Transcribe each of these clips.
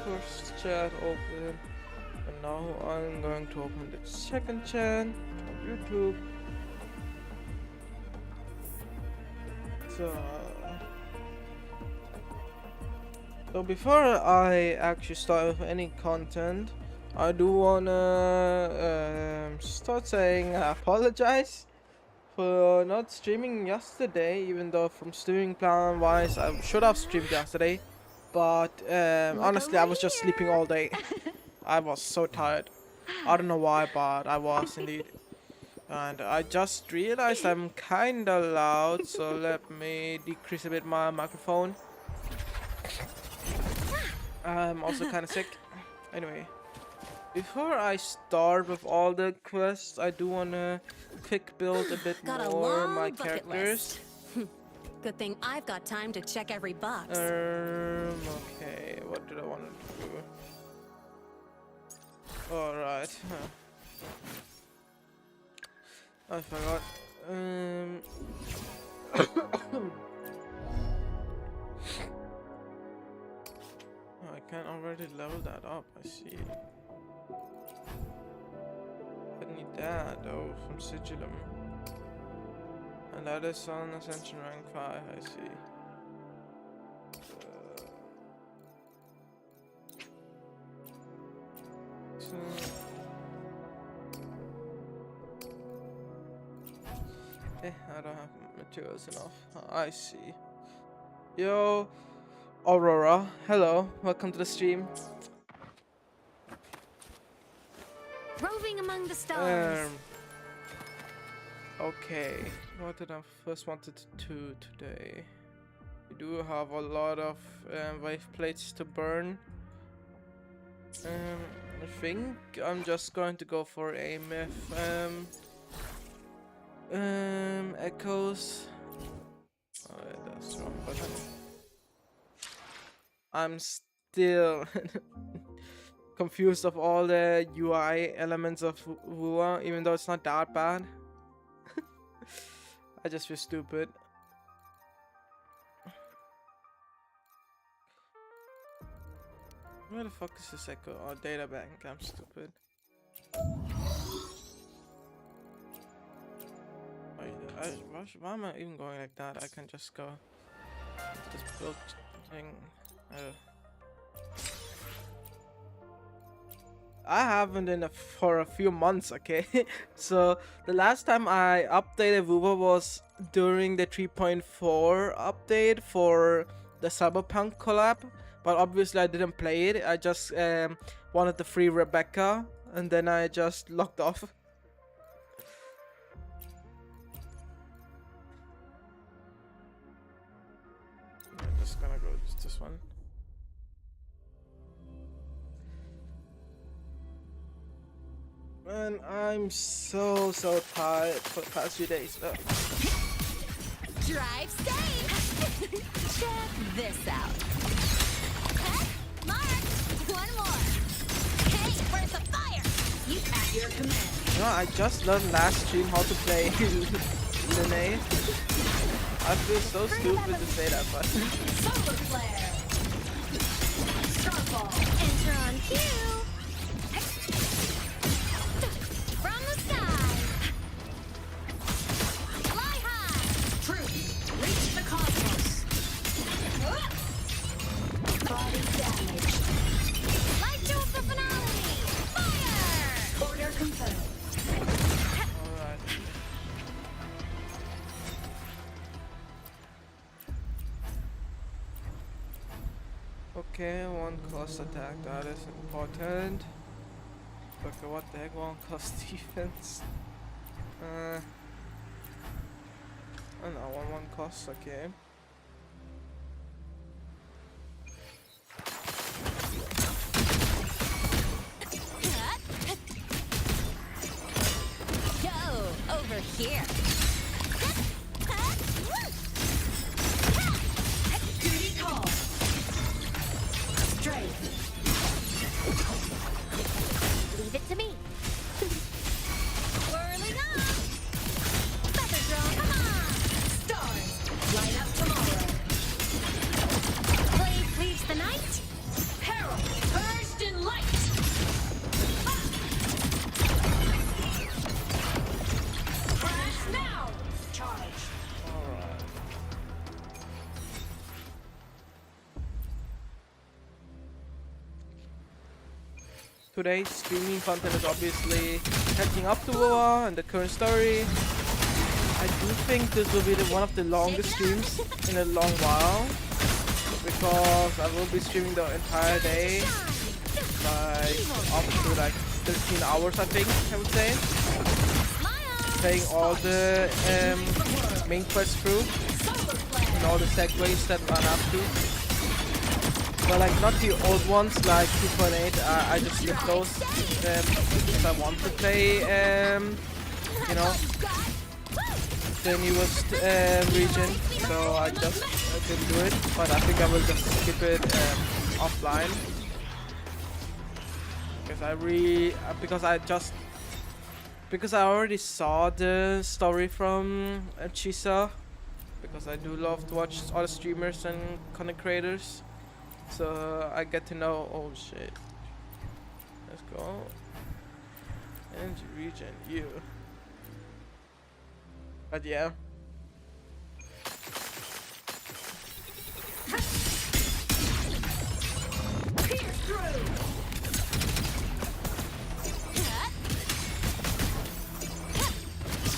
first chat open, and now I'm going to open the second chat on YouTube. So before I actually start with any content, I do wanna start saying I apologize for not streaming yesterday, even though from streaming plan wise I should have streamed yesterday. But honestly, I was just sleeping all day. I was so tired. I don't know why, but I was indeed. And I just realized I'm kinda loud, so let me decrease a bit my microphone. I'm also kinda sick. Anyway, before I start with all the quests, I do wanna quick build a bit more my characters. Good thing I've got time to check every box. Okay, what did I want to do? Alright. I forgot. I can already level that up, I see. I need that though from Sigillum. And that is on Ascension rank 5, I see. I don't have materials enough. I see. Yo, Aurora. Hello, welcome to the stream. Roving among the stars. Okay, what did I first wanted to do today? We do have a lot of wave plates to burn. I think I'm just going to go for a myth. Echoes. Oh, yeah, that's wrong button. I'm still confused of all the UI elements of Wuwa, even though it's not that bad. I just feel stupid. Where the fuck is this echo? Oh, data bank. I'm stupid. Why am I even going like that? I can just go into this build thing. I haven't for a few months, okay? So the last time I updated Wuwa was during the 3.4 update for the Cyberpunk collab, but obviously I didn't play it. I just wanted the free Rebecca, and then I just logged off. I'm just gonna go use this one. Man, I'm so tired for the past few days. Drive safe. Check this out. Heck, Mark, one more. Hey, where's the fire? You at your command. You know, I just learned last stream how to play Lene. I feel so stupid to say that, but Solar flare. Starfall. Enter on cue. From the sky. Fly high. Truth. Reach the cosmos. Body damage. Light to the finale. Fire. Order confirmed. alright. Okay, one cost attack, that is important. Okay, what the heck, one cost defense? Oh no, one cost, okay. Go over here. Duty call. Straight. Leave it to me. Whirling up. Feather drone, come on. Stars, light up tomorrow. Blade cleaves the night. Peril. today's streaming content is obviously catching up to Wuwa and the current story. I do think this will be one of the longest streams in a long while, because I will be streaming the entire day, like up to like 13 hours I think, I would say. Playing all the main quest through and all the segues that run up to. But like not the old ones like 2.8, I just skipped those because I want to play, you know, the newest region, so I just didn't do it. But I think I will just skip it offline, because I already saw the story from Chisa, because I do love to watch other streamers and content creators. So I get to know. Oh shit. Let's go. And region you. But yeah.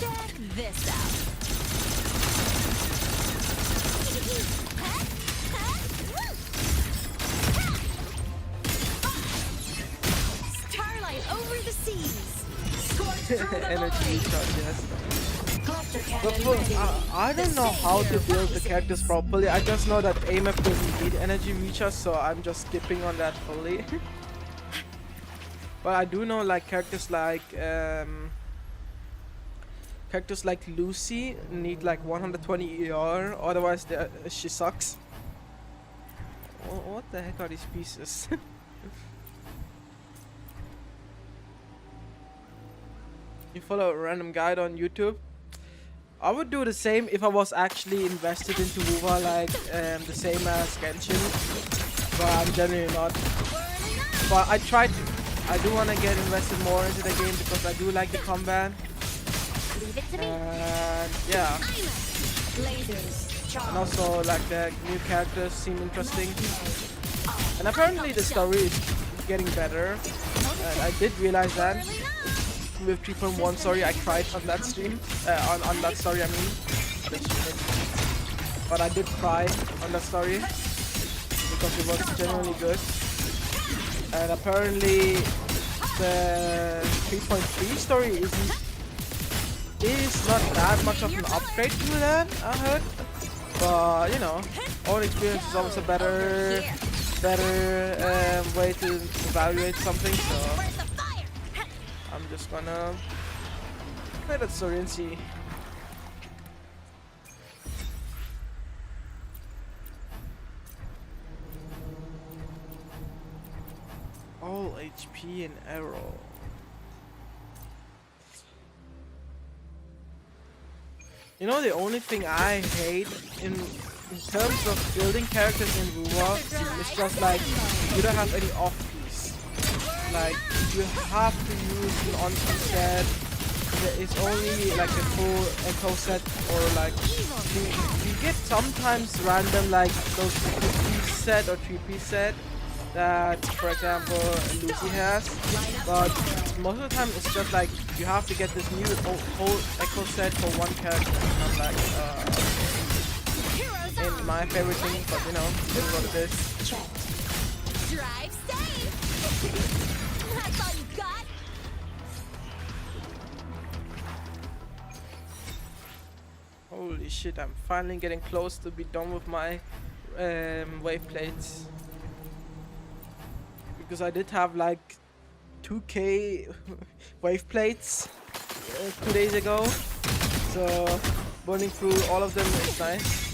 Check this out. Over the seas. Energy shot, yes. But I don't know how to build the characters properly. I just know that AMF doesn't need energy recharge, so I'm just skipping on that fully. But I do know like characters like Lucy need like 120 ER, otherwise she sucks. What the heck are these pieces? You follow a random guide on YouTube? I would do the same if I was actually invested into Wuwa, like the same as Genshin, but I'm generally not. But I tried to. I do want to get invested more into the game because I do like the combat. And yeah. And also like the new characters seem interesting. And apparently the story is getting better. And I did realize that. With 3.1 story, I cried on that stream. On that story, I mean. I didn't stream it. But I did cry on that story because it was genuinely good. And apparently, the 3.3 story is not that much of an upgrade to that, I heard. But you know, own experience is always a better way to evaluate something. So. I'm just gonna play that story and see. All HP and arrow. You know, the only thing I hate in terms of building characters in Wuwa is just like you don't have any off piece. Like you have to use an on-piece set. There is only like a full echo set, or like you get sometimes random like those 2-piece set or 3-piece set that, for example, Lucy has. But most of the time it's just like you have to get this new whole echo set for one character. And I'm like, ain't my favorite thing, but you know, this is what it is. Drive safe. That's all you got. Holy shit, I'm finally getting close to be done with my wave plates. Because I did have like 2k wave plates 2 days ago. So burning through all of them is nice.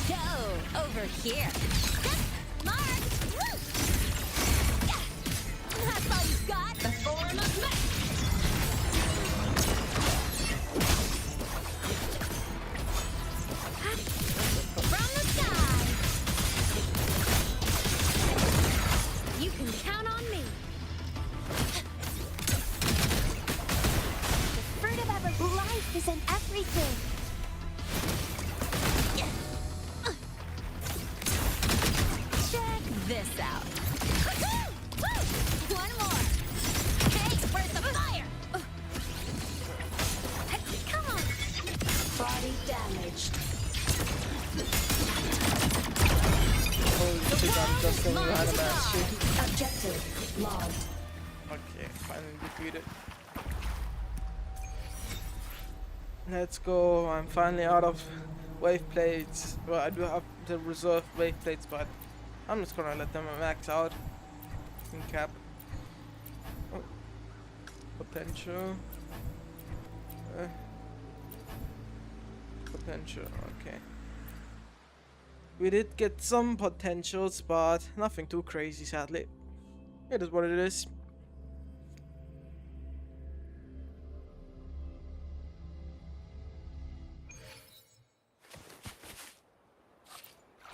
Go over here. Mark. That's all you got. The form of me. From the sky. You can count on me. The fruit of ever life is in everything. this out. One more. Hey, where's the fire? Come on. Body damaged. Holy shit, I'm just in random ass shit. Objective logged. Okay, finally defeated. Let's go. I'm finally out of wave plates. Well, I do have the reserve wave plates, but I'm just gonna let them max out in cap. Oh, potential. Potential. Okay. We did get some potentials, but nothing too crazy, sadly. It is what it is.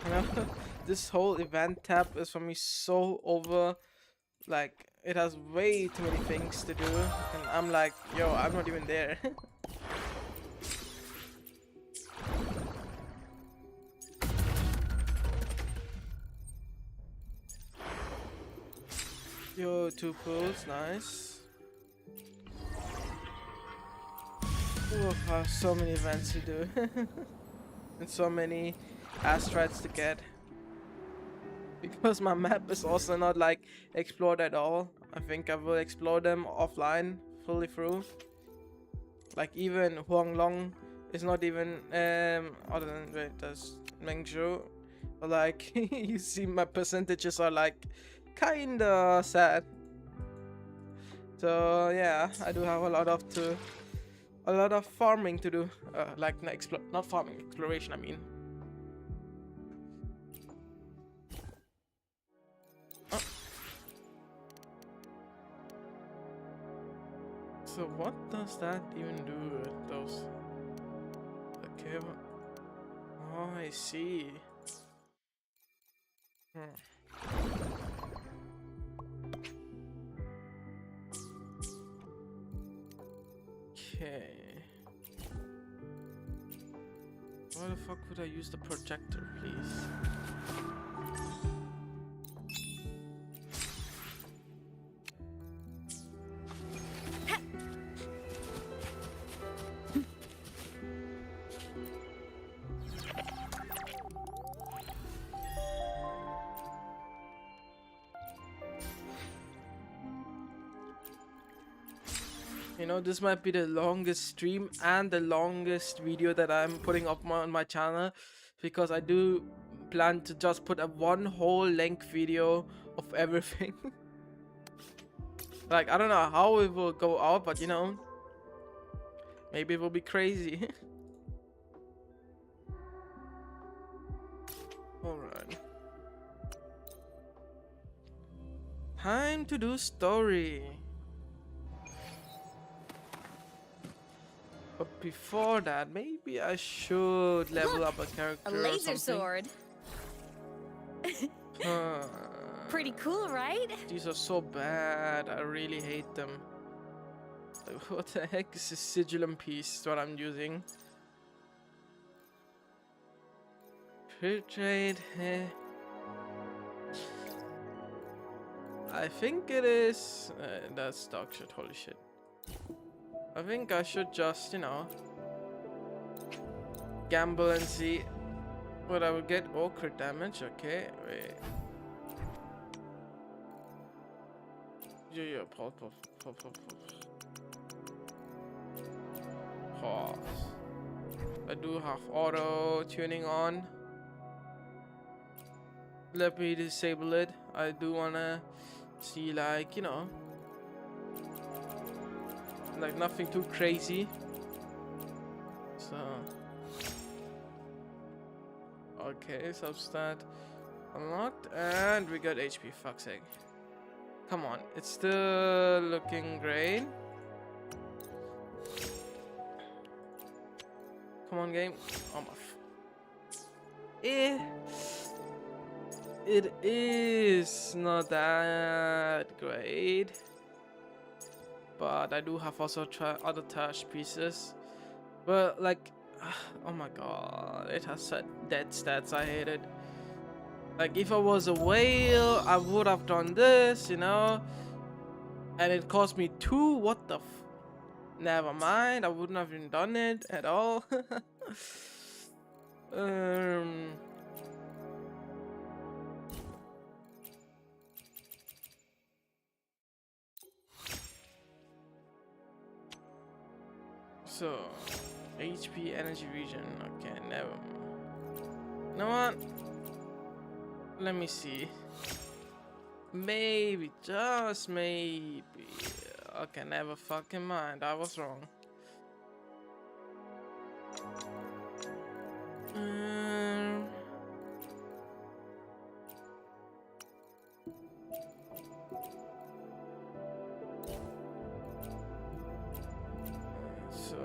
You know, this whole event tab is for me so over. Like, it has way too many things to do, and I'm like, yo, I'm not even there. Yo, 2 pools, nice. Oh, I have so many events to do. And so many asteroids to get. Because my map is also not like explored at all. I think I will explore them offline fully through. Like even Huanglong is not even other than wait, there's Mengzhou. But like you see my percentages are like kinda sad. So yeah, I do have a lot of farming to do. Like not farming, exploration I mean. Oh. So what does that even do with those? Okay, oh I see. Okay. Why the fuck would I use the projector, please? You know, this might be the longest stream and the longest video that I'm putting up on my channel, because I do plan to just put a one whole length video of everything. Like, I don't know how it will go out, but you know, maybe it will be crazy. Alright. Time to do story. But before that, maybe I should level up a character. A laser sword. Pretty cool, right? These are so bad. I really hate them. Like, what the heck is this sigillum piece? What I'm using. Trade. I think it is. That's dog shit. Holy shit. I think I should just, you know, gamble and see what I will get. Oh, crit damage. Okay, wait. Yeah, pause. I do have auto tuning on. Let me disable it. I do wanna see, like, you know, like nothing too crazy. So okay, substat unlocked, and we got HP. Fuck's sake. Come on, it's still looking great. Come on, game. Oh my. It is not that great. But I do have also other trash pieces. But like, oh my god, it has dead stats. I hate it. Like if I was a whale, I would have done this, you know. And it cost me 2. What the? Never mind. I wouldn't have even done it at all. um. So, HP energy region. Okay, never. You know what? Let me see. Maybe, just maybe. Okay, never fucking mind. I was wrong. So,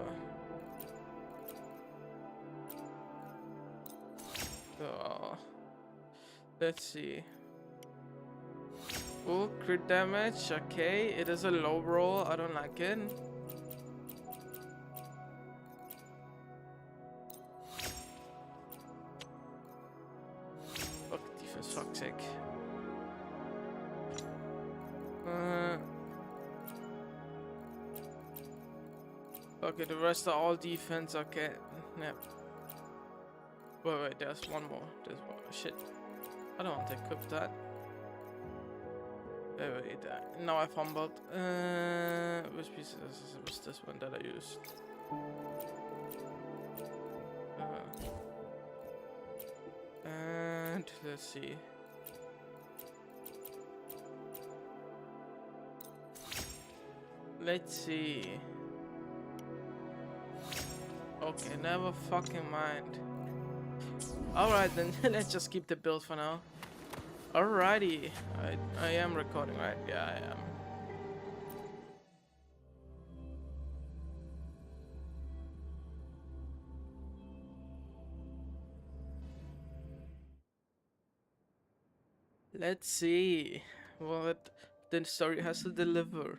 let's see. Oh, crit damage. Okay, it is a low roll. I don't like it. Fuck defense, fuck's sake. Okay, the rest are all defense. Okay, yep. Wait, there's one more. There's one. Shit. I don't want to equip that. Wait, now I fumbled. Which piece was this one that I used? And let's see. Let's see. Okay, never fucking mind. Alright then, let's just keep the build for now. Alrighty. I am recording, right? Yeah, I am. Let's see what the story has to deliver.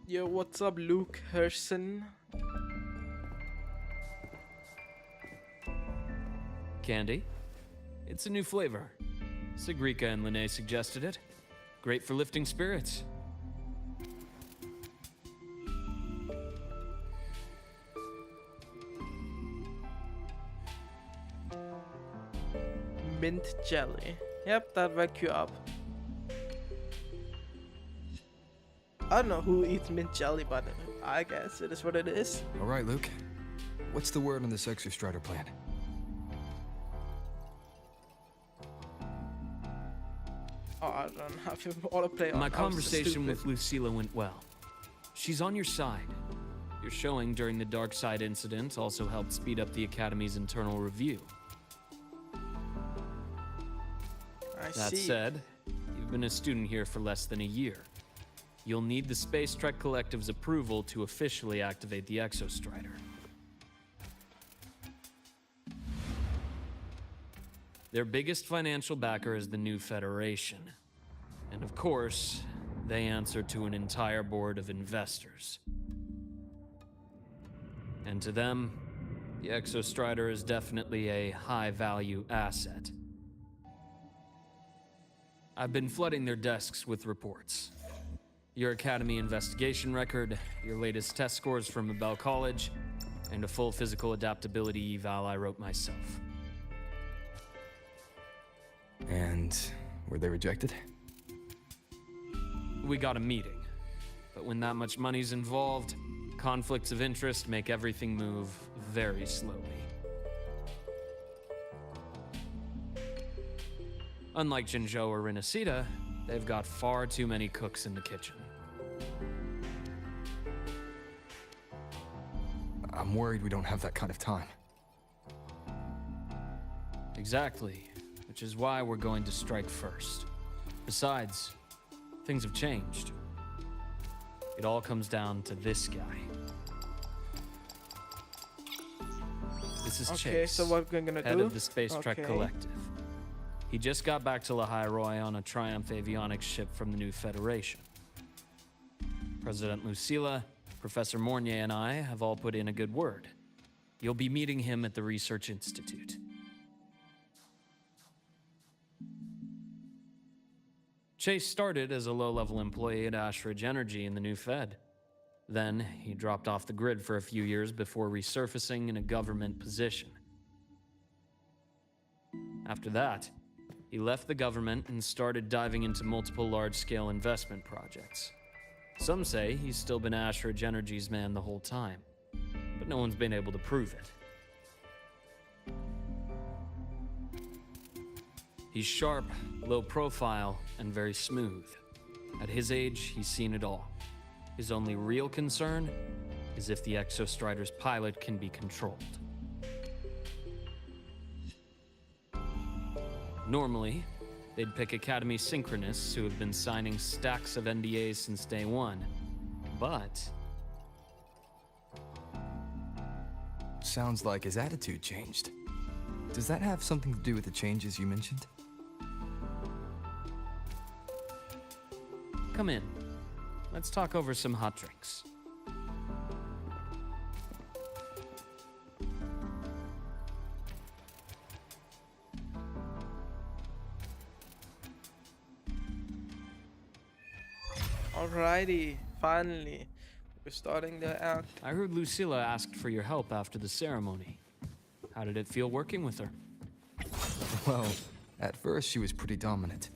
Yo, what's up, Luke Herson? Candy? It's a new flavor. Sigrika and Lene suggested it. Great for lifting spirits. Mint jelly. Yep, that wake you up. I don't know who eats mint jelly, but I guess it is what it is. All right, Luke. What's the word on this Exostrider plan? Oh, I don't have to autoplay on. My conversation with Lucilla went well. She's on your side. Your showing during the Dark Side incident also helped speed up the Academy's internal review. That said, you've been a student here for less than a year. You'll need the Space Trek Collective's approval to officially activate the Exostrider. Their biggest financial backer is the new Federation. And of course, they answer to an entire board of investors. And to them, the Exostrider is definitely a high-value asset. I've been flooding their desks with reports. Your Academy investigation record, your latest test scores from Abel College, and a full physical adaptability eval I wrote myself. And were they rejected? We got a meeting, but when that much money's involved, conflicts of interest make everything move very slowly. Unlike Jinzhou or Rinasita, they've got far too many cooks in the kitchen. I'm worried we don't have that kind of time. Exactly, which is why we're going to strike first. Besides, things have changed. It all comes down to this guy. This is Okay, Chase, so what we're gonna head do? of the Space Trek Collective. He just got back to Lahai on a Triumph avionics ship from the new Federation. President Lucilla, Professor Mornier, and I have all put in a good word. You'll be meeting him at the Research Institute. Chase started as a low-level employee at Ashridge Energy in the new Fed. Then, he dropped off the grid for a few years before resurfacing in a government position. After that, he left the government and started diving into multiple large-scale investment projects. Some say he's still been Ashridge Energy's man the whole time, but no one's been able to prove it. He's sharp, low profile, and very smooth. At his age, he's seen it all. His only real concern is if the Exostrider's pilot can be controlled. Normally, they'd pick Academy synchronists who have been signing stacks of NDAs since day one, but... Sounds like his attitude changed. Does that have something to do with the changes you mentioned? Come in. Let's talk over some hot drinks. Alrighty, finally. We're starting the act. I heard Lucilla asked for your help after the ceremony. How did it feel working with her? Well, at first she was pretty dominant,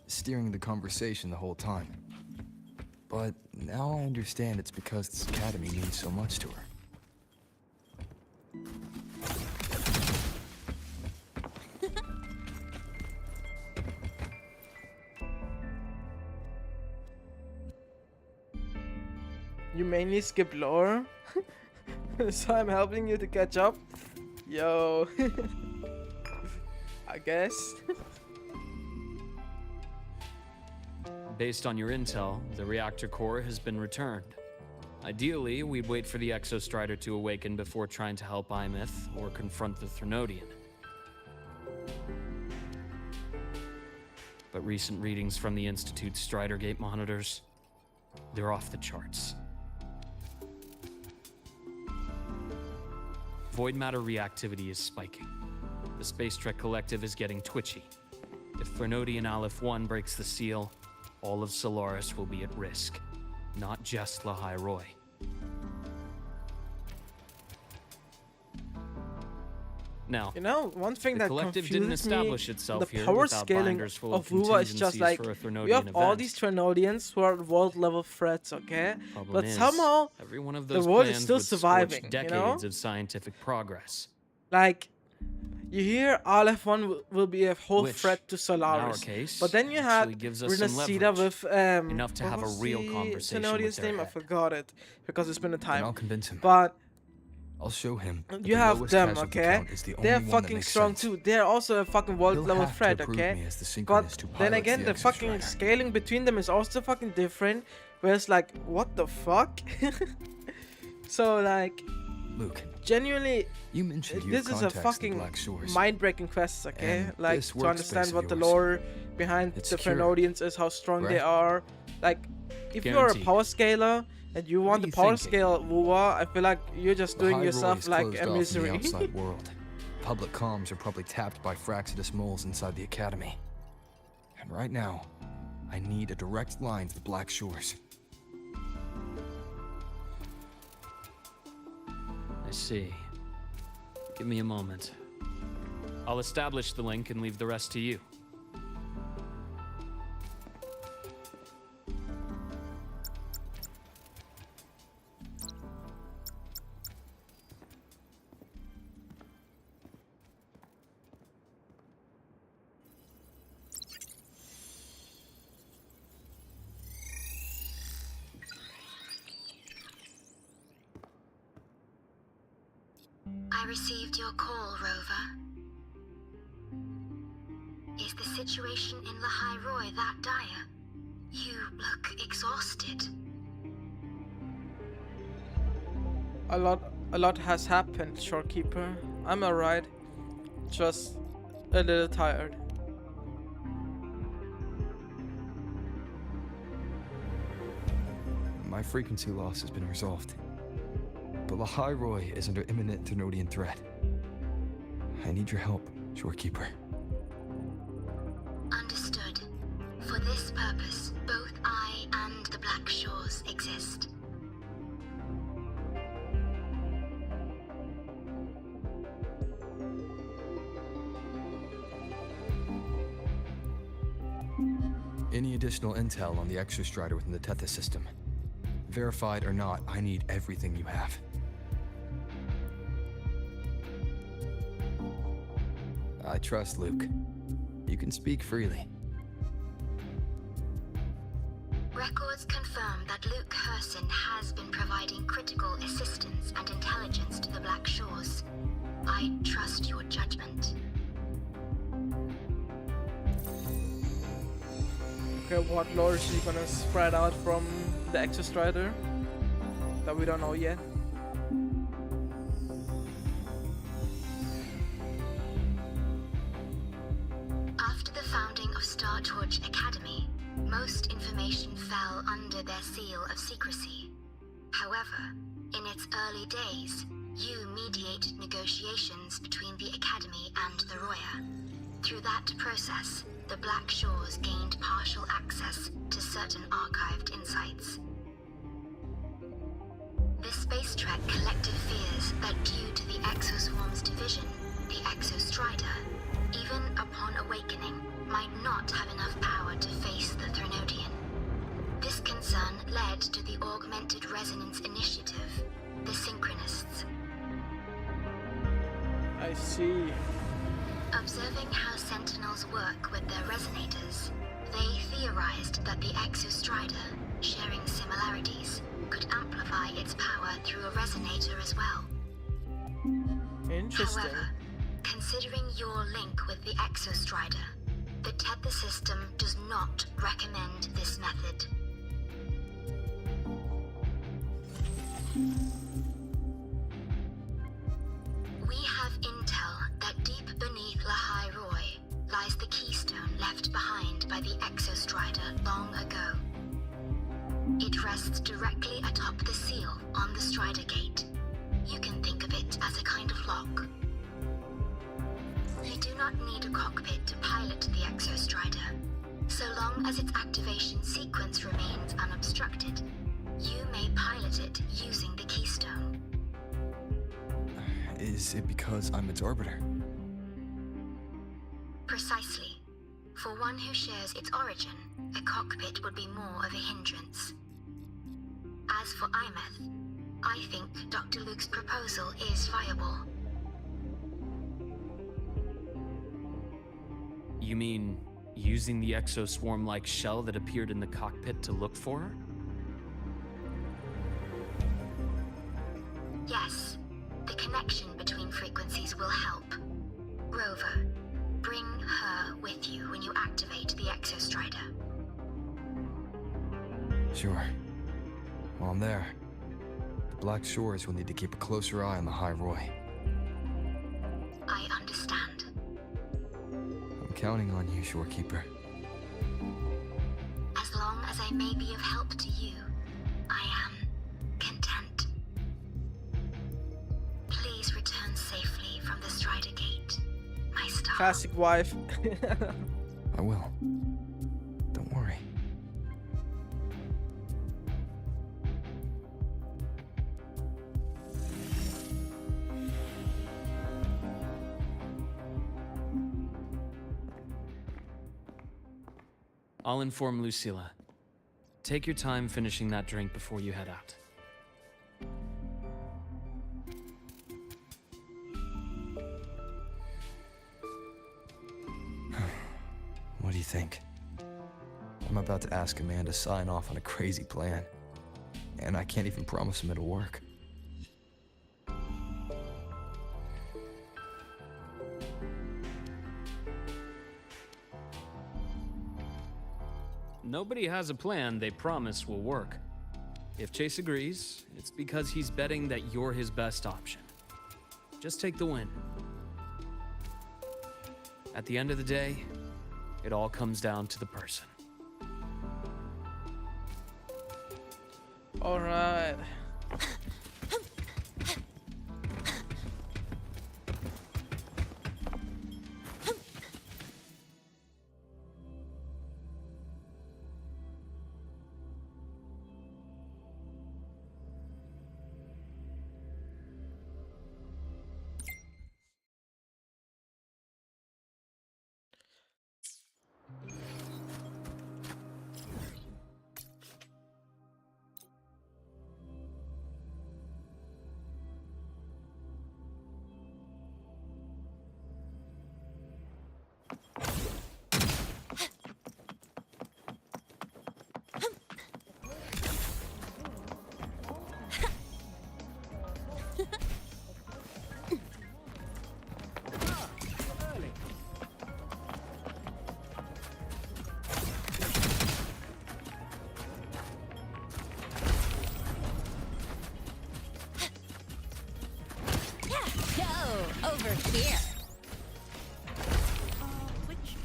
steering the conversation the whole time. But now I understand it's because this academy means so much to her. You mainly skip lore, so I'm helping you to catch up. Yo, I guess. Based on your intel, the reactor core has been returned. Ideally, we'd wait for the Exostrider to awaken before trying to help Imith or confront the Threnodian. But recent readings from the Institute's Strider Gate monitors, they're off the charts. Void matter reactivity is spiking. The Space Trek Collective is getting twitchy. If Threnodian Aleph 1 breaks the seal, all of Solaris will be at risk, not just Lahai Roy. Now, You know, one thing the that collective confuses didn't establish me, itself the here power without scaling binders full of of Wuwa is just contingencies like, for a Threnodian we have all event. these Threnodians who are world level threats, okay? Problem But is, somehow, every one of the those world is plans still would scorch surviving, you decades know? of scientific progress. like, you hear Aleph 1 will be a whole Which, threat to Solaris. in our case, but then you had actually gives us some Renacida leverage. with, Enough to what have a was real the conversation with Thenodian's their name? I head. forgot it, because it's been a Then time. I'll convince him. But I'll show him that you the have lowest them, casualty okay? count is the They're only one that fucking makes strong sense. too. They're also a fucking world He'll level have to threat, approve okay? me as the But synchronist who then pilots again, the fucking Exostrider. scaling between them is also fucking different. Where it's like, what the fuck? So like, Luke, genuinely, you mentioned you this have is a contacts in the fucking Black Shores. mind-breaking quest, okay? And Like, this to understand workspace what of the yours, lore behind it's the secure, Threnodians is, how strong they right? are. Like, if you're a Guaranteed. power scaler and you want are the you power thinking? scale Wuwa, I feel like you're just doing Lahai yourself Roy's like closed a off from misery. the outside world. Public comms are probably tapped by Fraxidus moles inside the academy. And right now, I need a direct line to the Black Shores. I see. Give me a moment. I'll establish the link and leave the rest to you. I received your call, Rover. Is the situation in Lahai Roy that dire? You look exhausted. A lot has happened, Shorekeeper. I'm alright. Just a little tired. My frequency loss has been resolved. but Lahairoi is under imminent Thenodian threat. I need your help, Shorekeeper. Understood. For this purpose, both I and the Black Shores exist. Any additional intel on the Exostrider within the Tethys system? Verified or not, I need everything you have. I trust Luke. You can speak freely. Records confirm that Luke Herson has been providing critical assistance and intelligence to the Black Shores. I trust your judgment. Okay, what lore is he gonna spread out from the Exostrider that we don't know yet? After the founding of Star Torch Academy, most information fell under their seal of secrecy. However, in its early days, you mediated negotiations between the Academy and the Roya. Through that process, the Black Shores gained partial access to certain archived insights. The Space Trek collective fears that due to the Exoswarm's division, the Exostrider, even upon awakening, might not have enough power to face the Thenodian. This concern led to the Augmented Resonance Initiative, the Synchronists. I see. Observing how Sentinels work with their resonators, they theorized that the Exostrider, sharing similarities, could amplify its power through a resonator as well. Interesting. However, considering your link with the Exostrider, the Tether system does not recommend this method. We have intel that deep beneath Lahairoi lies the keystone left behind by the Exostrider long ago. It rests directly atop the seal on the Strider Gate. You can think of it as a kind of lock. You do not need a cockpit to pilot the Exostrider. So long as its activation sequence remains unobstructed, you may pilot it using the keystone. Is it because I'm its orbiter? Precisely. For one who shares its origin, a cockpit would be more of a hindrance. As for Imeth, I think Dr. Luke's proposal is viable. You mean using the exoswarm-like shell that appeared in the cockpit to look for her? Yes, the connection between frequencies will help. Rover, bring her with you when you activate the Exostrider. Sure. While I'm there, the Black Shores will need to keep a closer eye on the Lahairoi. I understand. I'm counting on you, Shorekeeper. As long as I may be of help to you, I am content. Please return safely from the Strider Gate, my star. Classic wife. I will. Don't worry. I'll inform Lucilla. Take your time finishing that drink before you head out. What do you think? I'm about to ask a man to sign off on a crazy plan, and I can't even promise him it'll work. Nobody has a plan they promise will work. If Chase agrees, it's because he's betting that you're his best option. Just take the win. At the end of the day, it all comes down to the person. All right. Go over here. Which?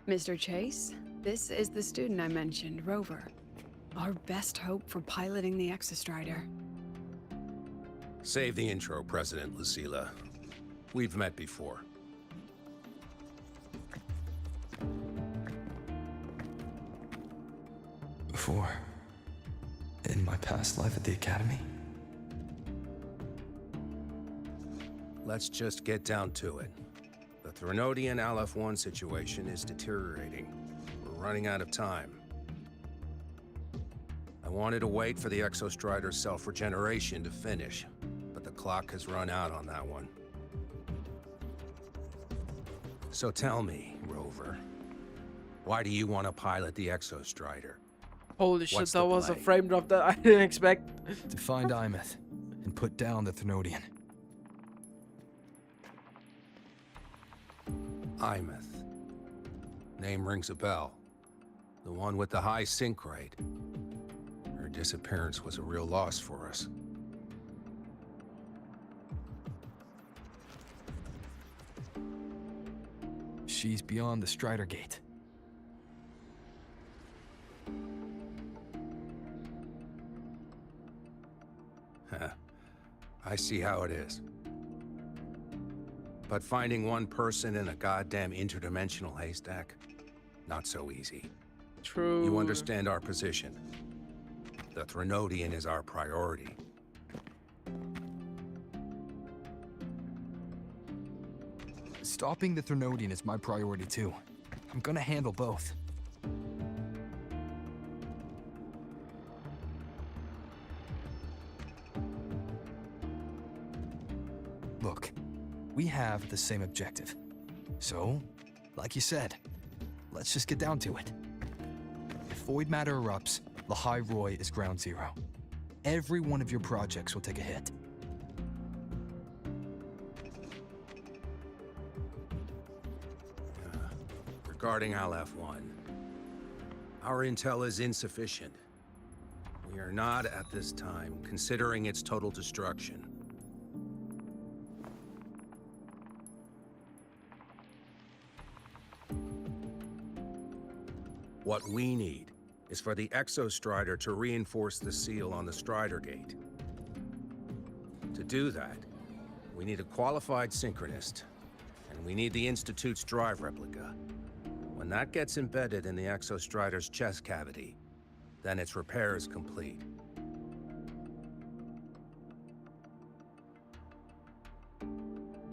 Mr. Chase, this is the student I mentioned, Rover. Our best hope for piloting the Exostrider. Save the intro, President Lucila. We've met before. Before, in my past life at the Academy? Let's just get down to it. The Threnodian Aleph-1 situation is deteriorating. We're running out of time. I wanted to wait for the Exostrider's self-regeneration to finish, but the clock has run out on that one. So tell me, Rover, why do you want to pilot the Exostrider? Holy shit, What's that the was a play? frame drop that I didn't expect. To find Imeth and put down the Threnodian. Imeth. Name rings a bell. The one with the high sync rate. Her disappearance was a real loss for us. She's beyond the Strider Gate. I see how it is. But finding one person in a goddamn interdimensional haystack, not so easy. True. You understand our position. The Threnodian is our priority. Stopping the Threnodian is my priority too. I'm gonna handle both. Look, we have the same objective. So, like you said, let's just get down to it. If void matter erupts, Lahai Roy is ground zero. Every one of your projects will take a hit. Regarding Aleph-1, our intel is insufficient. We are not, at this time, considering its total destruction. What we need is for the Exostrider to reinforce the seal on the Strider Gate. To do that, we need a qualified synchronist, and we need the Institute's drive replica. When that gets embedded in the Exostrider's chest cavity, then its repair is complete.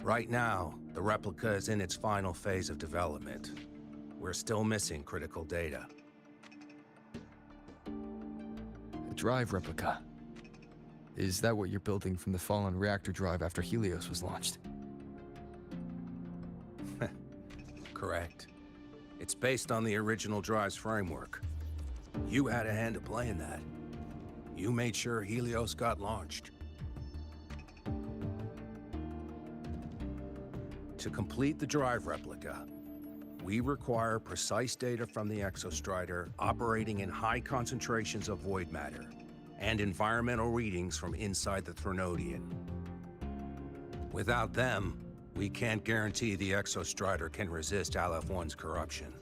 Right now, the replica is in its final phase of development. We're still missing critical data. A drive replica. Is that what you're building from the fallen reactor drive after Helios was launched? Correct. It's based on the original drive's framework. You had a hand to play in that. You made sure Helios got launched. To complete the drive replica, we require precise data from the Exostrider operating in high concentrations of void matter and environmental readings from inside the Threnodian. Without them, we can't guarantee the Exostrider can resist Aleph-1's corruption.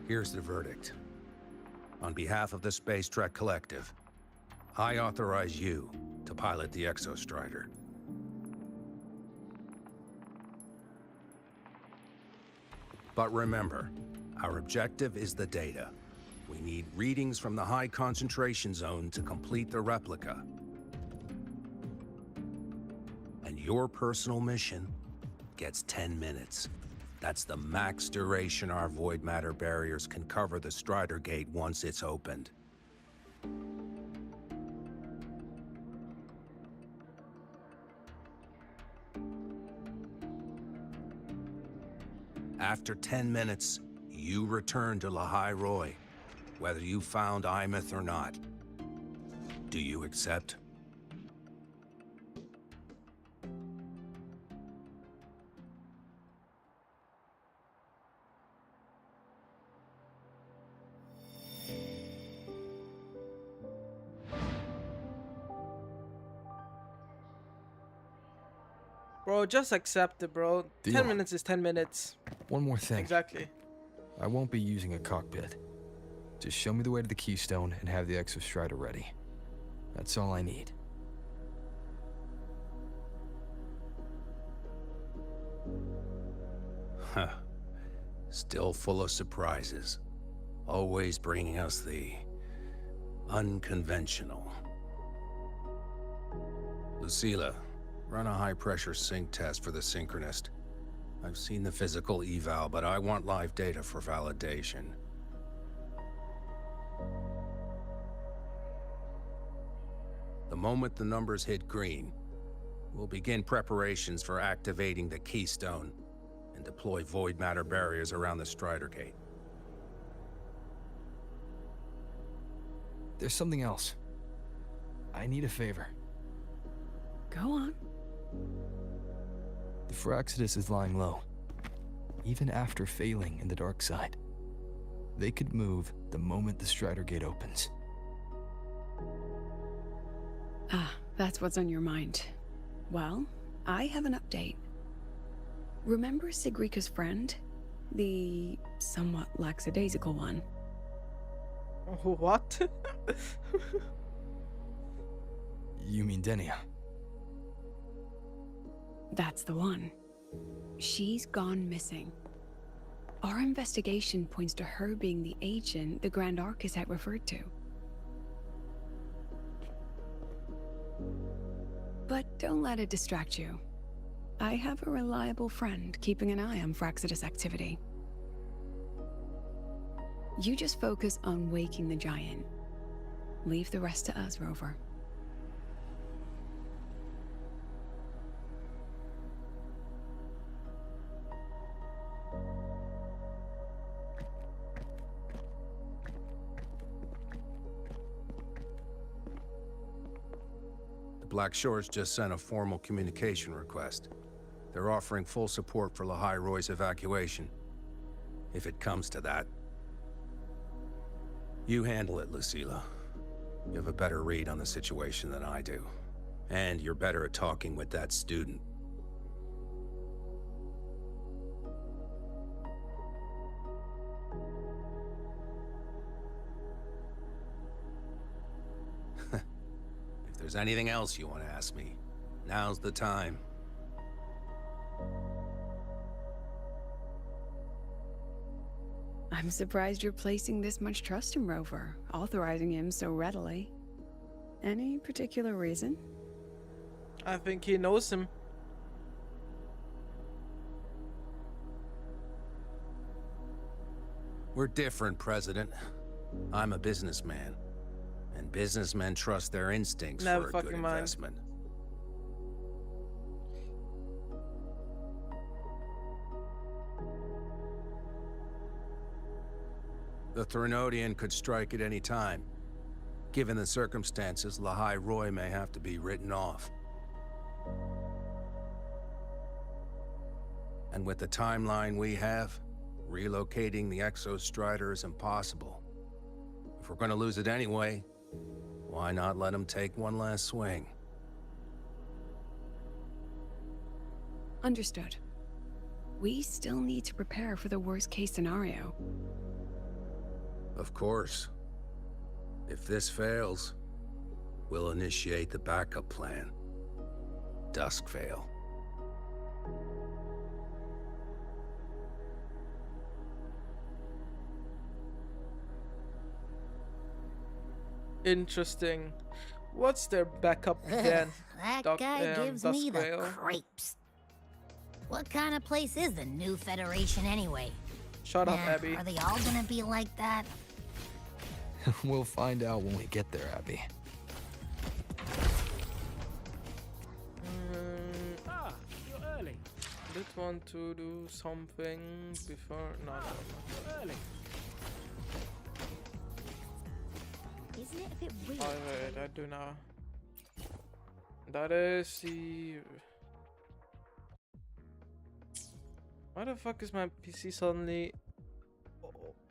Here's the verdict. On behalf of the Space Trek Collective, I authorize you to pilot the Exostrider. But remember, Our objective is the data. We need readings from the high concentration zone to complete the replica. And your personal mission gets 10 minutes. That's the max duration our void matter barriers can cover the Strider Gate once it's opened. After 10 minutes, you return to Lahai Roy, whether you found Imeth or not. Do you accept? Bro, just accept it, bro. Deal. 10 minutes is 10 minutes. One more thing. Exactly. I won't be using a cockpit. Just show me the way to the Keystone and have the Exostrider ready. That's all I need. Huh. Still full of surprises. Always bringing us the unconventional. Lucilla, run a high-pressure sync test for the Synchronist. I've seen the physical eval, but I want live data for validation. The moment the numbers hit green, we'll begin preparations for activating the Keystone and deploy void matter barriers around the Strider Gate. There's something else. I need a favor. Go on. The Firaxidus is lying low. Even after failing in the dark side, they could move the moment the Strider Gate opens. Ah, that's what's on your mind. Well, I have an update. Remember Sigrika's friend? The somewhat lackadaisical one? What? You mean Denia? That's the one. She's gone missing. Our investigation points to her being the agent the Grand Architect referred to. But don't let it distract you. I have a reliable friend keeping an eye on Firaxidus activity. You just focus on waking the giant. Leave the rest to us, Rover. Black Shores just sent a formal communication request. They're offering full support for Lahai Roy's evacuation. If it comes to that. You handle it, Lucilla. You have a better read on the situation than I do. And you're better at talking with that student. If there's anything else you want to ask me, now's the time. I'm surprised you're placing this much trust in Rover, authorizing him so readily. Any particular reason? I think he knows him. We're different, President. I'm a businessman. And businessmen trust their instincts Never for a good fucking mind. investment. The Threnodian could strike at any time. Given the circumstances, Lahai Roy may have to be written off. And with the timeline we have, relocating the Exostrider is impossible. If we're gonna lose it anyway, why not let him take one last swing? Understood. We still need to prepare for the worst case scenario. Of course. If this fails, we'll initiate the backup plan. Duskvale. Interesting. What's their backup again? That Doc- guy gives Dusk me the Whale. creeps. What kind of place is the new Federation anyway? Shut up, Nah, Abby. Are they all gonna be like that? We'll find out when we get there, Abby. Ah, you're early. Did want to do something before? No, no, no. You're early. Isn't it a bit weird? Oh, wait, I do now. That is the. Why the fuck is my PC suddenly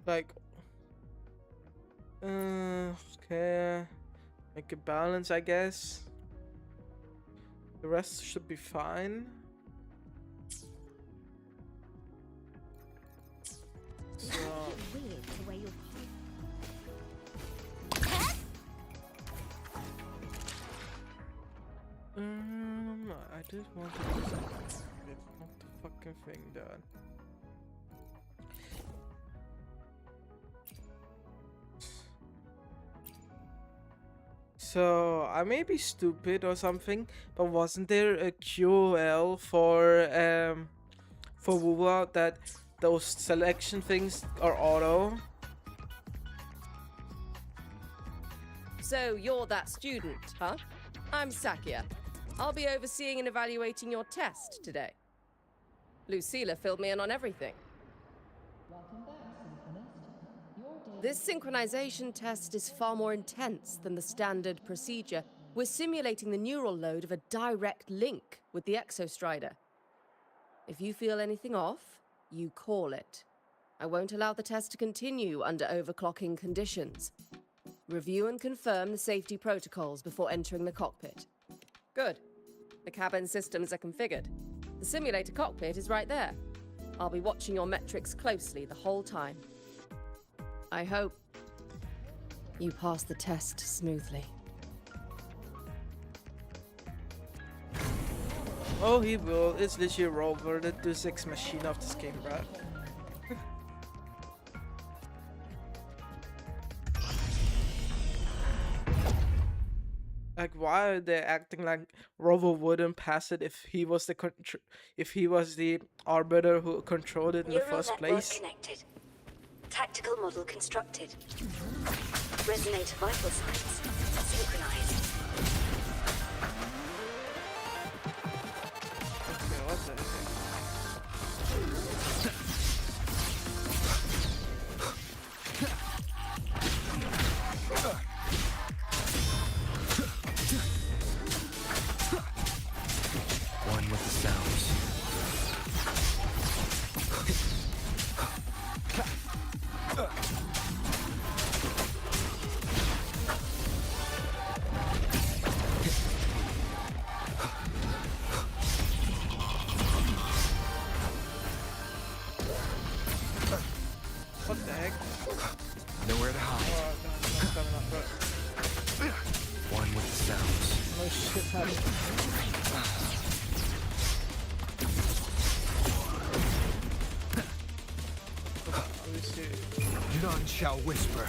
like? Okay, make a balance, I guess. The rest should be fine. So. Weird the way you're I did want to do something. Not the fucking thing done. So I may be stupid or something, but wasn't there a QL for Wuwa that those selection things are auto? So you're that student, huh? I'm Sakia. I'll be overseeing and evaluating your test today. Lucilla filled me in on everything. This synchronization test is far more intense than the standard procedure. We're simulating the neural load of a direct link with the Exostrider. If you feel anything off, you call it. I won't allow the test to continue under overclocking conditions. Review and confirm the safety protocols before entering the cockpit. Good. The cabin systems are configured. The simulator cockpit is right there. I'll be watching your metrics closely the whole time. I hope you pass the test smoothly. Oh, he will. It's literally Rover, the Deus Ex machine of this game, bro. Like, why are they acting like Rover wouldn't pass it if he was the arbiter who controlled it in the first place? Connected. Tactical model constructed. Resonator vital signs synchronized. Okay, what's that? One with the sounds. What the heck? Nowhere to hide. Oh, no, it's not coming up, bro. One with the sounds. No shit happened. Obviously. None shall whisper.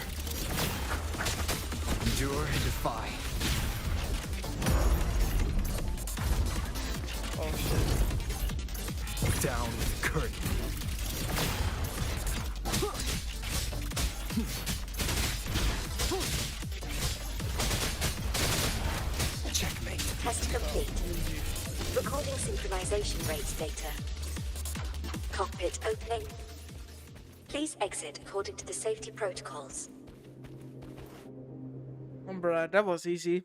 Endure and defy. Oh shit. Down with curtain. Checkmate. Test complete. Recording synchronization rates data. Cockpit opening. Please exit according to the safety protocols. Bruh, that was easy.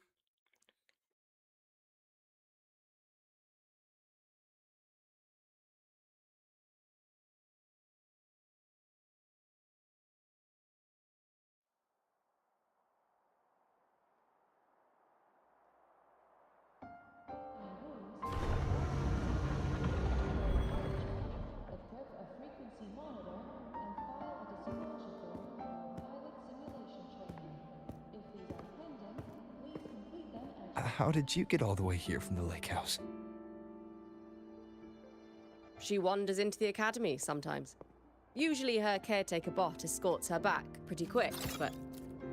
How did you get all the way here from the lake house? She wanders into the academy sometimes. Usually her caretaker bot escorts her back pretty quick, but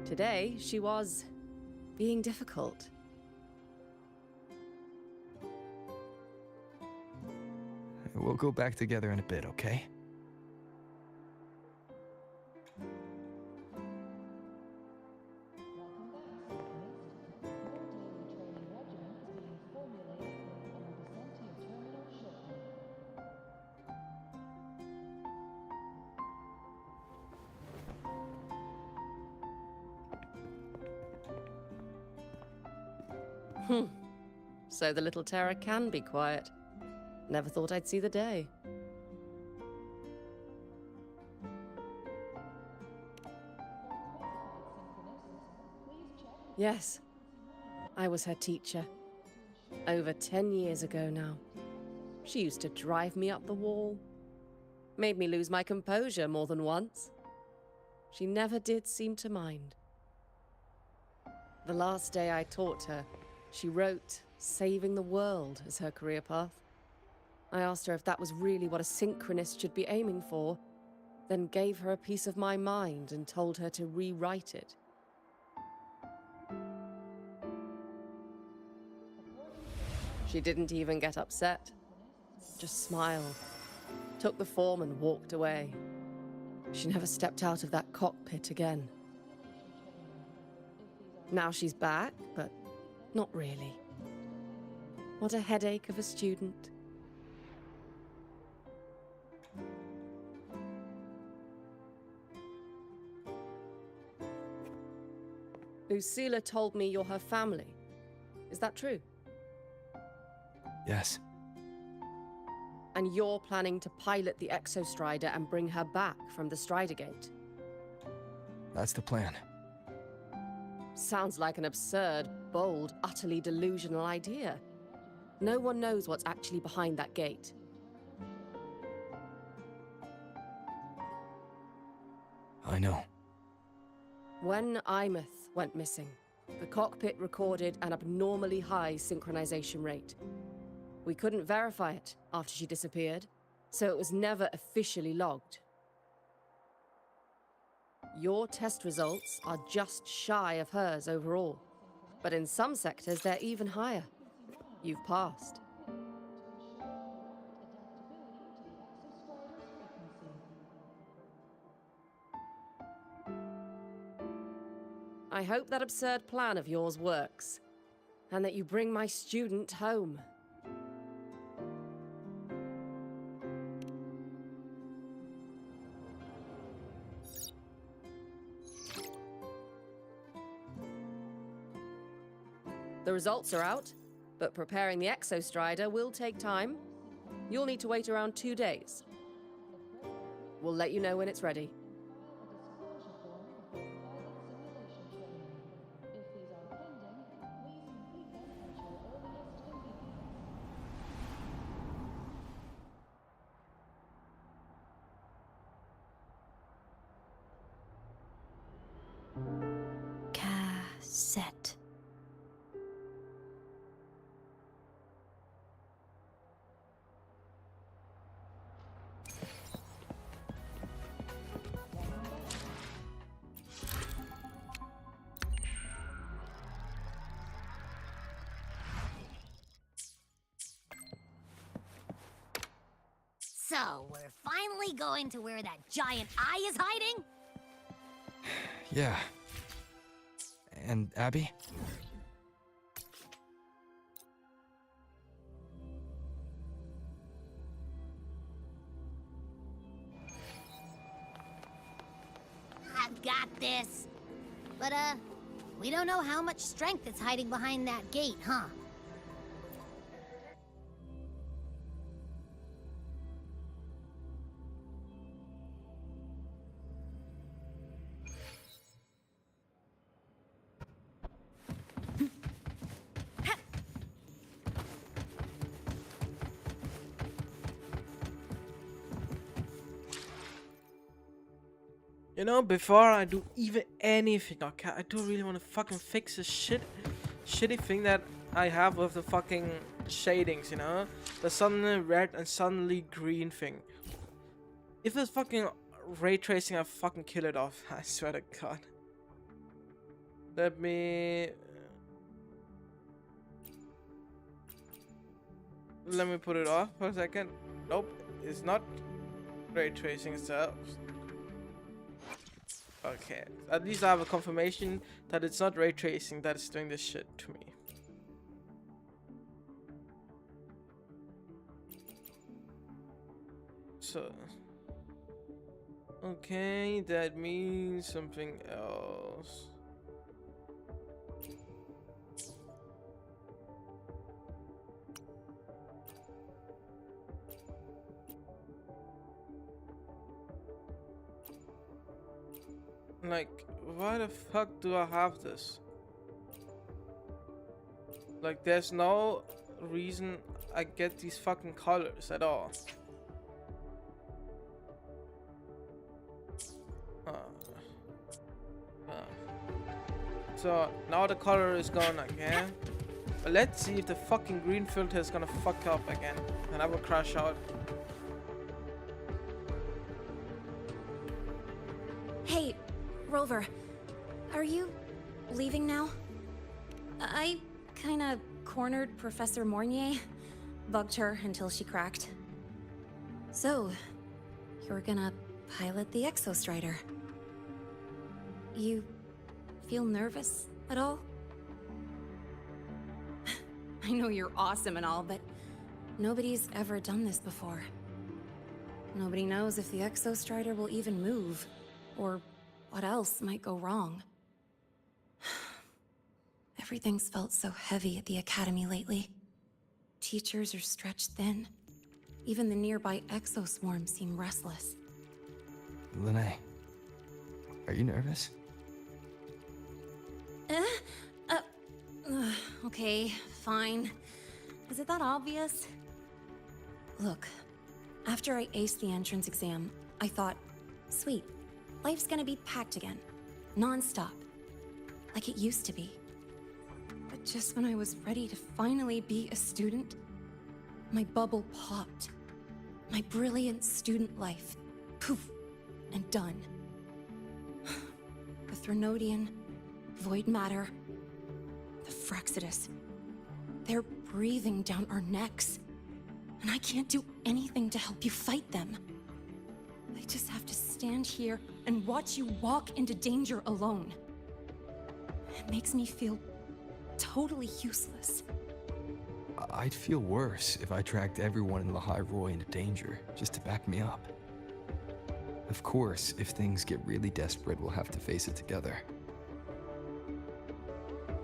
today she was being difficult. We'll go back together in a bit, okay? So the little terror can be quiet. Never thought I'd see the day. Yes, I was her teacher. Over 10 years ago now. She used to drive me up the wall. Made me lose my composure more than once. She never did seem to mind. The last day I taught her, she wrote saving the world as her career path. I asked her if that was really what a synchronist should be aiming for, then gave her a piece of my mind and told her to rewrite it. She didn't even get upset, just smiled, took the form and walked away. She never stepped out of that cockpit again. Now she's back, but not really. What a headache of a student. Lucilla told me you're her family. Is that true? Yes. And you're planning to pilot the Exostrider and bring her back from the Strider Gate? That's the plan. Sounds like an absurd, bold, utterly delusional idea. No one knows what's actually behind that gate. I know. When Imeth went missing, the cockpit recorded an abnormally high synchronization rate. We couldn't verify it after she disappeared, so it was never officially logged. Your test results are just shy of hers overall, but in some sectors they're even higher. You've passed. I hope that absurd plan of yours works, and that you bring my student home. The results are out, but preparing the Exostrider will take time. You'll need to wait around 2 days. We'll let you know when it's ready. Cassette. So, we're finally going to where that giant eye is hiding? Yeah. And Abby? I've got this. But, we don't know how much strength is hiding behind that gate, huh? You know, before I do even anything, okay, I do really want to fucking fix this shitty thing that I have with the fucking shadings, you know? The suddenly red and suddenly green thing. If it's fucking ray tracing, I fucking kill it off. I swear to God. Let me... Let me put it off for a second. Nope, it's not ray tracing itself. Okay, at least I have a confirmation that it's not ray tracing that is doing this shit to me. So, okay, that means something else. Like, why the fuck do I have this? Like, there's no reason I get these fucking colors at all. So now the color is gone again. But let's see if the fucking green filter is gonna fuck up again and I will crash out. Hey, Rover, are you leaving now? I kinda cornered Professor Mornier, bugged her until she cracked. So, you're gonna pilot the Exostrider. You feel nervous at all? I know you're awesome and all, but nobody's ever done this before. Nobody knows if the Exostrider will even move, or what else might go wrong. Everything's felt so heavy at the Academy lately. Teachers are stretched thin. Even the nearby exoswarms seem restless. Lene, are you nervous? Okay, fine. Is it that obvious? Look, after I aced the entrance exam, I thought, sweet, life's gonna be packed again. Non-stop. Like it used to be. But just when I was ready to finally be a student, my bubble popped. My brilliant student life, poof, and done. The Threnodian, void matter, the Frexidus. They're breathing down our necks. And I can't do anything to help you fight them. I just have to stand here and watch you walk into danger alone. It makes me feel totally useless. I'd feel worse if I tracked everyone in the High Roy into danger, just to back me up. Of course, if things get really desperate, we'll have to face it together.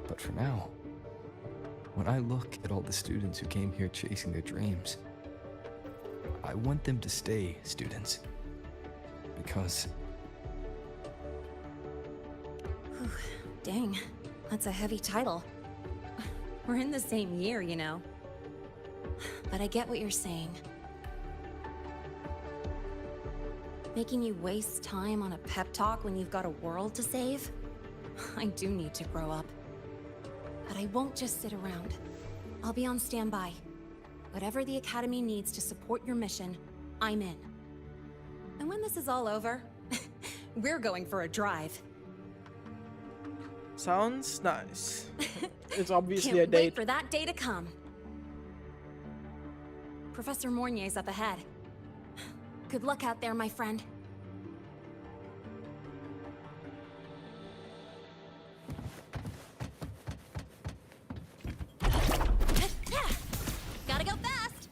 But for now, when I look at all the students who came here chasing their dreams, I want them to stay students. Because... Whew, dang, that's a heavy title. We're in the same year, you know. But I get what you're saying. Making you waste time on a pep talk when you've got a world to save? I do need to grow up. But I won't just sit around. I'll be on standby. Whatever the Academy needs to support your mission, I'm in. And when this is all over, we're going for a drive. Sounds nice. It's obviously Can't a date. wait for that day to come. Professor Mornier's up ahead. Good luck out there, my friend. Gotta go fast!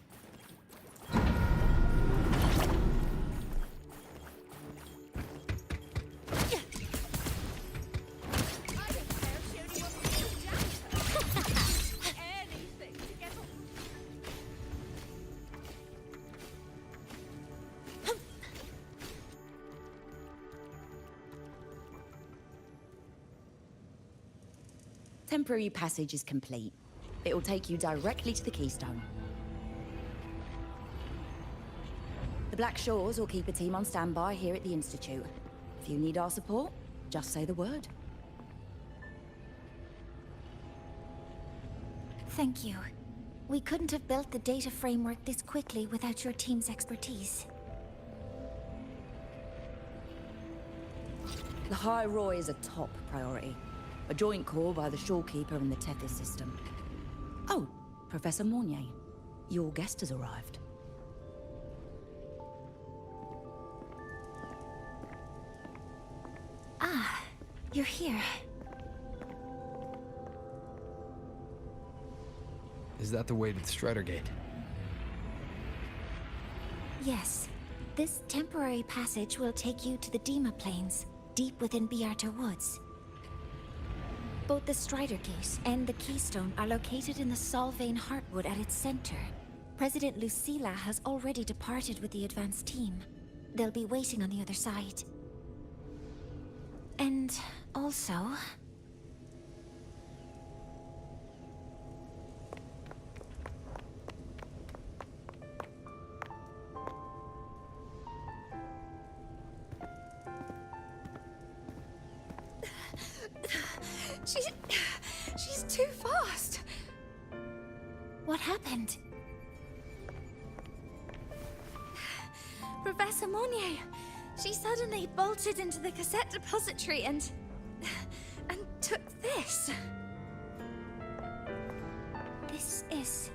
Temporary passage is complete. It will take you directly to the Keystone. The Black Shores will keep a team on standby here at the Institute. If you need our support, just say the word. Thank you. We couldn't have built the data framework this quickly without your team's expertise. The High Roy is a top priority. A joint call by the Shorekeeper and the Tethys system. Oh, Professor Mornier. Your guest has arrived. Ah, you're here. Is that the way to the Strider Gate? Yes. This temporary passage will take you to the Dima Plains, deep within Beata Woods. Both the Strider Gate and the Keystone are located in the Solvane Heartwood at its center. President Lucilla has already departed with the advance team. They'll be waiting on the other side. And also... She's too fast. What happened? Professor Monnier. She suddenly bolted into the cassette depository and took this. This is...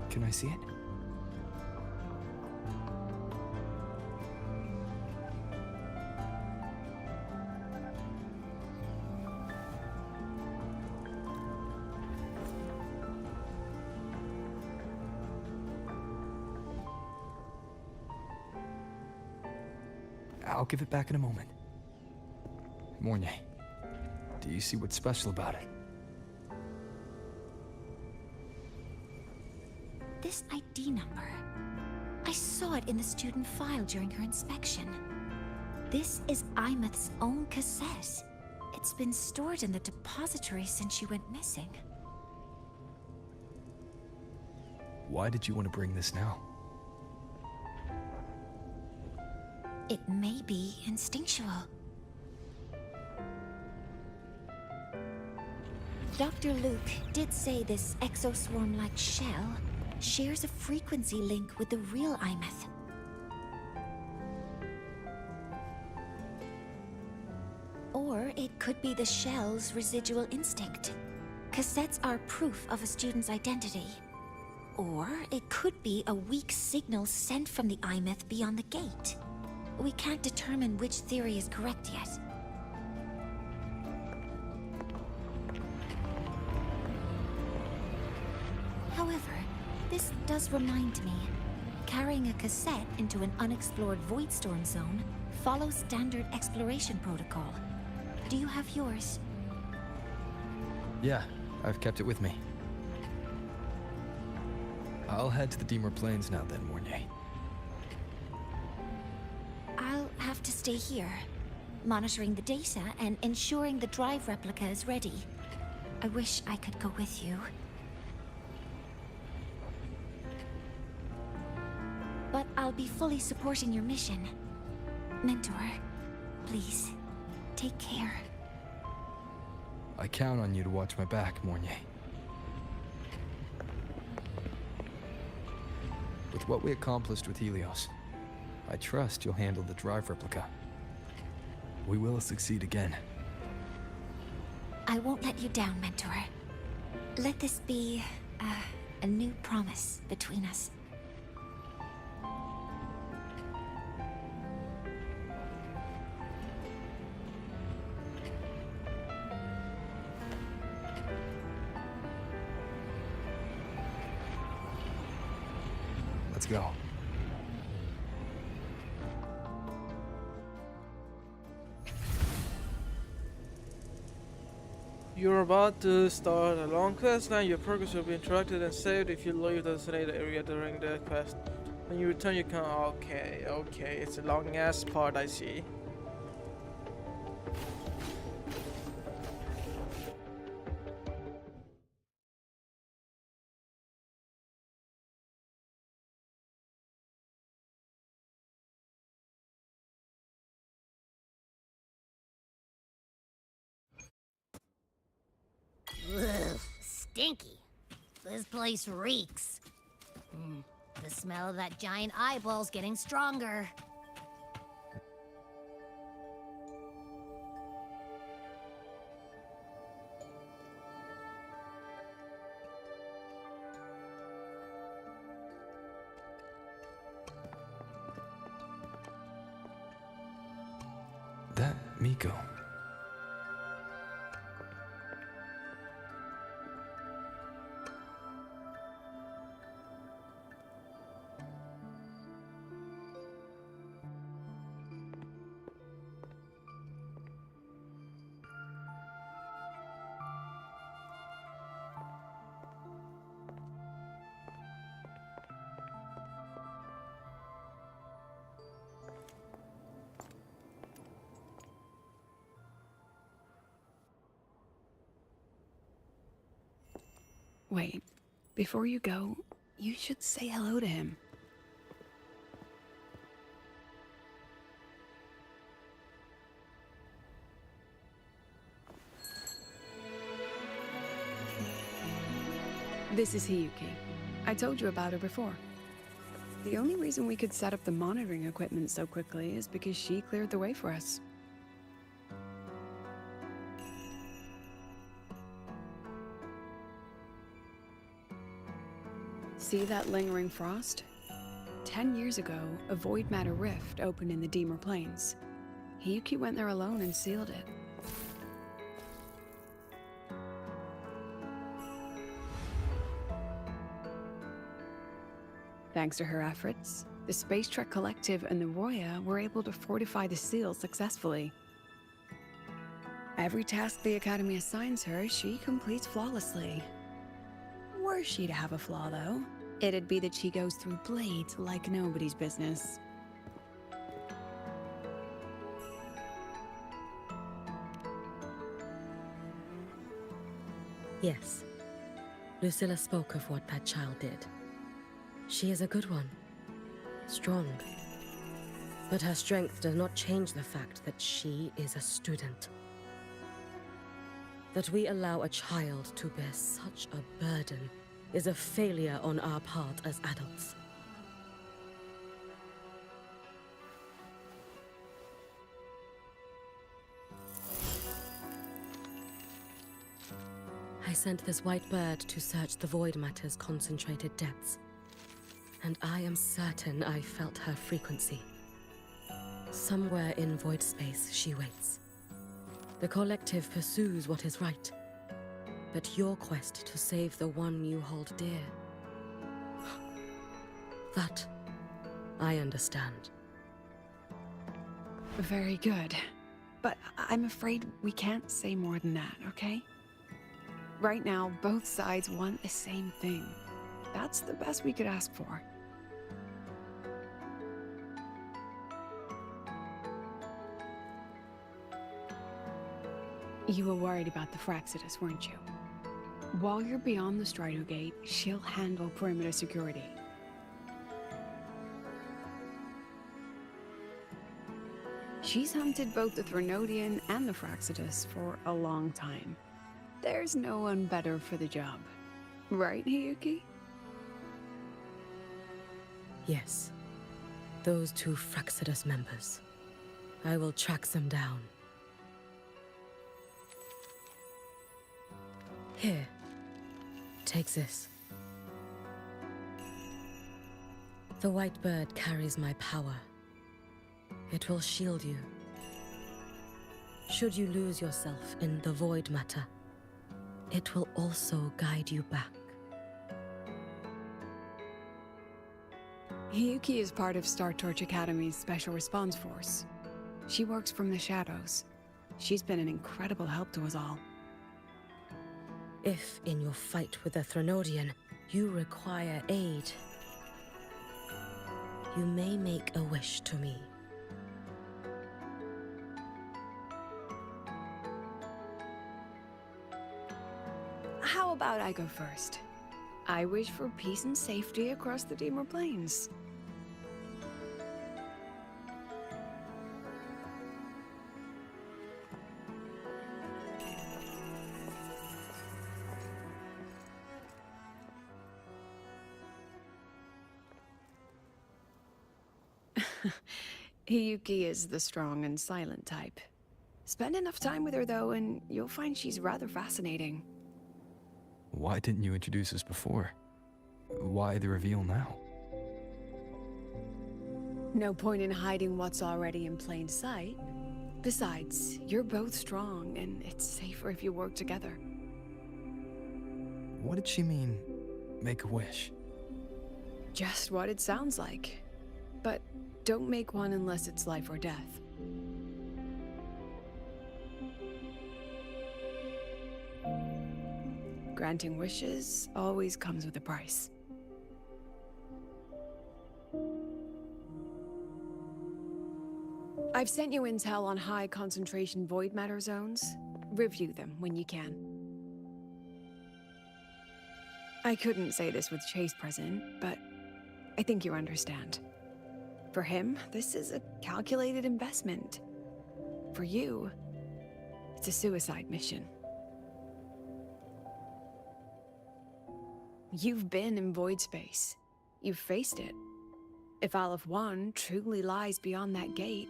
Can I see it? I'll give it back in a moment. Mornay, do you see what's special about it? This ID number. I saw it in the student file during her inspection. This is Imeth's own cassette. It's been stored in the depository since she went missing. Why did you want to bring this now? It may be instinctual. Dr. Luke did say this exoswarm-like shell shares a frequency link with the real Imeth. Or it could be the shell's residual instinct. Cassettes are proof of a student's identity. Or it could be a weak signal sent from the Imeth beyond the gate. We can't determine which theory is correct yet. However, this does remind me, carrying a cassette into an unexplored Voidstorm zone follows standard exploration protocol. Do you have yours? Yeah, I've kept it with me. I'll head to the Deemer Plains now then, Mornier. I'll have to stay here, monitoring the data and ensuring the drive replica is ready. I wish I could go with you. But I'll be fully supporting your mission. Mentor, please, take care. I count on you to watch my back, Mornier. With what we accomplished with Helios, I trust you'll handle the drive replica. We will succeed again. I won't let you down, Mentor. Let this be a new promise between us. Let's go. You're about to start a long quest. Now your progress will be interrupted and saved if you leave the designated area during the quest. When you return, you can. Okay, it's a long ass part, I see. Ugh, stinky. This place reeks. The smell of that giant eyeball's getting stronger. That Miko. Wait, before you go, you should say hello to him. This is Hiyuki. I told you about her before. The only reason we could set up the monitoring equipment so quickly is because she cleared the way for us. See that lingering frost? 10 years ago, a void matter rift opened in the Deemer Plains. Hiyuki went there alone and sealed it. Thanks to her efforts, the Space Trek Collective and the Roya were able to fortify the seal successfully. Every task the Academy assigns her, she completes flawlessly. Were she to have a flaw, though, it'd be that she goes through blades like nobody's business. Yes. Lucilla spoke of what that child did. She is a good one. Strong. But her strength does not change the fact that she is a student. That we allow a child to bear such a burden is a failure on our part as adults. I sent this white bird to search the void matter's concentrated depths, and I am certain I felt her frequency. Somewhere in void space, she waits. The collective pursues what is right, but your quest to save the one you hold dear, that I understand. Very good. But I'm afraid we can't say more than that, okay? Right now, both sides want the same thing. That's the best we could ask for. You were worried about the Fraxidus, weren't you? While you're beyond the Strider Gate, she'll handle perimeter security. She's hunted both the Threnodian and the Fraxidus for a long time. There's no one better for the job. Right, Hiyuki? Yes. Those two Fraxidus members. I will track them down. Here. Take this. The white bird carries my power. It will shield you. Should you lose yourself in the void matter, it will also guide you back. Hiyuki is part of Star Torch Academy's Special Response Force. She works from the shadows. She's been an incredible help to us all. If, in your fight with the Threnodian, you require aid, you may make a wish to me. How about I go first? I wish for peace and safety across the Deemer Plains. Hiyuki is the strong and silent type. Spend enough time with her, though, and you'll find she's rather fascinating. Why didn't you introduce us before? Why the reveal now? No point in hiding what's already in plain sight. Besides, you're both strong, and it's safer if you work together. What did she mean, make a wish? Just what it sounds like. But don't make one unless it's life or death. Granting wishes always comes with a price. I've sent you intel on high concentration void matter zones. Review them when you can. I couldn't say this with Chase present, but I think you understand. For him, this is a calculated investment. For you, it's a suicide mission. You've been in void space. You've faced it. If Aleph 1 truly lies beyond that gate,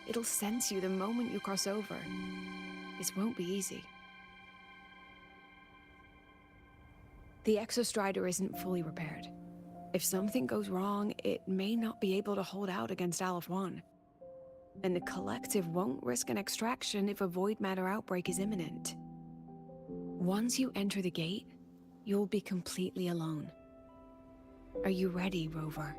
it'll sense you the moment you cross over. This won't be easy. The Exostrider isn't fully repaired. If something goes wrong, it may not be able to hold out against Aleph 1. And the Collective won't risk an extraction if a void matter outbreak is imminent. Once you enter the gate, you'll be completely alone. Are you ready, Rover?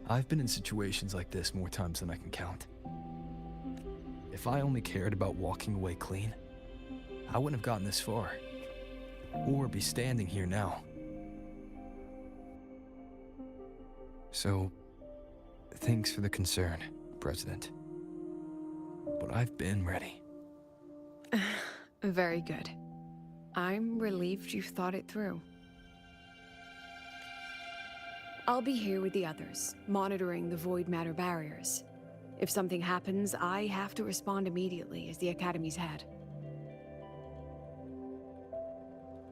I've been in situations like this more times than I can count. If I only cared about walking away clean, I wouldn't have gotten this far. Or be standing here now. So, thanks for the concern, President. But I've been ready. Very good. I'm relieved you've thought it through. I'll be here with the others, monitoring the void matter barriers. If something happens, I have to respond immediately as the Academy's head.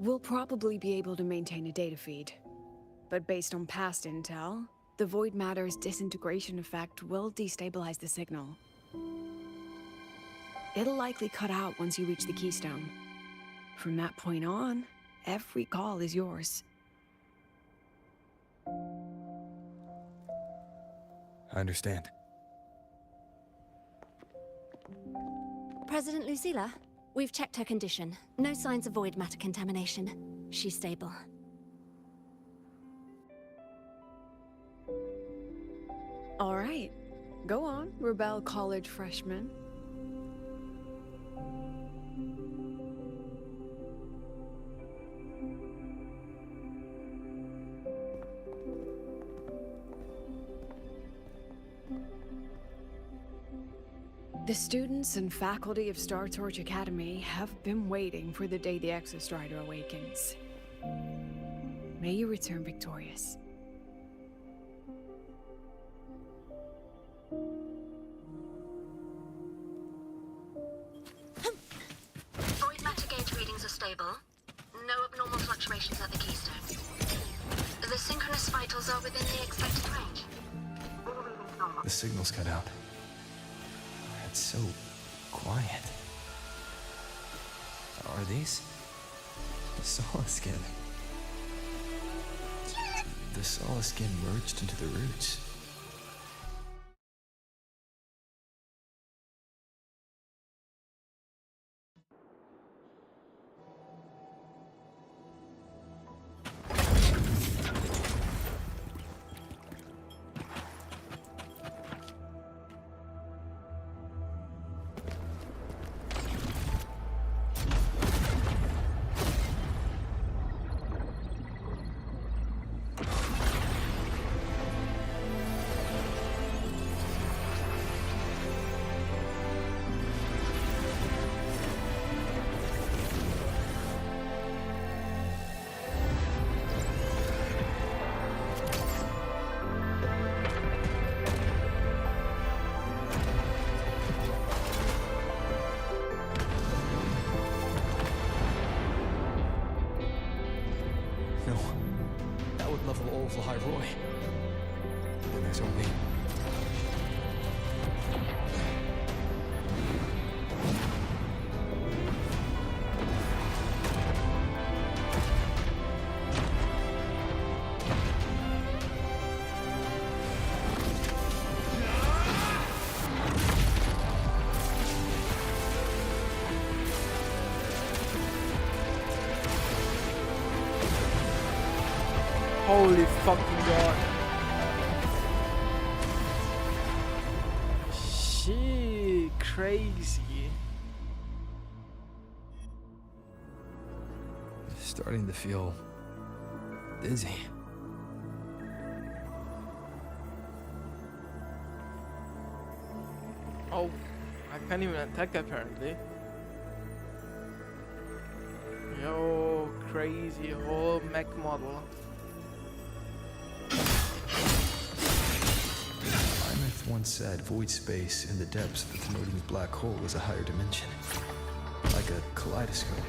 We'll probably be able to maintain a data feed. But based on past intel, the void matter's disintegration effect will destabilize the signal. It'll likely cut out once you reach the keystone. From that point on, every call is yours. I understand. President Lucilla, we've checked her condition. No signs of void matter contamination. She's stable. All right. Go on, Rebel College freshman. The students and faculty of Star Torch Academy have been waiting for the day the Exostrider awakens. May you return victorious. Void matter gauge readings are stable. No abnormal fluctuations at the keystone. The synchronous vitals are within the expected range. The signal's cut out. It's so quiet. Are these? Solaskin. The Solaskin merged into the roots. of Roy. Then there's only... Holy fucking god. Shit, crazy. Starting to feel dizzy. Oh, I can't even attack apparently. Yo, crazy whole mech model. Imeth once said void space in the depths of the Thenodian's black hole was a higher dimension. Like a kaleidoscope.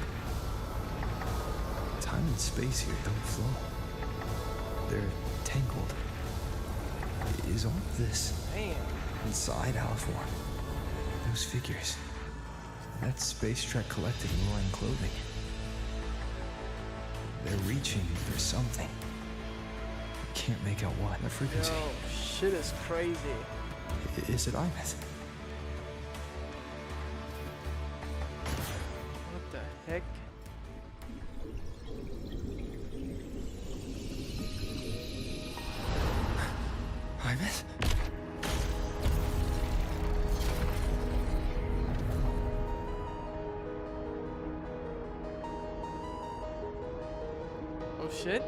Time and space here don't flow. They're tangled. Is all of this inside Aliform? Those figures. That Space Trek Collective in roaring clothing. They're reaching for something. Can't make out what. The frequency. Yo, shit is crazy. Is it Imeth? What the heck? Imeth? Oh shit.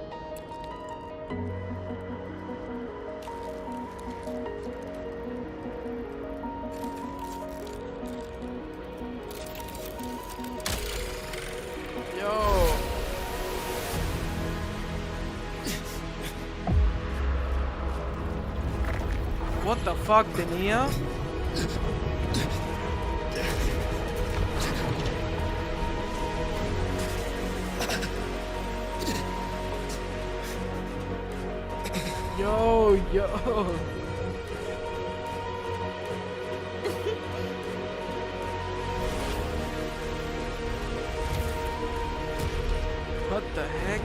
Yo. What the fuck, Denia? Yo. What the heck?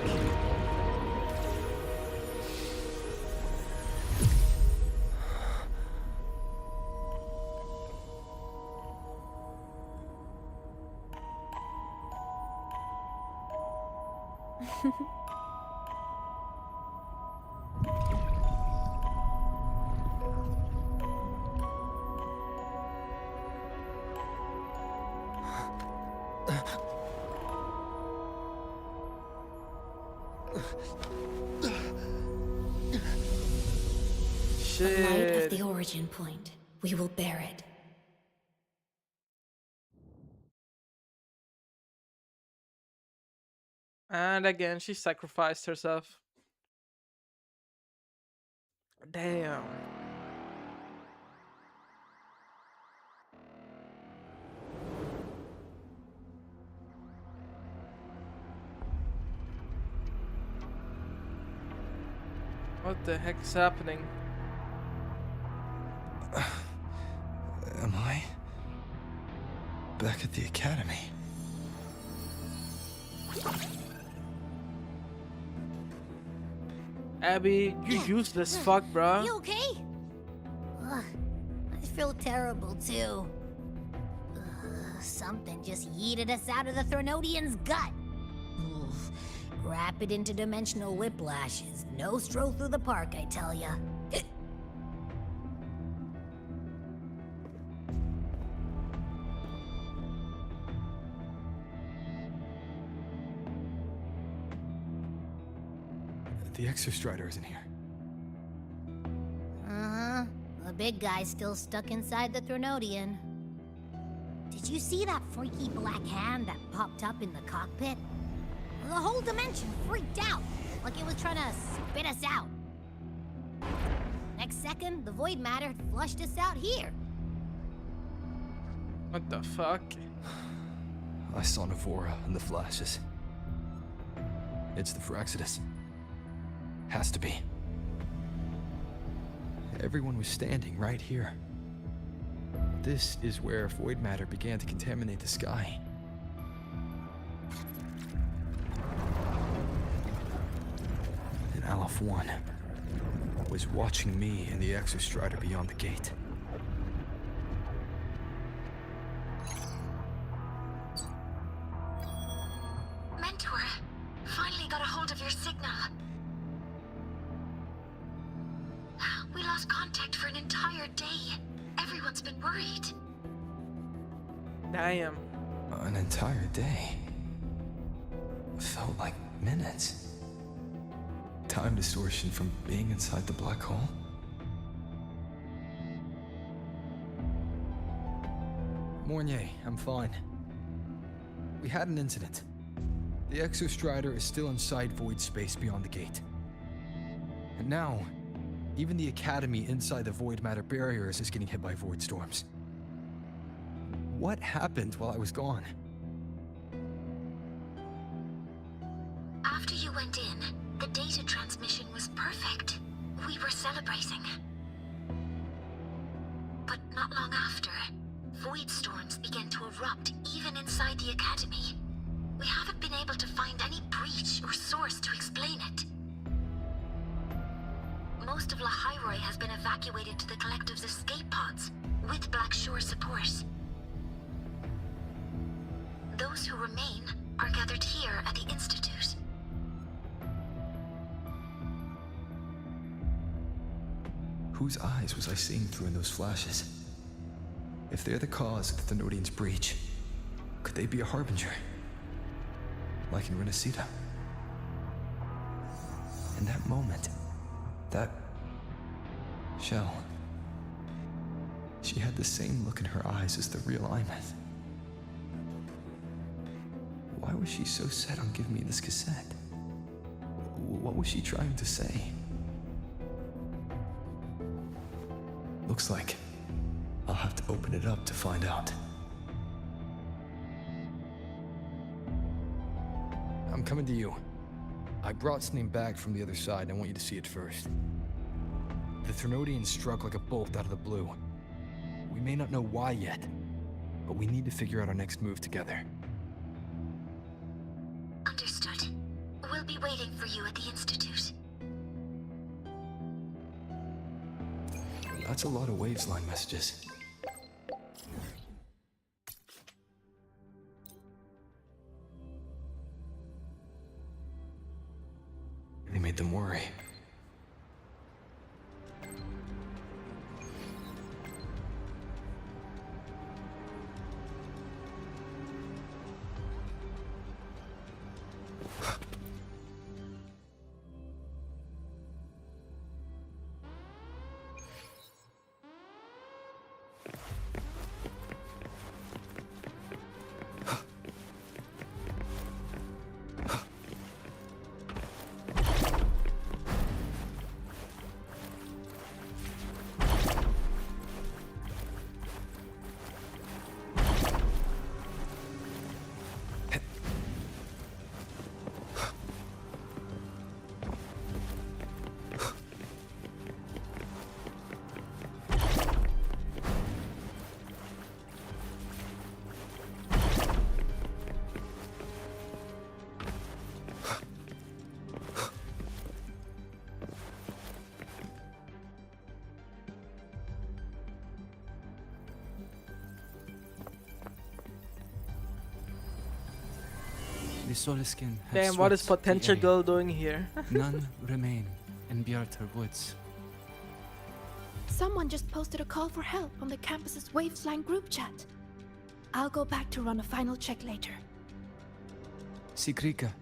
The light of Shit. the origin point. We will bear it. And again, she sacrificed herself. Damn. What the heck is happening? Am I back at the academy? Abby, you useless fuck, bruh. You okay? Ugh, I feel terrible too. Something just yeeted us out of the Thenodian's gut. Oof. Rapid interdimensional whiplashes. No stroll through the park, I tell ya. The Exostrider isn't here. Uh-huh. The big guy's still stuck inside the Thenodian. Did you see that freaky black hand that popped up in the cockpit? The whole dimension freaked out, like it was trying to spit us out. Next second, the void matter had flushed us out here. What the fuck? I saw Navora in the flashes. It's the Phraxidus. Has to be. Everyone was standing right here. This is where void matter began to contaminate the sky. And Aleph 1 was watching me and the Exostrider beyond the gate. Mentor, finally got a hold of your signal. We lost contact for an entire day. Everyone's been worried. Damn. An entire day. Felt like minutes. Time distortion from being inside the black hole. Mornier, I'm fine. We had an incident. The Exostrider is still inside void space beyond the gate. And now, even the Academy inside the void matter barriers is getting hit by void storms. What happened while I was gone? After you went in, the data transmission was perfect. We were celebrating. But not long after, void storms began to erupt even inside the Academy. We haven't been able to find any breach or source to explain it. Most of Lahairoi has been evacuated to the Collective's escape pods, with Black Shore support. Those who remain are gathered here at the Institute. Whose eyes was I seeing through in those flashes? If they're the cause of the Thenodian's breach, could they be a harbinger? Like in Renacita? In that moment, that Shell, she had the same look in her eyes as the real Imeth. Why was she so set on giving me this cassette? What was she trying to say? Looks like I'll have to open it up to find out. I'm coming to you. I brought Sneem back from the other side, and I want you to see it first. The Thenodian struck like a bolt out of the blue. We may not know why yet, but we need to figure out our next move together. Understood. We'll be waiting for you at the Institute. That's a lot of waves line messages. They made them worry. The Soliskin have Damn, what is swept the Potential area. Girl doing here? None remain in Bjartar Woods. Someone just posted a call for help on the campus's Wavesline group chat. I'll go back to run a final check later. Sigrika,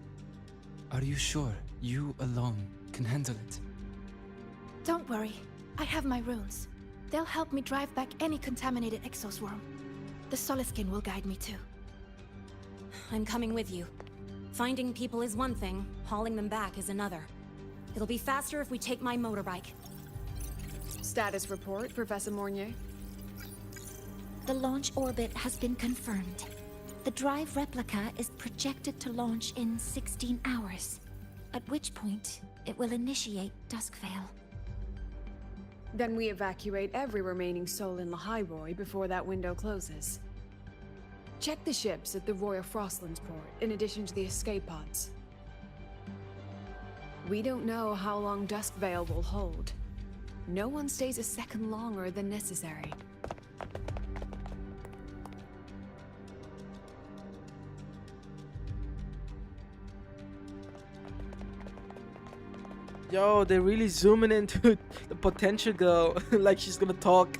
are you sure you alone can handle it? Don't worry, I have my runes. They'll help me drive back any contaminated exoswarm. The Soliskin will guide me too. I'm coming with you. Finding people is one thing, hauling them back is another. It'll be faster if we take my motorbike. Status report, Professor Mornier. The launch orbit has been confirmed. The drive replica is projected to launch in 16 hours, at which point it will initiate Duskvale. Then we evacuate every remaining soul in Lahairoi before that window closes. Check the ships at the Royal Frostlands port, in addition to the escape pods. We don't know how long Duskvale will hold. No one stays a second longer than necessary. Yo, they're really zooming into the potential girl, like she's gonna talk.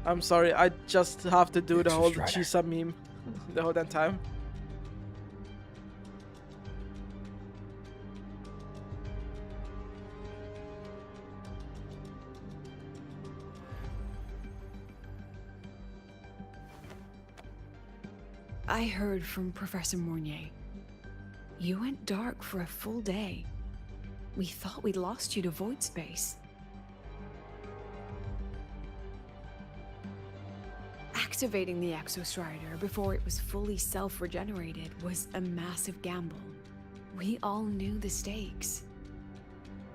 I'm sorry, I just have to do the whole Chisa meme the whole damn time. I heard from Professor Mornier. You went dark for a full day. We thought we'd lost you to void space. Activating the Exostrider before it was fully self-regenerated was a massive gamble. We all knew the stakes.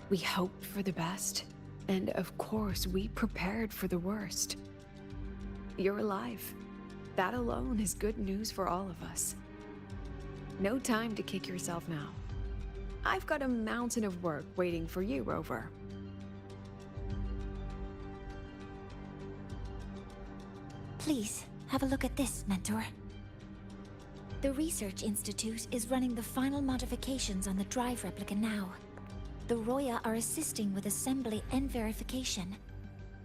We hoped for the best, and of course we prepared for the worst. You're alive. That alone is good news for all of us. No time to kick yourself now. I've got a mountain of work waiting for you, Rover. Please, have a look at this, Mentor. The Research Institute is running the final modifications on the drive replica now. The Roya are assisting with assembly and verification.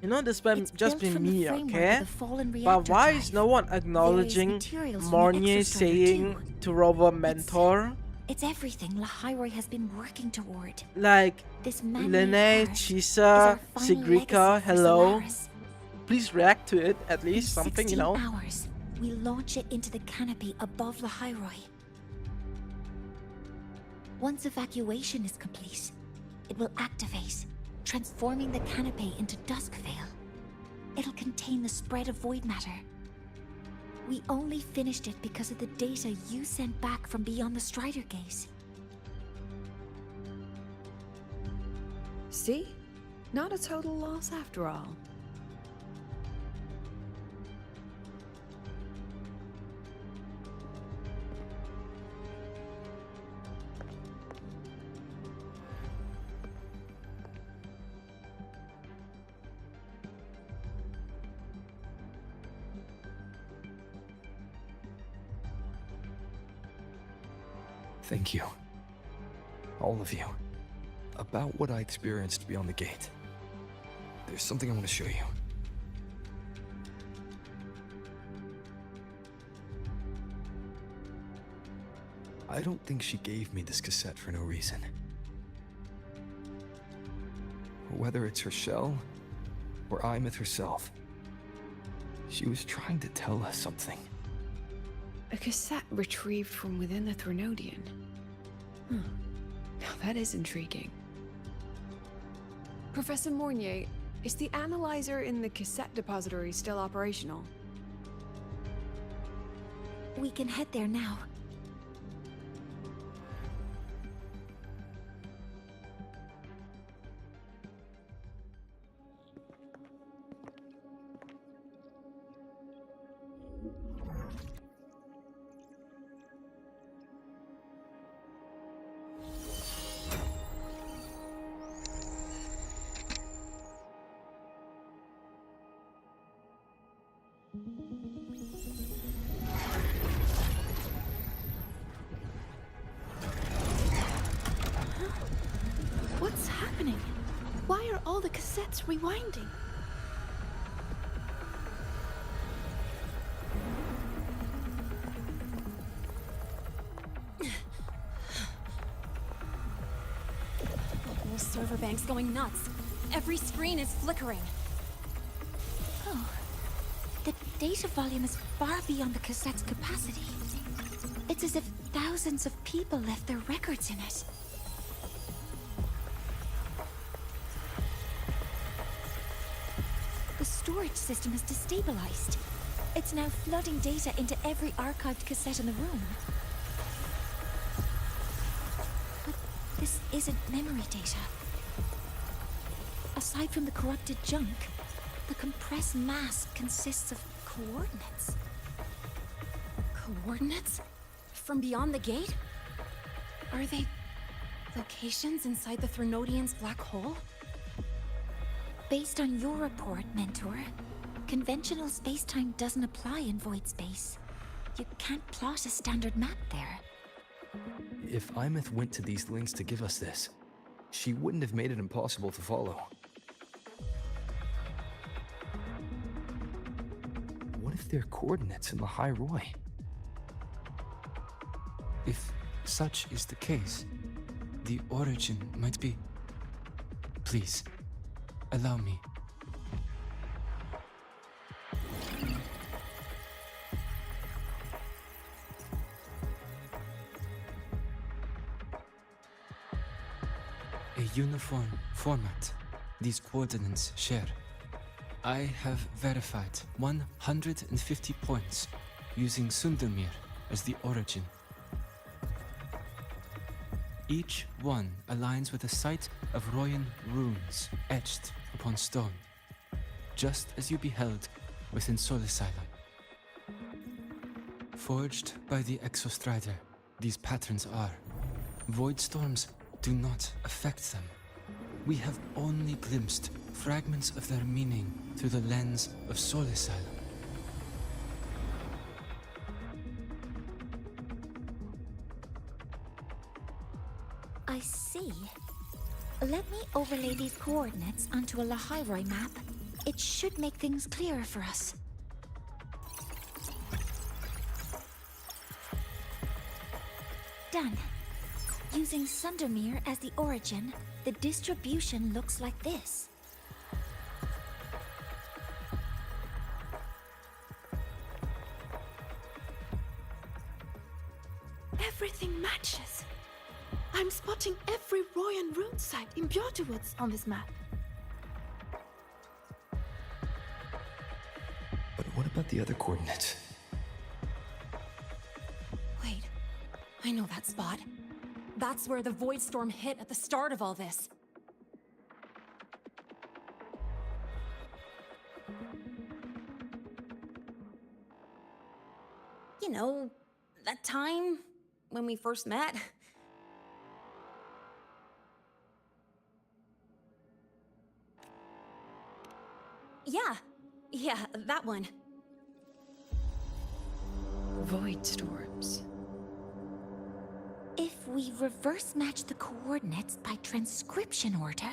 You know, this might just be me, okay? But reactor why drive. is no one acknowledging materials from Mornier Exostrider saying too. to Rover Mentor? It's everything Lahairoi has been working toward. Like, This man Lene, is Chisa, our final Sigrika, legacy for hello. Solaris. Please react to it, at In least something, 16 you know? hours, we launch it into the canopy above Lahairoi. Once evacuation is complete, it will activate, transforming the canopy into Duskvale. It'll contain the spread of void matter. We only finished it because of the data you sent back from beyond the Strider Gate. See? Not a total loss after all. Thank you. All of you. About what I experienced beyond the gate. There's something I want to show you. I don't think she gave me this cassette for no reason. Whether it's her shell, or Imeth herself, she was trying to tell us something. A cassette retrieved from within the Threnodian. Now that is intriguing. Professor Mornier, is the analyzer in the cassette depository still operational? We can head there now. What's happening? Why are all the cassettes rewinding? The whole server bank's going nuts. Every screen is flickering. Oh, the data volume is far beyond the cassette's capacity. It's as if thousands of people left their records in it. The storage system is destabilized. It's now flooding data into every archived cassette in the room. isn't memory data. Aside from the corrupted junk, the compressed mass consists of coordinates. Coordinates? From beyond the gate? Are they locations inside the Threnodian's black hole? Based on your report, Mentor, conventional space-time doesn't apply in void space. You can't plot a standard map there. If Imeth went to these links to give us this, she wouldn't have made it impossible to follow. What if they're coordinates in the High Roy? If such is the case, the origin might be... Please, allow me. A uniform format these coordinates share. I have verified 150 points using Sundermere as the origin. Each one aligns with a site of Royan runes etched upon stone, just as you beheld within Soul Asylum. Forged by the Exostrider, these patterns are. Void storms do not affect them. We have only glimpsed fragments of their meaning through the lens of Soul Asylum. I see. Let me overlay these coordinates onto a Lahairoi map. It should make things clearer for us. Done. Using Sundermere as the origin, the distribution looks like this. Everything matches. I'm spotting every Royan rune site in Bjortewoods on this map. But what about the other coordinates? Wait, I know that spot. That's where the Void Storm hit at the start of all this. You know, that time when we first met. Yeah, that one. Void storms. If we reverse match the coordinates by transcription order,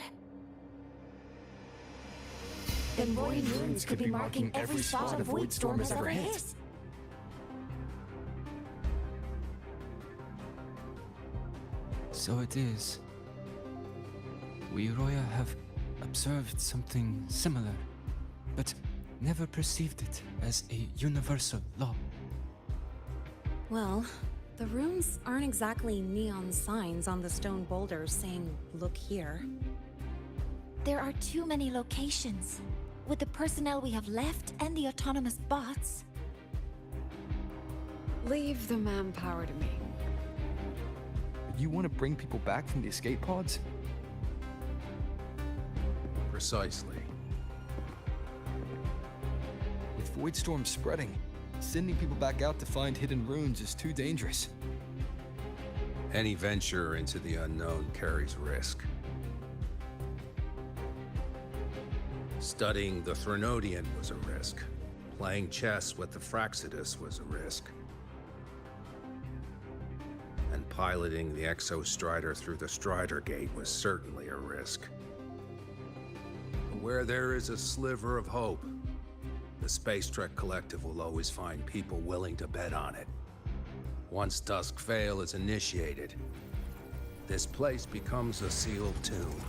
then Royan runes could be marking every spot a Void Storm has ever hit. So it is. We Roya have observed something similar, but never perceived it as a universal law. Well, the runes aren't exactly neon signs on the stone boulders saying, "Look here." There are too many locations. With the personnel we have left and the autonomous bots. Leave the manpower to me. You want to bring people back from the escape pods? Precisely. With Void Storm spreading, sending people back out to find hidden runes is too dangerous. Any venture into the unknown carries risk. Studying the Threnodian was a risk. Playing chess with the Fraxidus was a risk. And piloting the Exostrider through the Strider Gate was certainly a risk. Where there is a sliver of hope, the Space Trek Collective will always find people willing to bet on it. Once Dusk Vale is initiated, this place becomes a sealed tomb.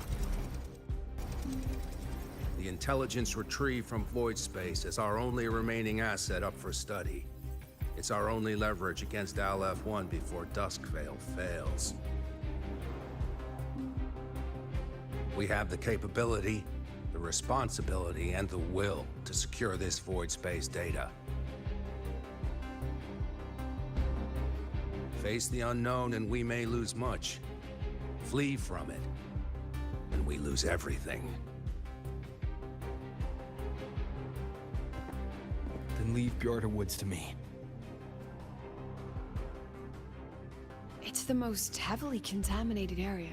The intelligence retrieved from void space is our only remaining asset up for study. It's our only leverage against Aleph-1 before Dusk Vale fails. We have the capability, the responsibility, and the will to secure this void space data. Face the unknown and we may lose much. flee from it, and we lose everything. Then leave Bjorta Woods to me. It's the most heavily contaminated area.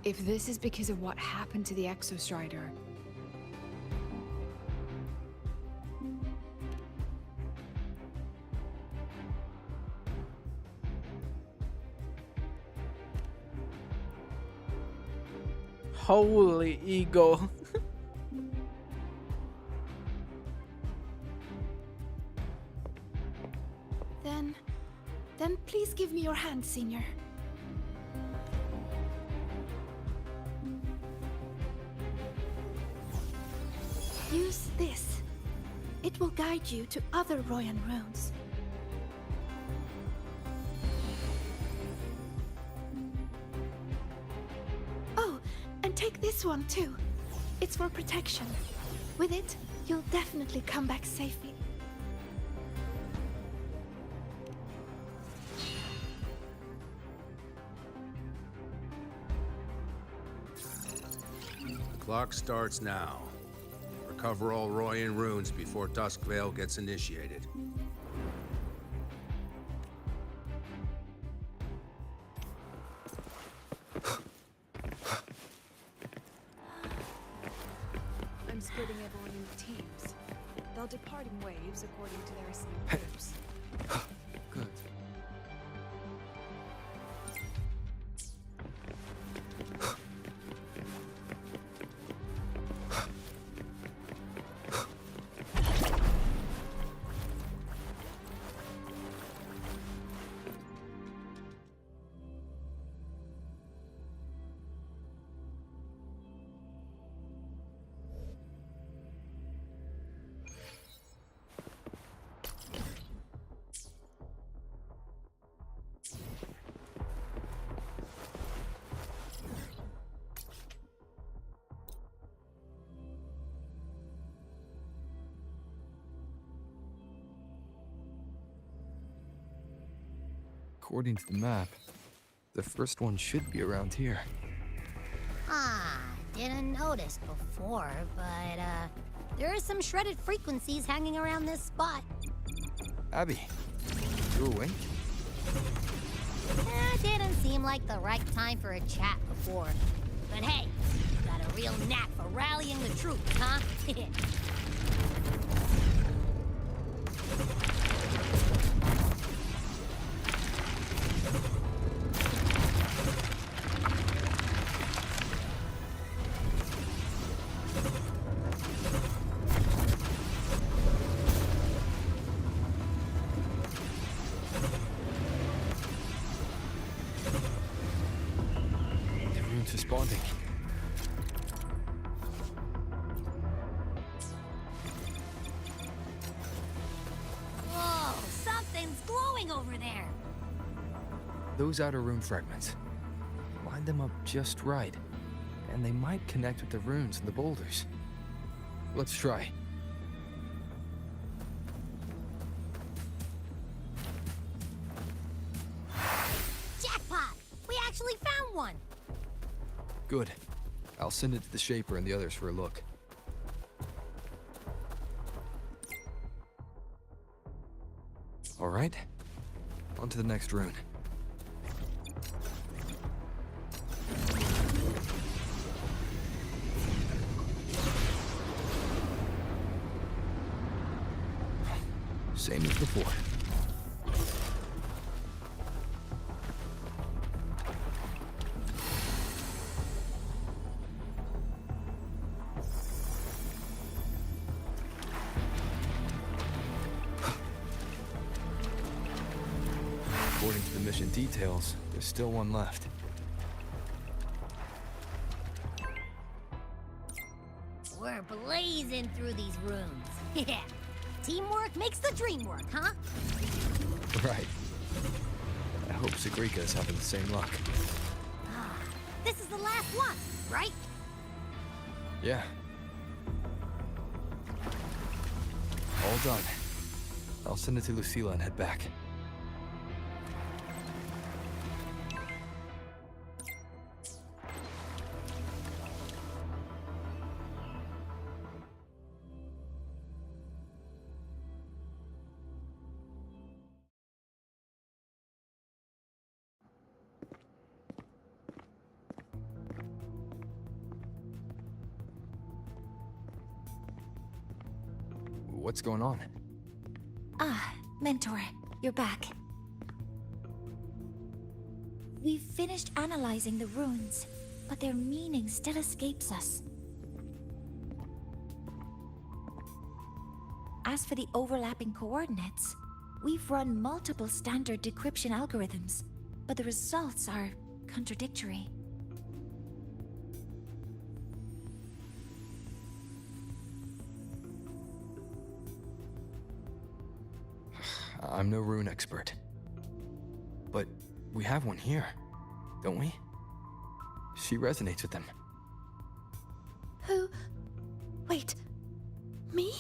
If this is because of what happened to the Exostrider, holy ego. Then please give me your hand, Senior. Use this. It will guide you to other Royan runes. Oh, and take this one too. It's for protection. With it, you'll definitely come back safely. Clock starts now. Recover all Royan runes before Duskvale gets initiated. I'm splitting everyone into teams. They'll depart in waves according to their assigned groups. Good. According to the map, the first one should be around here. Didn't notice before, but, there are some shredded frequencies hanging around this spot. Abby, you awake? Didn't seem like the right time for a chat before. But hey, you got a real knack for rallying the troops, huh? The rune's responding. Whoa, something's glowing over there. Those outer rune fragments. Line them up just right, and they might connect with the runes and the boulders. Let's try. Jackpot! We actually found one! Good. I'll send it to the Shaper and the others for a look. All right. On to the next rune. Same as before. According to the mission details, there's still one left. We're blazing through these runes. Yeah. Teamwork makes the dream work, huh? Right. I hope Sigrika's having the same luck. This is the last one, right? Yeah. All done. I'll send it to Lucilla and head back. What's going on? Ah, Mentor, you're back. We've finished analyzing the runes, but their meaning still escapes us. As for the overlapping coordinates, we've run multiple standard decryption algorithms, but the results are contradictory. I'm no rune expert. But we have one here, don't we? She resonates with them. Who? Wait. Me?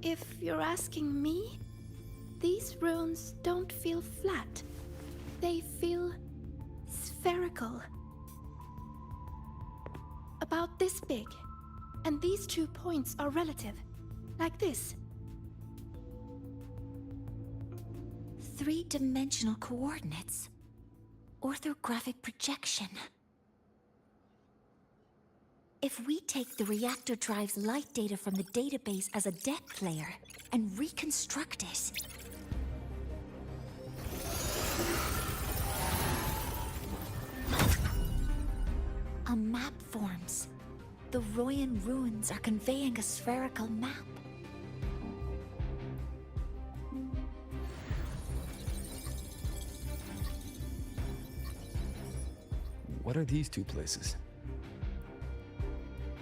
If you're asking me, these runes don't feel flat. They feel spherical. About this big. And these 2 points are relative. Like this. Three-dimensional coordinates. Orthographic projection. If we take the reactor drive's light data from the database as a depth layer and reconstruct it... a map forms. The Royan ruins are conveying a spherical map. What are these two places?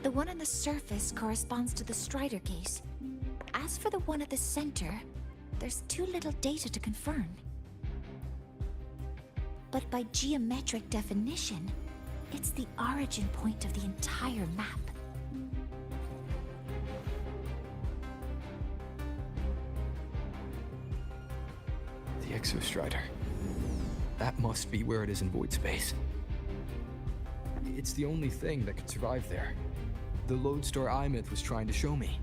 The one on the surface corresponds to the Strider Gate. As for the one at the center, there's too little data to confirm. But by geometric definition, it's the origin point of the entire map. The Exostrider. That must be where it is in void space. It's the only thing that could survive there. The lodestar Imith was trying to show me.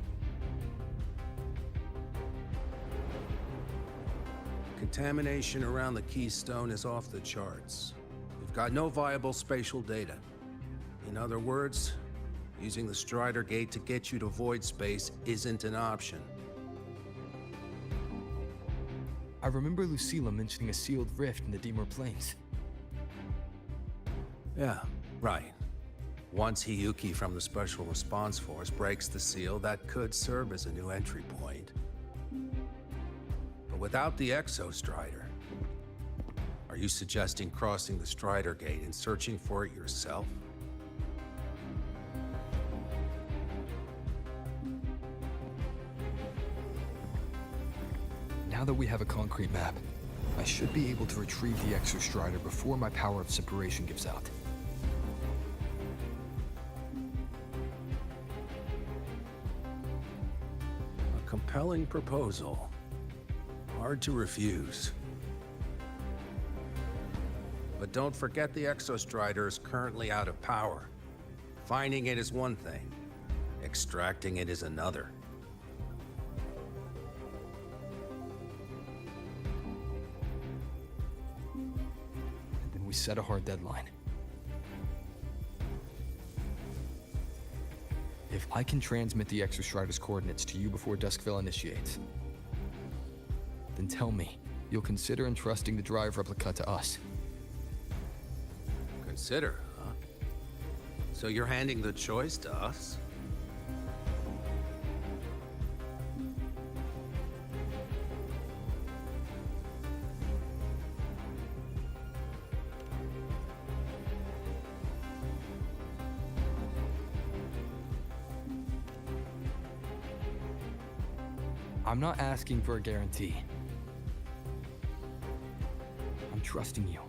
Contamination around the keystone is off the charts. We've got no viable spatial data. In other words, using the Strider Gate to get you to void space isn't an option. I remember Lucilla mentioning a sealed rift in the Dimor Plains. Yeah, right. Once Hiyuki from the Special Response Force breaks the seal, that could serve as a new entry point. But without the Exostrider, are you suggesting crossing the Strider Gate and searching for it yourself? Now that we have a concrete map, I should be able to retrieve the Exostrider before my power of separation gives out. A compelling proposal. Hard to refuse. But don't forget the Exostrider is currently out of power. Finding it is one thing. Extracting it is another. And then we set a hard deadline. If I can transmit the Exostrider's coordinates to you before Duskville initiates, then tell me you'll consider entrusting the drive replica to us. Consider, huh? So you're handing the choice to us? I'm not asking for a guarantee. I'm trusting you,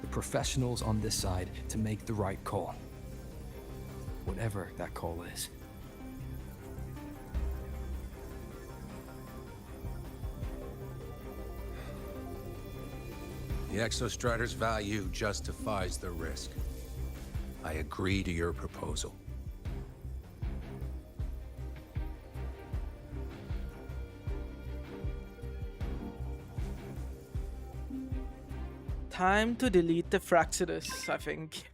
the professionals on this side, to make the right call. Whatever that call is. The Exostrider's value justifies the risk. I agree to your proposal. time to delete the Fraxidus, I think.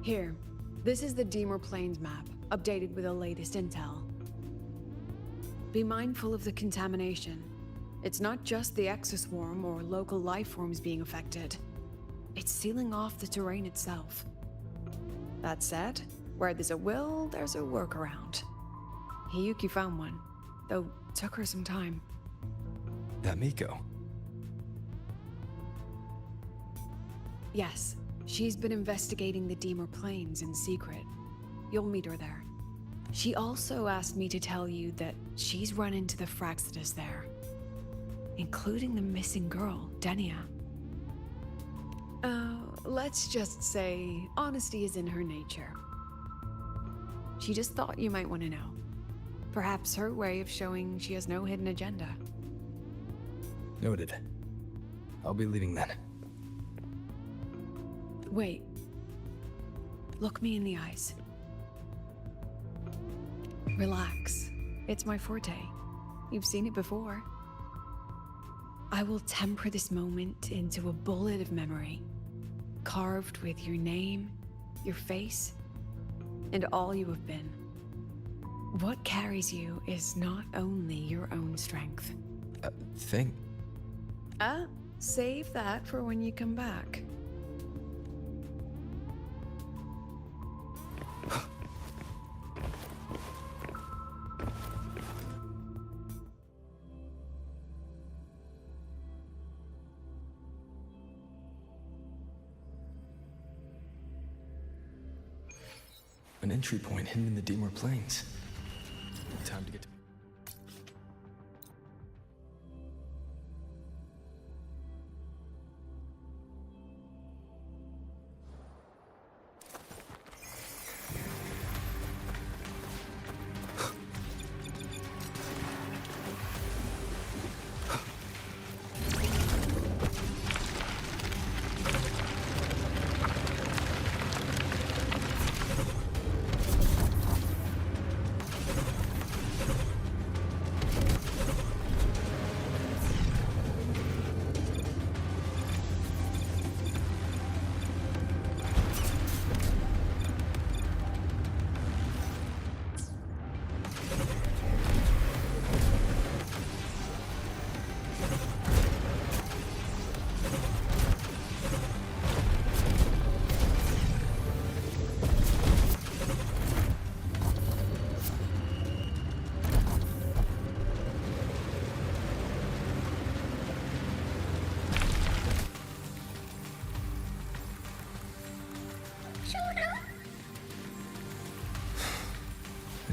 Here, this is the Deemer Plains map, updated with the latest intel. Be mindful of the contamination. It's not just the exoswarm or local life forms being affected. It's sealing off the terrain itself. That said, where there's a will, there's a workaround. Hiyuki found one, though took her some time. That Miko. Yes, she's been investigating the Deemer Plains in secret. You'll meet her there. She also asked me to tell you that she's run into the Fraxidus there, including the missing girl, Denia. Let's just say honesty is in her nature. She just thought you might want to know. Perhaps her way of showing she has no hidden agenda. Noted. I'll be leaving then. Wait. Look me in the eyes. Relax. It's my forte. You've seen it before. I will temper this moment into a bullet of memory, carved with your name, your face, and all you have been. What carries you is not only your own strength. Thing. Save that for when you come back. An entry point hidden in the Deemer Plains. Time to get to...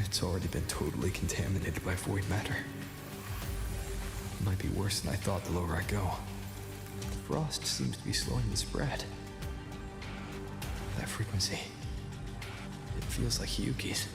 It's already been totally contaminated by void matter. Might be worse than I thought the lower I go. Frost seems to be slowing the spread. That frequency. It feels like Hiyuki's.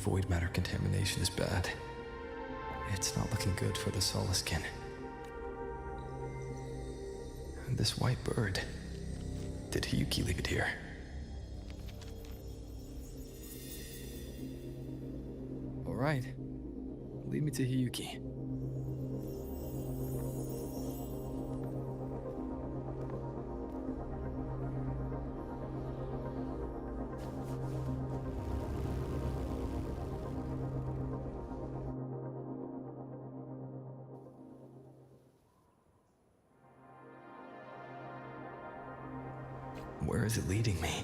void matter contamination is bad. It's not looking good for the Soliskin. And this white bird. Did Hiyuki leave it here? All right. Lead me to Hiyuki. Where is it leading me?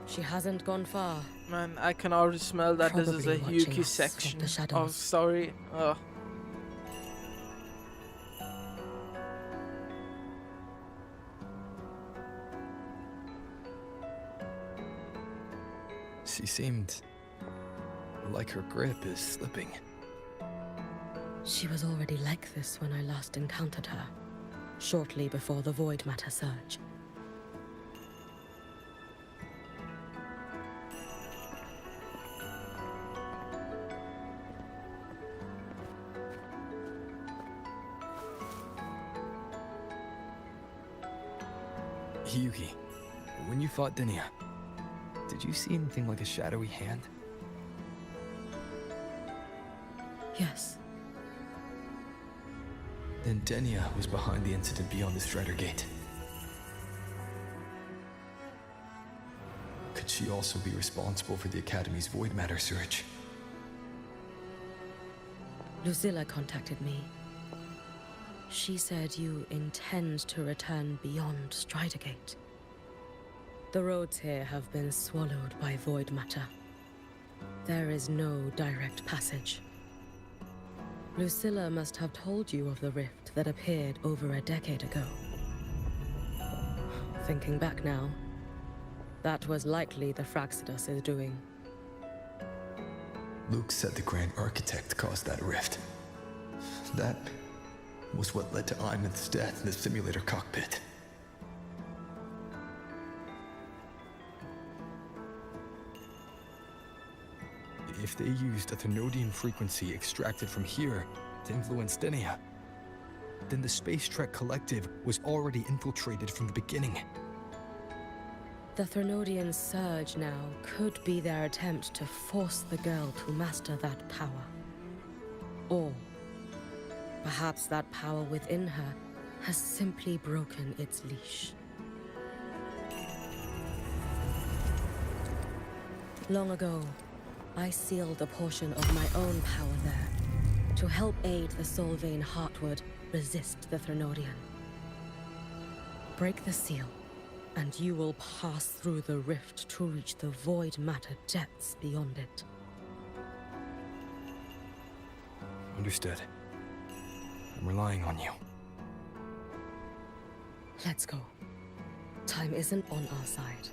She hasn't gone far. Man, I can already smell that this is a Probably watching Yuki us from section the of shadows. story. Ugh. She seemed like her grip is slipping. She was already like this when I last encountered her, shortly before the void matter surge. Hiyuki, when you fought Denia, did you see anything like a shadowy hand? Yes. Then Denia was behind the incident beyond the Strider Gate. Could she also be responsible for the Academy's void matter surge? Lucilla contacted me. She said you intend to return beyond Strider Gate. The roads here have been swallowed by void matter. There is no direct passage. Lucilla must have told you of the rift that appeared over a decade ago. Thinking back now, that was likely the Fraxidus' doing. Luke said the Grand Architect caused that rift. That was what led to Imeth's death in the simulator cockpit. If they used a Thenodian frequency extracted from here to influence Denia, then the Space Trek Collective was already infiltrated from the beginning. The Thenodian surge now could be their attempt to force the girl to master that power. Or perhaps that power within her has simply broken its leash. Long ago, I sealed a portion of my own power there to help aid the Solvane Heartwood resist the Thenodian. Break the seal, and you will pass through the rift to reach the void matter depths beyond it. Understood. I'm relying on you. Let's go. Time isn't on our side.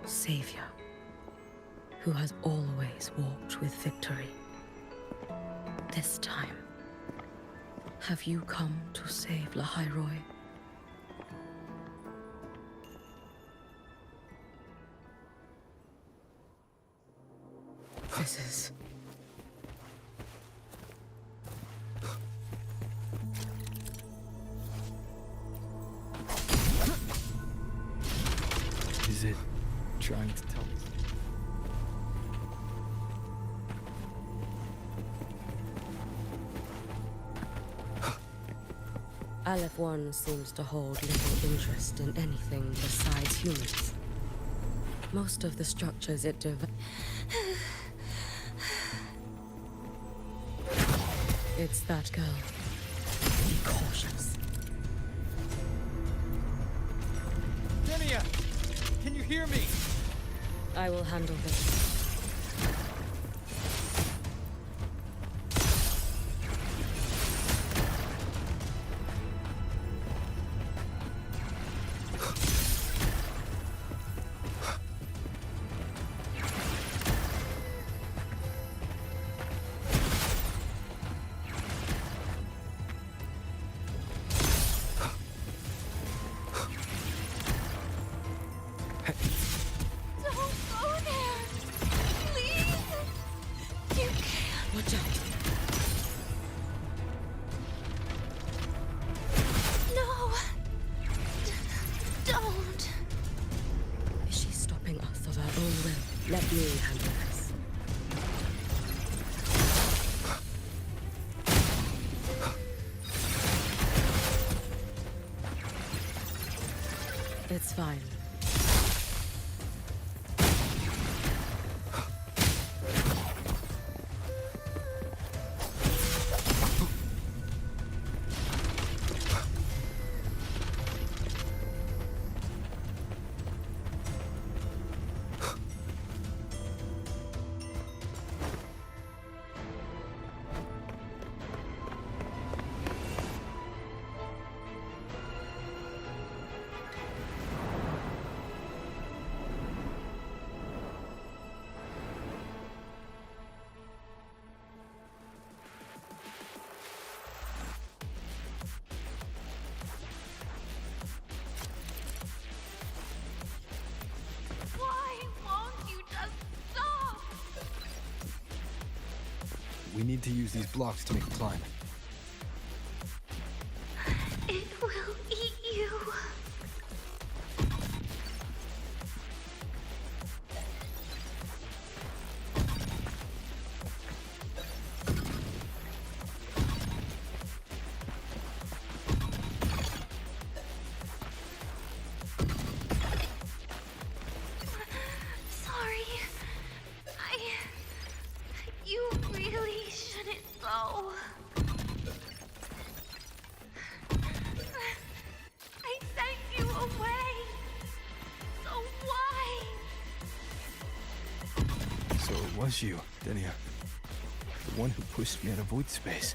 Savior. who has always walked with victory. This time, have you come to save Lahairoi? This is... Is it trying to tell me? Aleph One seems to hold little interest in anything besides humans. Most of the structures it It's that girl. Be cautious. Denia! Can you hear me? I will handle this. Let me handle this. It's fine. We need to use these blocks to make a climb. It will eat you. Sorry. You really shouldn't go. I sent you away. So why? So it was you, Denia. The one who pushed me out of void space.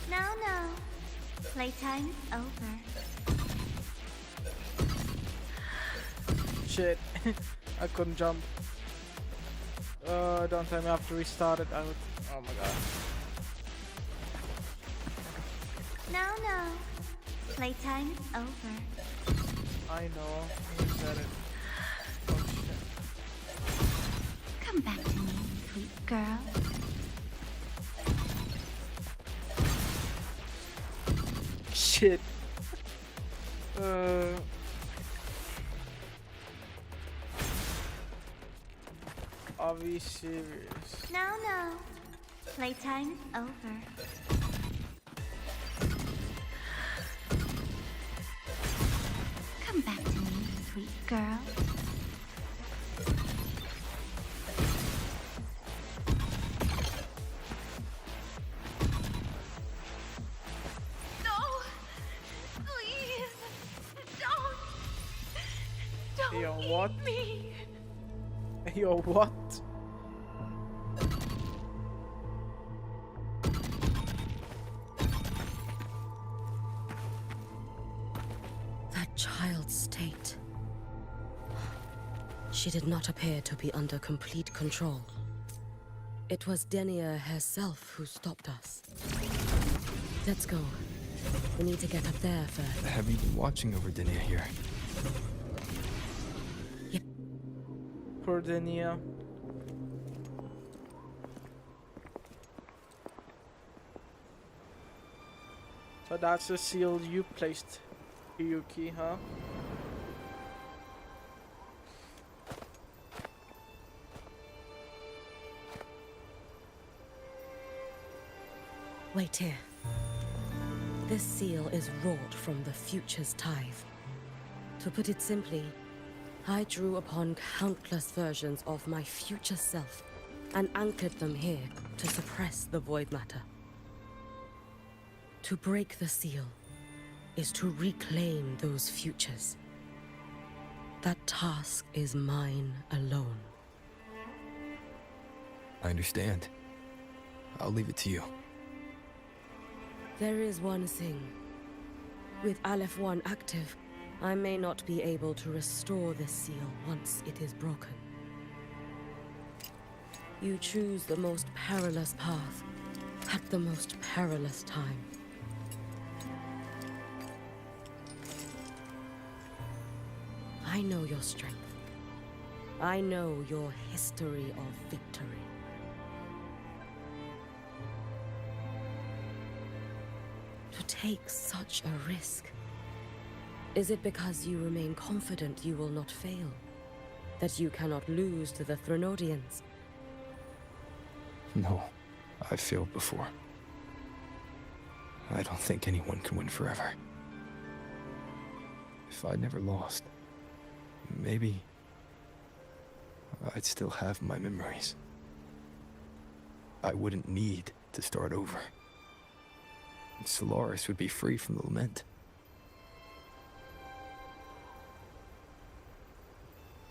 No. Playtime is over. Shit. I couldn't jump. Don't tell me I have to restart it. Oh my god. No. Playtime is over. I know. You said it. Oh shit. Come back to me, sweet girl. Shit. Are we serious? No. Playtime is over. Come back to me, sweet girl. what? Me. Yo, what? That child's state. She did not appear to be under complete control. It was Denia herself who stopped us. Let's go. We need to get up there first. Have you been watching over Denia here? Yep. Poor Denia. So that's the seal you placed, Yuki, huh? Wait here. This seal is wrought from the future's tithe. To put it simply, I drew upon countless versions of my future self and anchored them here to suppress the void matter. To break the seal is to reclaim those futures. That task is mine alone. I understand. I'll leave it to you. There is one thing. With Aleph 1 active, I may not be able to restore this seal once it is broken. You choose the most perilous path at the most perilous time. I know your strength. I know your history of victory. To take such a risk? Is it because you remain confident you will not fail? That you cannot lose to the Threnodians? No, I've failed before. I don't think anyone can win forever. If I'd never lost, maybe I'd still have my memories. I wouldn't need to start over. And Solaris would be free from the lament.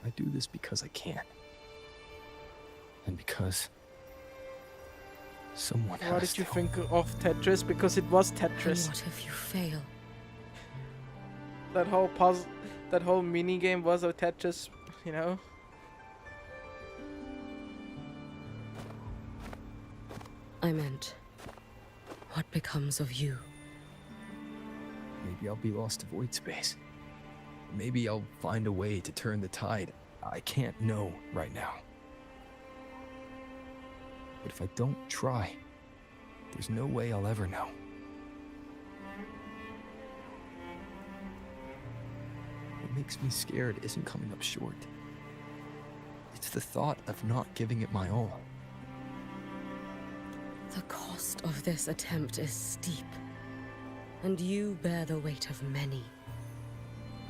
I do this because I can. And because someone has to. Why did you think of Tetris? Because it was And Tetris. what if you fail? That whole puzzle, that whole mini game was a Tetris, you know? I meant, what becomes of you? Maybe I'll be lost to void space. Maybe I'll find a way to turn the tide. I can't know right now. But if I don't try, there's no way I'll ever know. What makes me scared isn't coming up short. It's the thought of not giving it my all. The cost of this attempt is steep, and you bear the weight of many.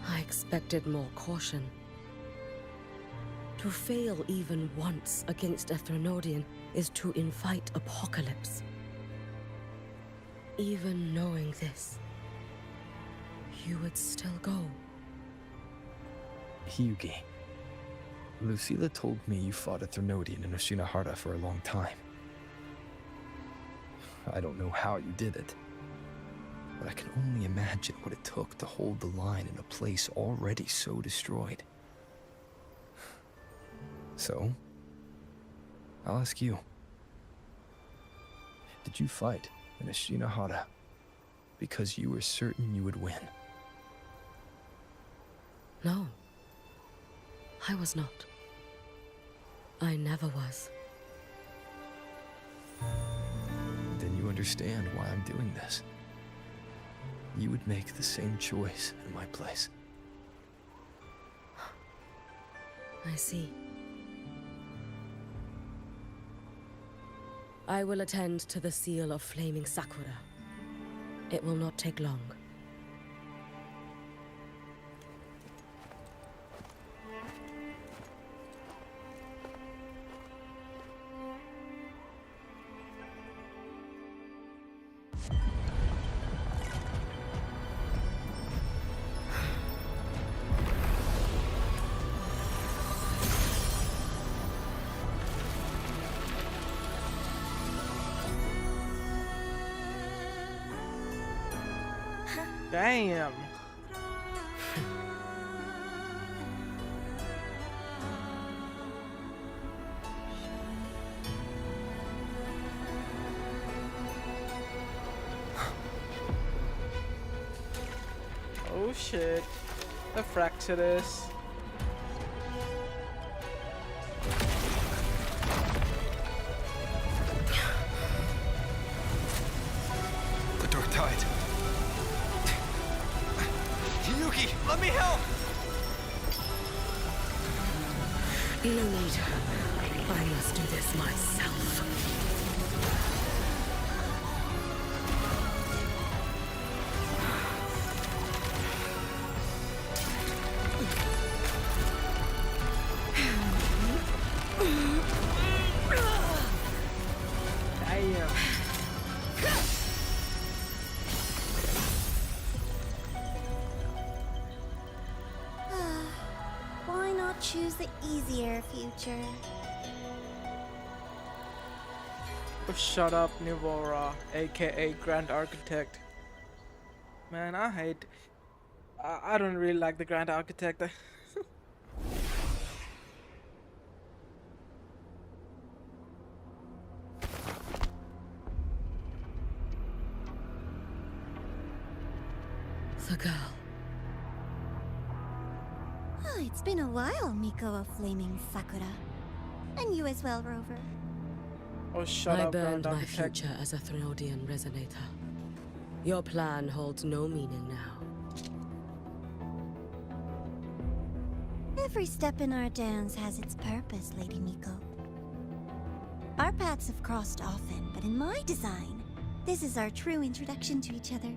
I expected more caution. To fail even once against a Threnodian is to invite apocalypse. Even knowing this, you would still go. Hyugi, Lucilla told me you fought a Threnodian in Oshinahara for a long time. I don't know how you did it, but I can only imagine what it took to hold the line in a place already so destroyed. So, I'll ask you. Did you fight in Oshinahara because you were certain you would win? No, I was not. I never was. Then you understand why I'm doing this. You would make the same choice in my place. I see. I will attend to the seal of Flaming Sakura. It will not take long. Damn. Oh shit. The Fracturus. The door died. Yuki, let me help! No need. I must do this myself. Damn. Why not choose the easier future? Shut up, Nivora, aka Grand Architect. Man, I don't really like the Grand Architect. The girl. Oh, it's been a while, Miko of Flaming Sakura. And you as well, Rover. Oh, shut I up, burned Grand my Architect. future as a Threnodian resonator. Your plan holds no meaning now. Every step in our dance has its purpose, Lady Miko. Our paths have crossed often, but in my design, this is our true introduction to each other.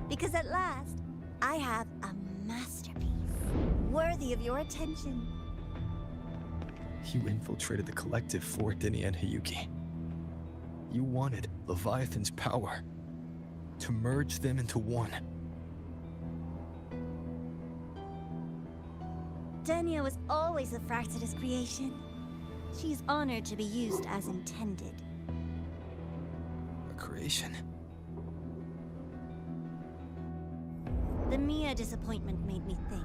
Because at last, I have a masterpiece, worthy of your attention. You infiltrated the collective for Dini and Hiyuki. You wanted Leviathan's power to merge them into one. Denia was always a Fracturus creation. She's honored to be used as intended. A creation. The Mia disappointment made me think.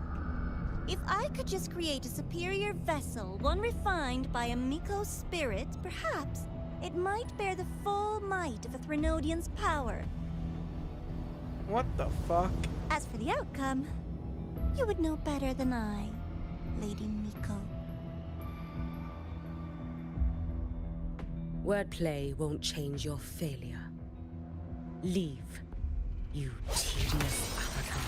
If I could just create a superior vessel, one refined by a Miko spirit, perhaps it might bear the full might of a Threnodian's power. What the fuck? As for the outcome, you would know better than I, Lady Miko. Wordplay won't change your failure. Leave, you tedious avatar.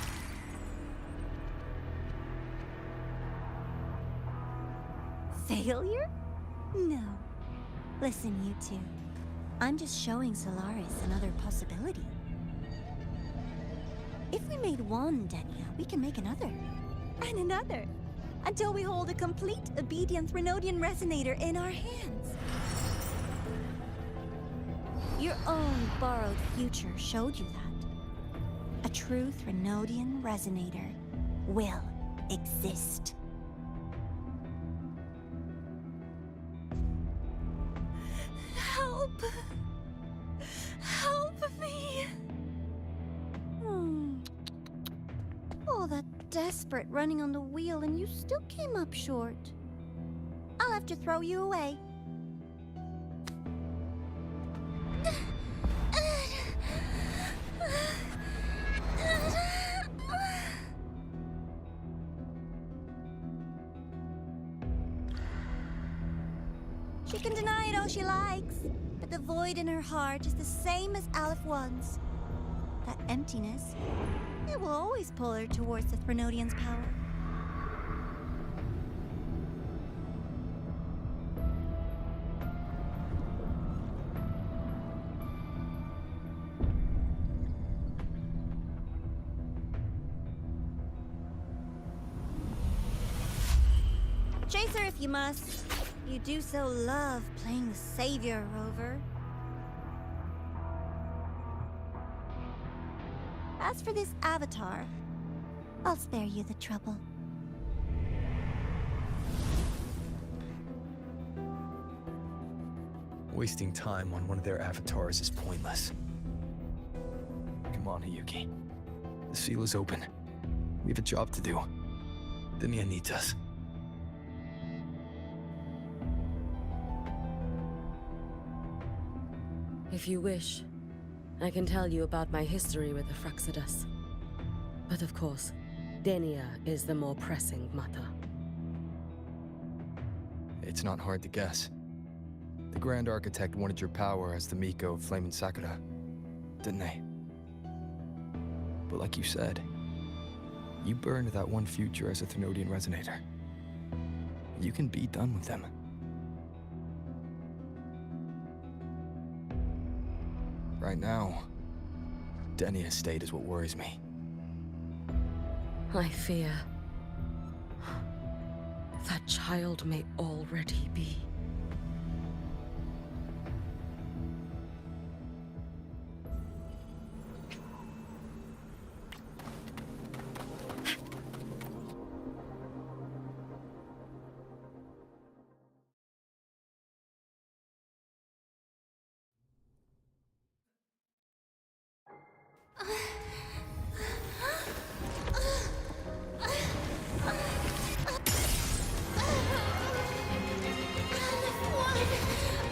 Failure? No. Listen, you two. I'm just showing Solaris another possibility. If we made one Denia, we can make another. And another. Until we hold a complete obedient Threnodian resonator in our hands. Your own borrowed future showed you that. A true Threnodian resonator will exist. Help! Help me! All that desperate running on the wheel and you still came up short. I'll have to throw you away. She can deny it all she likes, but the void in her heart is the same as Aleph One's. That emptiness, it will always pull her towards the Threnodian's power. Chase her if you must. You do so love playing the savior, Rover. As for this avatar, I'll spare you the trouble. Wasting time on one of their avatars is pointless. Come on, Hiyuki. The seal is open. We have a job to do. Denia needs us. If you wish, I can tell you about my history with the Fraxidus. But of course, Denia is the more pressing matter. It's not hard to guess. The Grand Architect wanted your power as the Miko of Flame and Sakura, didn't they? But like you said, you burned that one future as a Thenodian Resonator. You can be done with them. Right now, Denia's state is what worries me. I fear that child may already be.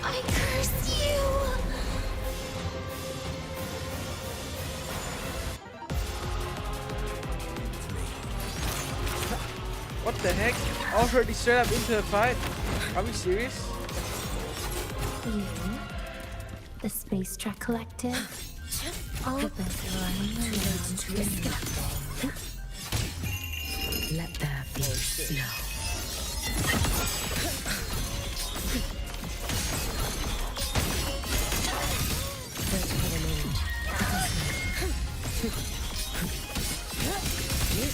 I curse you! What the heck? Already straight up into a fight? Are we serious? You, the Space Track Collective, open your Let there be snow. Wait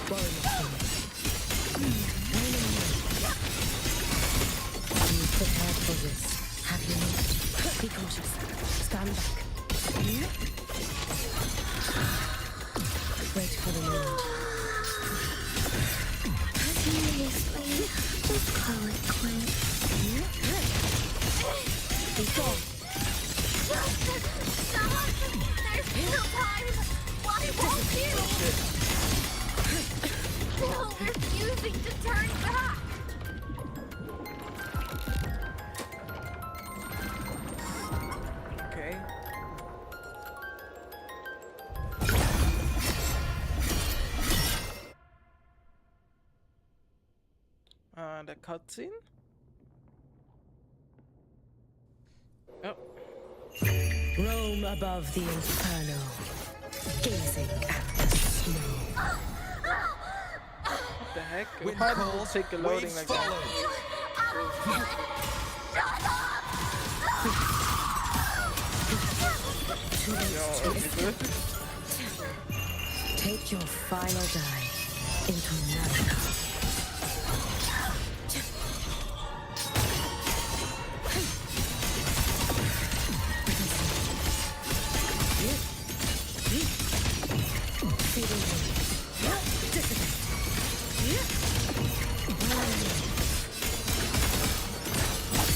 for the moment. You prepared for this, have you not? Be cautious. Stand back. Wait for the moment. Seriously, just call it quits. Be gone. Stop! There's no time! Why won't you? Still refusing to turn back! Okay. The cutscene? Oh. Roam above the inferno, gazing at the snow. What the heck? Why did it take a loading like that? Yo, is it good? Take your final dive into Naraka.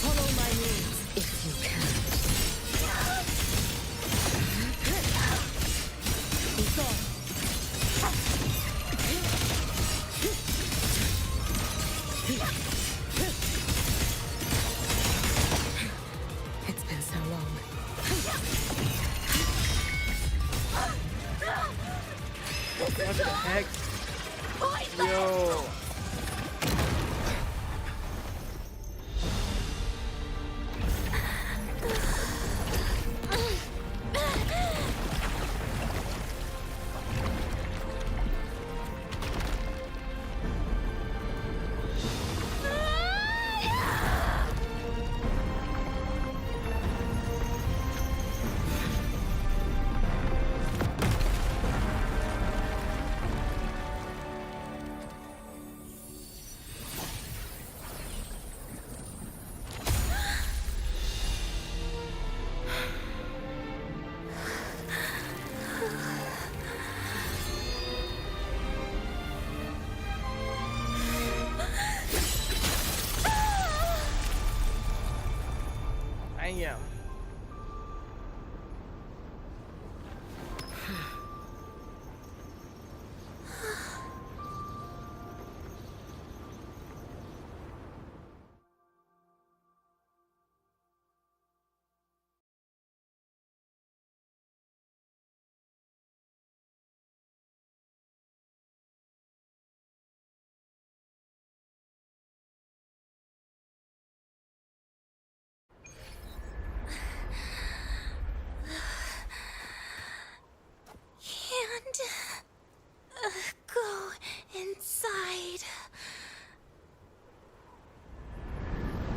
Follow my rules if you can. Be gone. It's been so long. What the heck? Yo.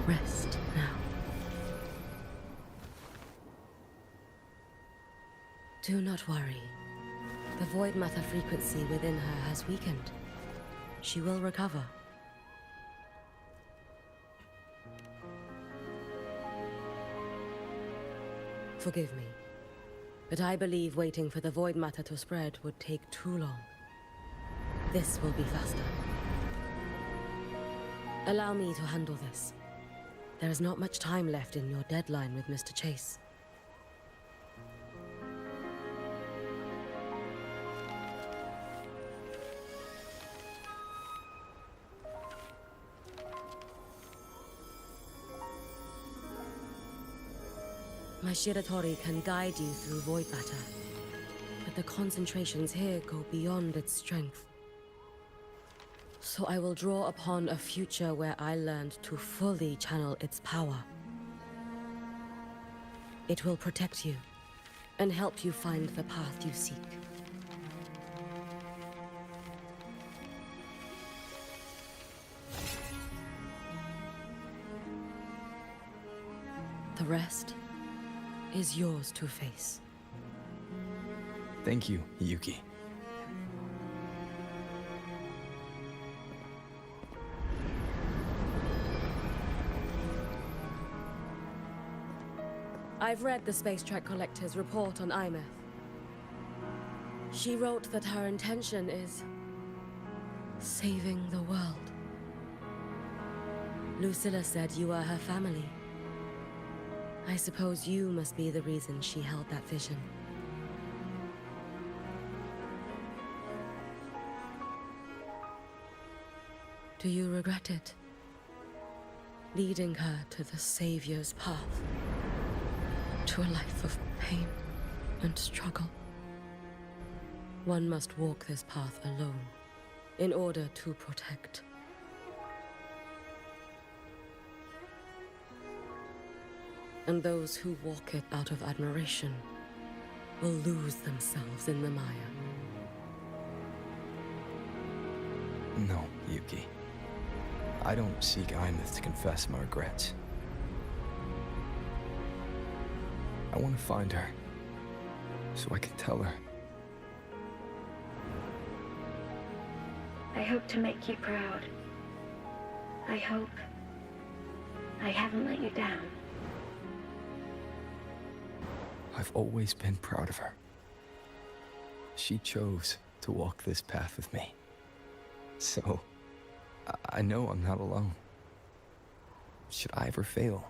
Rest now. Do not worry. The void matter frequency within her has weakened. She will recover. Forgive me, but I believe waiting for the void matter to spread would take too long. This will be faster. Allow me to handle this. There is not much time left in your deadline with Mr. Chase. My Shiratori can guide you through void matter, but the concentrations here go beyond its strength. So I will draw upon a future where I learned to fully channel its power. It will protect you and help you find the path you seek. The rest is yours to face. Thank you, Yuki. I've read the Space Track Collector's report on Imeth. She wrote that her intention is saving the world. Lucilla said you are her family. I suppose you must be the reason she held that vision. Do you regret it? Leading her to the Savior's path? To a life of pain and struggle? One must walk this path alone in order to protect. And those who walk it out of admiration will lose themselves in the mire. No, Yuki. I don't seek Imeth to confess my regrets. I want to find her, so I can tell her. I hope to make you proud. I hope I haven't let you down. I've always been proud of her. She chose to walk this path with me. So, I know I'm not alone. Should I ever fail,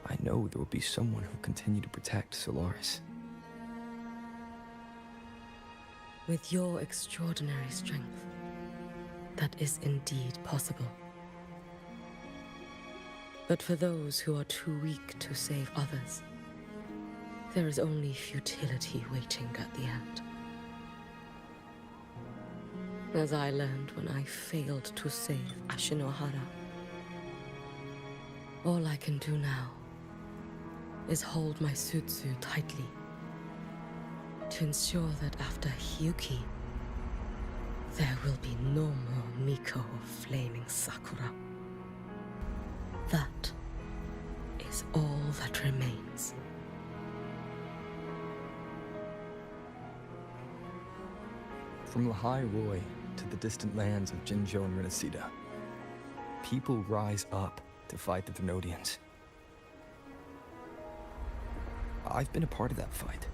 I know there will be someone who'll continue to protect Solaris. With your extraordinary strength, that is indeed possible. But for those who are too weak to save others, there is only futility waiting at the end. As I learned when I failed to save Ashinohara. All I can do now is hold my Sutsu tightly to ensure that after Hyuki, there will be no more Miko of Flaming Sakura. That is all that remains. From Lahai Roy to the distant lands of Jinzhou and Renacida, people rise up to fight the Thermodians. I've been a part of that fight.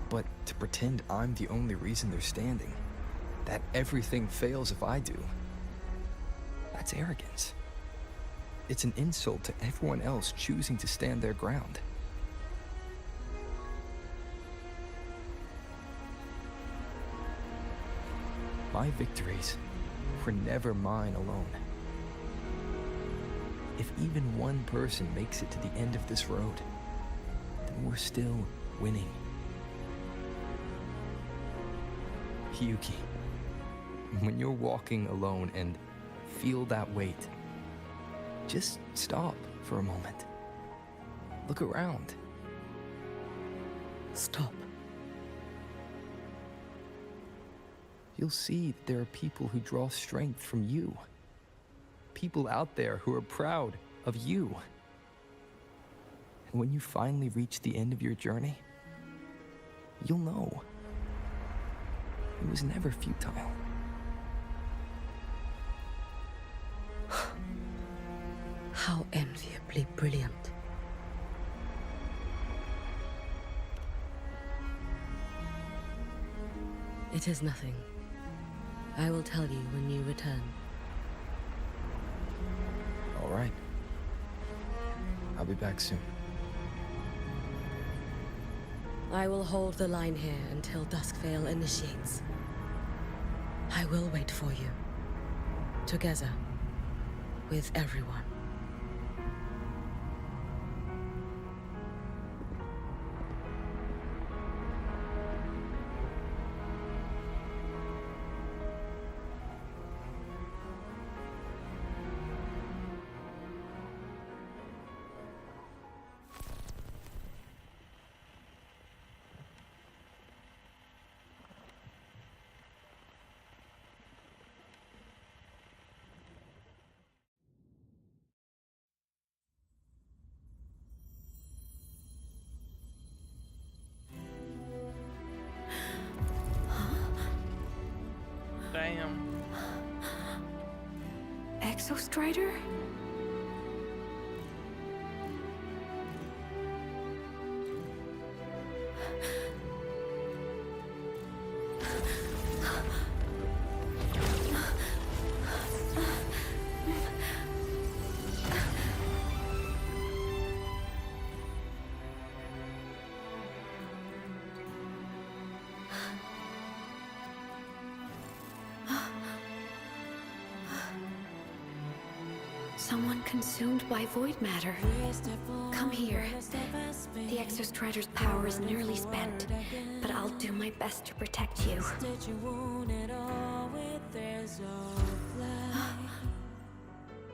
But to pretend I'm the only reason they're standing, that everything fails if I do, that's arrogance. It's an insult to everyone else choosing to stand their ground. My victories were never mine alone. If even one person makes it to the end of this road, then we're still winning. Hyuki, when you're walking alone and feel that weight, just stop for a moment. Look around. Stop. You'll see that there are people who draw strength from you. people out there who are proud of you. And when you finally reach the end of your journey, you'll know it was never futile. How enviably brilliant. It is nothing. I will tell you when you return. All right. I'll be back soon. I will hold the line here until Duskvale initiates. I will wait for you. Together. With everyone. Damn. Exostrider? Someone consumed by void matter. Come here. The Exostrider's power is nearly spent, but I'll do my best to protect you.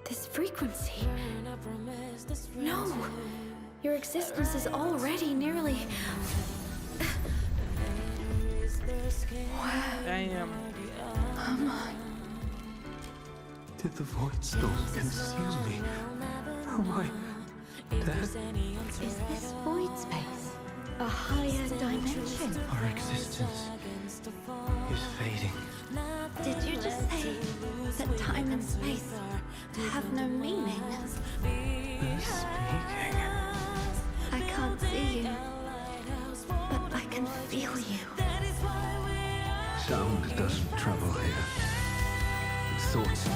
This frequency. No! Your existence is already nearly... Damn. Come on. Did the Void Storm consume me? Am I dead? Is this void space a higher dimension? Our existence is fading. Did you just say that time and space have no meaning? Who's speaking? I can't see you, but I can feel you. Sound doesn't travel here. Thoughts do.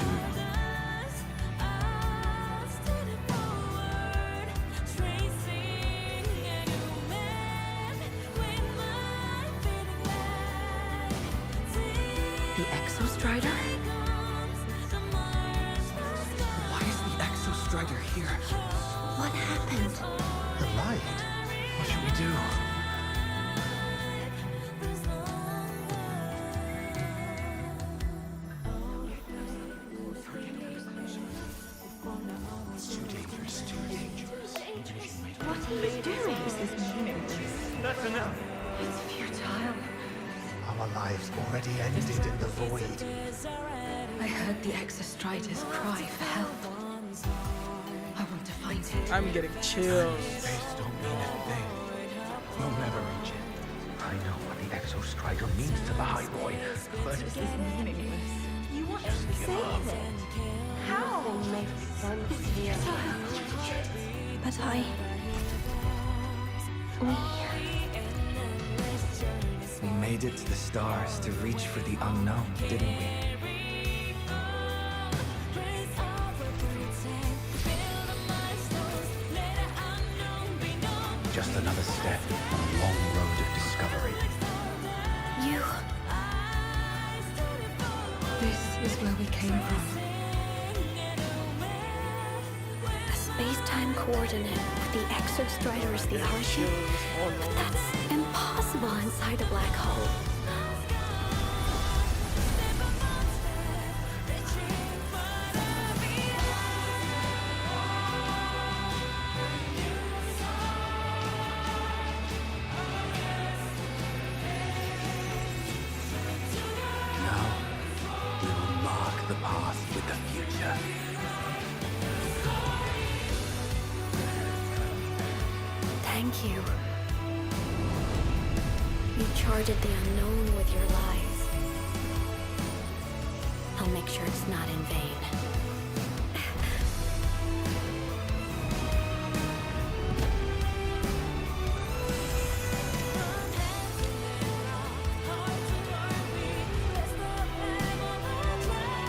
The Exostrider? Why is the Exostrider here? What happened? The light. What should we do? What are you doing? This is meaningless. That's enough. It's futile. Our lives already ended in the void. I heard the Exostrider's cry for help. I want to find it. I'm getting chills. Space don't mean a thing. You'll never reach it. I know what the Exostrider means to the High Boy, but This is meaningless. You want to save it? How? It's futile. But we made it to the stars to reach for the unknown, didn't we? Just another step on a long road of discovery. You... This is where we came from. A space-time coordinate with the Exostrider as the origin? But that's impossible inside a black hole. Now, we will mark the path with the future. Thank you. You charted the unknown with your lies. I'll make sure it's not in vain.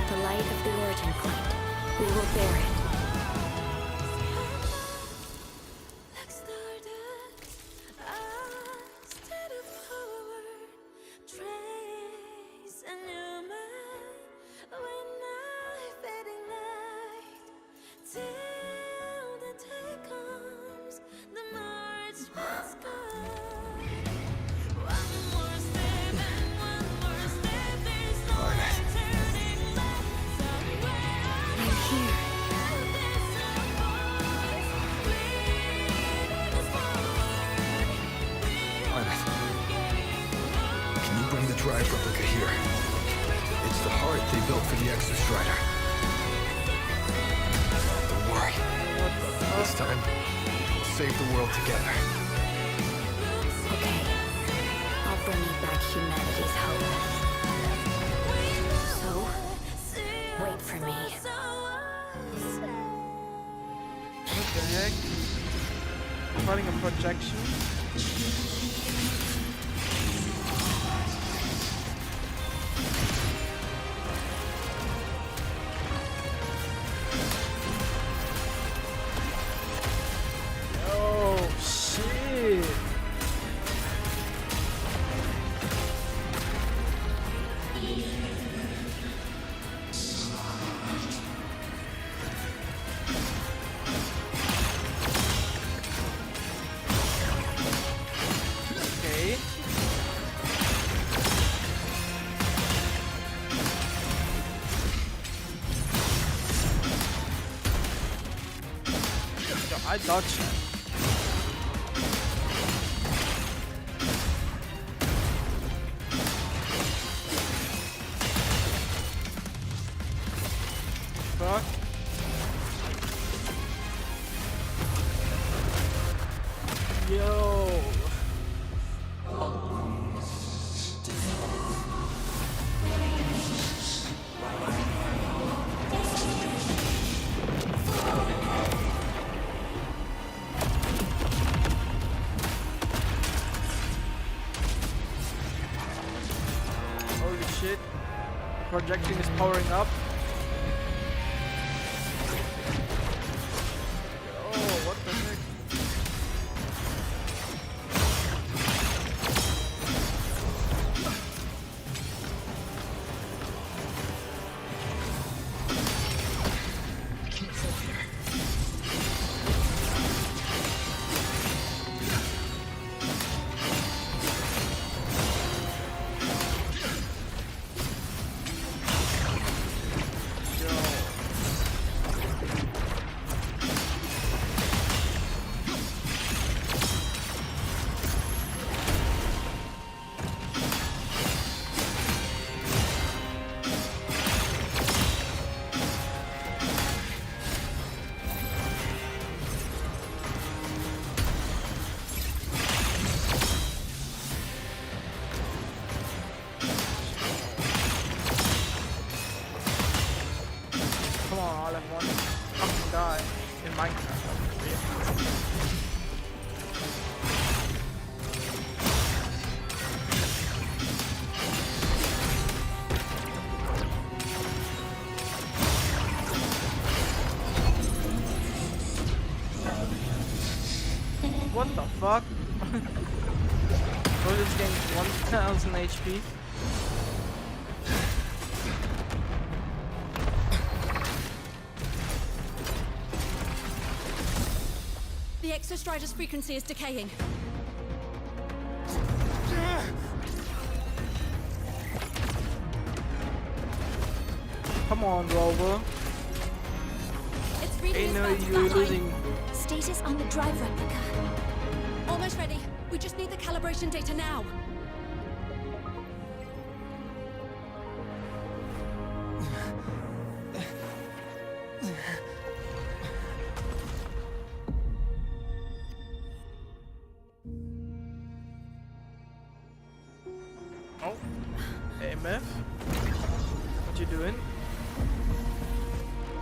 The light of the origin point. We will bear it. Drive replica here. It's the heart they built for the Exostrider. Don't worry. This time, we'll save the world together. Okay. I'll bring you back humanity's hope. So, wait for me. What the heck? Fighting a projection? I dodged that. Fuck. Yo. Holy shit. Projecting is powering up. Oh, what the heck? Come on, all at once. Fucking die in Minecraft. What the fuck? So this game's 1000 HP. The Exostrider's frequency is decaying. Come on, Rover. It's reading Ain't as no fast as you that line. losing. Status on the drive replica. Almost ready. We just need the calibration data now.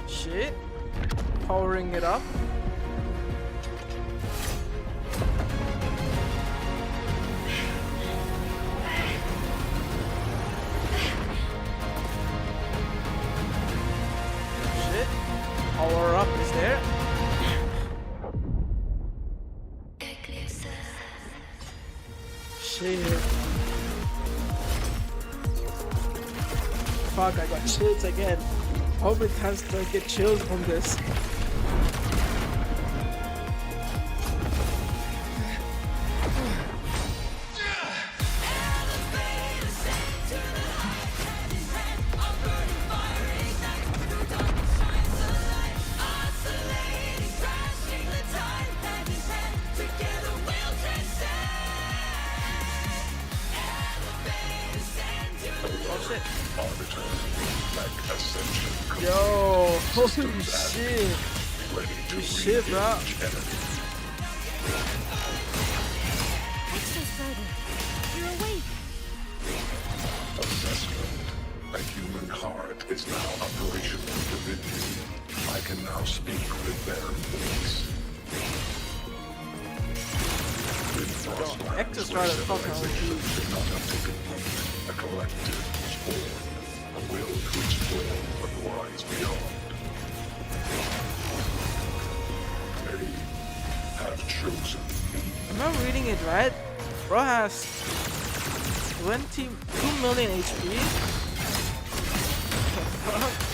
Shit. Powering it up. Shit. Power up is there. Shit. Fuck, I got chills again. How many times do I get chills from this? Yo, holy shit. Holy shit, bro. You're awake. Assessment. A human heart is now operational within me. I can now speak with their voice. Exostratus fucking should not have taken root. A collective was born. A will to explore what lies beyond. They have chosen me. Am I reading it right? Bro has 22 million HP. What the fuck?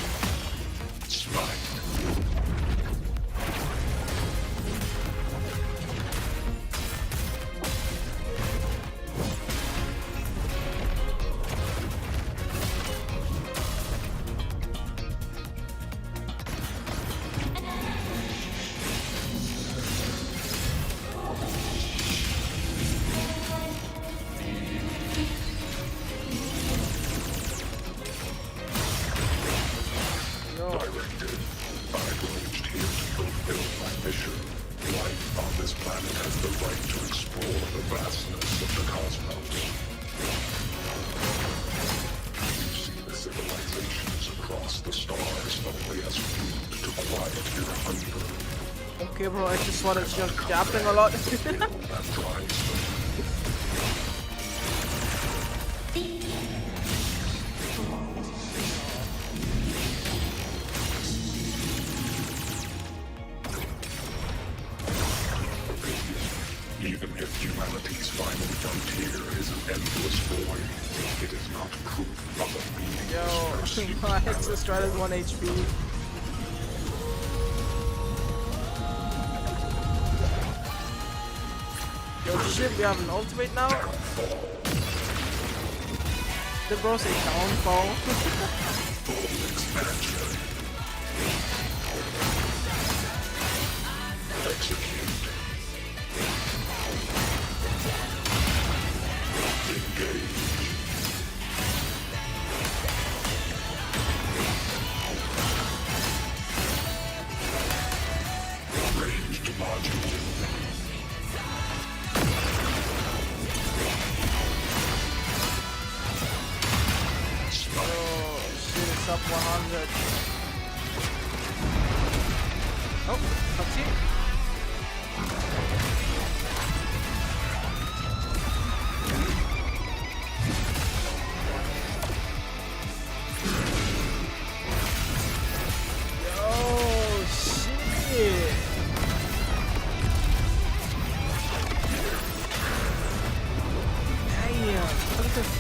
Okay, bro, I just wanted to just gapping a lot. Even if humanity's final frontier is an endless void, it is not proof of a meaningless Yo, my Exostratus 1 HP. Yo, shit, we have an ultimate now? The bro say downfall. Execute. Engage. Ranged module. Oh, shit, it's up 100. Oh, cutscene. Yo, shit. Damn, look at this.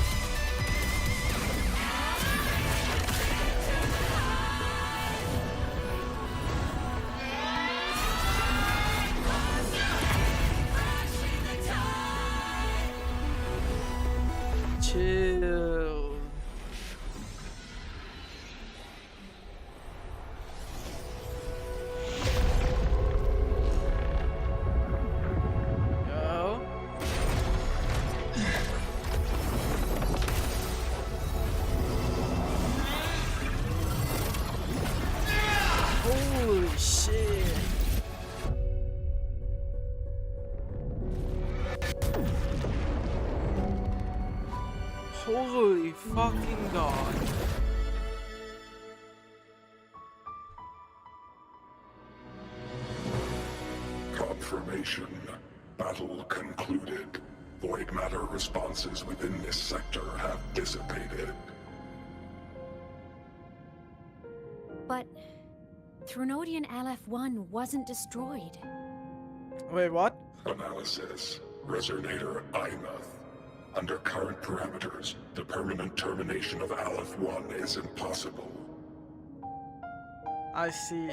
Chill. Yo. Holy shit. Holy fucking god. confirmation. Battle concluded. Void matter responses within this sector have dissipated. But Threnodian LF-1 wasn't destroyed. Wait, what? Analysis. Resonator Imuth. Under current parameters, the permanent termination of Aleph-1 is impossible. I see.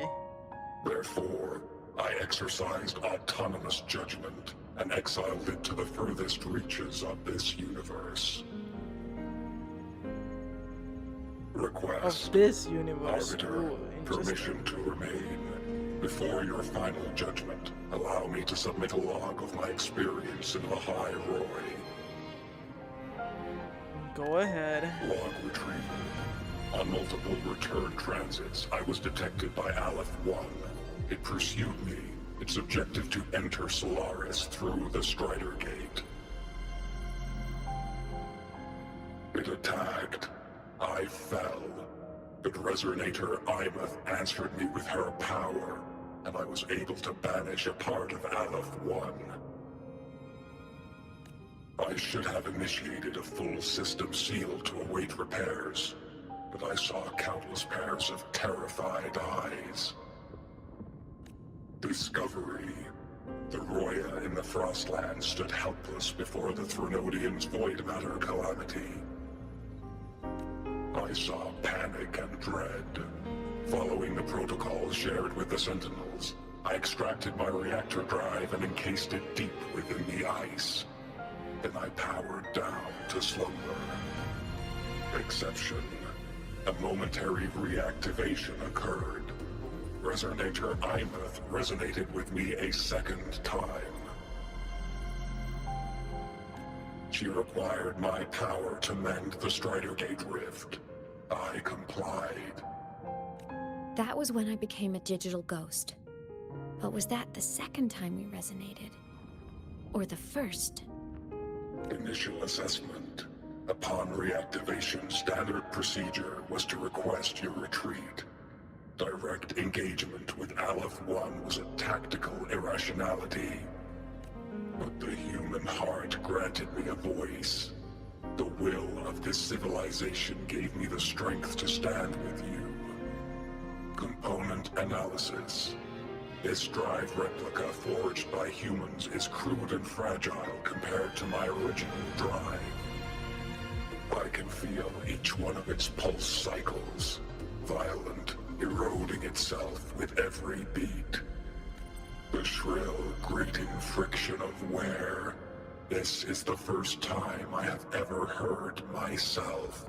Therefore, I exercised autonomous judgment and exiled it to the furthest reaches of this universe. Request. Of this universe. Arbiter, Ooh, permission to remain. Before your final judgment, allow me to submit a log of my experience in the High Roy. Go ahead. Log retrieval. On multiple return transits, I was detected by Aleph-1. It pursued me, its objective to enter Solaris through the Strider Gate. It attacked. I fell. But Resonator Imuth answered me with her power, and I was able to banish a part of Aleph-1. I should have initiated a full system seal to await repairs, but I saw countless pairs of terrified eyes. Discovery. The Roya in the Frostland stood helpless before the Threnodians' void matter calamity. I saw panic and dread. Following the protocols shared with the Sentinels, I extracted my reactor drive and encased it deep within the ice. Then I powered down to slumber. Exception. A momentary reactivation occurred. Resonator Imuth resonated with me a second time. She required my power to mend the Strider Gate rift. I complied. That was when I became a digital ghost. But was that the second time we resonated? Or the first? Initial assessment. Upon reactivation, standard procedure was to request your retreat. Direct engagement with Aleph-1 was a tactical irrationality. But the human heart granted me a voice. The will of this civilization gave me the strength to stand with you. Component analysis. This drive replica forged by humans is crude and fragile compared to my original drive. I can feel each one of its pulse cycles, violent, eroding itself with every beat. The shrill, grating friction of wear. This is the first time I have ever heard myself.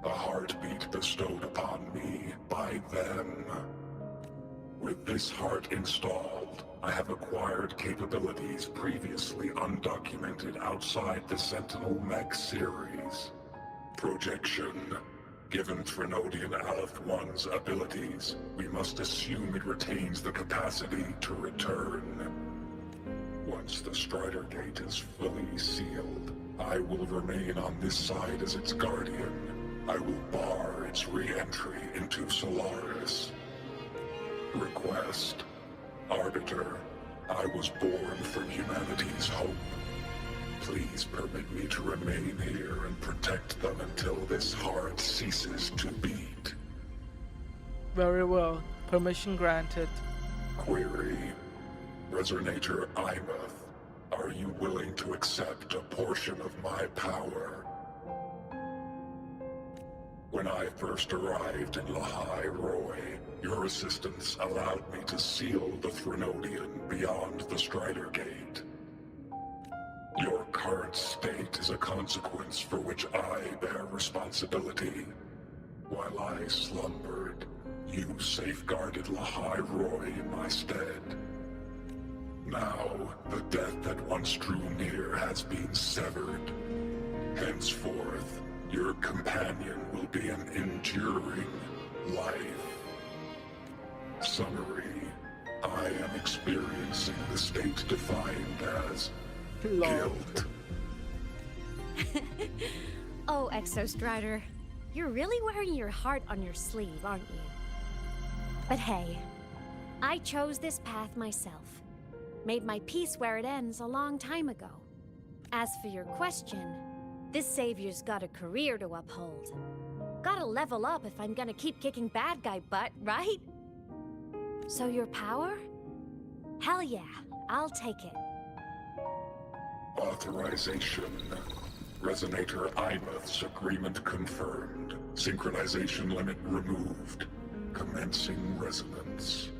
A heartbeat bestowed upon me by them. With this heart installed, I have acquired capabilities previously undocumented outside the Sentinel Mech series. Projection. Given Threnodian Aleph-1's abilities, we must assume it retains the capacity to return. Once the Strider Gate is fully sealed, I will remain on this side as its guardian. I will bar its re-entry into Solaris. Request. Arbiter, I was born from humanity's hope. Please permit me to remain here and protect them until this heart ceases to beat. Very well. Permission granted. Query. Resonator Imuth, are you willing to accept a portion of my power? When I first arrived in Lahai Roy, your assistance allowed me to seal the Threnodian beyond the Strider Gate. Your current state is a consequence for which I bear responsibility. While I slumbered, you safeguarded Lahai Roy in my stead. Now, the death that once drew near has been severed. Henceforth, your companion will be an enduring life. Summary. I am experiencing the state defined as guilt. Oh, Exostrider, you're really wearing your heart on your sleeve, aren't you? But hey, I chose this path myself. Made my peace where it ends a long time ago. As for your question, this savior's got a career to uphold. Gotta level up if I'm gonna keep kicking bad guy butt, right? So your power? Hell yeah, I'll take it. Authorization. Resonator Imouth's agreement confirmed. Synchronization limit removed. Commencing resonance.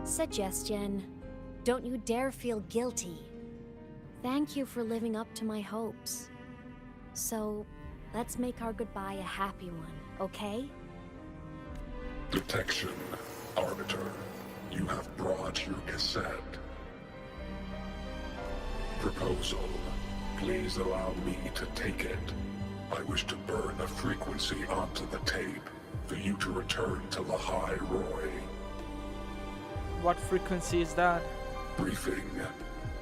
Suggestion. Don't you dare feel guilty. Thank you for living up to my hopes. So, let's make our goodbye a happy one, okay? Detection. Arbiter, you have brought your cassette. Proposal. Please allow me to take it. I wish to burn a frequency onto the tape for you to return to Lahai Roy. What frequency is that? Briefing.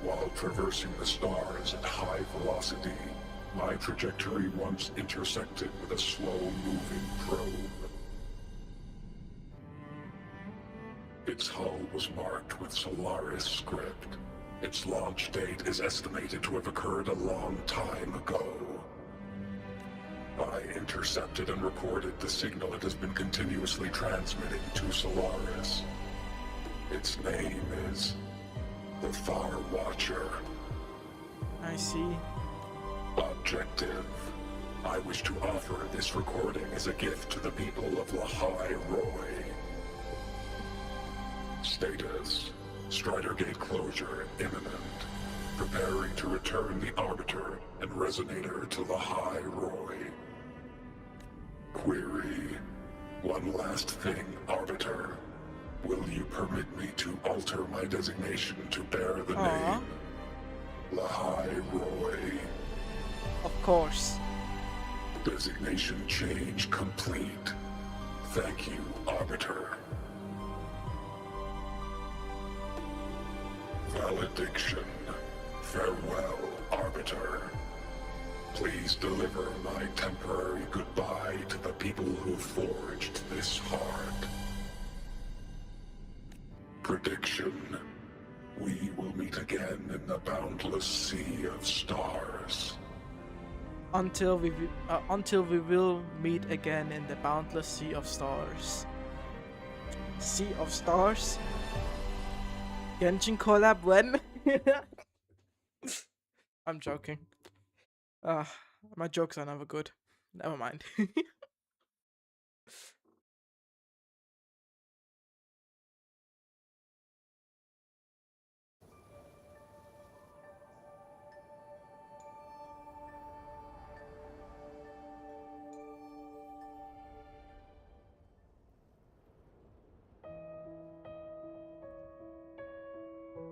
While traversing the stars at high velocity, my trajectory once intersected with a slow-moving probe. Its hull was marked with Solaris script. Its launch date is estimated to have occurred a long time ago. I intercepted and recorded the signal it has been continuously transmitting to Solaris. Its name is the Far Watcher. I see. Objective. I wish to offer this recording as a gift to the people of Lahai Roy. Status. Strider Gate closure imminent. Preparing to return the Arbiter and Resonator to Lahai Roy. Query. One last thing, Arbiter. Will you permit me to alter my designation to bear the name Lahai Roy? Of course. Designation change complete. Thank you, Arbiter. Valediction. Farewell, Arbiter. Please deliver my temporary goodbye to the people who forged this heart. Prediction. We will meet again in the boundless sea of stars. Until we will meet again in the boundless sea of stars. Sea of Stars? Genshin collab when? I'm joking. My jokes are never good. Never mind.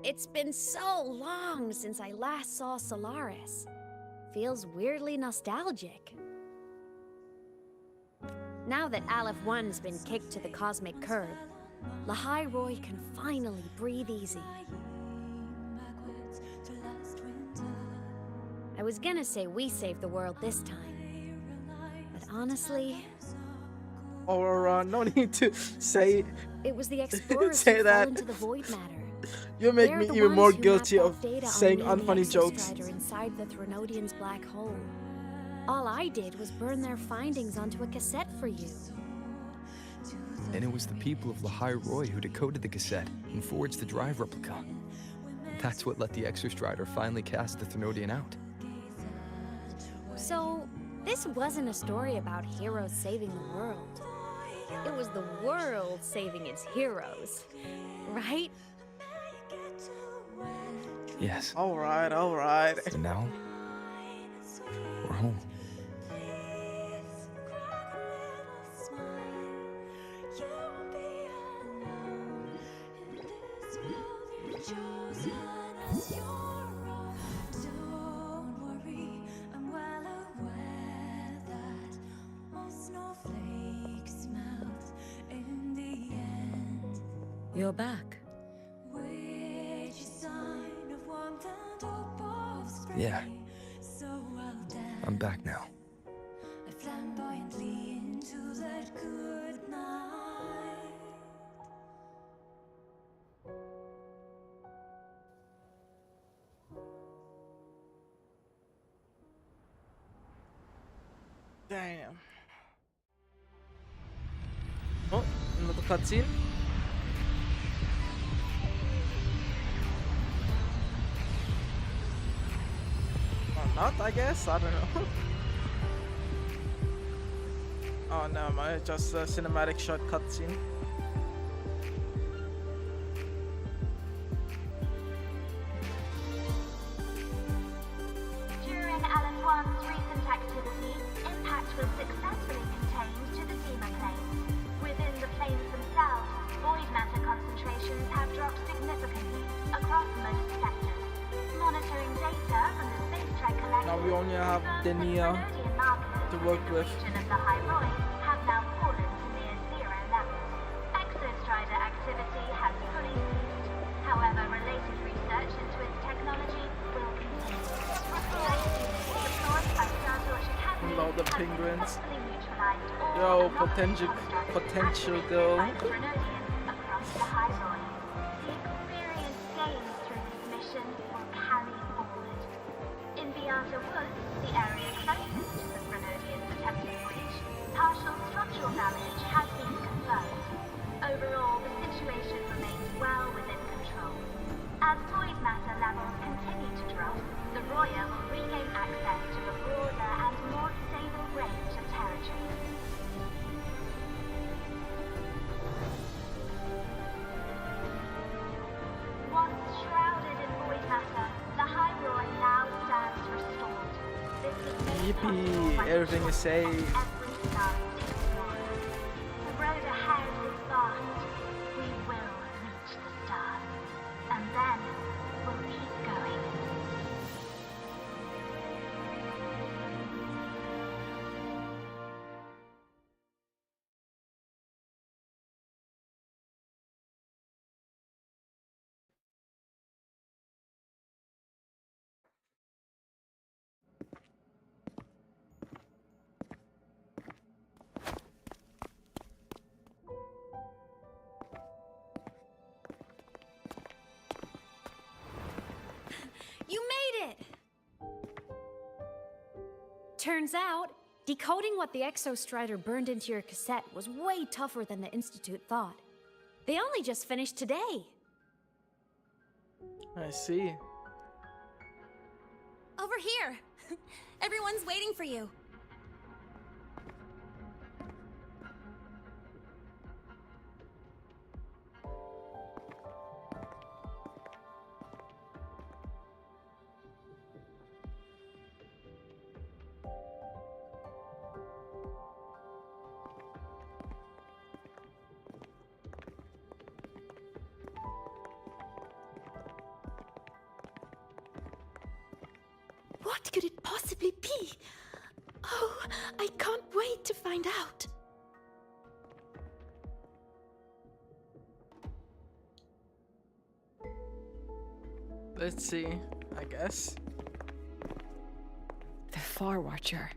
It's been so long since I last saw Solaris. Feels weirdly nostalgic. Now that Aleph 1's been kicked to the cosmic curb, Lahai Roy can finally breathe easy. I was gonna say we saved the world this time, but honestly... Or no need to say... It was the explorers say who that. fell into the void matter. You make They're me the even ones more who guilty mapped of out data on saying me and the unfunny jokes. Exostrider inside the Threnodian's black hole. All I did was burn their findings onto a cassette for you. And it was the people of Lahai Roy who decoded the cassette and forged the drive replica. That's what let the Exostrider finally cast the Threnodian out. So, this wasn't a story about heroes saving the world. It was the world saving its heroes, right? Yes. Alright, alright. And now, we're home. You're back. Yeah. I'm back now. Damn. Oh, another cutscene. Or not, I guess. I don't know. Oh no, it's just a cinematic short cutscene. During Alan 1's recent activity, impact was successfully contained to the Dema planes. Within the planes themselves, void matter concentrations have dropped significantly across most sectors. Monitoring data from the space track collectors, now we only have Denia to work with. region of the High Roy have now fallen to near zero levels. Exostrider activity has fully ceased. However, related research into its technology will continue. Deployed by Star Torch Academy, Love the penguins. successfully neutralized all Yo, anomalous potential girl. by Grenadians across the High Roy. The experience gained through this mission will carry forward. In the Outer Woods, the area closest to the Grenadians' attempted breach, partial structural damage has been confirmed. Overall, the situation remains well within control. As void matter levels continue to drop, the Roya will regain access to a broader and more stable range of territory. Once shrouded in void matter, the High Roy now stands restored. This is made possible Yippee! by the Everything is choice of safe. every star explorer. The road ahead is vast. We will reach the stars. And then we'll keep going. You made it! Turns out, decoding what the Exostrider burned into your cassette was way tougher than the Institute thought. They only just finished today. I see. Over here! Everyone's waiting for you. What could it possibly be? Oh, I can't wait to find out. Let's see, I guess. The Far Watcher.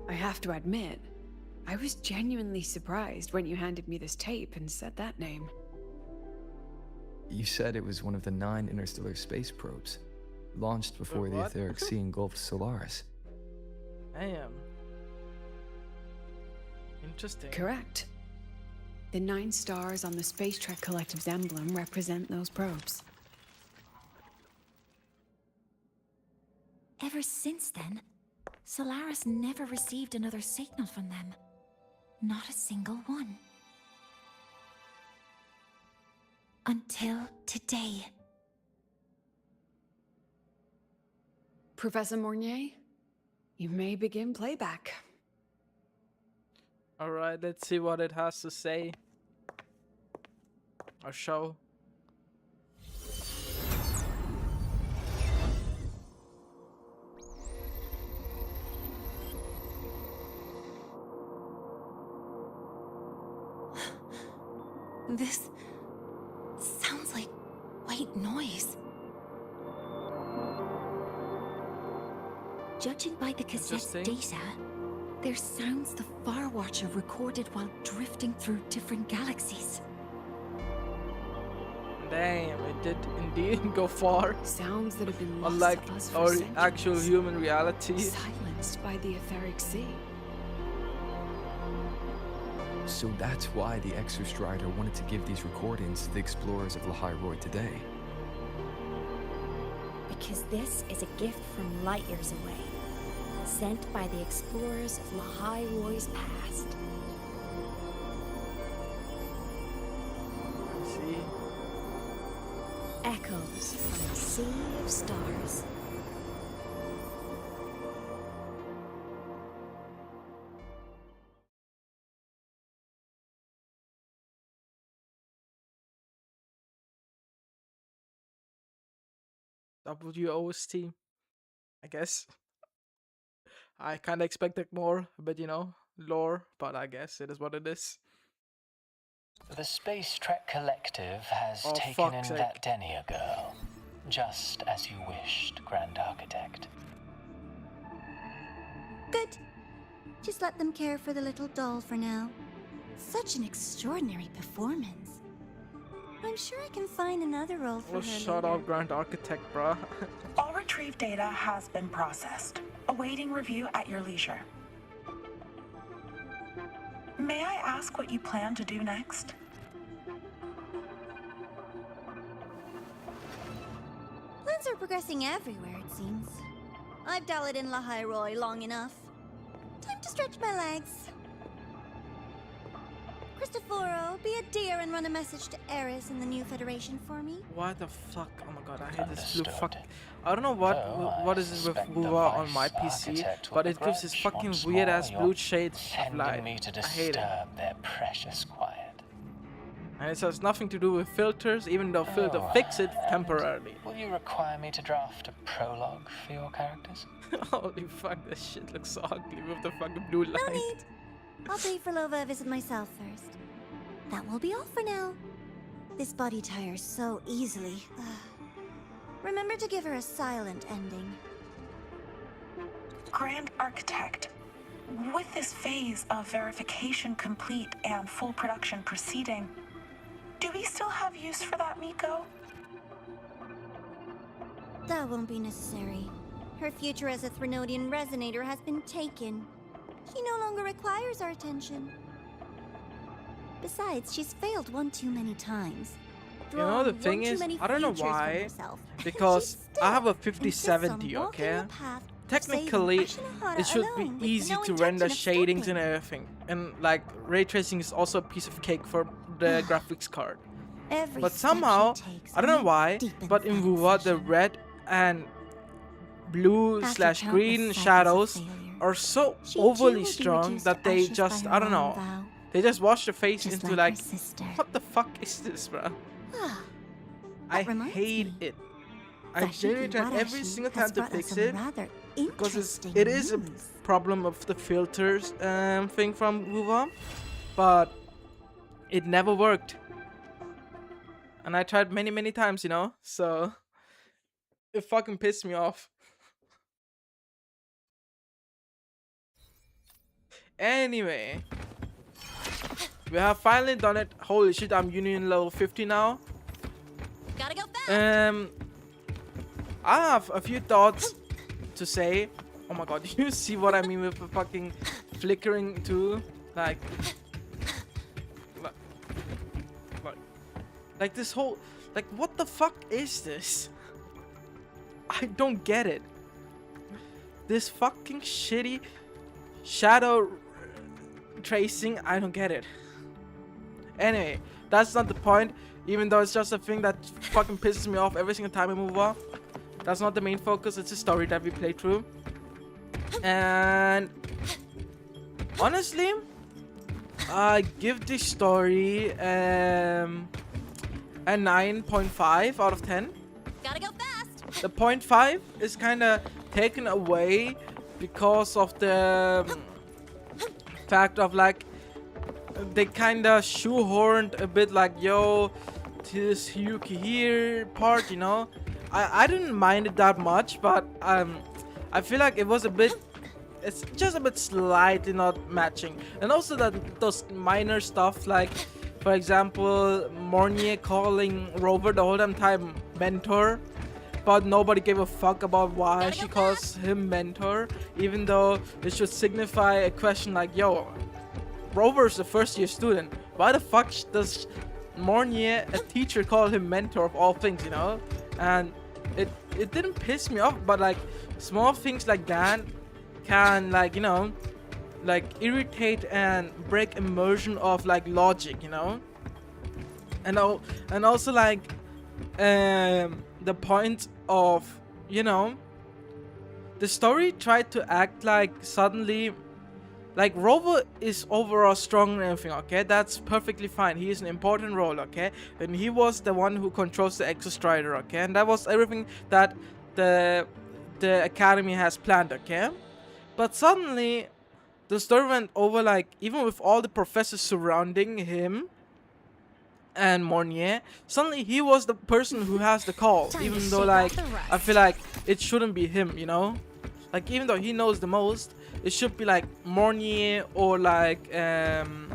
I have to admit, I was genuinely surprised when you handed me this tape and said that name. You said it was one of the 9 interstellar space probes, launched before the what? etheric sea engulfed Solaris. Damn. Interesting. Correct. The 9 stars on the Space Trek Collective's emblem represent those probes. Ever since then, Solaris never received another signal from them. Not a single one. Until today. Professor Mornier, you may begin playback. Alright, let's see what it has to say. Or show. This sounds like white noise. Judging by the cassette's data, they're sounds the Far Watcher recorded while drifting through different galaxies. Damn, it did indeed go far. Sounds that have been lost Unlike to us for our centuries. actual human reality. Silenced by the etheric sea. So that's why the Exostrider wanted to give these recordings to the explorers of Lahai Roy today. Because this is a gift from light years away, sent by the explorers of Lahai Roy's past. See? Echoes from a sea of stars. WOST, I guess. I kinda expected more, but you know, lore, but I guess it is what it is. The Space Trek Collective has Oh, taken fuck's in sake. that Denia girl, just as you wished, Grand Architect. Good. Just let them care for the little doll for now. Such an extraordinary performance. I'm sure I can find another role for Oh, her shut later. up, Grand Architect, bruh. All retrieved data has been processed, awaiting review at your leisure. May I ask what you plan to do next? Plans are progressing everywhere, it seems. I've dallied in Lahai Roy long enough. Time to stretch my legs. Cristoforo, be a dear and run a message to Eris and the new Federation for me. What the fuck? Oh my god, I hate this blue Understood. fuck. I don't know what Though what I is it with suspect the Wuwa on Vice my PC, Architect will but it gives this begrudge fucking once weird more ass your blue shade of sending light. me to I hate it. disturb their precious quiet. And it has nothing to do with filters, even though filter Oh, fix it temporarily. Will you require me to draft a prologue for your characters? Holy fuck, this shit looks so ugly with the fucking blue light. No need. I'll pay for Lova a visit myself first. That will be all for now. This body tires so easily. Remember to give her a silent ending. Grand Architect, with this phase of verification complete and full production proceeding, do we still have use for that Miko? That won't be necessary. Her future as a Threnodian resonator has been taken. She no longer requires our attention. Besides, she's failed one too many times. You know, the Drawn thing one too is, many I don't know futures from why, herself. because I have a insists on 5070, walking okay? the path, Technically, saving Ashinahara it should alone be with easy no to render intention of shadings stopping. and everything. And like, ray tracing is also a piece of cake for the graphics card. Every But step somehow, she takes I don't know only why, deepens but in that Wuwa, the red and blue After slash countless green cycles of shadows failure, are so she too overly will be strong reduced that to they ashes just, by her I don't know, own vow. they just wash the face Just into like like, her sister. what the fuck is this, bro? I reminds hate me. it. I genuinely tried every Warashi single has time to brought us fix some it rather because interesting it is a news. problem of the filters thing from Wuwa, but it never worked. And I tried many times, you know, so it fucking pissed me off. Anyway, we have finally done it. Holy shit, I'm union level 50 now. Gotta go fast. I have a few thoughts to say. Oh my god, do you see what I mean with the fucking flickering too? Like this whole, like what the fuck is this? I don't get it. This fucking shitty shadow tracing, I don't get it. Anyway, that's not the point, even though it's just a thing that fucking pisses me off every single time I move on. That's not the main focus, it's a story that we play through. And honestly, I give this story a 9.5 out of 10. Gotta go fast. The 0.5 is kind of taken away because of the fact of like they kind of shoehorned a bit like, yo, this Hyuki here part, you know. I didn't mind it that much, but I feel like it was a bit, it's just a bit slightly not matching. And also that those minor stuff like For example, Mornier calling Rover the whole damn time mentor, but nobody gave a fuck about why she calls him mentor, even though it should signify a question like, yo, Rover's a first year student. Why the fuck does Mornier, a teacher, call him mentor of all things, you know? And it didn't piss me off, but like small things like that can, like, you know, like irritate and break immersion of like logic, you know? And also like the point of, you know, the story tried to act like suddenly like Rover is overall strong and everything, okay? That's perfectly fine. He is an important role, okay? And he was the one who controls the Exostrider, okay? And that was everything that the Academy has planned, okay? But suddenly, the story went over, like, even with all the professors surrounding him and Mornier, suddenly he was the person who has the call. Even though, like, I feel like it shouldn't be him, you know? Like, even though he knows the most, it should be like Mornier or like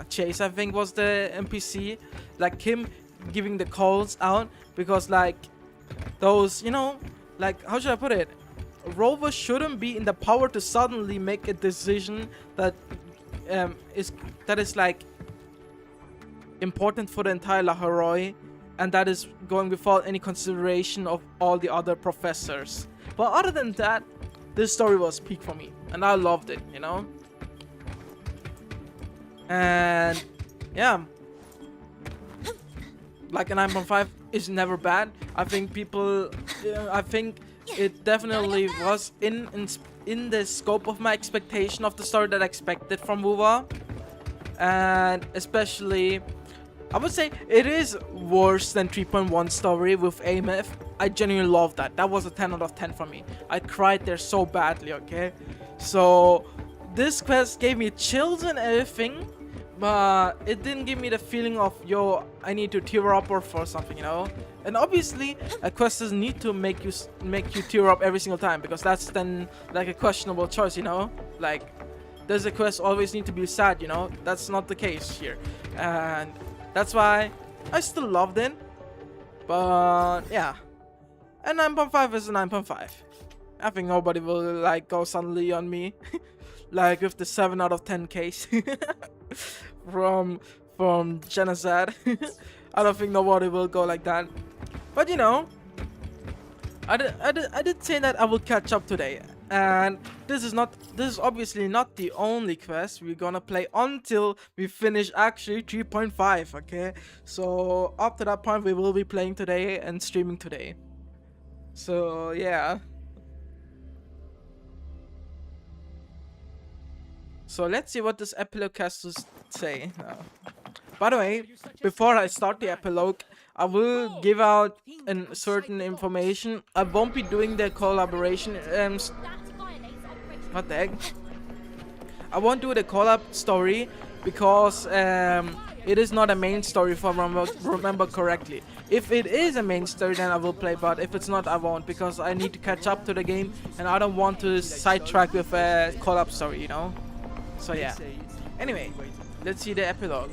Chase, I think was the NPC, like him giving the calls out, because like those, you know, like, how should I put it? Rover shouldn't be in the power to suddenly make a decision that is like important for the entire La Heroi, and that is going without any consideration of all the other professors. But other than that, this story was peak for me, and I loved it, you know? And yeah, like a 9.5 is never bad. I think people, I think it definitely was in the scope of my expectation of the story that I expected from Wuwa. And especially, I would say it is worse than 3.1 story with Ameth. I genuinely love that. That was a 10 out of 10 for me. I cried there so badly, okay? So this quest gave me chills and everything, but it didn't give me the feeling of, yo, I need to tear up or for something, you know? And obviously, a quest doesn't need to make you tear up every single time, because that's then like a questionable choice, you know? Like, does a quest always need to be sad, you know? That's not the case here. And that's why I still loved it. But yeah. A 9.5 is a 9.5. I think nobody will like go suddenly on me. Like with the 7 out of 10 case. from Genocide. I don't think nobody will go like that. But you know, I did say that I will catch up today. And this is obviously not the only quest we're gonna play until we finish actually 3.5, okay? So up to that point we will be playing today and streaming today. So yeah. So let's see what this epilogue has to say now. By the way, before I start the epilogue, I will give out certain information. I won't be doing the collaboration. What the heck? I won't do the collab story because it is not a main story if I remember correctly. If it is a main story, then I will play, but if it's not, I won't, because I need to catch up to the game and I don't want to sidetrack with a collab story, you know? So yeah. Anyway, let's see the epilogue.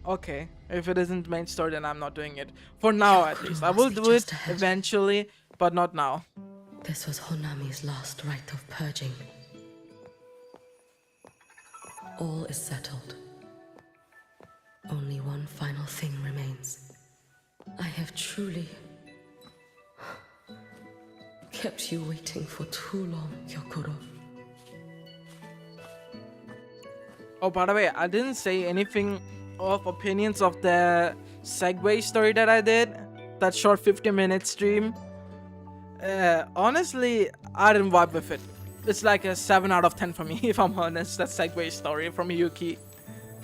Okay, if it isn't main story, then I'm not doing it. For now, at least. I will do it eventually, but not now. This was Honami's last rite of purging. All is settled. Only one final thing remains. I have truly kept you waiting for too long, Kyokuro. Oh, by the way, I didn't say anything of opinions of the Segway story that I did. That short 50-minute stream. Honestly, I didn't vibe with it. It's like a 7 out of 10 for me, if I'm honest. That Segway story from Yuki.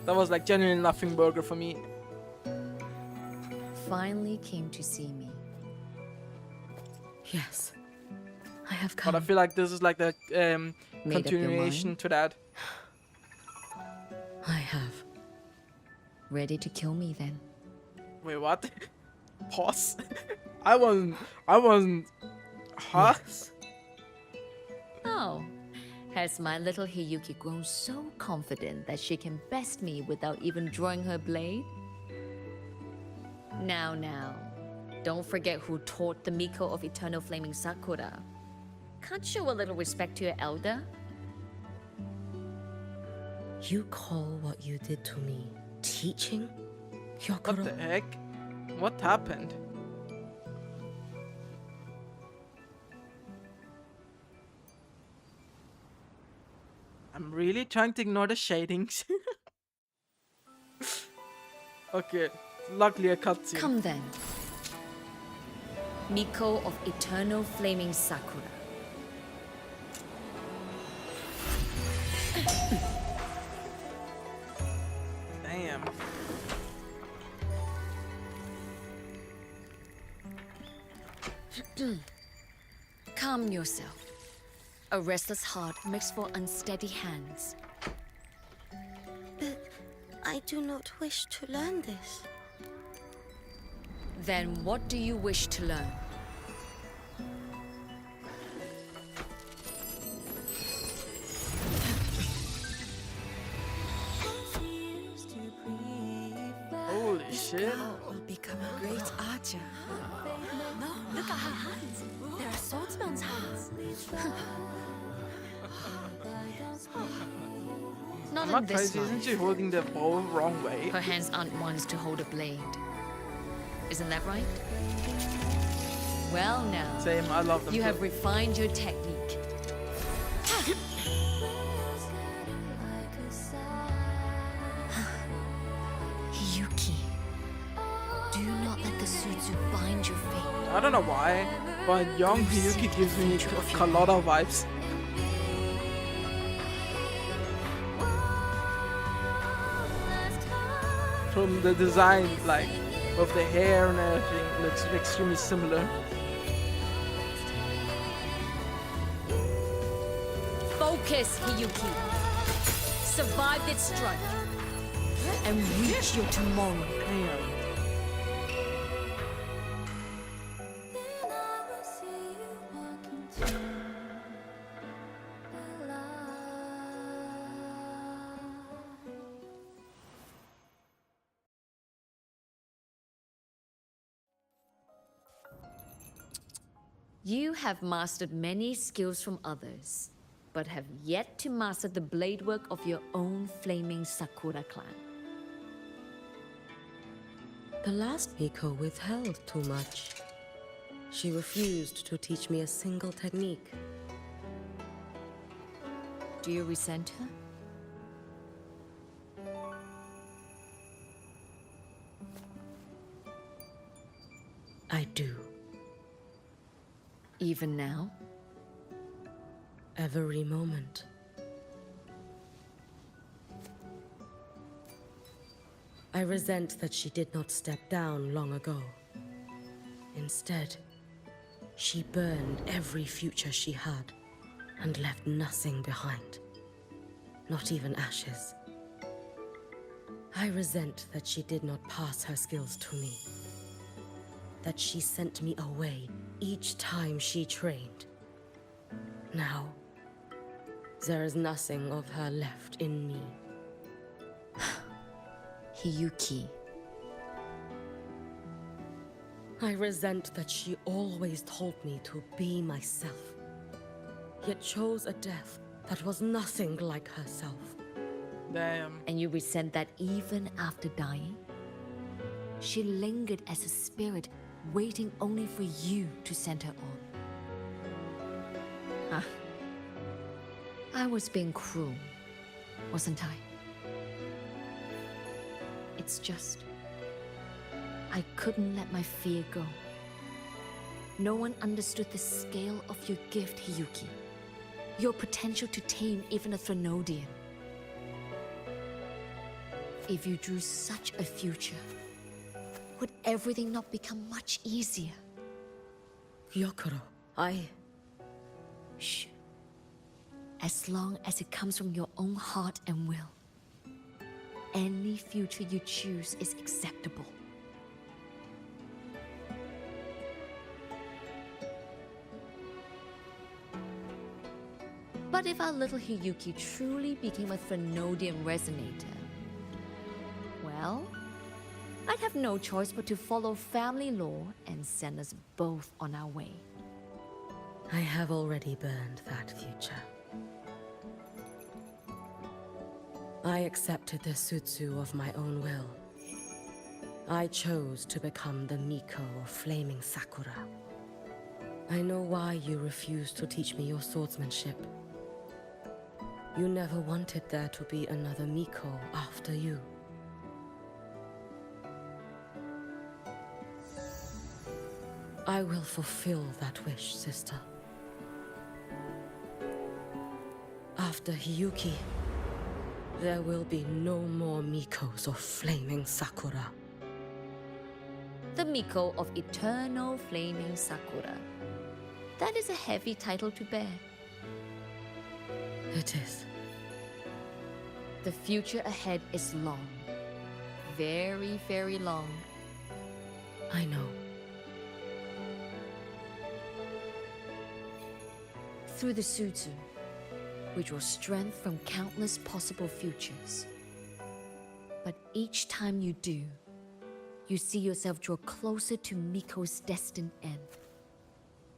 That was like genuinely nothing burger for me. Finally came to see me. Yes, I have come. But I feel like this is like the continuation to that. I have. Ready to kill me then? Wait, what? Pause. I wasn't. Huh? Yes. Oh, has my little Hiyuki grown so confident that she can best me without even drawing her blade? Now, don't forget who taught the Miko of Eternal Flaming Sakura. Can't show a little respect to your elder? You call what you did to me teaching? What the heck? What happened? I'm really trying to ignore the shadings. Okay, luckily a cutscene. Come then. Miko of Eternal Flaming Sakura. Damn. Calm yourself. A restless heart makes for unsteady hands. But I do not wish to learn this. Then what do you wish to learn? Holy shit. Will become a great archer. No, look at her hands. There are swordsman's hands. Not Am I in this crazy? Isn't life. she holding the bow wrong way? Her hands aren't ones to hold a blade. Isn't that right? Well now. Same, I love them You too. have refined your technique. Hiyuki, do not let the Sutsu bind your fate. I don't know why, but young Hiyuki gives me a lot of vibes. From the design, like, of the hair and everything, looks extremely similar. Focus, Hiyuki. Survive this strike. And reach your tomorrow. You have mastered many skills from others, but have yet to master the blade work of your own flaming Sakura clan. The last Miko withheld too much. She refused to teach me a single technique. Do you resent her? I do. Even now? Every moment. I resent that she did not step down long ago. Instead, she burned every future she had and left nothing behind. Not even ashes. I resent that she did not pass her skills to me. That she sent me away each time she trained. Now, there is nothing of her left in me. Hiyuki. I resent that she always told me to be myself, yet chose a death that was nothing like herself. Damn. And you resent that even after dying? She lingered as a spirit, waiting only for you to send her on. I was being cruel, wasn't I? It's just, I couldn't let my fear go. No one understood the scale of your gift, Hiyuki. Your potential to tame even a Threnodian. If you drew such a future, would everything not become much easier? Gyokuro, Shh. As long as it comes from your own heart and will, any future you choose is acceptable. What if our little Hiyuki truly became a Threnodian resonator? Well, I'd have no choice but to follow family law and send us both on our way. I have already burned that future. I accepted the Sutsu of my own will. I chose to become the Miko of Flaming Sakura. I know why you refused to teach me your swordsmanship. You never wanted there to be another Miko after you. I will fulfill that wish, sister. After Hiyuki, there will be no more Mikos of Flaming Sakura. The Miko of Eternal Flaming Sakura. That is a heavy title to bear. It is. The future ahead is long. Very, very long. I know. Through the Sutsu, we draw strength from countless possible futures. But each time you do, you see yourself draw closer to Miko's destined end.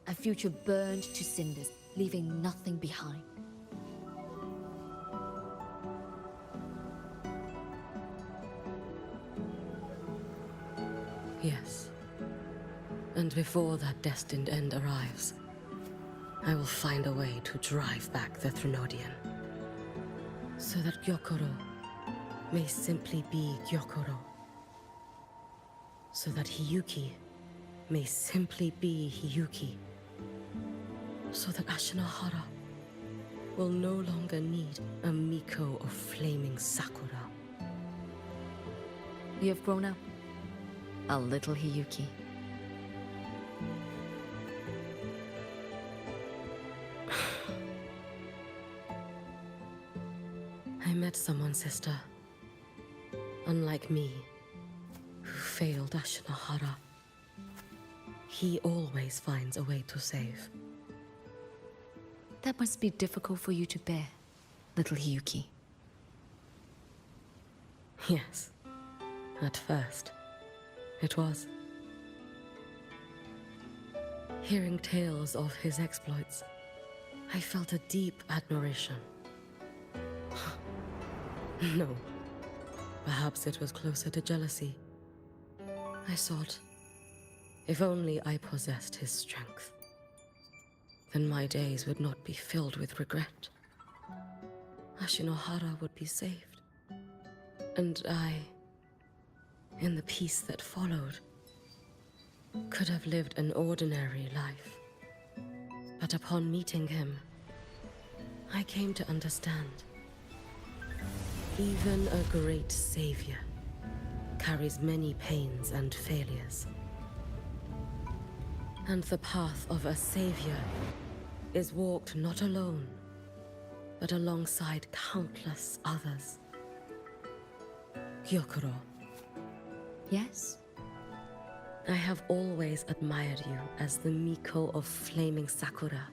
A future burned to cinders, leaving nothing behind. Yes. And before that destined end arrives, I will find a way to drive back the Threnodian. So that Gyokoro may simply be Gyokoro. So that Hiyuki may simply be Hiyuki. So that Ashinohara will no longer need a Miko of Flaming Sakura. You have grown up, a little Hiyuki. I met someone, sister. Unlike me, who failed Ashinohara. He always finds a way to save. That must be difficult for you to bear, little Hiyuki. Yes. At first, it was. Hearing tales of his exploits, I felt a deep admiration. No. Perhaps it was closer to jealousy. I thought, if only I possessed his strength, then my days would not be filled with regret. Ashinohara would be saved. And I, in the peace that followed, could have lived an ordinary life. But upon meeting him, I came to understand. Even a great savior carries many pains and failures. And the path of a savior is walked not alone, but alongside countless others. Gyokoro. Yes? I have always admired you as the Miko of Flaming Sakura.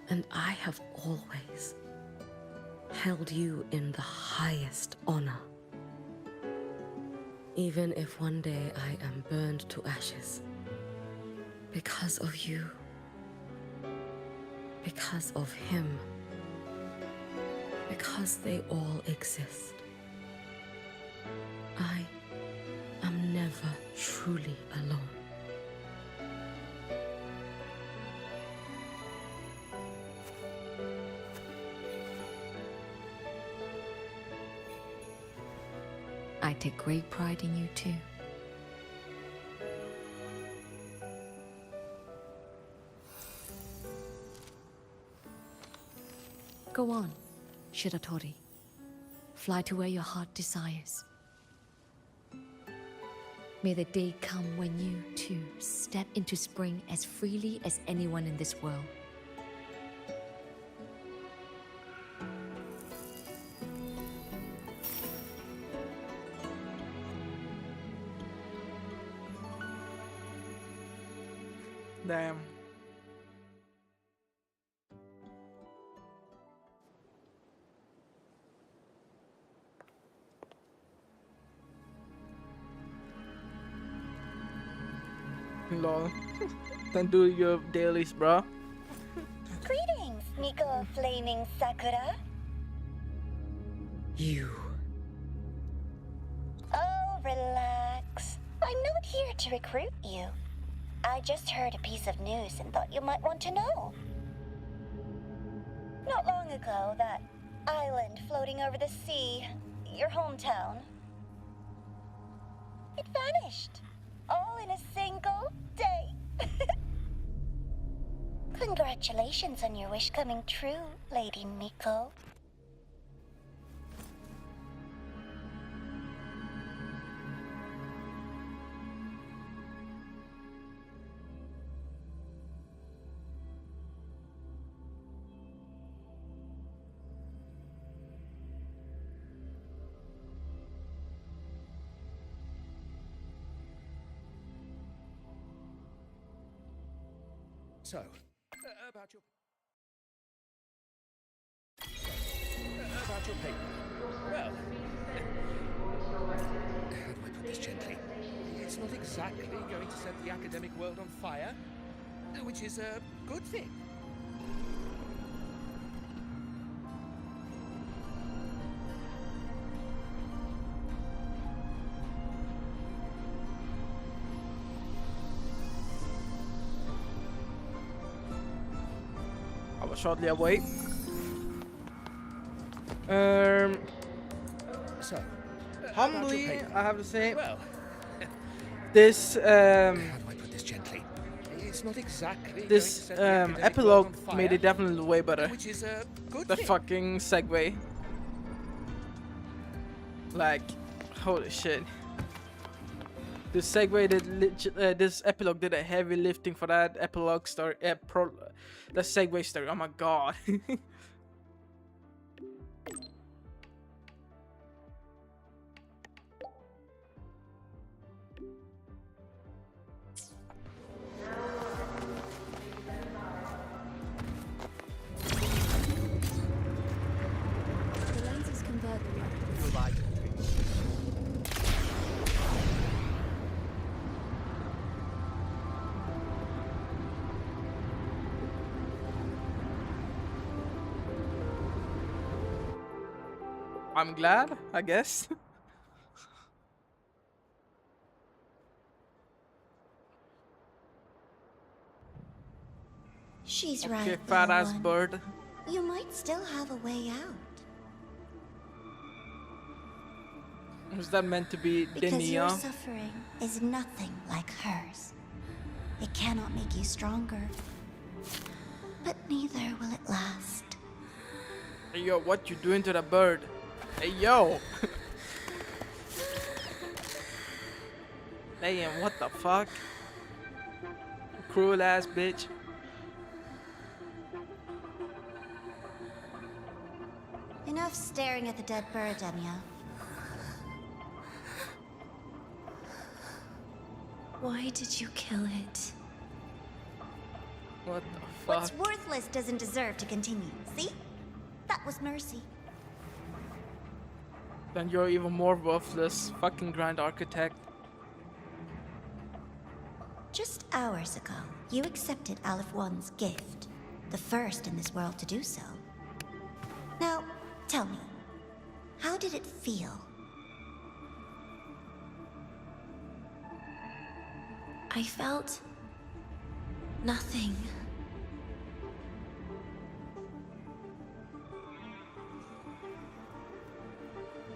And I have always held you in the highest honor. Even if one day I am burned to ashes, because of you, because of him, because they all exist, I am never truly alone. I take great pride in you too. Go on, Shiratori. Fly to where your heart desires. May the day come when you, too, step into spring as freely as anyone in this world. Damn. Lol. Then do your dailies, bro. Greetings, Miko Flaming Sakura. You. Oh, relax. I'm not here to recruit you. I just heard a piece of news and thought you might want to know. Not long ago, that island floating over the sea, your hometown, it vanished. All in a single day. Congratulations on your wish coming true, Lady Miko. So, about your paper. Well, how do I put this gently? It's not exactly going to set the academic world on fire, which is a good thing. I will shortly await. So, humbly, I have to say, well, this how do I put this gently? It's not exactly this going to set the academic epilogue world on fire, made it definitely way better. which is a good The thing. fucking segue. Like, holy shit. This segue did this epilogue did a heavy lifting for that epilogue story. The segue story. Oh my god. The lenses convert the You're right. I'm glad, I guess. She's Okay, right, fat little ass one. bird. You might still have a way out. Was that meant to be Because your Denia? suffering is nothing like hers. It cannot make you stronger. But neither will it last. Hey yo, what you doing to the bird? Hey yo! Damn, what the fuck? Cruel ass bitch. Enough staring at the dead bird, Denia. Why did you kill it? What the fuck? What's worthless doesn't deserve to continue. See? That was mercy. Then you're even more worthless, fucking Grand Architect. Just hours ago, you accepted Aleph One's gift. The first in this world to do so. Now, tell me, how did it feel? I felt nothing.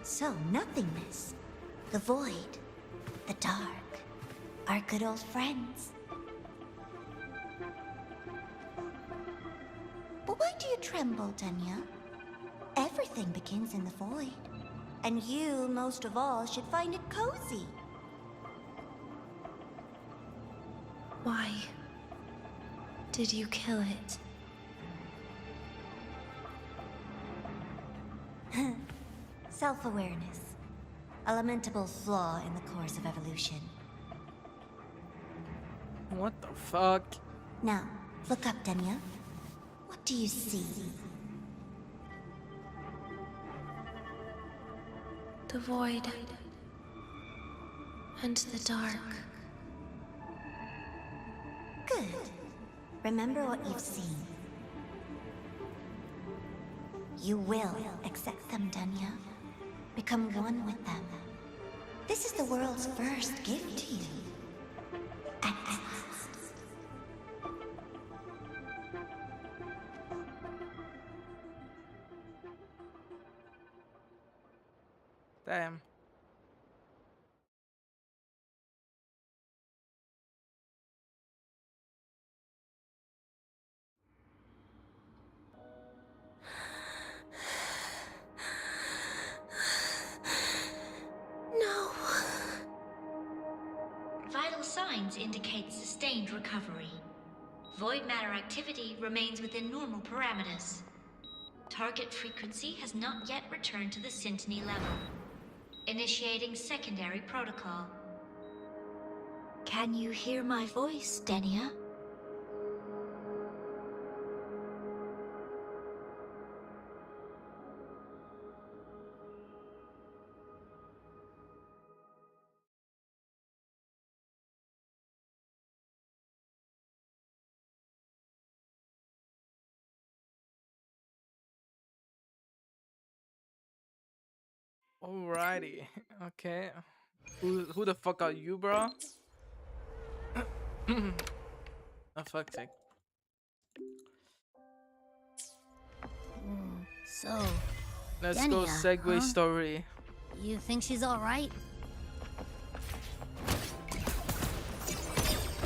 So, nothingness, the void, the dark, our good old friends. But why do you tremble, Denia? Everything begins in the void. And you, most of all, should find it cozy. Why did you kill it? Self-awareness. A lamentable flaw in the course of evolution. What the fuck? Now, look up, Denia. What do you see? The void. And the dark. Good. Remember what you've seen. You will accept them, Danya. Become one with them. This is the world's first gift to you. At last. Damn. No. Vital signs indicate sustained recovery. Void matter activity remains within normal parameters. Target frequency has not yet returned to the syntony level. Initiating secondary protocol. Can you hear my voice, Denia? Alrighty. Okay. Who the fuck are you, bro? Oh, fuck's sake. So, Let's Denia, go segue huh? story. You think she's all right?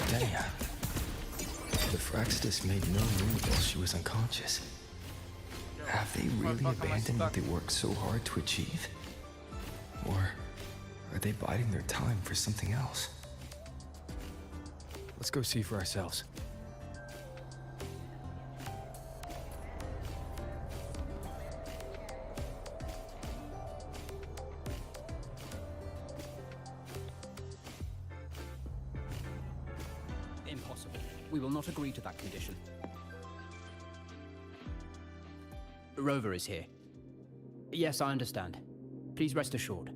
Denia. The Fraxidus made no move while she was unconscious. Have they really abandoned what they worked so hard to achieve? Or are they biding their time for something else? Let's go see for ourselves. Impossible. We will not agree to that condition. Rover is here. Yes, I understand. Please rest assured.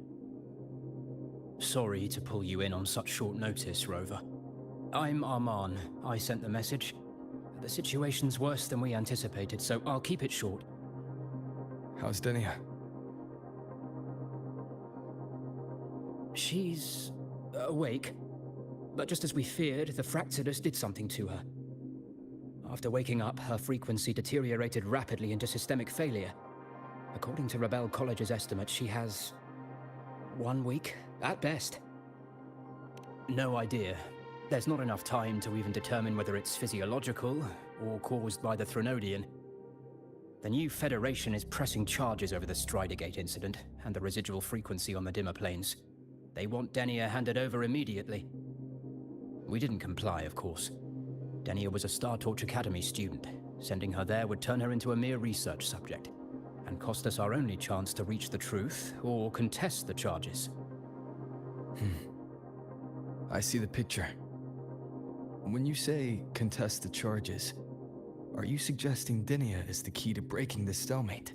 Sorry to pull you in on such short notice, Rover. I'm Arman. I sent the message. The situation's worse than we anticipated, so I'll keep it short. How's Denia? She's awake. But just as we feared, the Fraxidus did something to her. After waking up, her frequency deteriorated rapidly into systemic failure. According to Rebel College's estimate, she has 1 week, at best. No idea. There's not enough time to even determine whether it's physiological or caused by the Threnodian. The new Federation is pressing charges over the Stridergate incident and the residual frequency on the dimmer planes. They want Denia handed over immediately. We didn't comply, of course. Denia was a Star Torch Academy student. Sending her there would turn her into a mere research subject, and cost us our only chance to reach the truth or contest the charges. I see the picture. When you say contest the charges, are you suggesting Denia is the key to breaking this stalemate?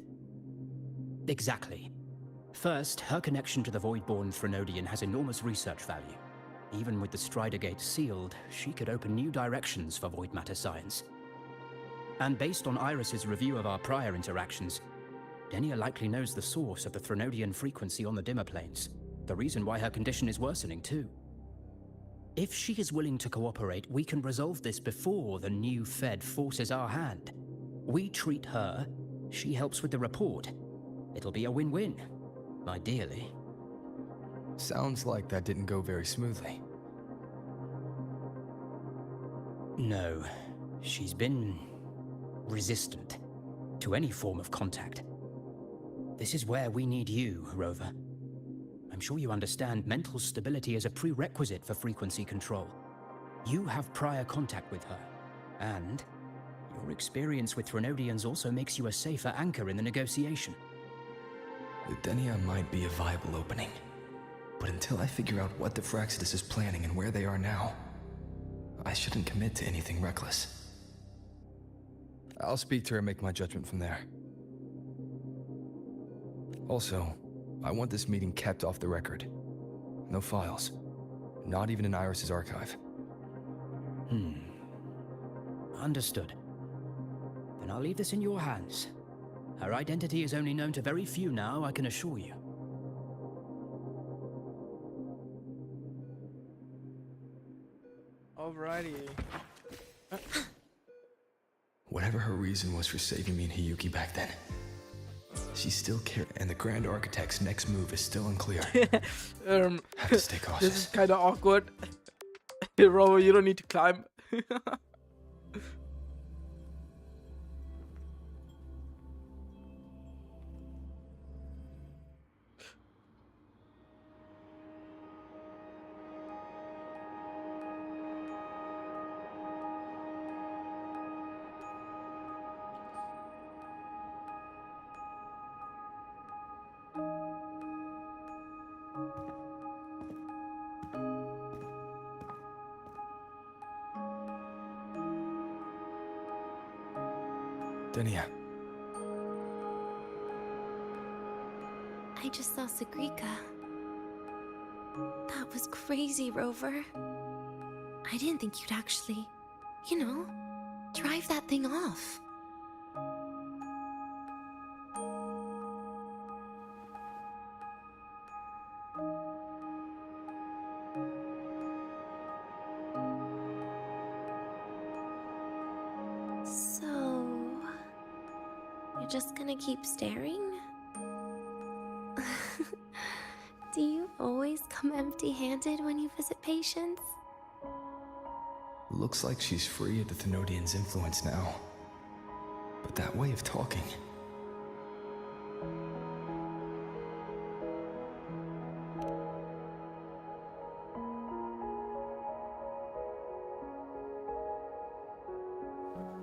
Exactly. First, her connection to the Voidborn Threnodian has enormous research value. Even with the Stridergate sealed, she could open new directions for void matter science. And based on Iris's review of our prior interactions, Denia likely knows the source of the Threnodian frequency on the dimmer planes. The reason why her condition is worsening, too. If she is willing to cooperate, we can resolve this before the new Fed forces our hand. We treat her, she helps with the report. It'll be a win-win, ideally. Sounds like that didn't go very smoothly. No, she's been resistant to any form of contact. This is where we need you, Rover. I'm sure you understand mental stability is a prerequisite for frequency control. You have prior contact with her, and your experience with Threnodians also makes you a safer anchor in the negotiation. Denia might be a viable opening, but until I figure out what the Fraxidus is planning and where they are now, I shouldn't commit to anything reckless. I'll speak to her and make my judgment from there. Also, I want this meeting kept off the record. No files. Not even in Iris's archive. Understood. Then I'll leave this in your hands. Her identity is only known to very few now, I can assure you. Alrighty. Whatever her reason was for saving me and Hiyuki back then, she still cared, and the Grand Architect's next move is still unclear. Have to stay cautious. This is kind of awkward. Bro, you don't need to climb. Denia, I just saw Sagrika. That was crazy, Rover. I didn't think you'd actually, drive that thing off. So, you're just gonna keep staring? Do you always come empty-handed when you visit patients? looks like she's free of the Thenodian's influence now. But that way of talking...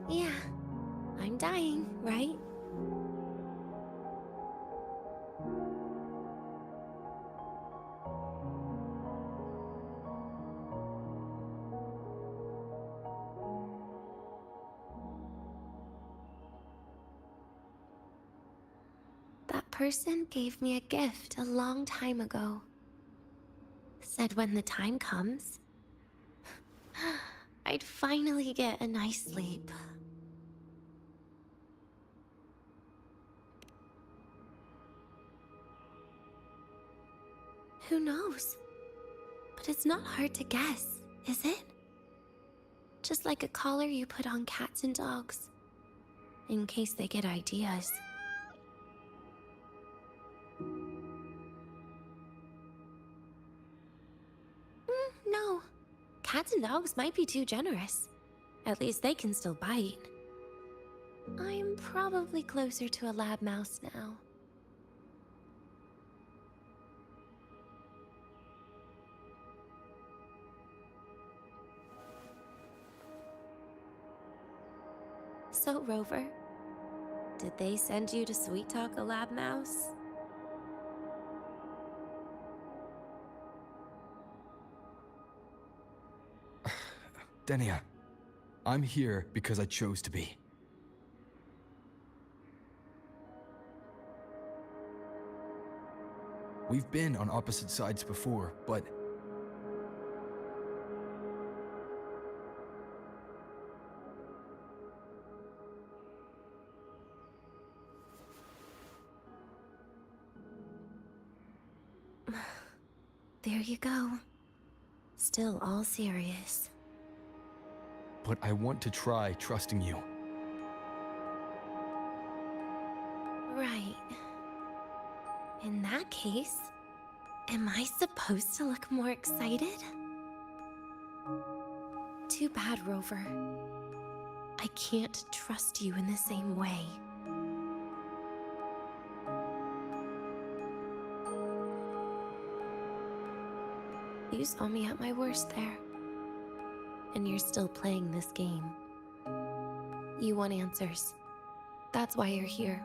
Yeah, I'm dying, right? That person gave me a gift a long time ago. Said when the time comes, I'd finally get a nice sleep. Who knows? But it's not hard to guess, is it? Just like a collar you put on cats and dogs, in case they get ideas. No. Cats and dogs might be too generous. At least they can still bite. I'm probably closer to a lab mouse now. So, Rover, did they send you to sweet talk a lab mouse? Denia, I'm here because I chose to be. We've been on opposite sides before, but... There you go. Still all serious. But I want to try trusting you. Right. In that case, am I supposed to look more excited? Too bad, Rover. I can't trust you in the same way. You saw me at my worst there. And you're still playing this game. You want answers. That's why you're here.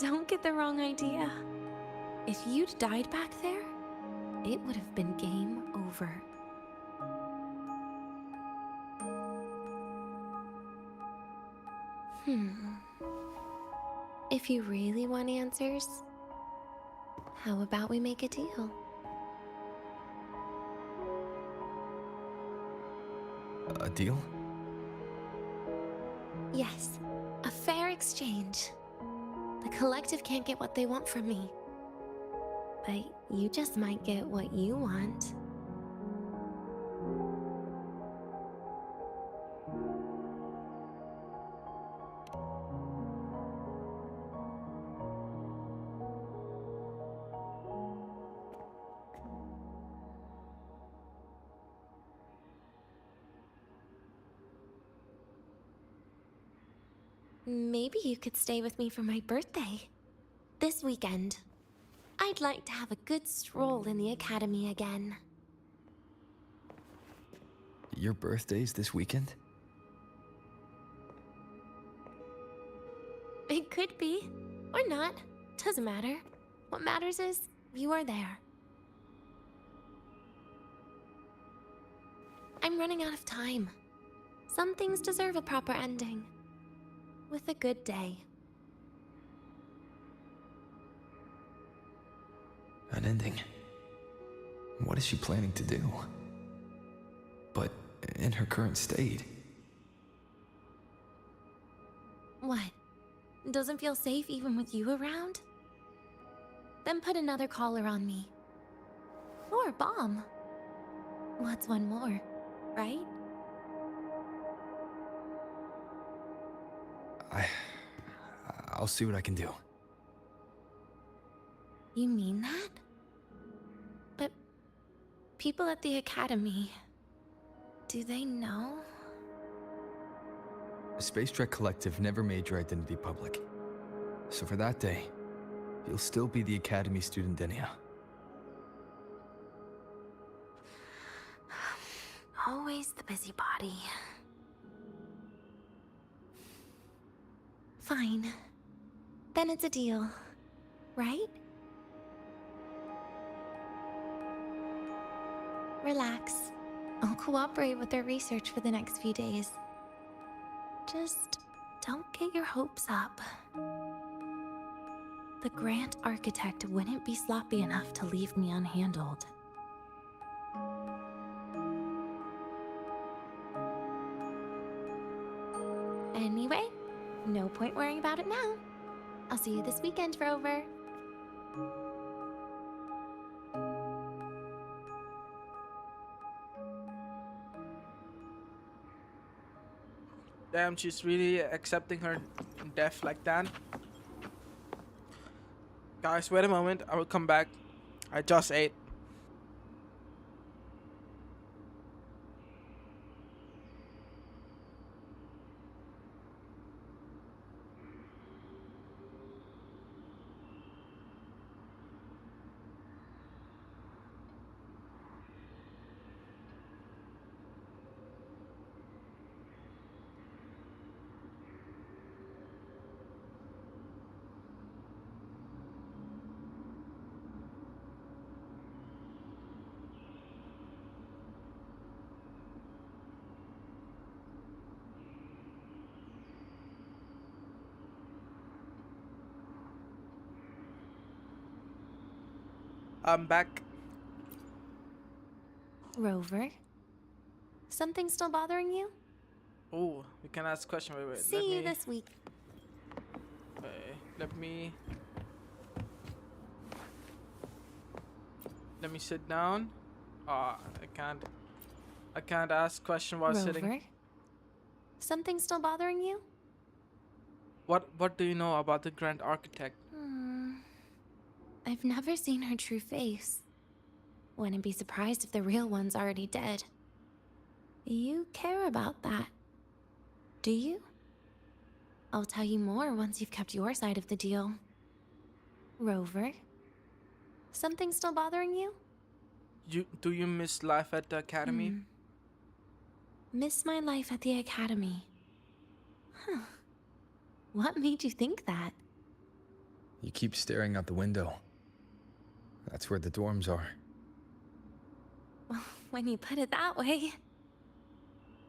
Don't get the wrong idea. If you'd died back there, it would have been game over. If you really want answers, how about we make a deal? A deal? Yes, a fair exchange. The collective can't get what they want from me. But you just might get what you want. Maybe you could stay with me for my birthday. This weekend. I'd like to have a good stroll in the academy again. Your birthday's this weekend? It could be. Or not. Doesn't matter. What matters is you are there. I'm running out of time. Some things deserve a proper ending. With a good day. An ending? What is she planning to do? But in her current state. What? Doesn't feel safe even with you around? Then put another collar on me. Or a bomb. What's one more, right? I'll see what I can do. You mean that? But people at the academy, do they know? The Space Trek Collective never made your identity public. So for that day, you'll still be the Academy student Denia. Always the busybody. Fine. Then it's a deal, right? Relax. I'll cooperate with their research for the next few days. Just don't get your hopes up. The Grant Architect wouldn't be sloppy enough to leave me unhandled. Anyway, no point worrying about it now. I'll see you this weekend, Rover. Damn, she's really accepting her death like that. Guys, wait a moment. I will come back. I just ate. I'm back. Rover? Something still bothering you? Oh, we can ask a question. Wait. See you this week. Let me sit down. I can't ask question while Rover? sitting. Something still bothering you? What do you know about the Grand Architect? I've never seen her true face. Wouldn't be surprised if the real one's already dead. You care about that, do you? I'll tell you more once you've kept your side of the deal. Rover? Something still bothering you? Do you miss life at the academy? Miss my life at the academy. Huh. What made you think that? You keep staring out the window. That's where the dorms are. Well, when you put it that way,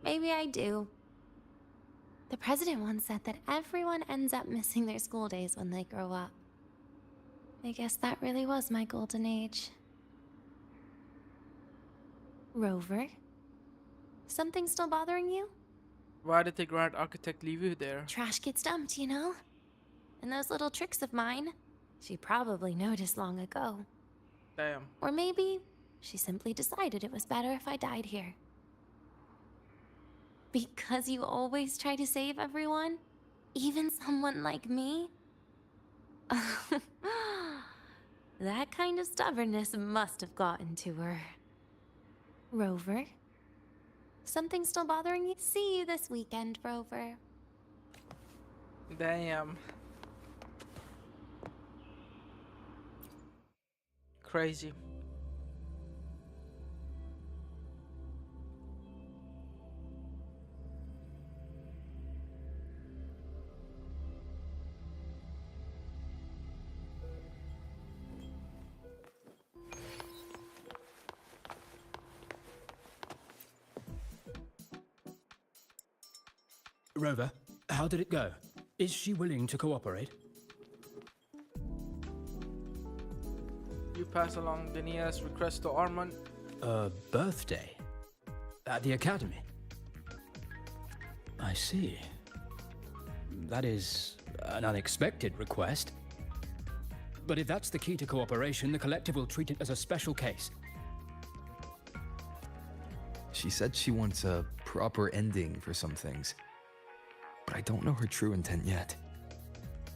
maybe I do. The president once said that everyone ends up missing their school days when they grow up. I guess that really was my golden age. Rover? Something still bothering you? Why did the Grand Architect leave you there? Trash gets dumped, you know? And those little tricks of mine, she probably noticed long ago. Damn. Or maybe she simply decided it was better if I died here. Because you always try to save everyone? Even someone like me? That kind of stubbornness must have gotten to her. Rover? Something still bothering you? See you this weekend, Rover. Damn. Crazy. Rover, how did it go? Is she willing to cooperate? You pass along Dania's request to Armand. A birthday? At the academy? I see. That is an unexpected request. But if that's the key to cooperation, the collective will treat it as a special case. She said she wants a proper ending for some things. But I don't know her true intent yet.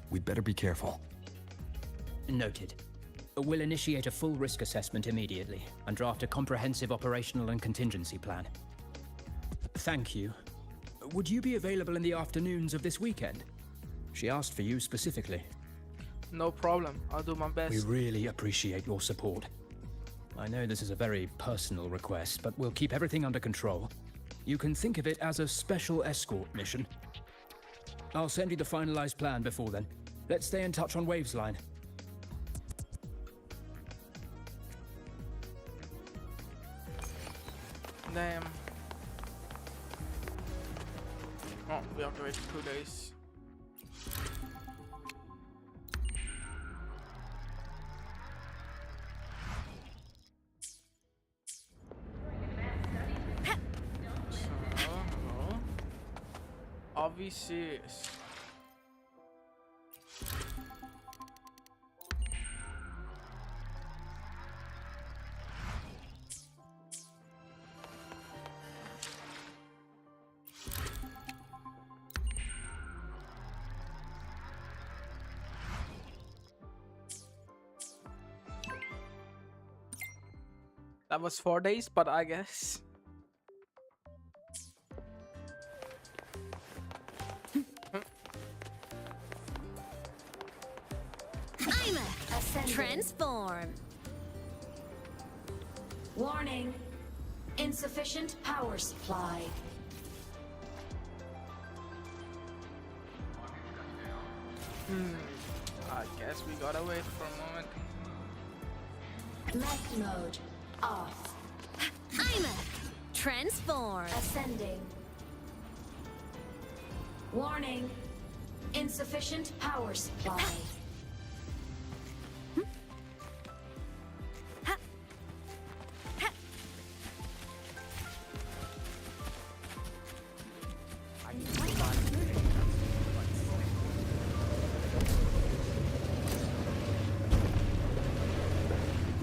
We'd better be careful. Noted. We'll initiate a full risk assessment immediately and draft a comprehensive operational and contingency plan. Thank you. Would you be available in the afternoons of this weekend? She asked for you specifically. No problem. I'll do my best. We really appreciate your support. I know this is a very personal request, but we'll keep everything under control. You can think of it as a special escort mission. I'll send you the finalized plan before then. Let's stay in touch on Waves Line. Damn. Oh, we have to wait 2 days. So, obviously. That was 4 days, but I guess. I'm a transform. Warning. Insufficient power supply. I guess we gotta wait for a moment. Mech mode off. I'm a transform. Ascending. Warning. Insufficient power supply.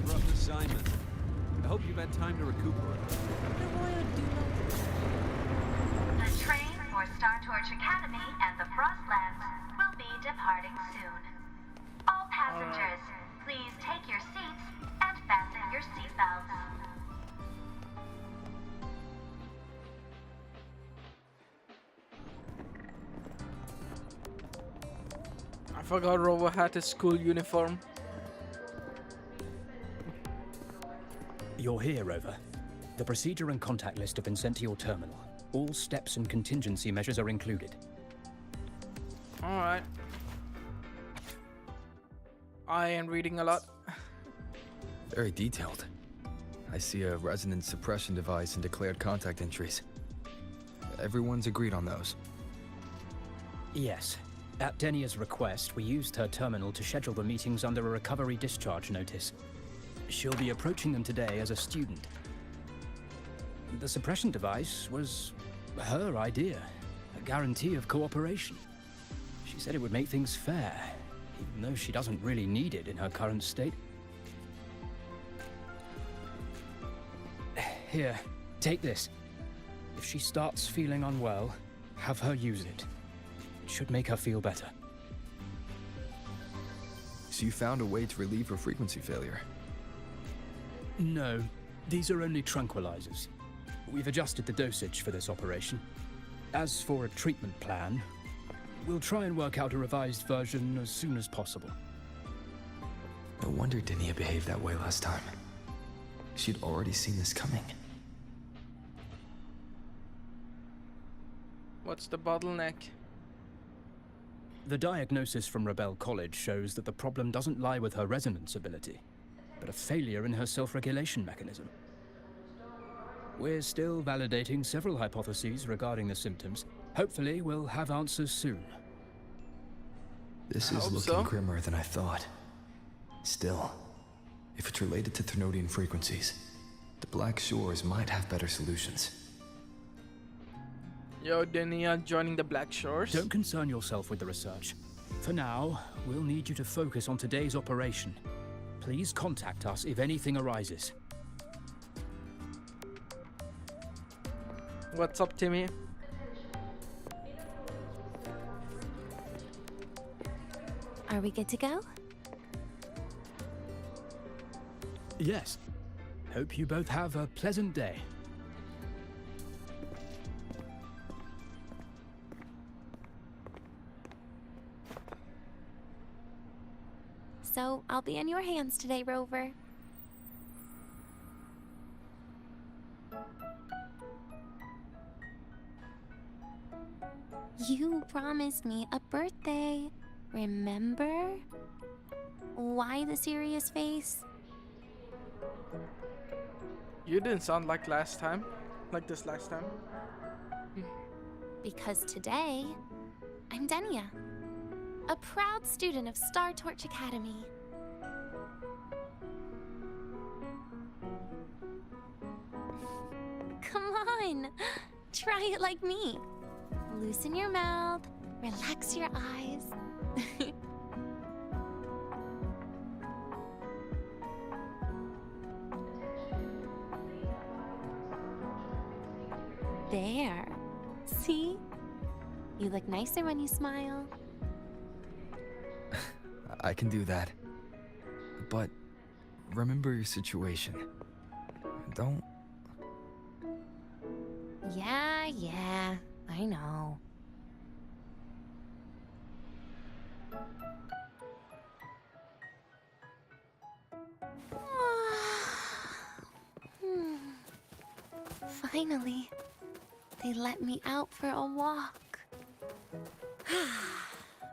Rough assignment. I hope you've had time to recuperate. The train for Star Torch Academy and the Frostlands will be departing soon. All passengers, please take your seats and fasten your seatbelts. I forgot Rover had his school uniform. You're here, Rover. The procedure and contact list have been sent to your terminal. All steps and contingency measures are included. Alright. I am reading a lot. Very detailed. I see a resonance suppression device and declared contact entries. Everyone's agreed on those. Yes. At Denia's request, we used her terminal to schedule the meetings under a recovery discharge notice. She'll be approaching them today as a student. The suppression device was her idea, a guarantee of cooperation. She said it would make things fair, even though she doesn't really need it in her current state. Here, take this. If she starts feeling unwell, have her use it. It should make her feel better. So you found a way to relieve her frequency failure? No, these are only tranquilizers. We've adjusted the dosage for this operation. As for a treatment plan, we'll try and work out a revised version as soon as possible. No wonder Denia behaved that way last time. She'd already seen this coming. What's the bottleneck? The diagnosis from Rebel College shows that the problem doesn't lie with her resonance ability, but a failure in her self-regulation mechanism. We're still validating several hypotheses regarding the symptoms. Hopefully, we'll have answers soon. This is looking grimmer than I thought. Still, if it's related to Thernoidian frequencies, the Black Shores might have better solutions. Yo, Denia joining the Black Shores. Don't concern yourself with the research. For now, we'll need you to focus on today's operation. Please contact us if anything arises. What's up, Timmy? Are we good to go? Yes. Hope you both have a pleasant day. So, I'll be in your hands today, Rover. You promised me a birthday, remember? Why the serious face? You didn't sound like last time. Like this last time. Because today, I'm Denia, a proud student of Star Torch Academy. Come on, try it like me. Loosen your mouth, relax your eyes. There. See? You look nicer when you smile. I can do that. But remember your situation. Don't... Yeah, I know. Finally, they let me out for a walk.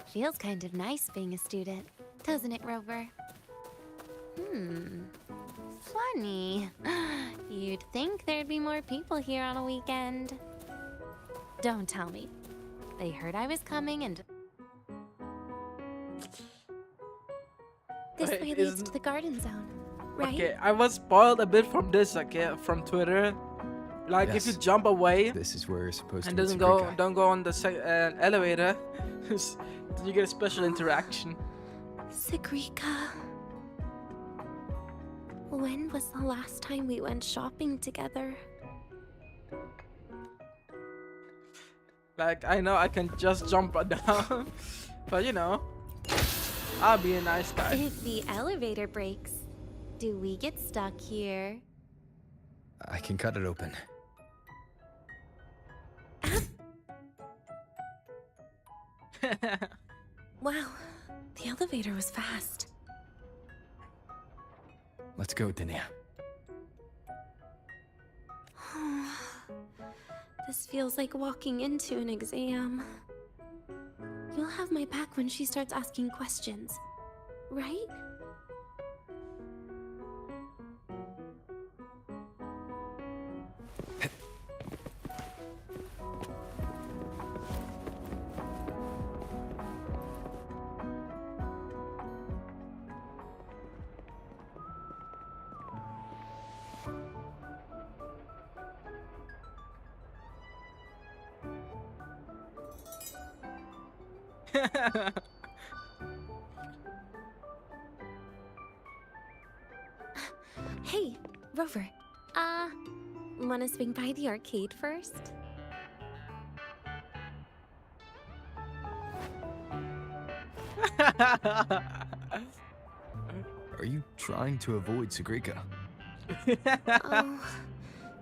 Feels kind of nice being a student, doesn't it, Rover? Funny. You'd think there'd be more people here on a weekend. Don't tell me. They heard I was coming and... This way leads to the garden zone, right? Okay, I was spoiled a bit from this, okay, from Twitter. Like, Yes. if you jump away This is where you're supposed and to doesn't meet go, Sabrina. don't go on the elevator, you get a special interaction. Sagrika. When was the last time we went shopping together? Like, I know I can just jump down, but you know, I'll be a nice guy. If the elevator breaks, do we get stuck here? I can cut it open. Wow, the elevator was fast. Let's go, Denia. This feels like walking into an exam. You'll have my back when she starts asking questions, right? Hey, Rover. Wanna swing by the arcade first? Are you trying to avoid Sagrika? Oh,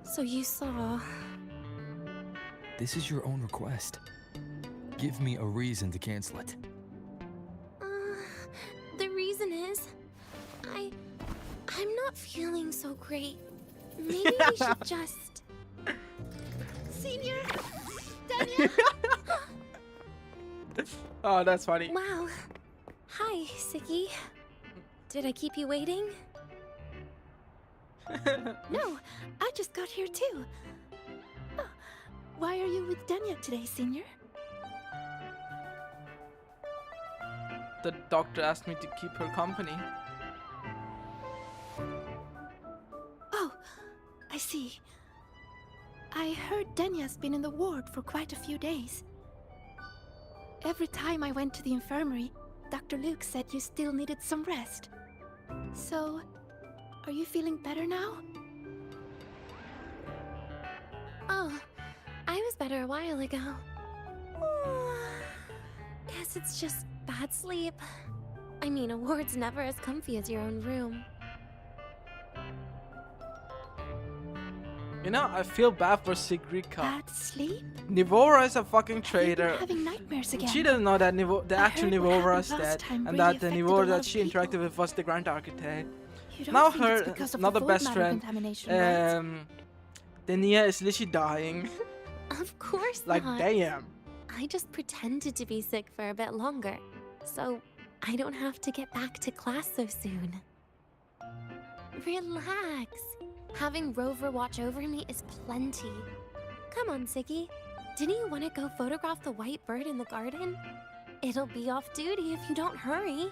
so you saw. This is your own request. Give me a reason to cancel it. The reason is, I'm not feeling so great. Maybe we should just... Senior! Danya! Oh, that's funny. Wow. Hi, Siki. Did I keep you waiting? No, I just got here too. Oh, why are you with Danya today, Senior? The doctor asked me to keep her company. Oh, I see. I heard Danya's been in the ward for quite a few days. Every time I went to the infirmary, Dr. Luke said you still needed some rest. So, are you feeling better now? Oh, I was better a while ago. Guess it's just bad sleep. I mean, a ward's never as comfy as your own room. You know, I feel bad for Sigrika. Bad sleep? Nivora is a fucking traitor. Having nightmares again. She doesn't know that the actual heard what Nivora is happened last dead, time and really that the affected a Nivora lot that of she people. interacted with was the Grand Architect. You don't Now think her, it's because of another the best matter friend, contamination, right? Denia is literally dying. Of course Like, not. damn. I just pretended to be sick for a bit longer, so I don't have to get back to class so soon. Relax. Having Rover watch over me is plenty. Come on, Siggy. Didn't you want to go photograph the white bird in the garden? It'll be off duty if you don't hurry.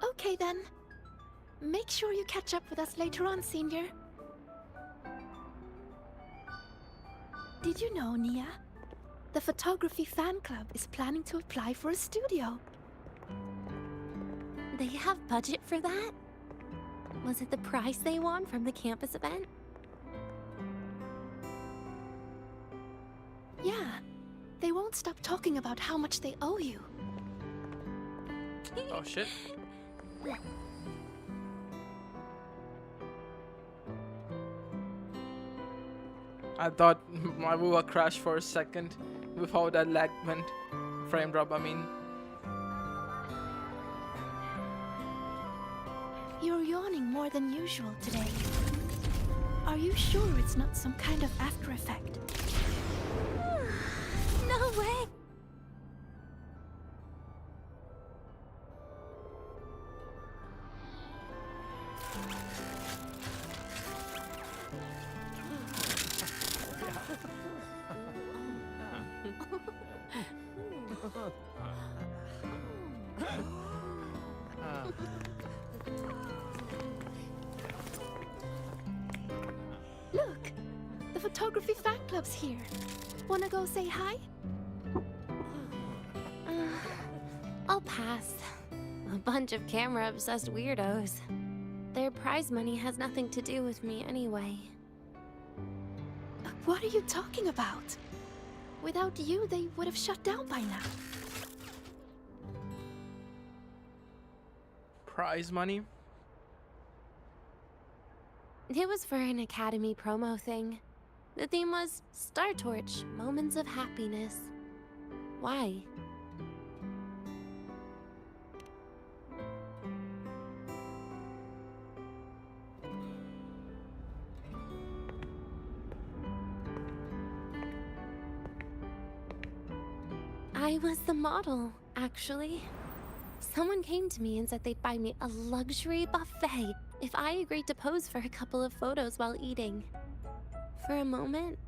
Okay then. Make sure you catch up with us later on, Senior. Did you know, Nia? The photography fan club is planning to apply for a studio. They have budget for that? Was it the prize they won from the campus event? Yeah. They won't stop talking about how much they owe you. Oh shit. I thought my Wuwa crashed for a second with how that lag went. Frame drop, I mean. You're yawning more than usual today. Are you sure it's not some kind of after effect? No way! Look! The photography fan club's here. Wanna go say hi? I'll pass. A bunch of camera-obsessed weirdos. Their prize money has nothing to do with me anyway. What are you talking about? Without you, they would have shut down by now. Prize money? It was for an Academy promo thing. The theme was Star Torch, Moments of Happiness. Why? I was the model, actually. Someone came to me and said they'd buy me a luxury buffet if I agreed to pose for a couple of photos while eating. For a moment,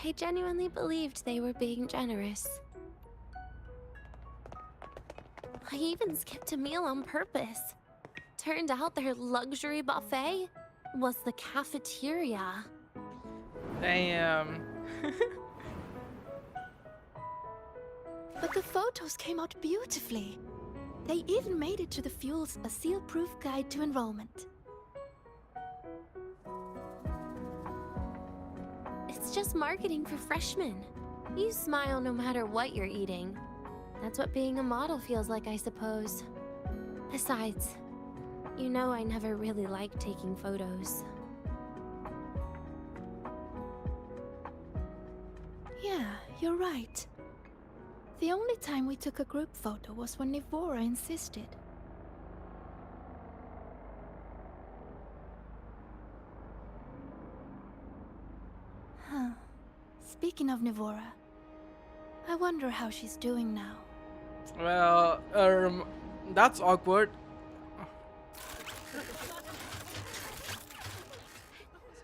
I genuinely believed they were being generous. I even skipped a meal on purpose. Turned out their luxury buffet was the cafeteria. Damn. But the photos came out beautifully. They even made it to the Fuel's A Seal-Proof Guide to Enrollment. It's just marketing for freshmen. You smile no matter what you're eating. That's what being a model feels like, I suppose. Besides, you know I never really liked taking photos. Yeah, you're right. The only time we took a group photo was when Nivora insisted. Huh. Speaking of Nivora, I wonder how she's doing now. Well, that's awkward.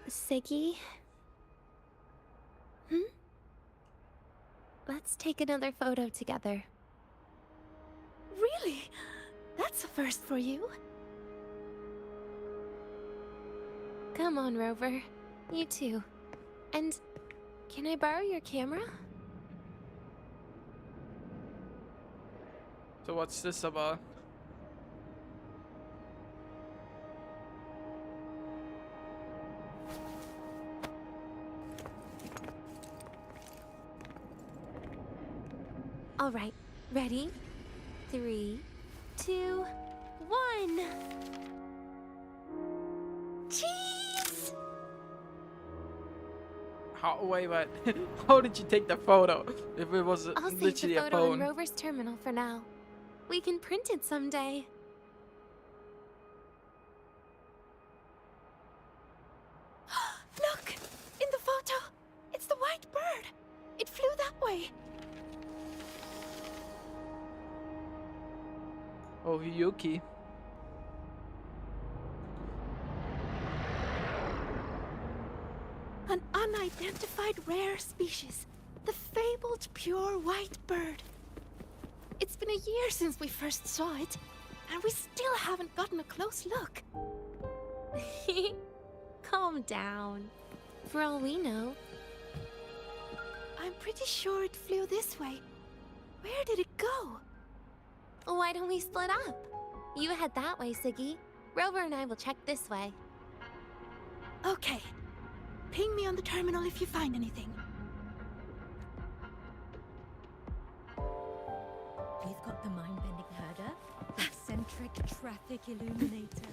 Siggy? Let's take another photo together. Really? That's a first for you. Come on, Rover. You too. And can I borrow your camera? So what's this about? All right, ready? 3, 2, 1. Cheese! Wait, what? How did you take the photo? If it was I'll save literally the a photo phone. in Rover's terminal for now. We can print it someday. Look! In the photo! It's the white bird! It flew that way! Oh, Yuki. An unidentified rare species. The fabled pure white bird. It's been a year since we first saw it, and we still haven't gotten a close look. Calm down. For all we know. I'm pretty sure it flew this way. Where did it go? Why don't we split up? You head that way, Siggy. Rover and I will check this way. Okay. Ping me on the terminal if you find anything. We've got the mind-bending herder, the eccentric traffic illuminator.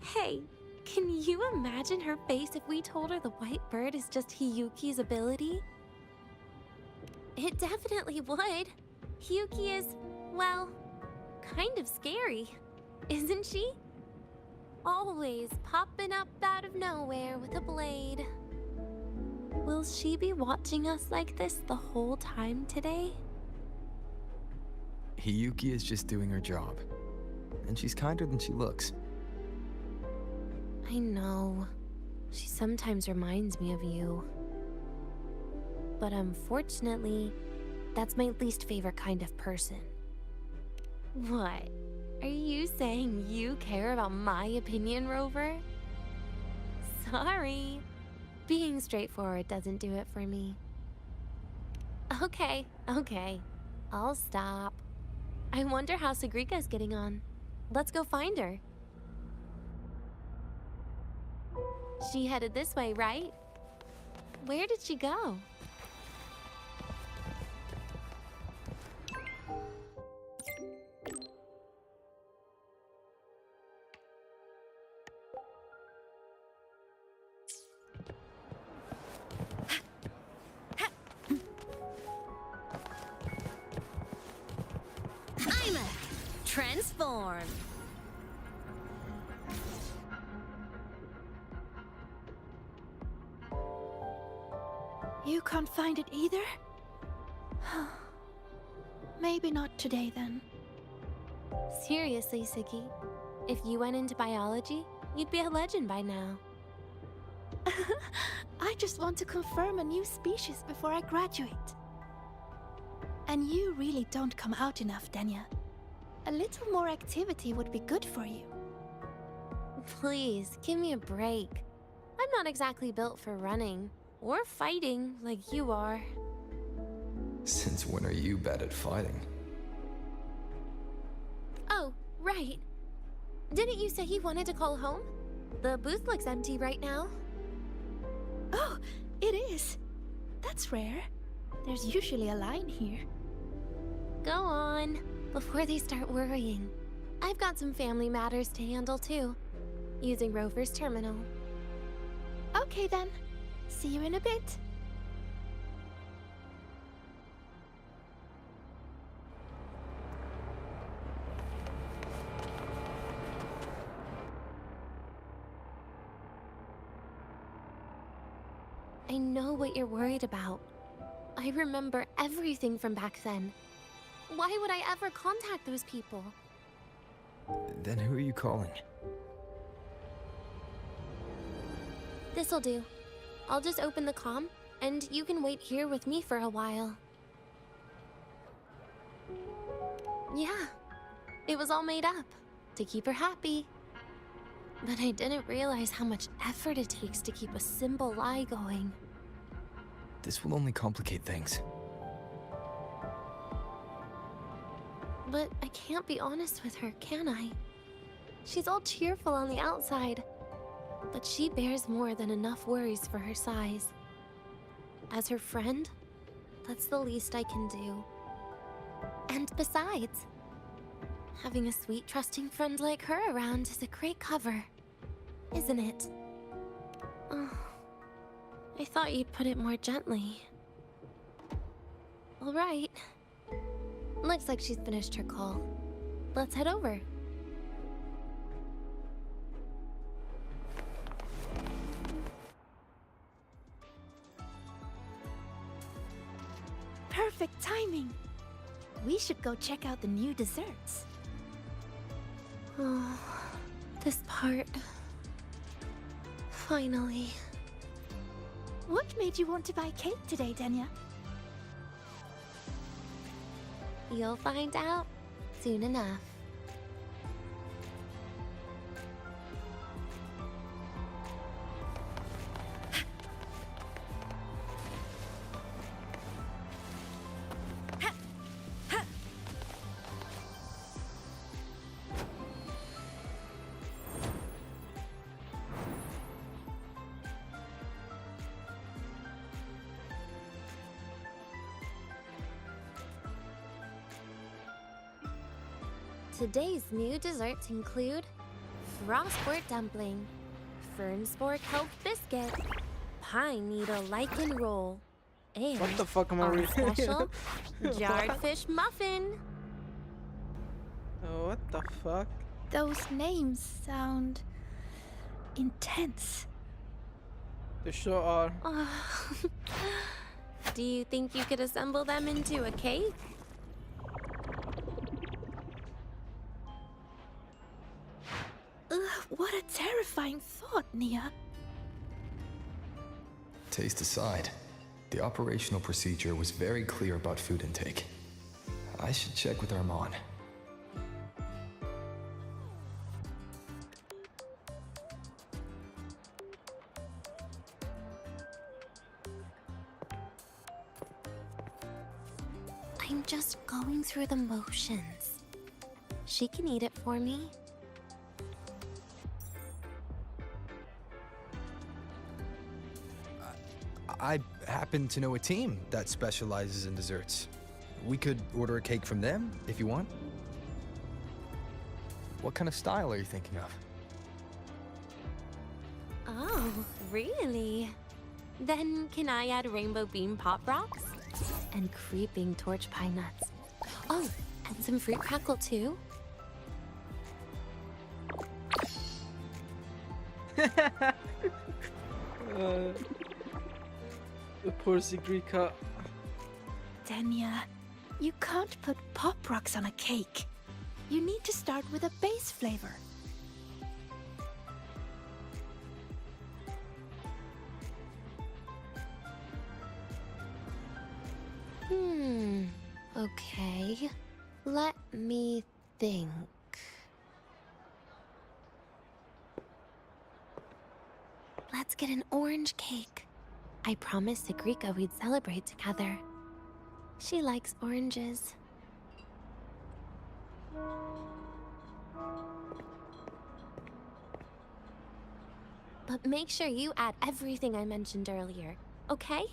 Hey, can you imagine her face if we told her the white bird is just Hiyuki's ability? It definitely would. Hiyuki is, well, kind of scary, isn't she? Always popping up out of nowhere with a blade. Will she be watching us like this the whole time today? Hiyuki is just doing her job. And she's kinder than she looks. I know. She sometimes reminds me of you. But unfortunately, that's my least favorite kind of person. What? Are you saying you care about my opinion, Rover? Sorry. Being straightforward doesn't do it for me. Okay. I'll stop. I wonder how Sagrika's getting on. Let's go find her. She headed this way, right? Where did she go? I'm a transform. You can't find it either? Maybe not today then. Seriously, Siggy. If you went into biology, you'd be a legend by now. I just want to confirm a new species before I graduate. And you really don't come out enough, Denya. A little more activity would be good for you. Please, give me a break. I'm not exactly built for running or fighting like you are. Since when are you bad at fighting? Oh, right. Didn't you say you wanted to call home? The booth looks empty right now. Oh, it is. That's rare. There's usually a line here. Go on, before they start worrying. I've got some family matters to handle too, using Rover's terminal. Okay then. See you in a bit. I know what you're worried about. I remember everything from back then. Why would I ever contact those people? Then who are you calling? This'll do. I'll just open the comm, and you can wait here with me for a while. Yeah, it was all made up, to keep her happy. But I didn't realize how much effort it takes to keep a simple lie going. This will only complicate things. But I can't be honest with her, can I? She's all cheerful on the outside, but she bears more than enough worries for her size. As her friend, that's the least I can do. And besides, having a sweet, trusting friend like her around is a great cover, isn't it? Oh, I thought you'd put it more gently. All right. Looks like she's finished her call. Let's head over. Perfect timing. We should go check out the new desserts. Oh, this part. Finally. What made you want to buy cake today, Denya? You'll find out soon enough. Today's new desserts include Frostwort Dumpling, Fernspore Kelp Biscuit, Pine Needle Lichen Roll, and What the fuck am I our reading? special Jarred What? Fish Muffin. Oh, what the fuck? Those names sound intense. They sure are. Do you think you could assemble them into a cake? What a terrifying thought, Nia. Taste aside, the operational procedure was very clear about food intake. I should check with Armand. I'm just going through the motions. She can eat it for me. I happen to know a team that specializes in desserts. We could order a cake from them if you want. What kind of style are you thinking of? Oh, really? Then can I add rainbow bean pop rocks? And creeping torch pine nuts. Oh, and some fruit crackle too? The poor Sigrika. Denya, you can't put pop rocks on a cake. You need to start with a base flavor. Okay. Let me think. Let's get an orange cake. I promised Sigrika we'd celebrate together. She likes oranges. But make sure you add everything I mentioned earlier, okay?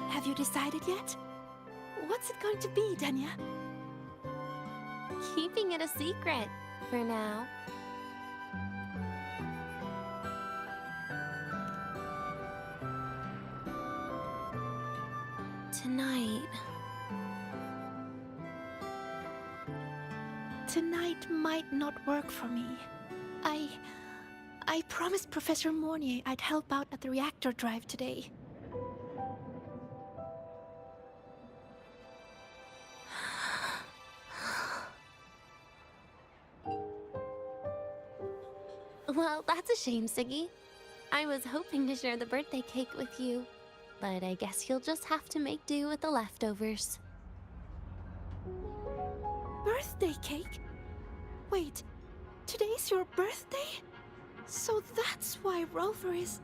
Have you decided yet? What's it going to be, Danya? Keeping it a secret for now. Tonight. Tonight might not work for me. I promised Professor Mornier I'd help out at the reactor drive today. Well, that's a shame, Siggy. I was hoping to share the birthday cake with you, but I guess you'll just have to make do with the leftovers. Birthday cake? Wait, today's your birthday? So that's why Rover is...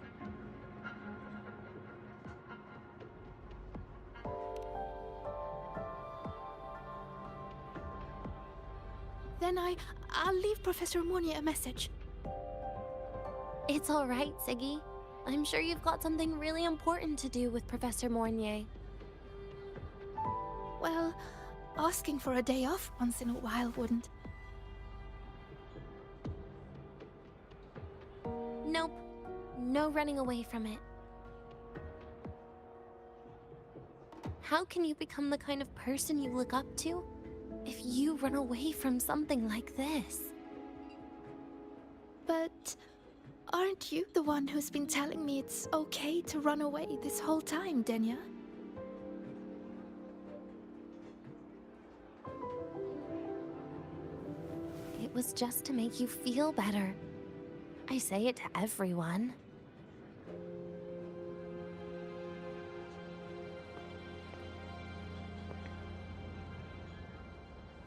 Then I'll leave Professor Mornier a message. It's all right, Siggy. I'm sure you've got something really important to do with Professor Mornier. Well, asking for a day off once in a while wouldn't. Nope. No running away from it. How can you become the kind of person you look up to if you run away from something like this? But aren't you the one who's been telling me it's okay to run away this whole time, Denya? It was just to make you feel better. I say it to everyone.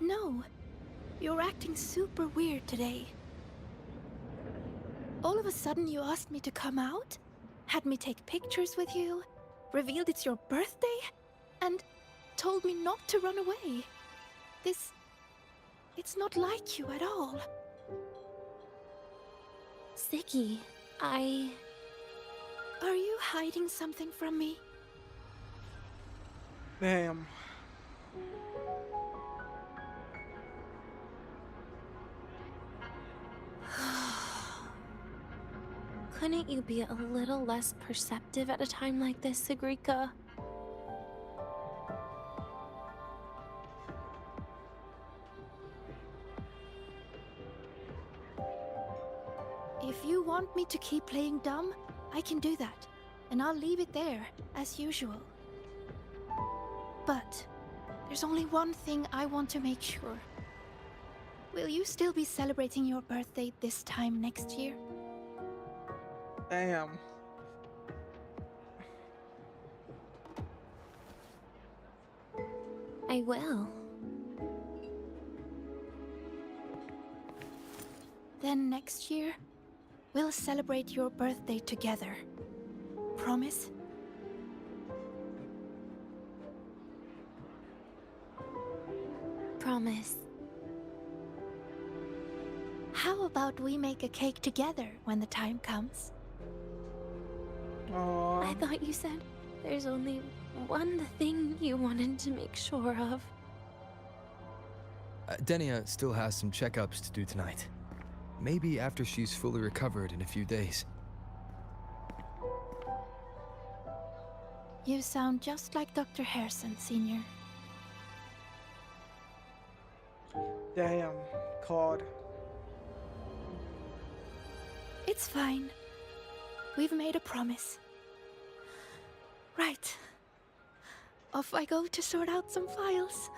No, you're acting super weird today. All of a sudden you asked me to come out, had me take pictures with you, revealed it's your birthday, and told me not to run away. It's not like you at all. Siggy, Are you hiding something from me? Damn. Couldn't you be a little less perceptive at a time like this, Sigrika? If you want me to keep playing dumb, I can do that, and I'll leave it there, as usual. But there's only one thing I want to make sure. Will you still be celebrating your birthday this time next year? Damn. I will. Then next year, we'll celebrate your birthday together. Promise? Promise. How about we make a cake together when the time comes? I thought you said there's only one thing you wanted to make sure of. Denia still has some checkups to do tonight. Maybe after she's fully recovered in a few days. You sound just like Dr. Harrison, Senior. Damn. God. It's fine. we've made a promise. Right. Off I go to sort out some files.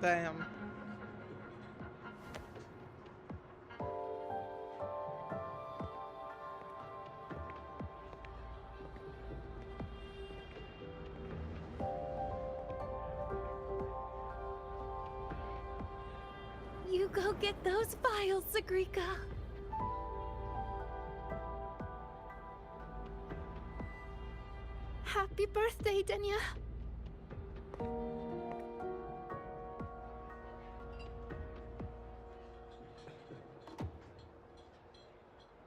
Damn. You go get those files, Sagrika. Happy birthday, Denya.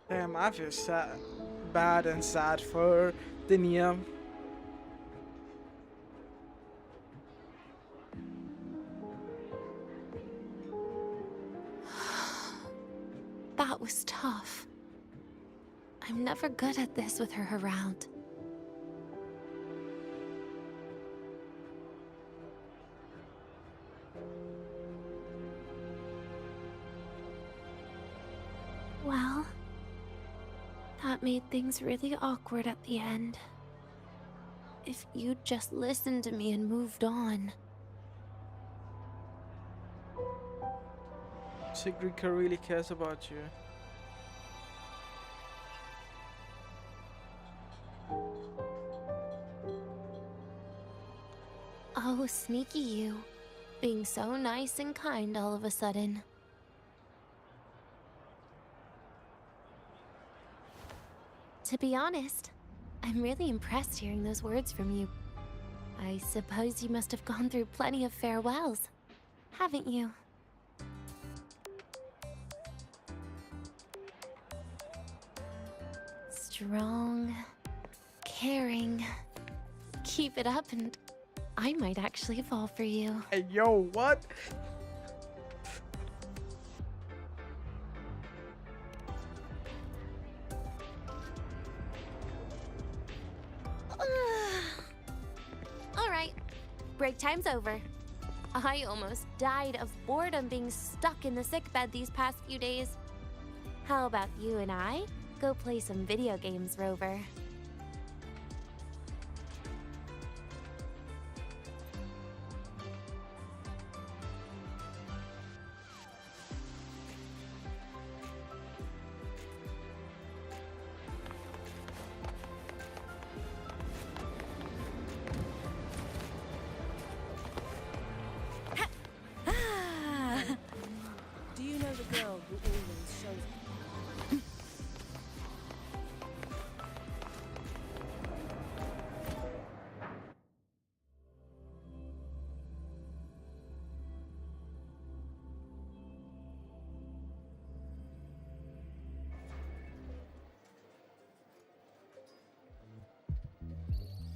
Damn, I feel sad, bad and sad for Dinia. That was tough. I'm never good at this with her around. Well, that made things really awkward at the end. If you'd just listened to me and moved on. Sigrika really cares about you. Oh, sneaky you. Being so nice and kind all of a sudden. To be honest, I'm really impressed hearing those words from you. I suppose you must have gone through plenty of farewells, haven't you? Strong, caring. Keep it up and I might actually fall for you. Hey, yo, what? Alright, break time's over. I almost died of boredom being stuck in the sickbed these past few days. How about you and I go play some video games, Rover? Do you know the girl who always shows?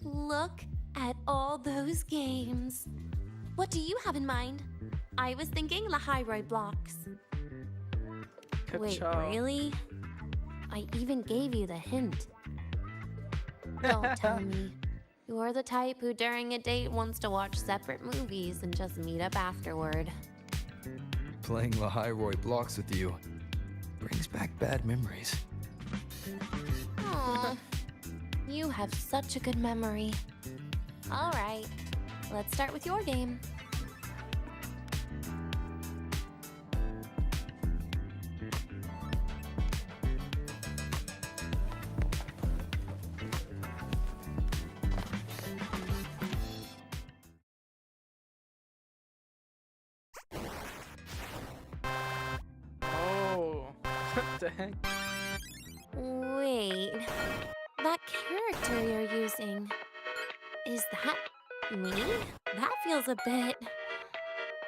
Look at all those games. What do you have in mind? I was thinking Lahairoi blocks. Wait, Ka-chow. really? I even gave you the hint. Don't tell me. You're the type who during a date wants to watch separate movies and just meet up afterward. Playing Lahairoi blocks with you brings back bad memories. Aw, you have such a good memory. All right, let's start with your game. Oh, what the heck? Wait, that character you're using, is that me? That feels a bit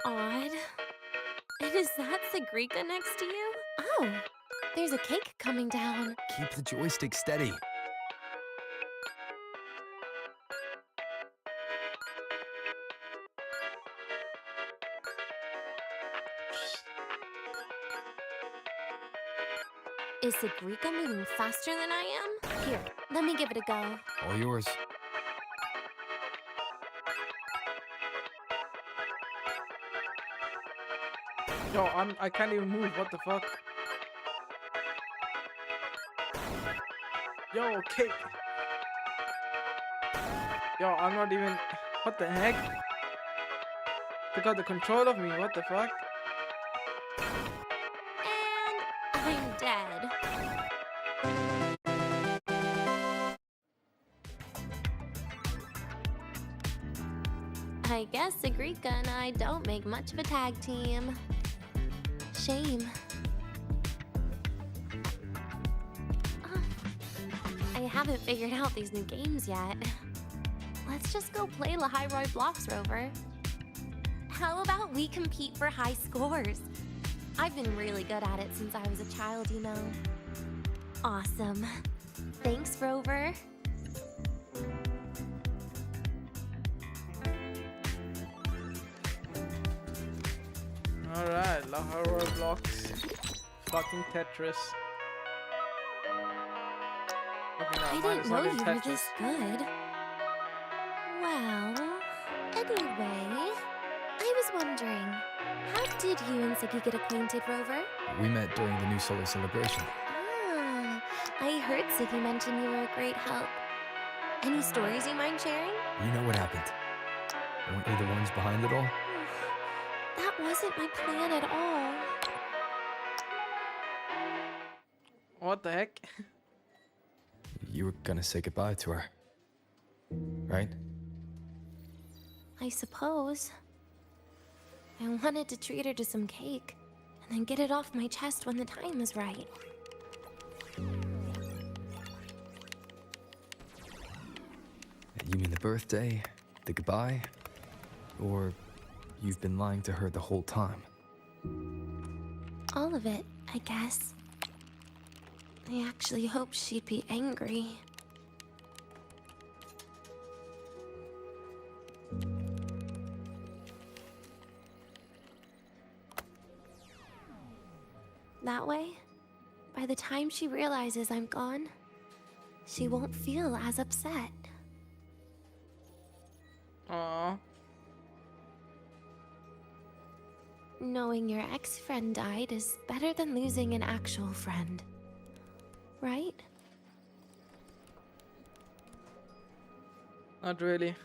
odd. And is that Sagrika next to you? Oh, there's a cake coming down. Keep the joystick steady. Is Sagrika moving faster than I am? Here, let me give it a go. All yours. Yo, I can't even move. What the fuck? Yo, okay. Yo, I'm not even. What the heck? They got the control of me. What the fuck? And I'm dead. I guess Agrika and I don't make much of a tag team. Shame. I haven't figured out these new games yet. Let's just go play Lahairoi Blocks, Rover. How about we compete for high scores? I've been really good at it since I was a child, you know. Awesome. Thanks, Rover. Alright, Lahairoi Blocks. Fucking Tetris. Okay, no, I mine didn't is know not in you were Tetris. this good. Well, anyway, I was wondering, how did you and Ziggy get acquainted, Rover? We met during the New Solar celebration. Ah, I heard Ziggy mention you were a great help. Any stories you mind sharing? You know what happened. Weren't we the ones behind it all? That wasn't my plan at all. What the heck? You were gonna say goodbye to her. Right? I suppose. I wanted to treat her to some cake, and then get it off my chest when the time was right. You mean the birthday, the goodbye, or you've been lying to her the whole time? All of it, I guess. I actually hoped she'd be angry. That way, by the time she realizes I'm gone, she won't feel as upset. Aww. Knowing your ex-friend died is better than losing an actual friend. Right? Not really.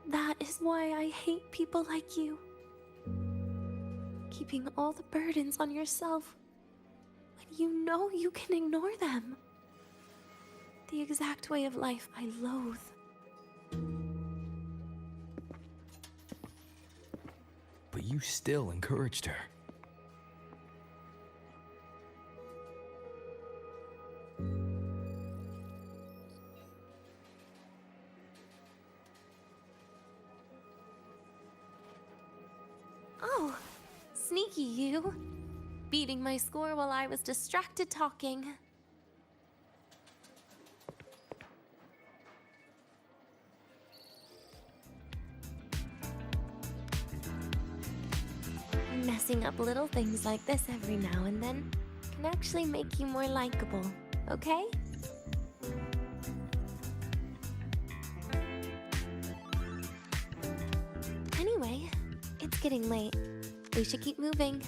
That is why I hate people like you. Keeping all the burdens on yourself when you know you can ignore them. The exact way of life I loathe. But you still encouraged her. Oh, sneaky you. Beating my score while I was distracted talking. Messing up little things like this every now and then can actually make you more likable, okay? Anyway, it's getting late. We should keep moving.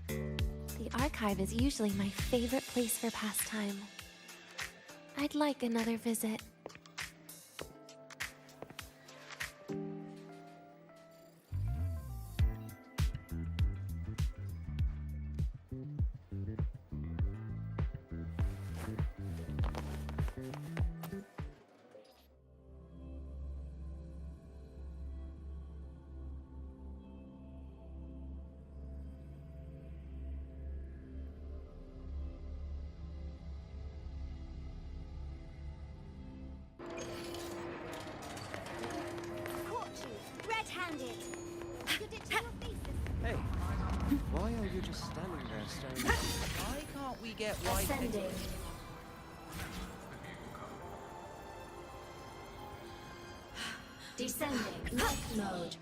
The archive is usually my favorite place for pastime. I'd like another visit. Red-handed. You did to your faces. Hey, why are you just standing there staring? Why can't we get white? Ascending. Descending. Lock mode.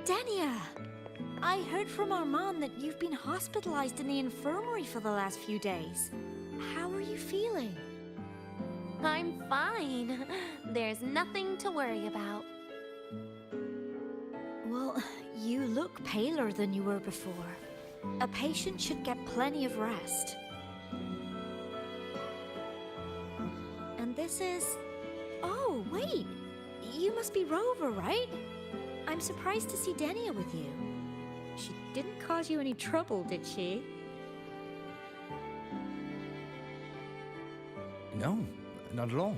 Dania! I heard from Armand that you've been hospitalized in the infirmary for the last few days. How are you feeling? I'm fine. There's nothing to worry about. Well, you look paler than you were before. A patient should get plenty of rest. And this is... Oh, wait! You must be Rover, right? I'm surprised to see Dania with you. She didn't cause you any trouble, did she? No, not at all.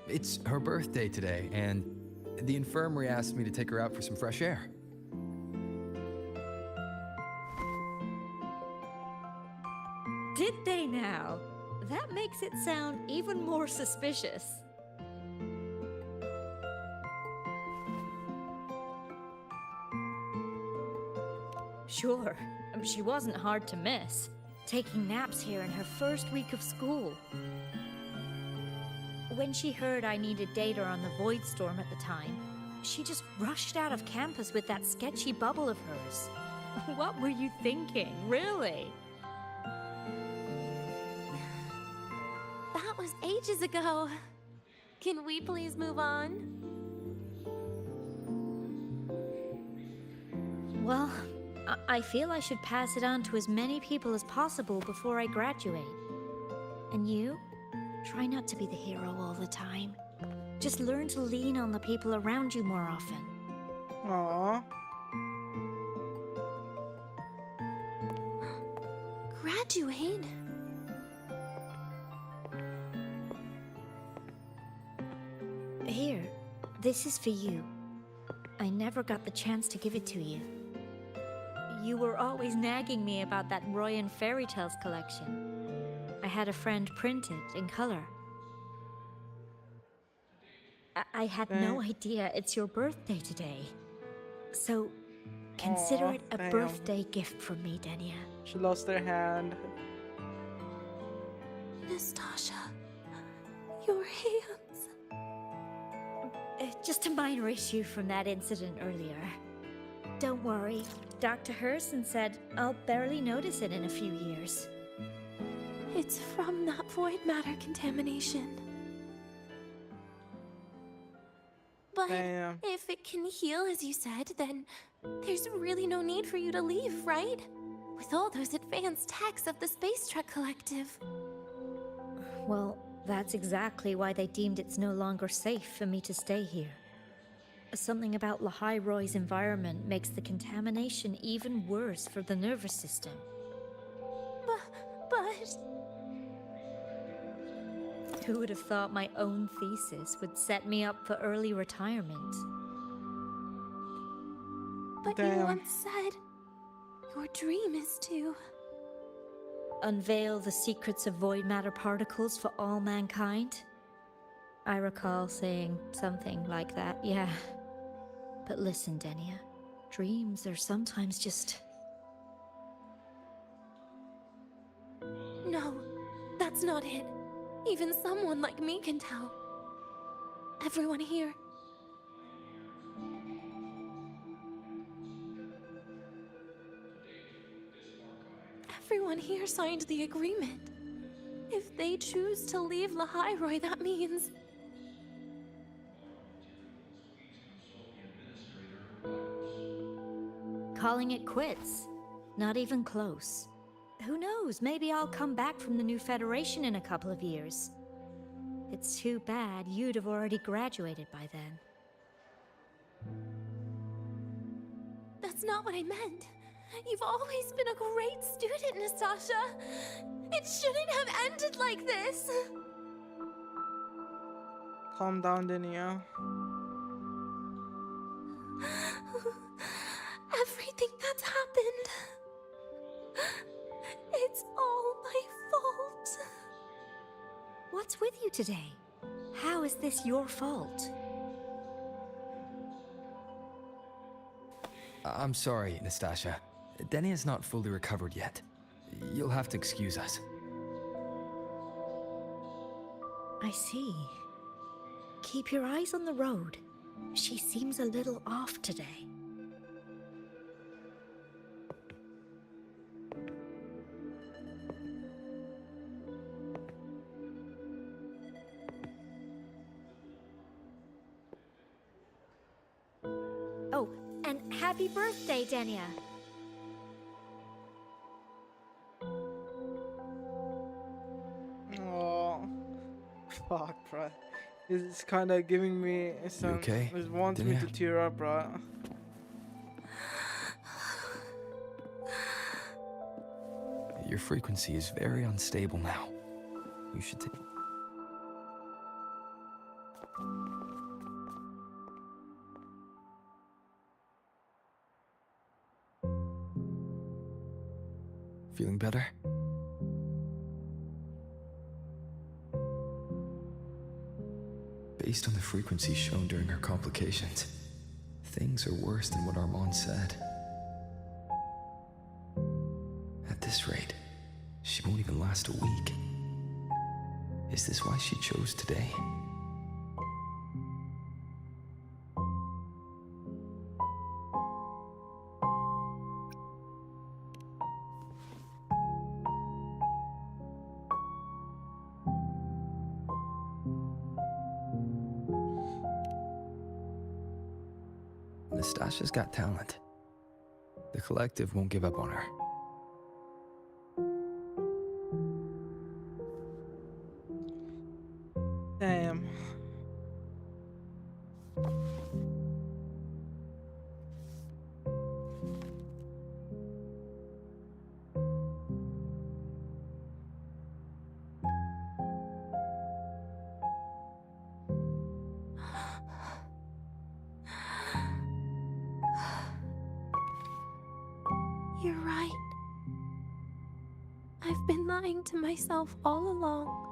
It's her birthday today, and the infirmary asked me to take her out for some fresh air. Did they now? That makes it sound even more suspicious. Sure, she wasn't hard to miss. Taking naps here in her first week of school. When she heard I needed data on the Void Storm at the time, she just rushed out of campus with that sketchy bubble of hers. What were you thinking, really? That was ages ago. Can we please move on? Well, I feel I should pass it on to as many people as possible before I graduate. And you? Try not to be the hero all the time. Just learn to lean on the people around you more often. Aww. Graduate? Here, this is for you. I never got the chance to give it to you. You were always nagging me about that Roy and Fairy Tales collection. I had a friend print it in color. I had no idea it's your birthday today. So, consider Aw, it a damn. birthday gift from me, Dania. She lost her hand. Nastasha, your hands. Just a minor issue from that incident earlier. Don't worry. Dr. Herson said I'll barely notice it in a few years. It's from that void matter contamination. But Damn. if it can heal, as you said, then there's really no need for you to leave, right? With all those advanced techs of the Space Trek Collective. Well, that's exactly why they deemed it's no longer safe for me to stay here. Something about Lahai Roy's environment makes the contamination even worse for the nervous system. But... Who would have thought my own thesis would set me up for early retirement? But you once said your dream is to... Unveil the secrets of void matter particles for all mankind? I recall saying something like that, yeah. But listen, Dania, dreams are sometimes just... No, that's not it. Even someone like me can tell. Everyone here. Everyone here signed the agreement. If they choose to leave Lahai Roy, that means... Calling it quits. Not even close. Who knows, maybe I'll come back from the new Federation in a couple of years. It's too bad you'd have already graduated by then. That's not what I meant. You've always been a great student, Nastasha. It shouldn't have ended like this. Calm down, Dania. Everything that's happened... It's all my fault. What's with you today? How is this your fault? I'm sorry, Nastasha. Dania's not fully recovered yet. You'll have to excuse us. I see. Keep your eyes on the road. She seems a little off today. Happy birthday, Denia. Oh, fuck, bro. It's kind of giving me some. okay, It wants me to Dinya? tear up, bro. Your frequency is very unstable now. You should take... Feeling better? Based on the frequencies shown during her complications, things are worse than what Armand said. At this rate, she won't even last a week. Is this why she chose today? Nastasha's got talent. The collective won't give up on her. Damn. You're right. I've been lying to myself all along.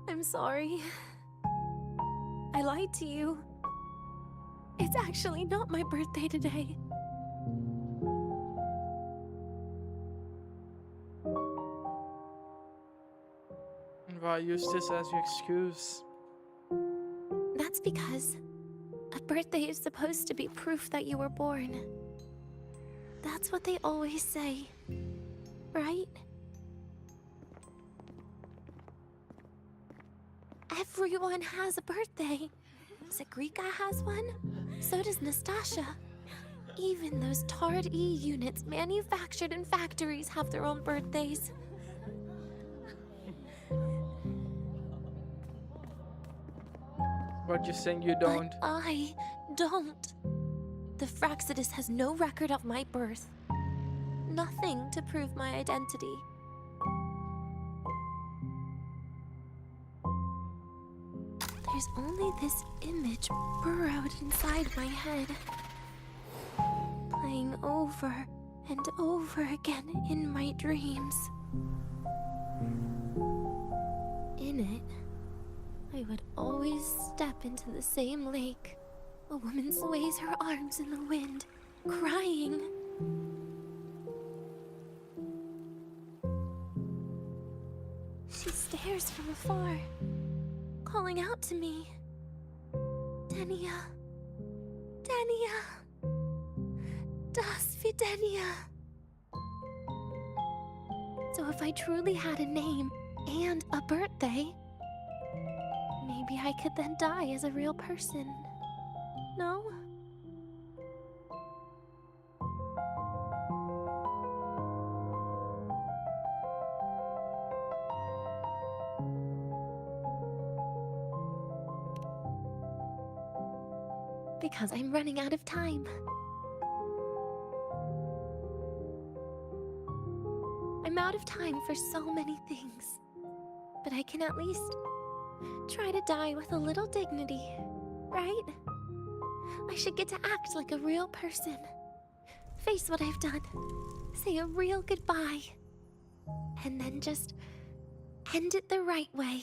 I'm sorry. I lied to you. It's actually not my birthday today. Why use this as your excuse? That's because a birthday is supposed to be proof that you were born. That's what they always say, right? Everyone has a birthday. Zagrika has one, so does Nastasha. Even those tarred E units manufactured in factories have their own birthdays. But you're saying you don't. But I don't. The Fraxidus has no record of my birth. Nothing to prove my identity. There's only this image burrowed inside my head, playing over and over again in my dreams. In it, I would always step into the same lake. A woman sways her arms in the wind, crying. She stares from afar, calling out to me. Denia. Denia. Das Videnia. So if I truly had a name and a birthday, maybe I could then die as a real person. No? Because I'm running out of time. I'm out of time for so many things. But I can at least try to die with a little dignity, right? I should get to act like a real person. Face what I've done. Say a real goodbye. And then just end it the right way.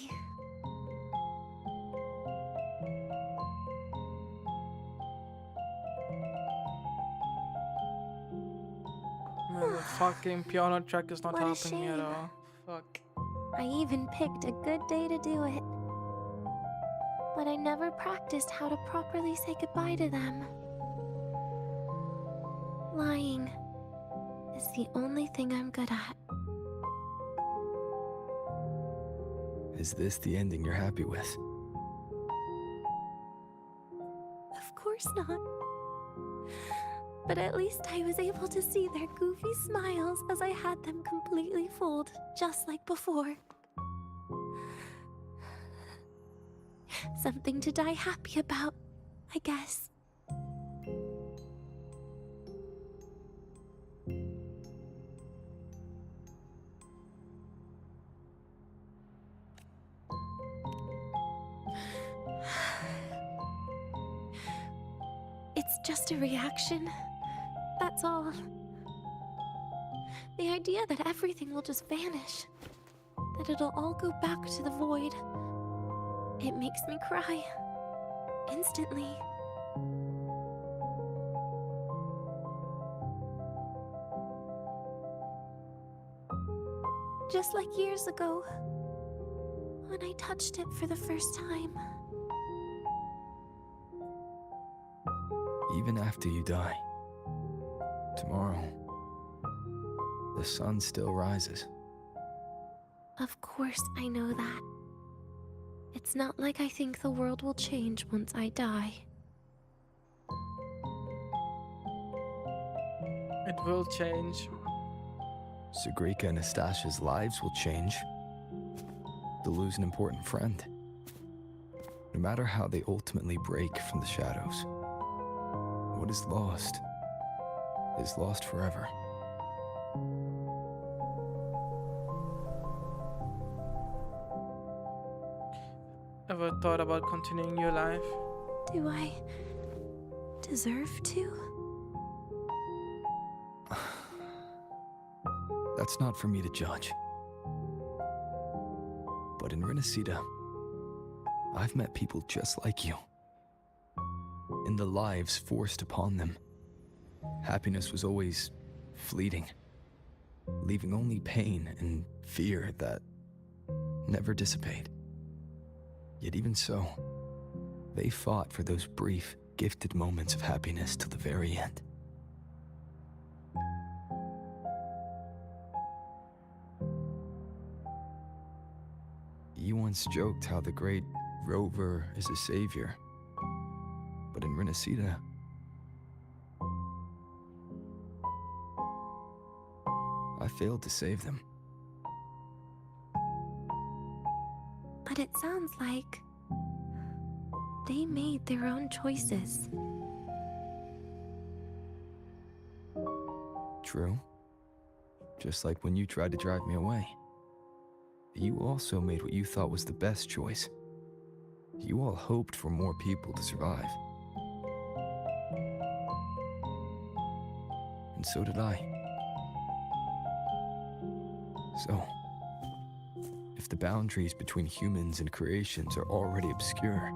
Man, the fucking piano track is not What a helping me at shame. all. Fuck. I even picked a good day to do it. But I never practiced how to properly say goodbye to them. Lying is the only thing I'm good at. Is this the ending you're happy with? Of course not. But at least I was able to see their goofy smiles as I had them completely fooled, just like before. Something to die happy about, I guess. It's just a reaction. That's all. The idea that everything will just vanish, that it'll all go back to the void, it makes me cry. Instantly. Just like years ago, when I touched it for the first time. Even after you die, tomorrow, the sun still rises. Of course I know that. It's not like I think the world will change once I die. It will change. Sigrika and Nastasha's lives will change. They'll lose an important friend. No matter how they ultimately break from the shadows, what is lost forever. Ever thought about continuing your life? Do I deserve to? That's not for me to judge. But in Renacida, I've met people just like you. In the lives forced upon them, happiness was always fleeting, leaving only pain and fear that never dissipate. Yet even so, they fought for those brief, gifted moments of happiness till the very end. You once joked how the great Rover is a savior, but in Renacida, I failed to save them. But it sounds like they made their own choices. True. Just like when you tried to drive me away. You also made what you thought was the best choice. You all hoped for more people to survive. And so did I. So, if the boundaries between humans and creations are already obscure,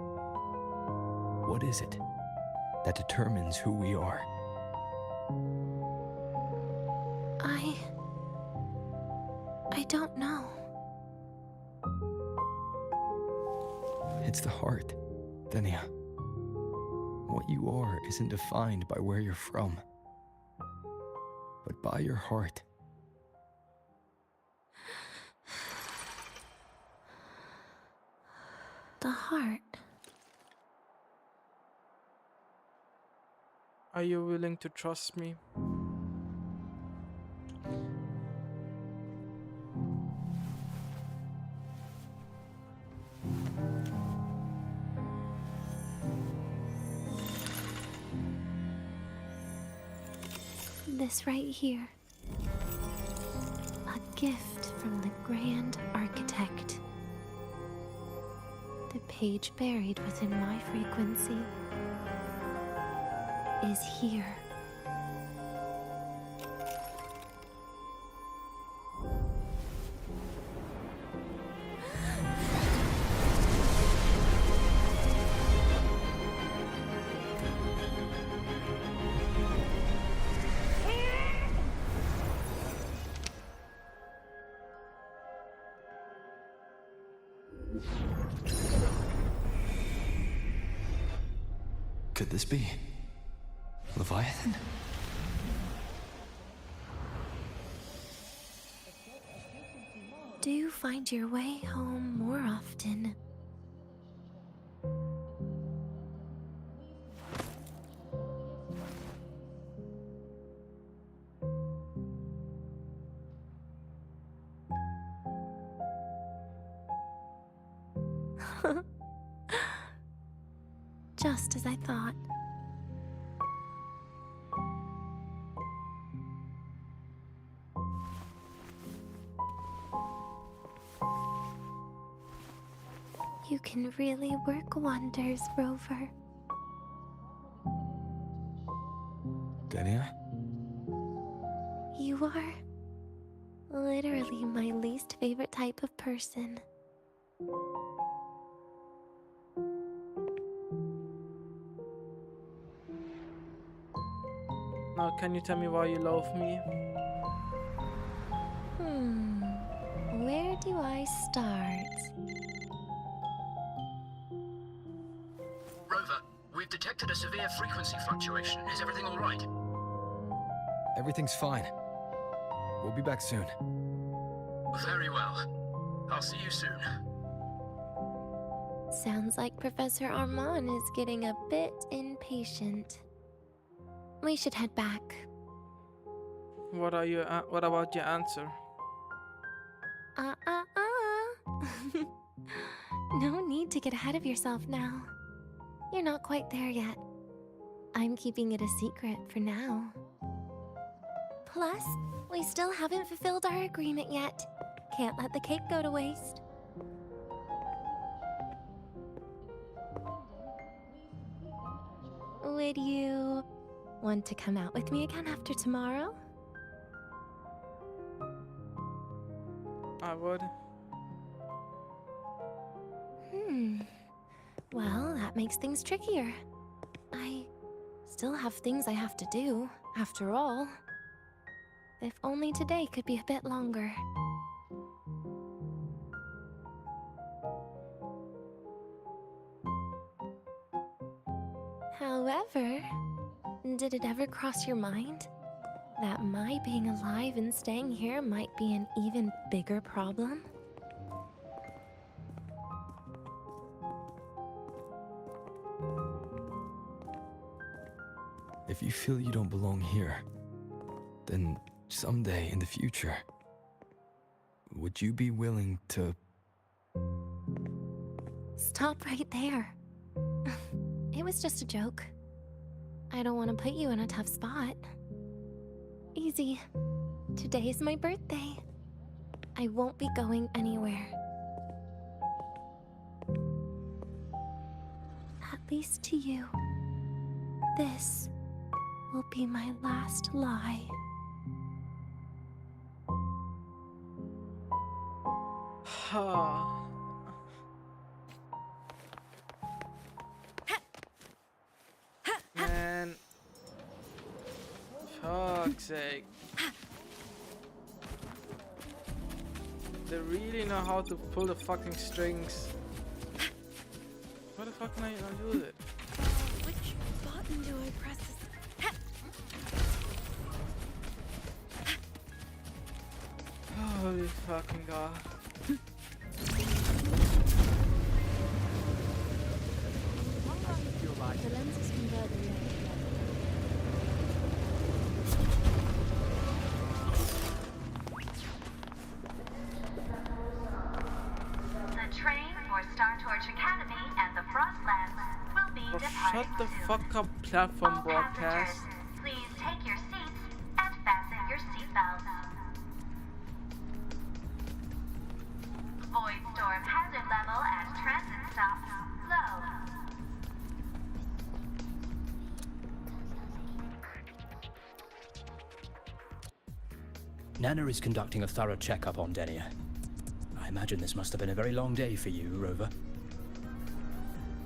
what is it that determines who we are? I don't know. It's the heart, Denia. What you are isn't defined by where you're from, but by your heart. The heart. Are you willing to trust me? This right here. A gift from the Grand Architect. The page buried within my frequency is here. Could this be Leviathan? Do you find your way home more often? Just as I thought. You can really work wonders, Rover. Dania? You are literally my least favorite type of person. Now, can you tell me why you love me? Where do I start? Rover, we've detected a severe frequency fluctuation. Is everything all right? Everything's fine. We'll be back soon. Very well. I'll see you soon. Sounds like Professor Armand is getting a bit impatient. We should head back. What about your answer? No need to get ahead of yourself now. You're not quite there yet. I'm keeping it a secret for now. Plus, we still haven't fulfilled our agreement yet. Can't let the cake go to waste. Would you want to come out with me again after tomorrow? I would. Well, that makes things trickier. I still have things I have to do, after all. If only today could be a bit longer. However, did it ever cross your mind that my being alive and staying here might be an even bigger problem? If you feel you don't belong here, then someday in the future, would you be willing to... Stop right there. It was just a joke. I don't want to put you in a tough spot. Easy. Today is my birthday. I won't be going anywhere. At least to you. This will be my last lie. Man. Fuck's sake. They really know how to pull the fucking strings. What the fuck can I do with it? Which button do I press? Holy fucking god. The lens is converting. The train for Star Torch Academy and the Frostlands will be departing Shut the soon. fuck up, platform All broadcast. passengers, please take your seats and fasten your seatbelts. Void storm hazard level at transit stops low. Nana is conducting a thorough checkup on Denia. I imagine this must have been a very long day for you, Rover.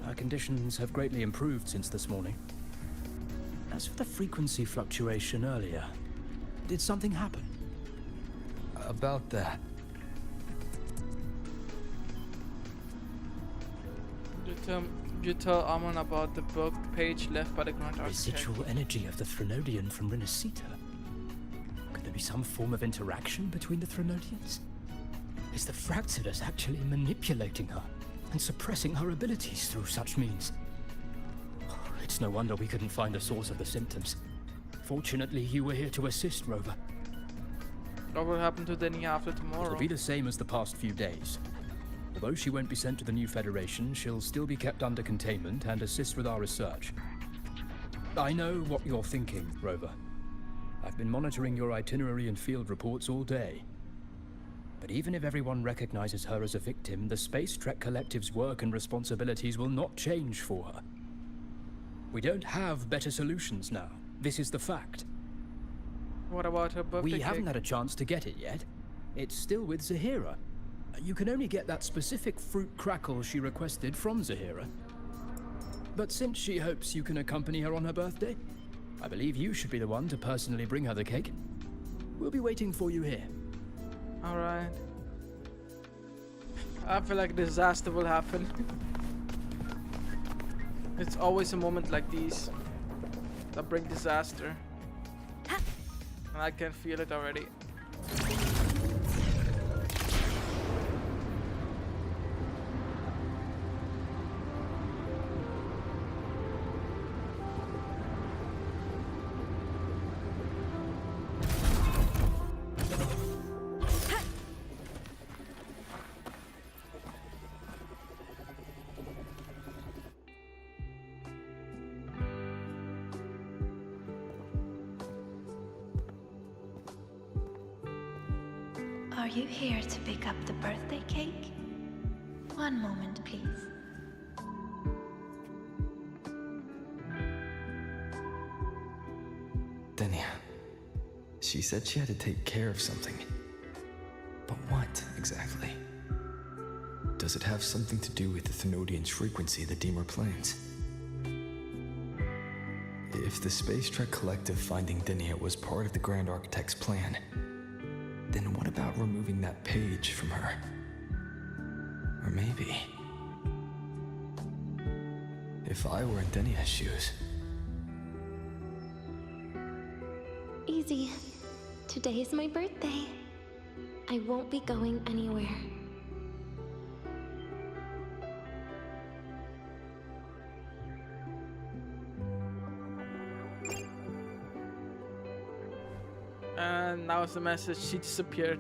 Her conditions have greatly improved since this morning. As for the frequency fluctuation earlier, did something happen? About that. You tell Amon about the book page left by the Grand Architect. Residual energy of the Threnodian from Renacita. Could there be some form of interaction between the Threnodians? Is the Fractidus actually manipulating her and suppressing her abilities through such means? Oh, it's no wonder we couldn't find a source of the symptoms. Fortunately, you were here to assist, Rover. What will happen to Denny after tomorrow? It'll be the same as the past few days. Although she won't be sent to the new Federation, she'll still be kept under containment and assist with our research. I know what you're thinking, Rover. I've been monitoring your itinerary and field reports all day. But even if everyone recognizes her as a victim, the Space Trek Collective's work and responsibilities will not change for her. We don't have better solutions now. This is the fact. What about her birthday We cake? haven't had a chance to get it yet. It's still with Zahira. You can only get that specific fruit crackle she requested from Zahira. But since she hopes you can accompany her on her birthday, I believe you should be the one to personally bring her the cake. We'll be waiting for you here. Alright. I feel like a disaster will happen. It's always a moment like these that bring disaster. And I can feel it already. Are you here to pick up the birthday cake? One moment, please. Denia. She said she had to take care of something. But what, exactly? Does it have something to do with the Thenodian's frequency the Deemer planes? If the Space Trek Collective finding Denia was part of the Grand Architect's plan, then what about removing that page from her? Or maybe... if I were in Denia's shoes... Easy. Today is my birthday. I won't be going anywhere. And now it's the message, she disappeared.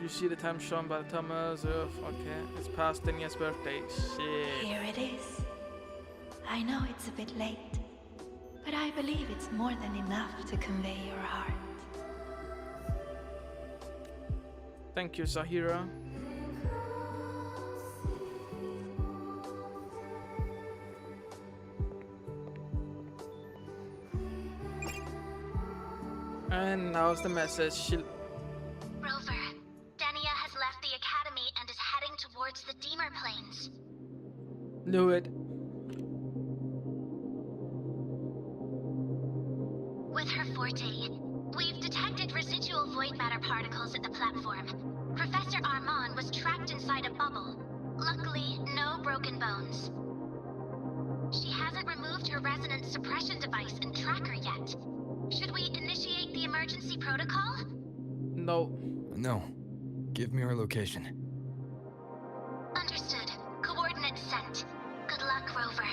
You see the time shown by the timers of, okay, it's past Denia's birthday. Shit. Here it is. I know it's a bit late, but I believe it's more than enough to convey your heart. Thank you, Zahira. And now's the message. Rover, Denia has left the Academy and is heading towards the Deemer planes. Knew it. With her forte, we've detected residual void matter particles at the platform. Professor Armand was trapped inside a bubble. Luckily, no broken bones. She hasn't removed her resonance suppression device and tracker yet. Should we initiate the emergency protocol? No. No. Give me her location. Understood. Coordinates sent. Good luck, Rover.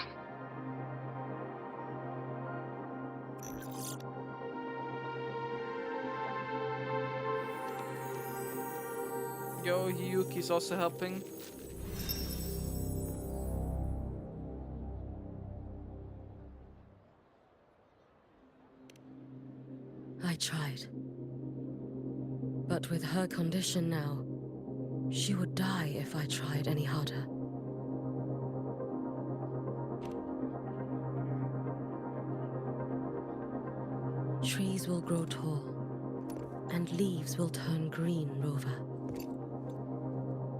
Yo, Yuki's also helping. I tried. But with her condition now, she would die if I tried any harder. Trees will grow tall, and leaves will turn green, Rover.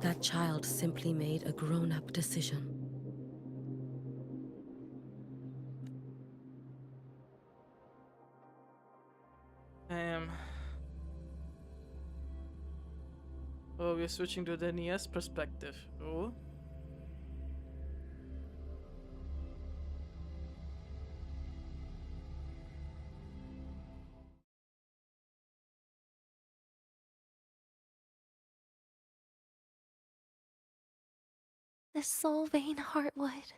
That child simply made a grown-up decision. Oh, we're switching to Denia's perspective. Oh. The Solvane Heartwood.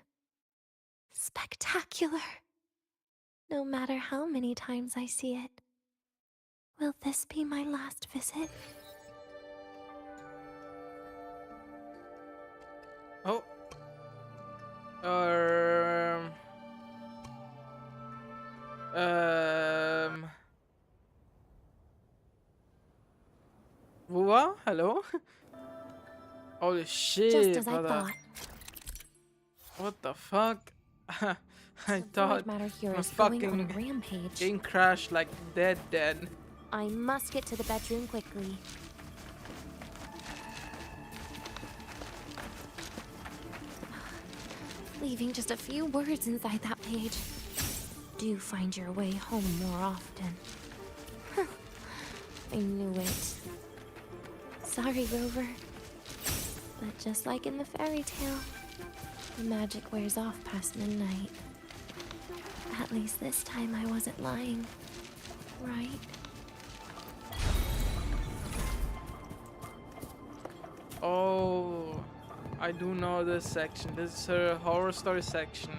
Spectacular. No matter how many times I see it, Will this be my last visit? Oh. Wuwa? Hello? Holy shit, Just as brother. I thought. What the fuck? I The thought void matter here my is going on a fucking rampage. game crashed like dead. I must get to the bedroom quickly. Leaving just a few words inside that page. Do find your way home more often. I knew it. Sorry, Rover. But just like in the fairy tale, the magic wears off past midnight. At least this time I wasn't lying, right? Oh, I do know this section. This is her horror story section.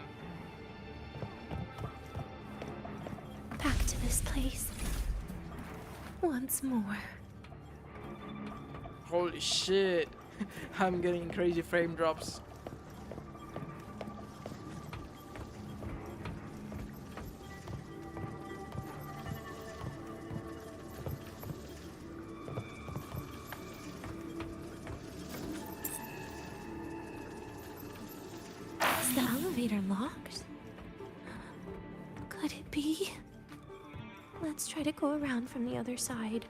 Back to this place. Once more. Holy shit. I'm getting crazy frame drops. Is the elevator locked? Could it be? Let's try to go around from the other side.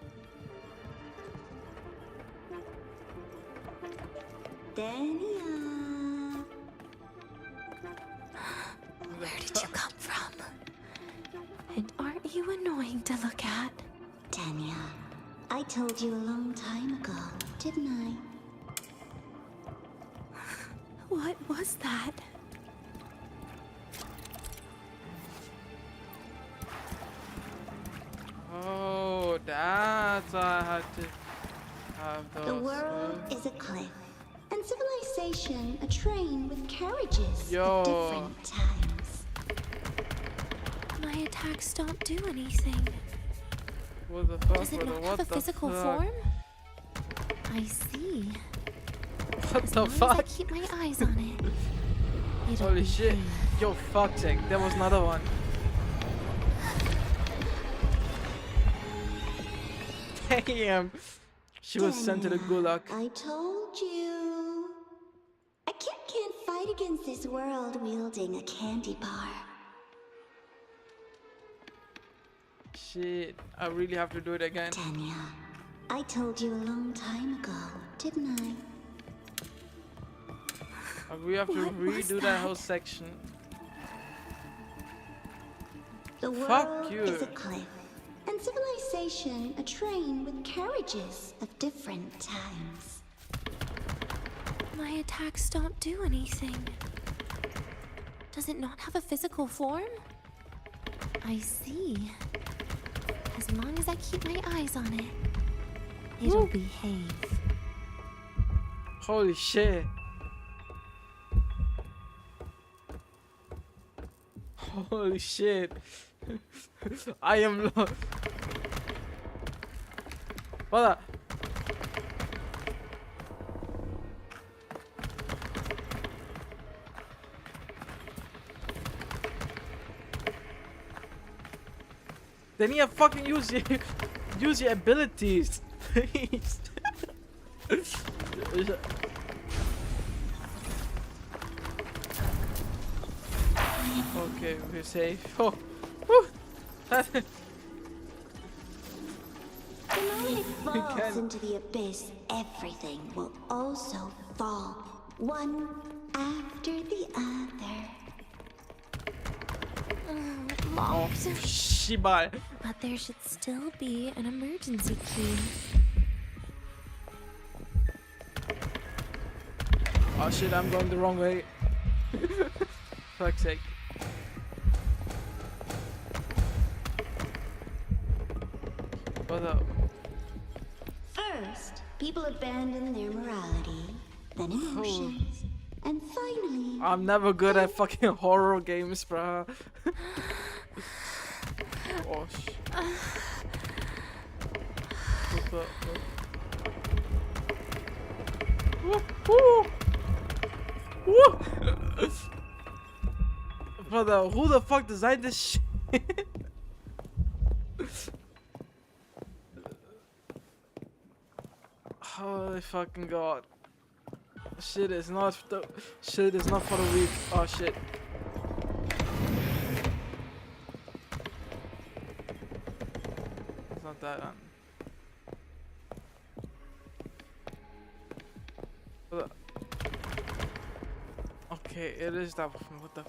Dania. Where did you come from? And aren't you annoying to look at? Dania, I told you a long time ago, didn't I? What was that? Oh, that's why I had to have those. The world is a cliff, and civilization a train with carriages at different times. My attacks don't do anything. What the fuck? Does it not what have a the physical fuck? form? I see. What As the long as I fuck? keep my eyes on it. It'll Holy be shit. fine. Yo, fuck sake. There was another one. Damn. She was sent to the gulag. I told you. A kid can't fight against this world wielding a candy bar. Shit. I really have to do it again. Tanya, I told you a long time ago, didn't I? We have to What was redo that whole section. The Fuck world you. is a cliff, and civilization a train with carriages of different times. My attacks don't do anything. Does it not have a physical form? I see. As long as I keep my eyes on it, it'll behave. Holy shit. Holy shit. I am lost. Brother. Then you fucking use your abilities, please. Okay, we're safe. Oh, whew. The moment it falls into the abyss, everything will also fall, one after the other. Locked. Shiba. But there should still be an emergency key. Oh shit, I'm going the wrong way. Fuck's sake. What up? First, people abandon their morality, then emotions, and finally... I'm never good at fucking horror games, bruh. Oh So, woo, woo. Woo. Brother, who the fuck designed this shit? Holy fucking god. Shit is not for the weak. Oh shit. It's not that one. Okay, it is that one. What the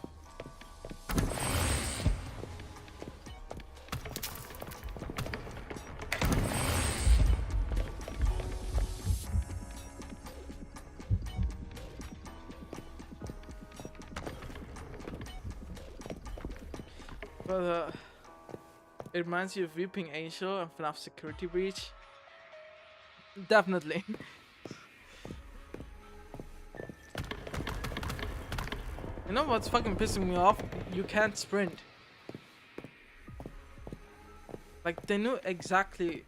it reminds you of Weeping Angel and FNAF Security Breach. Definitely. You know what's fucking pissing me off? You can't sprint. Like, they knew exactly.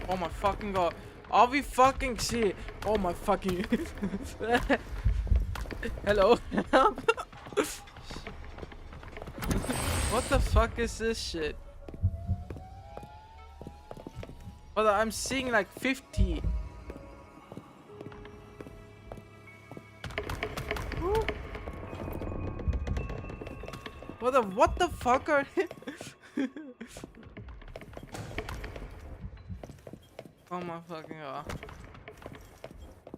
Oh my fucking god. Are we fucking shit? Oh my fucking. Hello? What the fuck is this shit? But I'm seeing like 50. Woo. What the fuck are Oh my fucking god.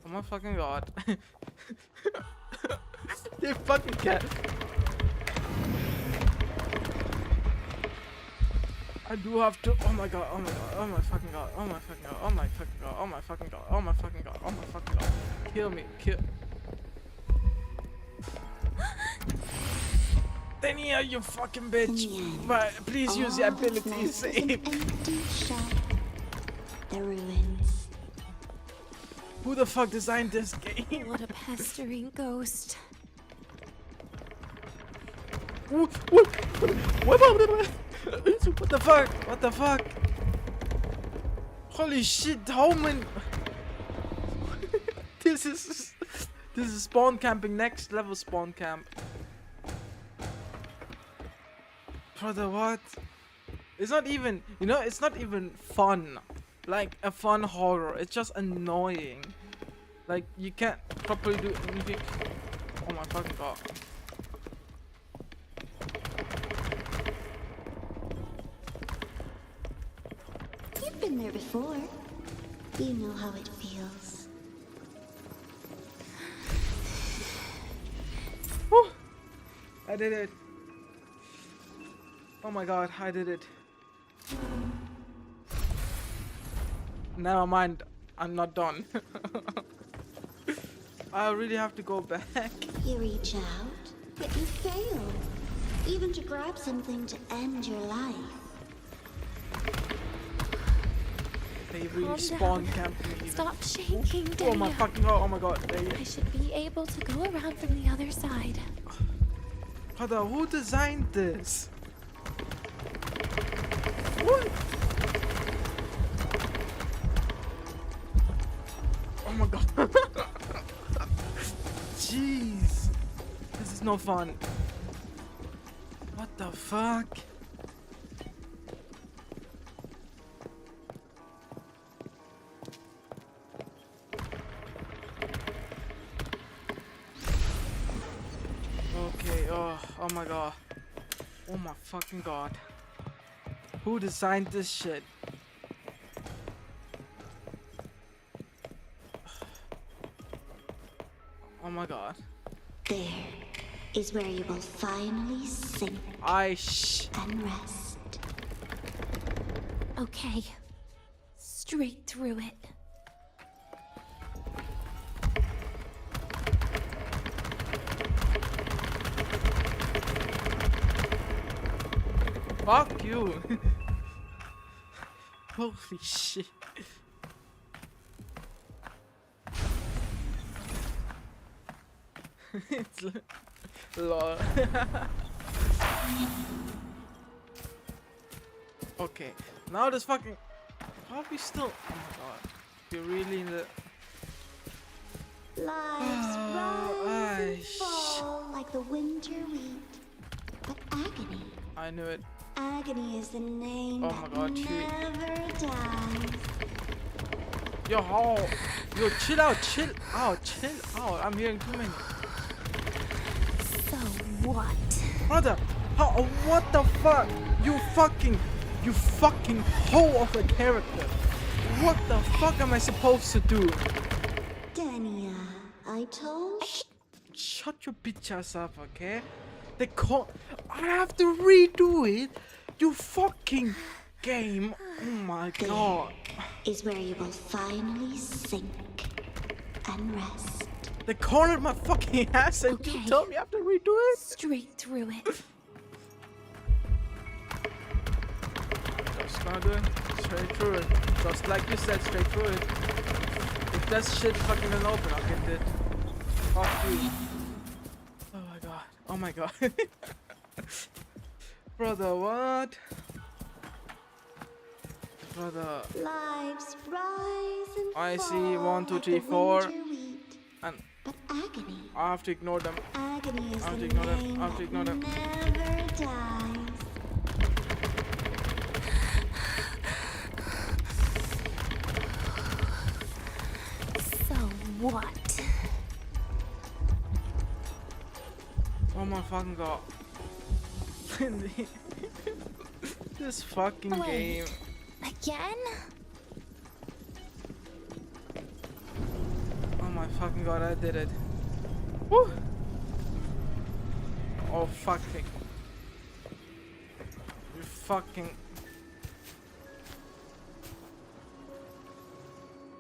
Oh my fucking god. You fucking cat. I do have to. Oh my god. Oh my god. Oh my fucking god. Oh my fucking god. Oh my fucking god. Oh my fucking god. Oh my fucking god. Oh my fucking god. Kill me. Kill. Dania, you fucking bitch. But please use your abilities. The ruins. Who the fuck designed this game? What a pestering ghost. What the fuck? What the fuck? Holy shit, how many? This is spawn camping, next level spawn camp. Brother, what? It's not even, you know, it's not even fun. Like a fun horror. It's just annoying. Like you can't properly do anything. Oh my fucking god. You've been there before. You know how it feels. Whew. I did it. Oh my god, I did it. Never mind, I'm not done. I really have to go back. You reach out, but you fail. Even to grab something to end your life. They really spawn camp me. Stop shaking, Dania. Oh my fucking god, oh my god. I should be able to go around from the other side. Brother, who designed this? What? Oh my god. Jeez. This is no fun. What the fuck? Okay, oh my god. Oh my fucking god. Who designed this shit? Oh my god. There is where you will finally sink and rest. Okay. Straight through it. Fuck you. Holy shit. It's lol. Okay, now this fucking Are we still? Oh my god. You're really in the. Lives Oh, rise and fall like the winter wheat. But agony, I knew it. agony is the name Oh my that god, she. never dies. Yo, chill out, chill out. I'm hearing too many. So what? Brother, what the fuck? You fucking hoe of a character. What the fuck am I supposed to do? Dania, I told Shut your bitch ass up, okay? I have to redo it. You fucking game. Oh my god. is where you will finally sink and rest. They cornered my fucking ass and you tell me I have to redo it? Straight through it. Just gonna do it. Straight through it. Just like you said, straight through it. If that shit fucking doesn't open, I'll get it. Fuck you. Oh my god. Oh my god. Brother, what? Brother. Lives rise and I fall see 1, 2, like 3, the 4. winter wheat. And But agony, I have to ignore them. agony is I have to the ignore them. name I have to ignore that them. never dies. So what? Oh my fucking god. This fucking game. Again? Oh my fucking god, I did it. Woo! Oh fucking. You fucking.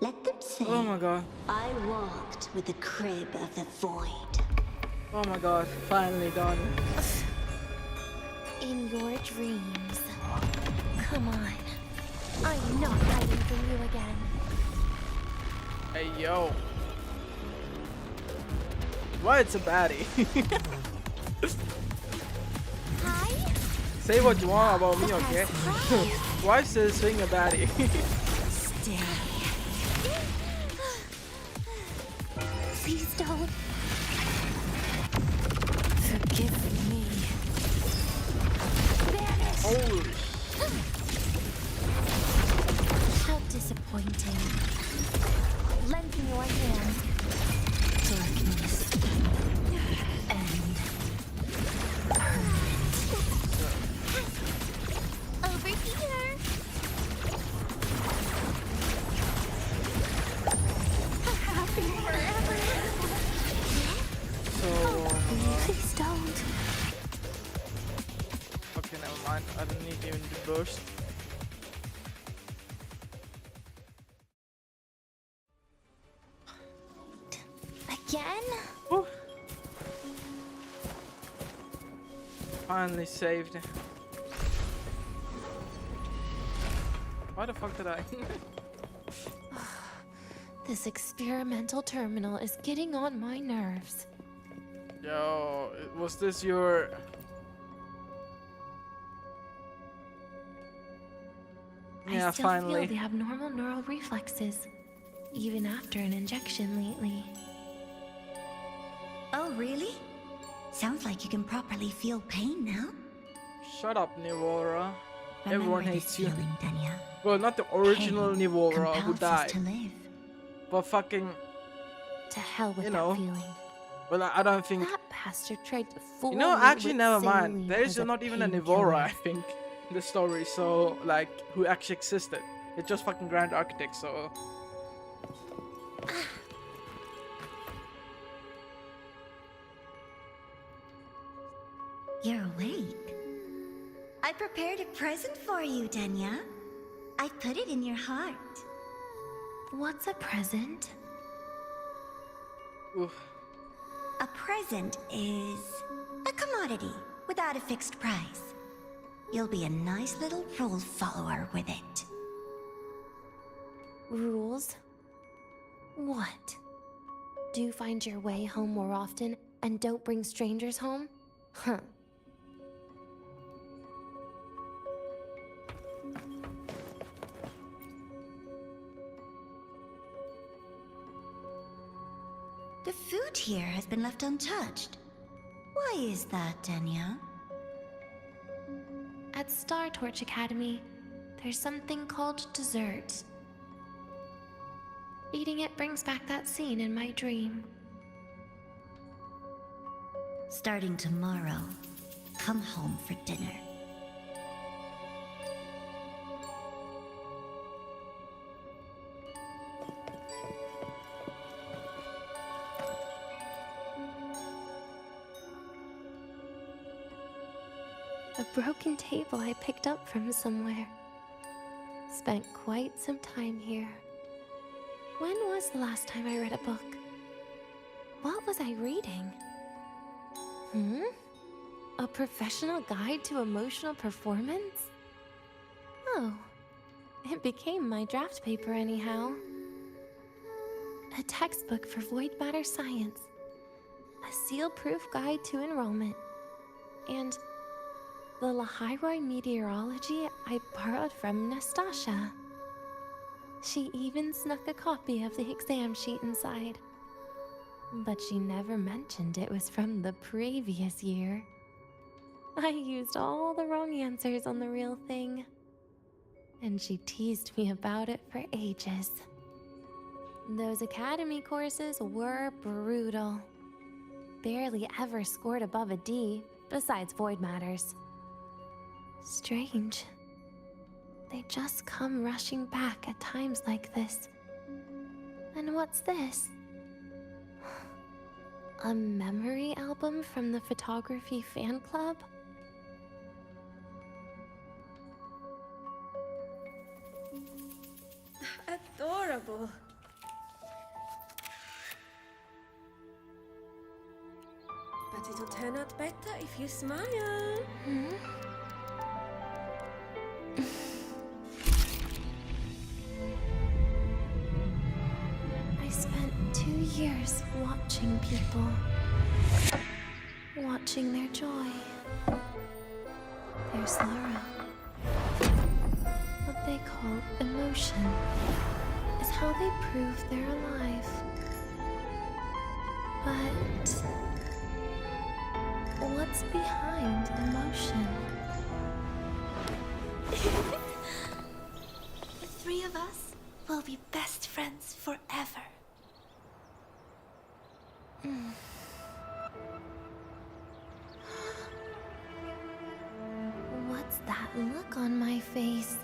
Let them say, Oh my god. I walked with the crib of the void. Oh my god, finally done. In your dreams. Come on. I'm not hiding from you again. Hey yo. Why it's a baddie? Hi? Say what you want about me, okay? Why is this thing a baddie? Stay. Please don't. Forgive me. Vanish. Holy. How disappointing. Lend me your hand. Darkness. And over here. Happy forever. So, Please don't. okay, never mind. I don't need even the burst. Again? Woo. Finally saved. Why the fuck did I? This experimental terminal is getting on my nerves. Yo, was this your... Yeah, I still finally. feel the abnormal neural reflexes, even after an injection lately. Oh, really? Sounds like you can properly feel pain now. Shut up, Nivora. Everyone Remember hates this you. feeling, Danya. Well, not the original Pain Nivora who compels us died. to live. But fucking... To hell with You that know. feeling. Well, I don't think... That bastard tried to fool You know, me actually, with never mind. saline There is as a not even a painkiller. Nivora, I think, in the story. So, like, who actually existed. It's just fucking Grand Architect, so... You're awake. I prepared a present for you, Danya. I put it in your heart. What's a present? Oof. A present is a commodity without a fixed price. You'll be a nice little rule follower with it. Rules? What? Do you find your way home more often and don't bring strangers home? Huh. The food here has been left untouched. Why is that, Denya? At Star Torch Academy, there's something called dessert. Eating it brings back that scene in my dream. Starting tomorrow, come home for dinner. A broken table I picked up from somewhere. Spent quite some time here. When was the last time I read a book? What was I reading? A professional guide to emotional performance? Oh, it became my draft paper anyhow. A textbook for void matter science. A seal-proof guide to enrollment. And the Lahairoi meteorology I borrowed from Nastasha. She even snuck a copy of the exam sheet inside. But she never mentioned it was from the previous year. I used all the wrong answers on the real thing. And she teased me about it for ages. Those academy courses were brutal. Barely ever scored above a D, besides void matters. Strange. They just come rushing back at times like this. And what's this? A memory album from the photography fan club? Adorable. But it'll turn out better if you smile. I spent 2 years watching people. Watching their joy. Their sorrow. What they call emotion is how they prove they're alive. But what's behind emotion? The three of us will be best friends forever. What's that look on my face?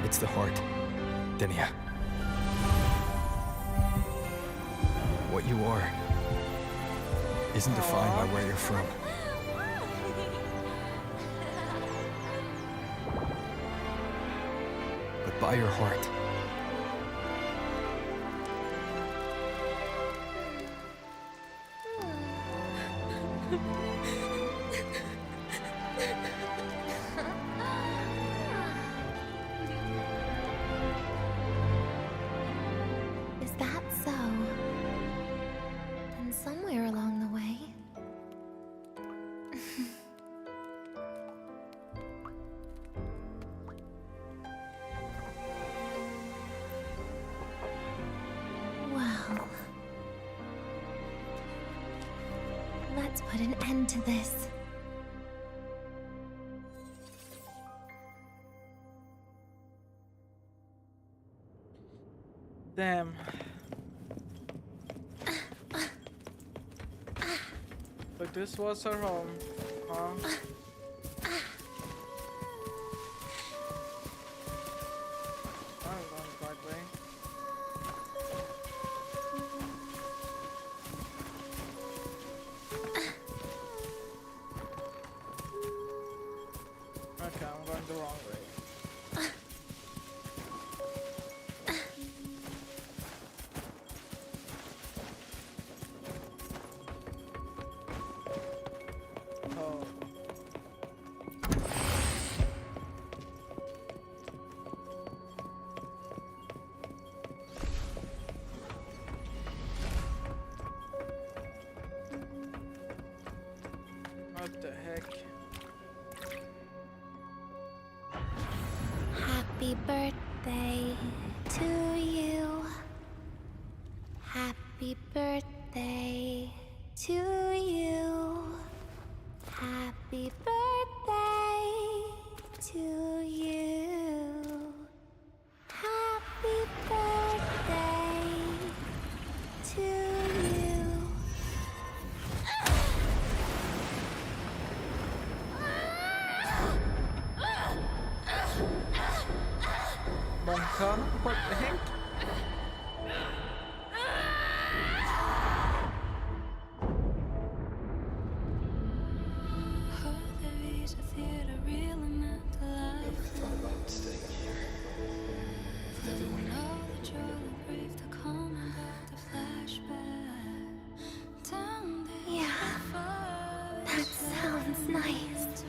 It's the heart, Denia. What you are isn't defined by where you're from. But by your heart. Is that so? Then somewhere along the way... Well... Let's put an end to this. Damn. But this was her home, huh? I'm going the right way. Okay, I'm going the wrong way. Oh. What the heck? Happy birthday to you. Happy birthday to you. Happy birthday to you. Happy birthday to you. Monka? What the heck? Yeah, that sounds nice.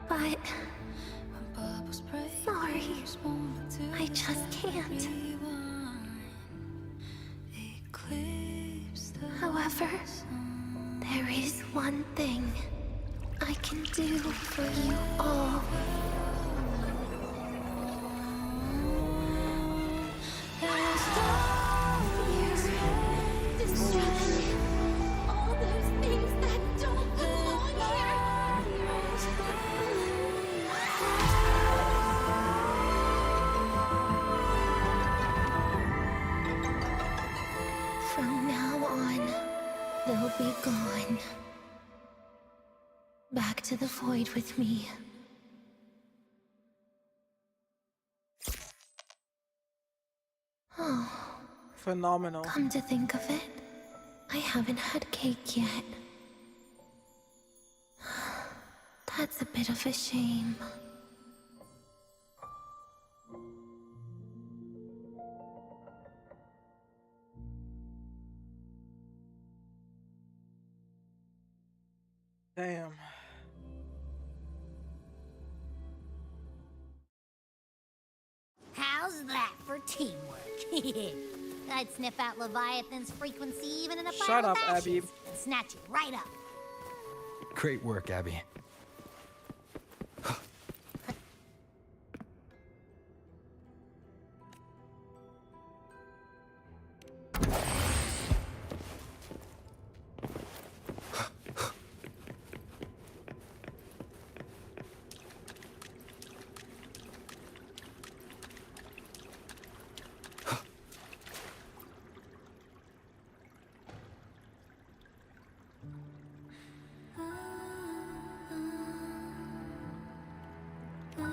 But sorry, I just can't. However, there is one thing I can do for you all. From now on, they'll be gone. Back to the void with me. Oh, Phenomenal. come to think of it, I haven't had cake yet. That's a bit of a shame. Damn. How's that for teamwork? I'd sniff out Leviathan's frequency even in a Shut pile up, of ashes Abby. and snatch it right up. Great work, Abby.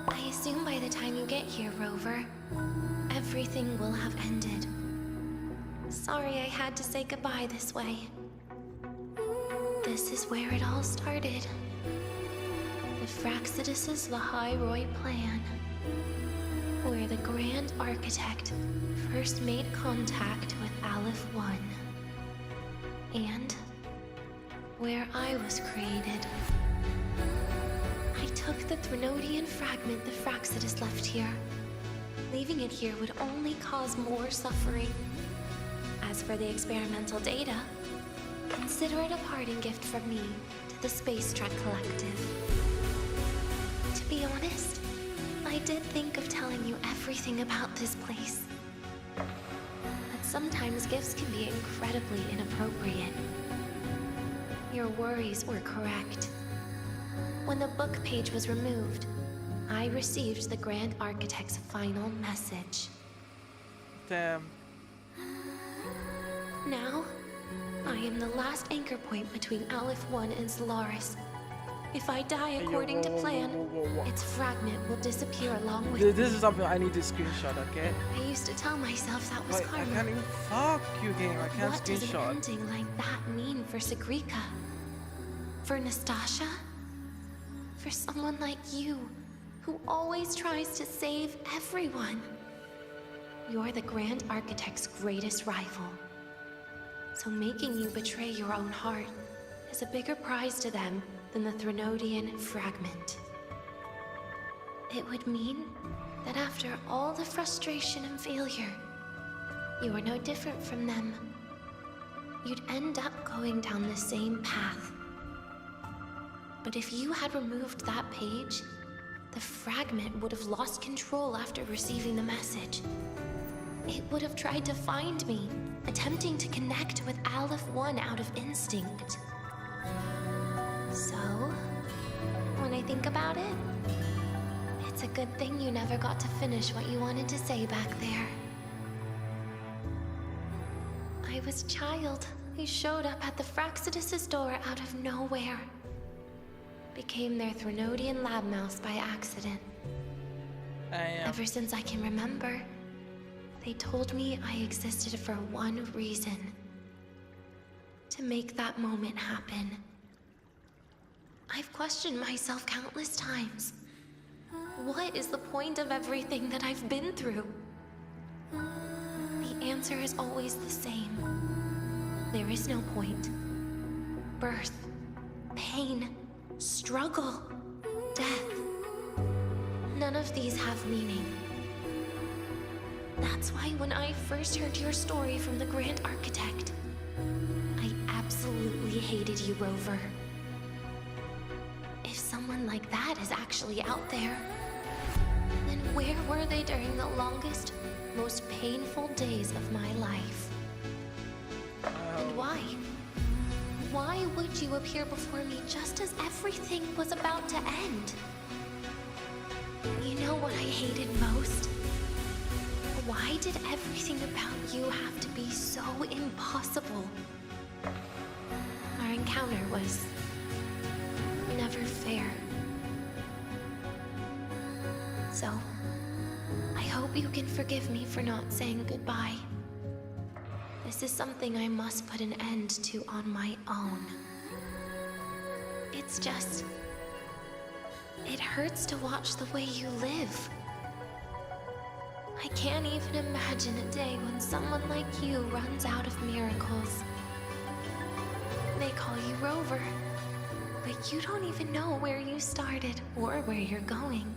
I assume by the time you get here, Rover, everything will have ended. Sorry I had to say goodbye this way. This is where it all started. The Fraxidus' Lahai-Roi plan. Where the Grand Architect first made contact with Aleph One. And where I was created. I took the Threnodian fragment the Fraxidus left here. Leaving it here would only cause more suffering. As for the experimental data, consider it a parting gift from me to the Space Trek Collective. To be honest, I did think of telling you everything about this place. But sometimes gifts can be incredibly inappropriate. Your worries were correct. When the book page was removed, I received the Grand Architect's final message. Damn. Now, I am the last anchor point between Aleph One and Solaris. If I die according to plan, its fragment will disappear along with This is something I need to screenshot, okay? I used to tell myself that was Wait, I karma. can't even. Fuck you, game. I can't What does an screenshot. ending like that mean for Sigrika? For Nastasha? For someone like you, who always tries to save everyone? You're the Grand Architect's greatest rival. So making you betray your own heart is a bigger prize to them than the Threnodian fragment. It would mean that after all the frustration and failure, you are no different from them. You'd end up going down the same path. But if you had removed that page, the fragment would have lost control after receiving the message. It would have tried to find me, attempting to connect with Aleph 1 out of instinct. So, when I think about it, it's a good thing you never got to finish what you wanted to say back there. I was a child who showed up at the Fraxidus' door out of nowhere. Became their Threnodian lab mouse by accident. Ever since I can remember, they told me I existed for one reason. To make that moment happen. I've questioned myself countless times. What is the point of everything that I've been through? The answer is always the same. There is no point. Birth, pain, struggle, death. None of these have meaning. That's why when I first heard your story from the Grand Architect, I absolutely hated you, Rover. If someone like that is actually out there, then where were they during the longest, most painful days of my life? And why? Why would you appear before me just as everything was about to end? You know what I hated most? Why did everything about you have to be so impossible? Our encounter was never fair. So, I hope you can forgive me for not saying goodbye. This is something I must put an end to on my own. It's just... it hurts to watch the way you live. I can't even imagine a day when someone like you runs out of miracles. They call you Rover, but you don't even know where you started or where you're going.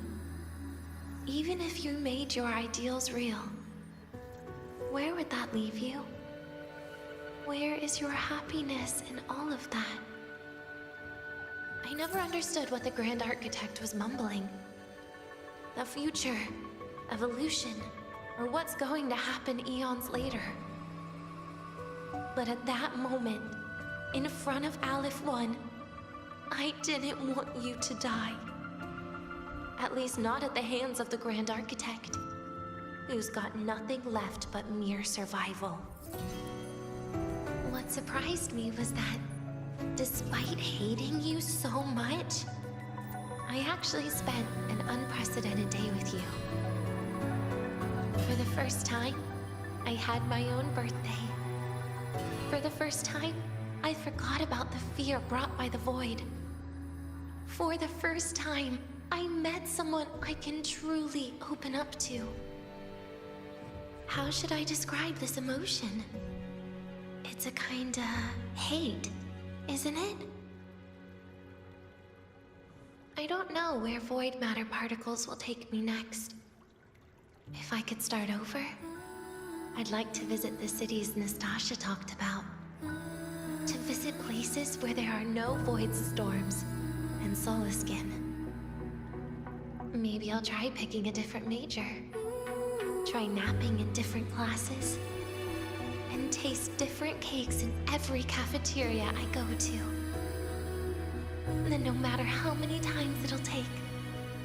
Even if you made your ideals real, where would that leave you? Where is your happiness in all of that? I never understood what the Grand Architect was mumbling. The future, evolution, or what's going to happen eons later. But at that moment, in front of Aleph 1, I didn't want you to die. At least not at the hands of the Grand Architect, who's got nothing left but mere survival. What surprised me was that, despite hating you so much, I actually spent an unprecedented day with you. For the first time, I had my own birthday. For the first time, I forgot about the fear brought by the void. For the first time, I met someone I can truly open up to. How should I describe this emotion? It's a kinda hate, isn't it? I don't know where void matter particles will take me next. If I could start over, I'd like to visit the cities Nastasha talked about. To visit places where there are no void storms and Solaskin. Maybe I'll try picking a different major. Try napping in different classes. And taste different cakes in every cafeteria I go to. Then no matter how many times it'll take,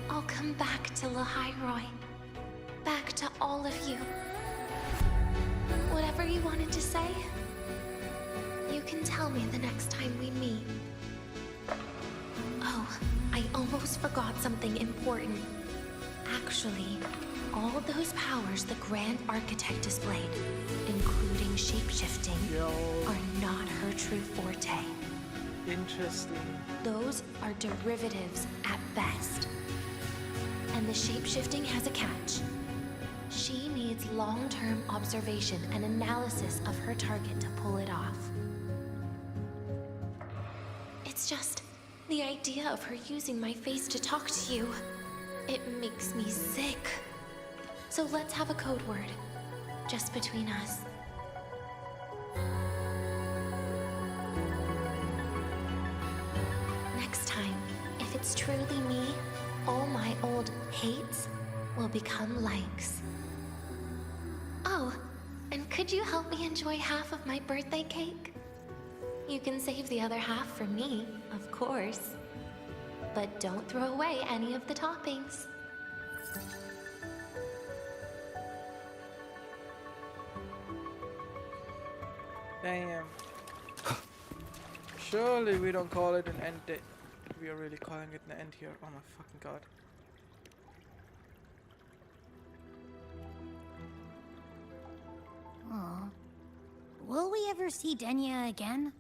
I'll come back to Lahairoi. Back to all of you. Whatever you wanted to say, you can tell me the next time we meet. Oh, I almost forgot something important. Actually, all those powers the Grand Architect displayed, including shapeshifting, are not her true forte. Interesting. Those are derivatives at best. And the shapeshifting has a catch. She needs long-term observation and analysis of her target to pull it off. It's just the idea of her using my face to talk to you. It makes me sick. So let's have a code word, just between us. Next time, if it's truly me, oh my old hates will become likes. Oh, and could you help me enjoy half of my birthday cake? You can save the other half for me, of course. But don't throw away any of the toppings. Damn. Surely we don't call it an end date. We are really calling it an end here. Oh my fucking god. Aw. Will we ever see Denya again?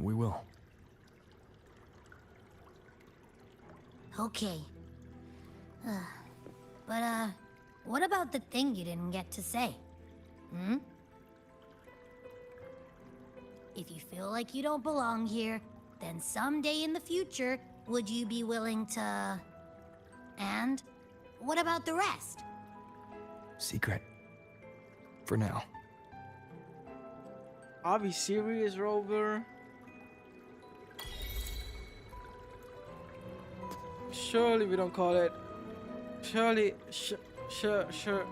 We will. Okay. But, what about the thing you didn't get to say? Hmm? If you feel like you don't belong here, then someday in the future, would you be willing to... And what about the rest? Secret. For now. Are we serious, Rover? Surely we don't call it. Surely, sure.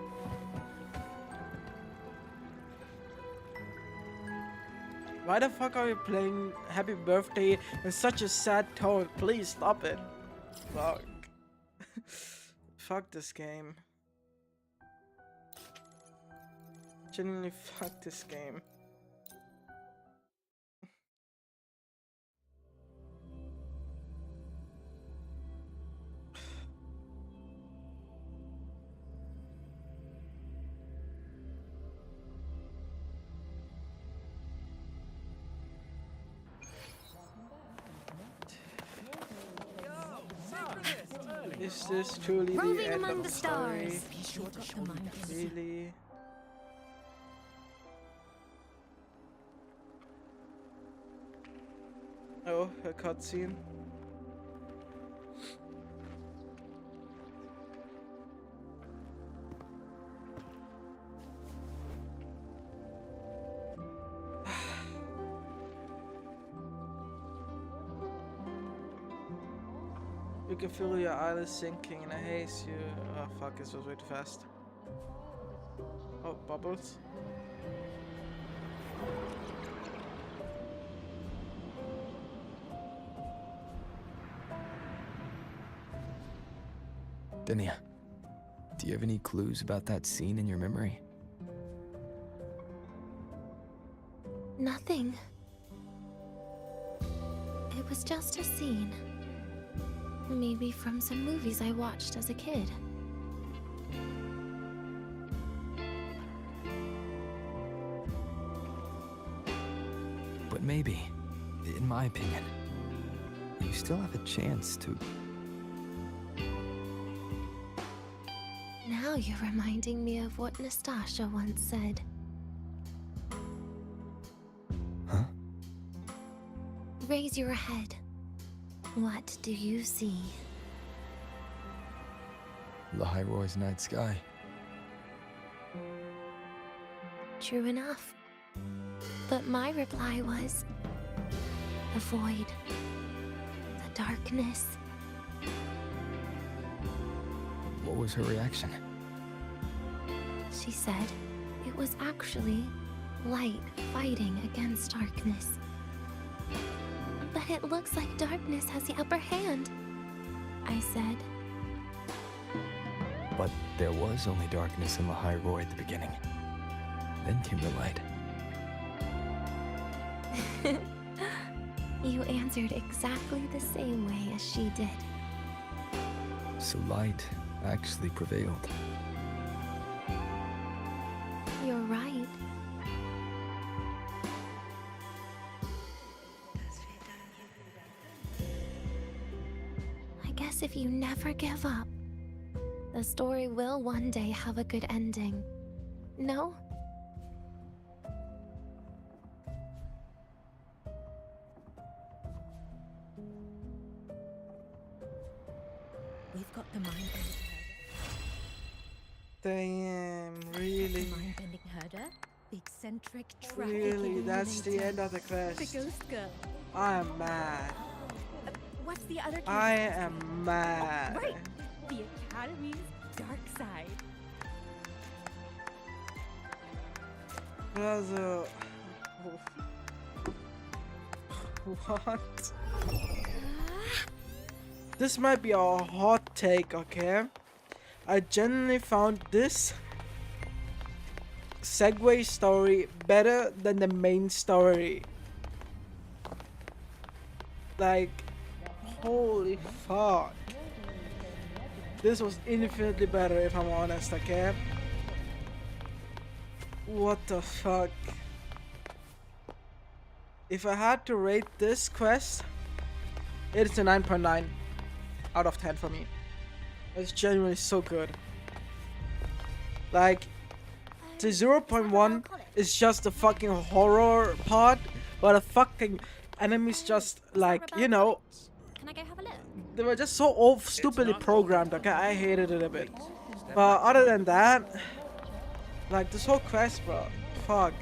Why the fuck are you playing Happy Birthday in such a sad tone? Please stop it. Fuck. Fuck this game. Genuinely fuck this game. Is this truly the Roving end among of the the story? stars. Be sure to show me this. Really? Oh, a cutscene. You can feel your eyelids sinking in a haze. You. Oh fuck, this was way too fast. Oh, bubbles. Denia, do you have any clues about that scene in your memory? Nothing. It was just a scene. Maybe from some movies I watched as a kid. But maybe, in my opinion, you still have a chance to... Now you're reminding me of what Nastasha once said. Huh? Raise your head. What do you see? Lahiroy's night sky. True enough. But my reply was... the void. The darkness. What was her reaction? She said it was actually light fighting against darkness. But it looks like darkness has the upper hand, I said. But there was only darkness in Lahiroy at the beginning. Then came the light. You answered exactly the same way as she did. So light actually prevailed. You're right. I guess if you never give up, the story will one day have a good ending. No? We've got the mind-bending Damn, really? mind-bending herder, the eccentric traffic Really? That's the illuminator, end of the quest. the ghost girl. I am mad. What's the other campus? I am mad. Right. The Academy's dark side. Brother. What? This might be a hot take, okay? I genuinely found this segue story better than the main story. Like, holy fuck. This was infinitely better if I'm honest, okay? What the fuck? If I had to rate this quest, it's a 9.9 out of 10 for me. It's genuinely so good. Like, the 0.1 is just the fucking horror part, but the fucking enemies just like, you know, Can I go have a look? they were just so stupidly programmed, okay? I hated it a bit. But other than that, like this whole quest, bro, fuck,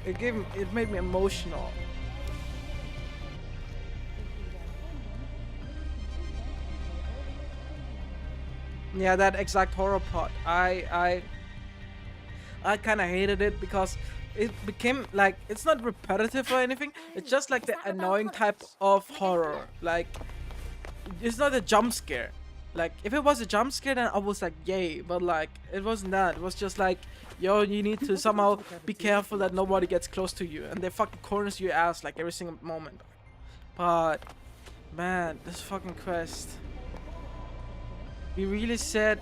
it made me emotional. Yeah, that exact horror part. I kind of hated it because it became like, it's not repetitive or anything. It's just like the annoying type of horror. Like, it's not a jump scare. Like, if it was a jump scare, then I was like, yay. But like, it wasn't that. It was just like, yo, you need to somehow be careful that nobody gets close to you, and they fucking corners your ass like every single moment. But man, this fucking quest. We really said,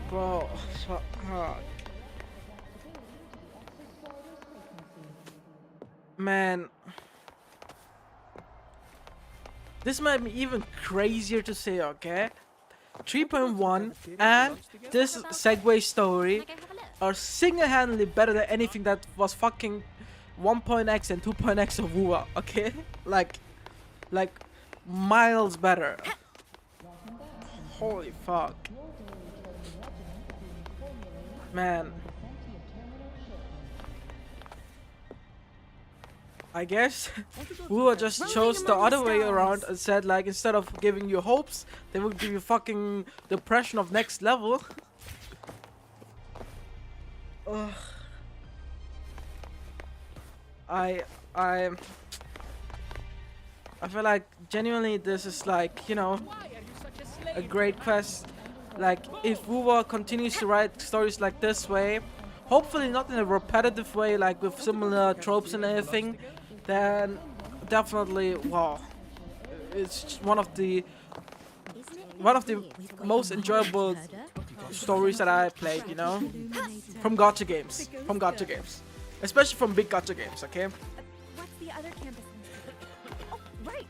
bro, fuck. Man, this might be even crazier to say, okay? 3.1 and this segue story are single-handedly better than anything that was fucking 1.x and 2.x of Wuwa, okay? Like miles better. Holy fuck. Man. I guess Wuwa just chose the other way around and said, like, instead of giving you hopes, they will give you fucking depression of next level. Ugh. I feel like genuinely this is like, you know, a great quest. Like, if Wuwa continues to write stories like this way, hopefully not in a repetitive way, like with similar tropes and everything, then definitely, wow, it's one of the most enjoyable stories that I played, you know, from gacha games, especially from big gacha games, okay? What's the other campus? Oh, right.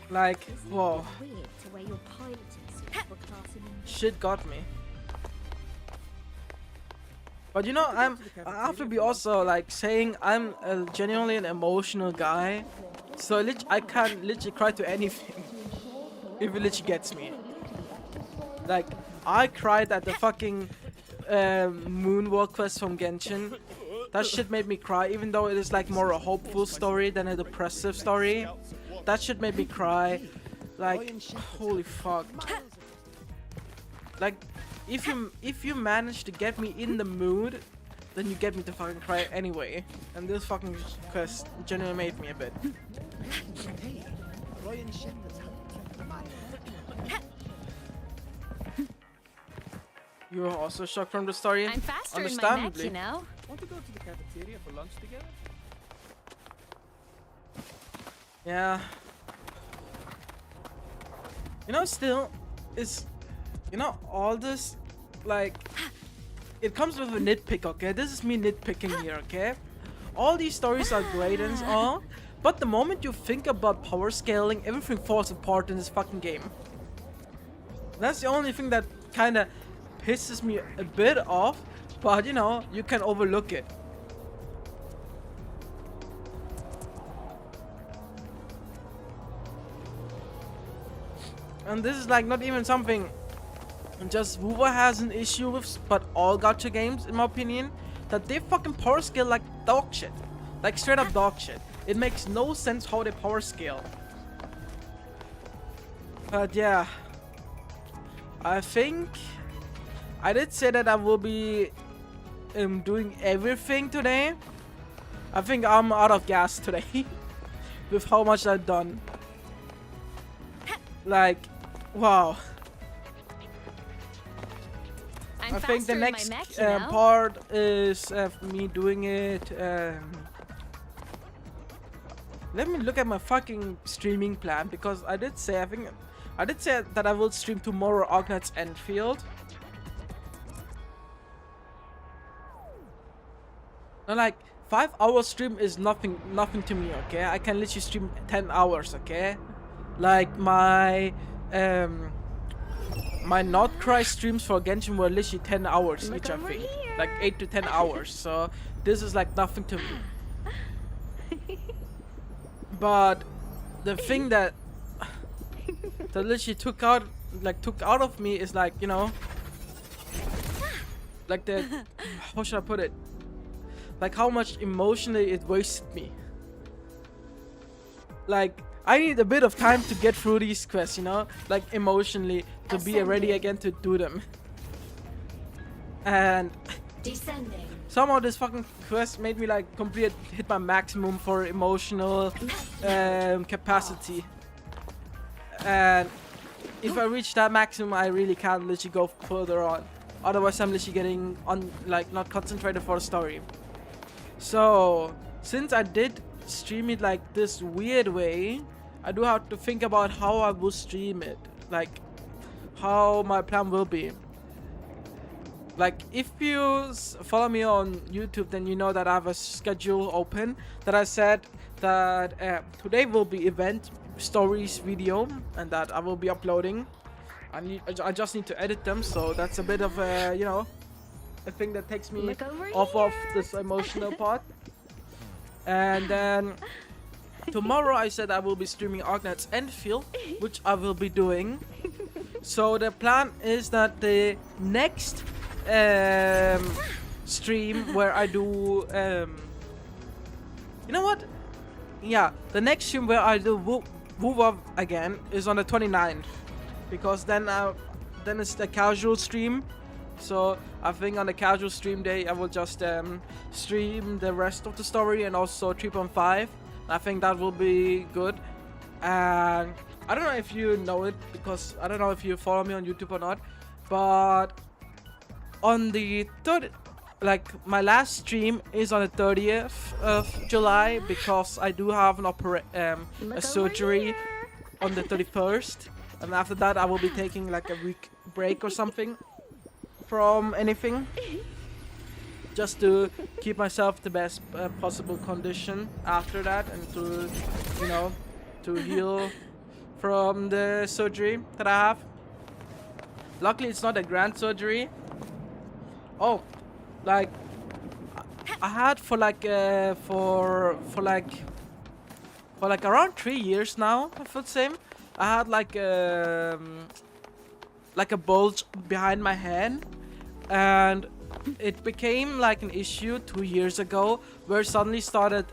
Like, whoa, shit got me. But you know, I have to be also like saying I'm genuinely an emotional guy, so I can literally cry to anything if it literally gets me. Like, I cried at the fucking Moonwalk quest from Genshin. That shit made me cry, even though it is like more a hopeful story than a depressive story. That shit made me cry. Like, holy fuck. Like, if you manage to get me in the mood, then you get me to fucking cry anyway. And this fucking quest genuinely made me a bit. You were also shocked from the story? I'm faster in my neck, Understandably. you know. Want to go to the cafeteria for lunch together? Yeah. You know, still, it's, you know, all this, like, it comes with a nitpick, okay? This is me nitpicking here, okay? All these stories are great and all, but the moment you think about power scaling, everything falls apart in this fucking game. That's the only thing that kind of pisses me a bit off, but you know, you can overlook it. And this is like not even something just Wuwa has an issue with, but all gacha games, in my opinion, that they fucking power scale like dog shit. Like straight up dog shit. It makes no sense how they power scale. But yeah, I think I did say that I will be doing everything today. I think I'm out of gas today with how much I've done. Like, wow. I think the next part is me doing it. Let me look at my fucking streaming plan, because I did say that I will stream tomorrow Ognat's Enfield. Now, like 5-hour stream is nothing to me, okay? I can literally stream 10 hours, okay? Like my Not Cry streams for Genshin were literally 10 hours each, I think. Like 8 to 10 hours. So this is like nothing to me. But the thing that literally took out of me is, like, you know, like the, how should I put it? Like how much emotionally it wasted me. Like I need a bit of time to get through these quests, you know, like emotionally, to be ready again to do them. And somehow this fucking quest made me like hit my maximum for emotional capacity. And if I reach that maximum, I really can't literally go further on. Otherwise, I'm literally getting not concentrated for the story. So since I did stream it like this weird way, I do have to think about how I will stream it, like how my plan will be. Like if you follow me on YouTube, then you know that I have a schedule open, that I said that today will be event stories video, and that I will be uploading. I just need to edit them, so that's a bit of a, you know, a thing that takes me off of this emotional part. And then tomorrow I said I will be streaming Ognat's Enfield, which I will be doing. So the plan is that the next stream where I do you know what? Yeah, the next stream where I do Wuwa again is on the 29th, because then it's the casual stream. So I think on the casual stream day I will just stream the rest of the story and also 3.5. I think that will be good. And I don't know if you know it, because I don't know if you follow me on YouTube or not, but on the like my last stream is on the 30th of July, because I do have a surgery on the 31st, and after that I will be taking like a week break or something from anything, just to keep myself the best possible condition after that, and to, you know, to heal from the surgery that I have. Luckily it's not a grand surgery. Oh, like I had for like around 3 years now, I would say. I had like a bulge behind my head, and it became like an issue 2 years ago, where it suddenly started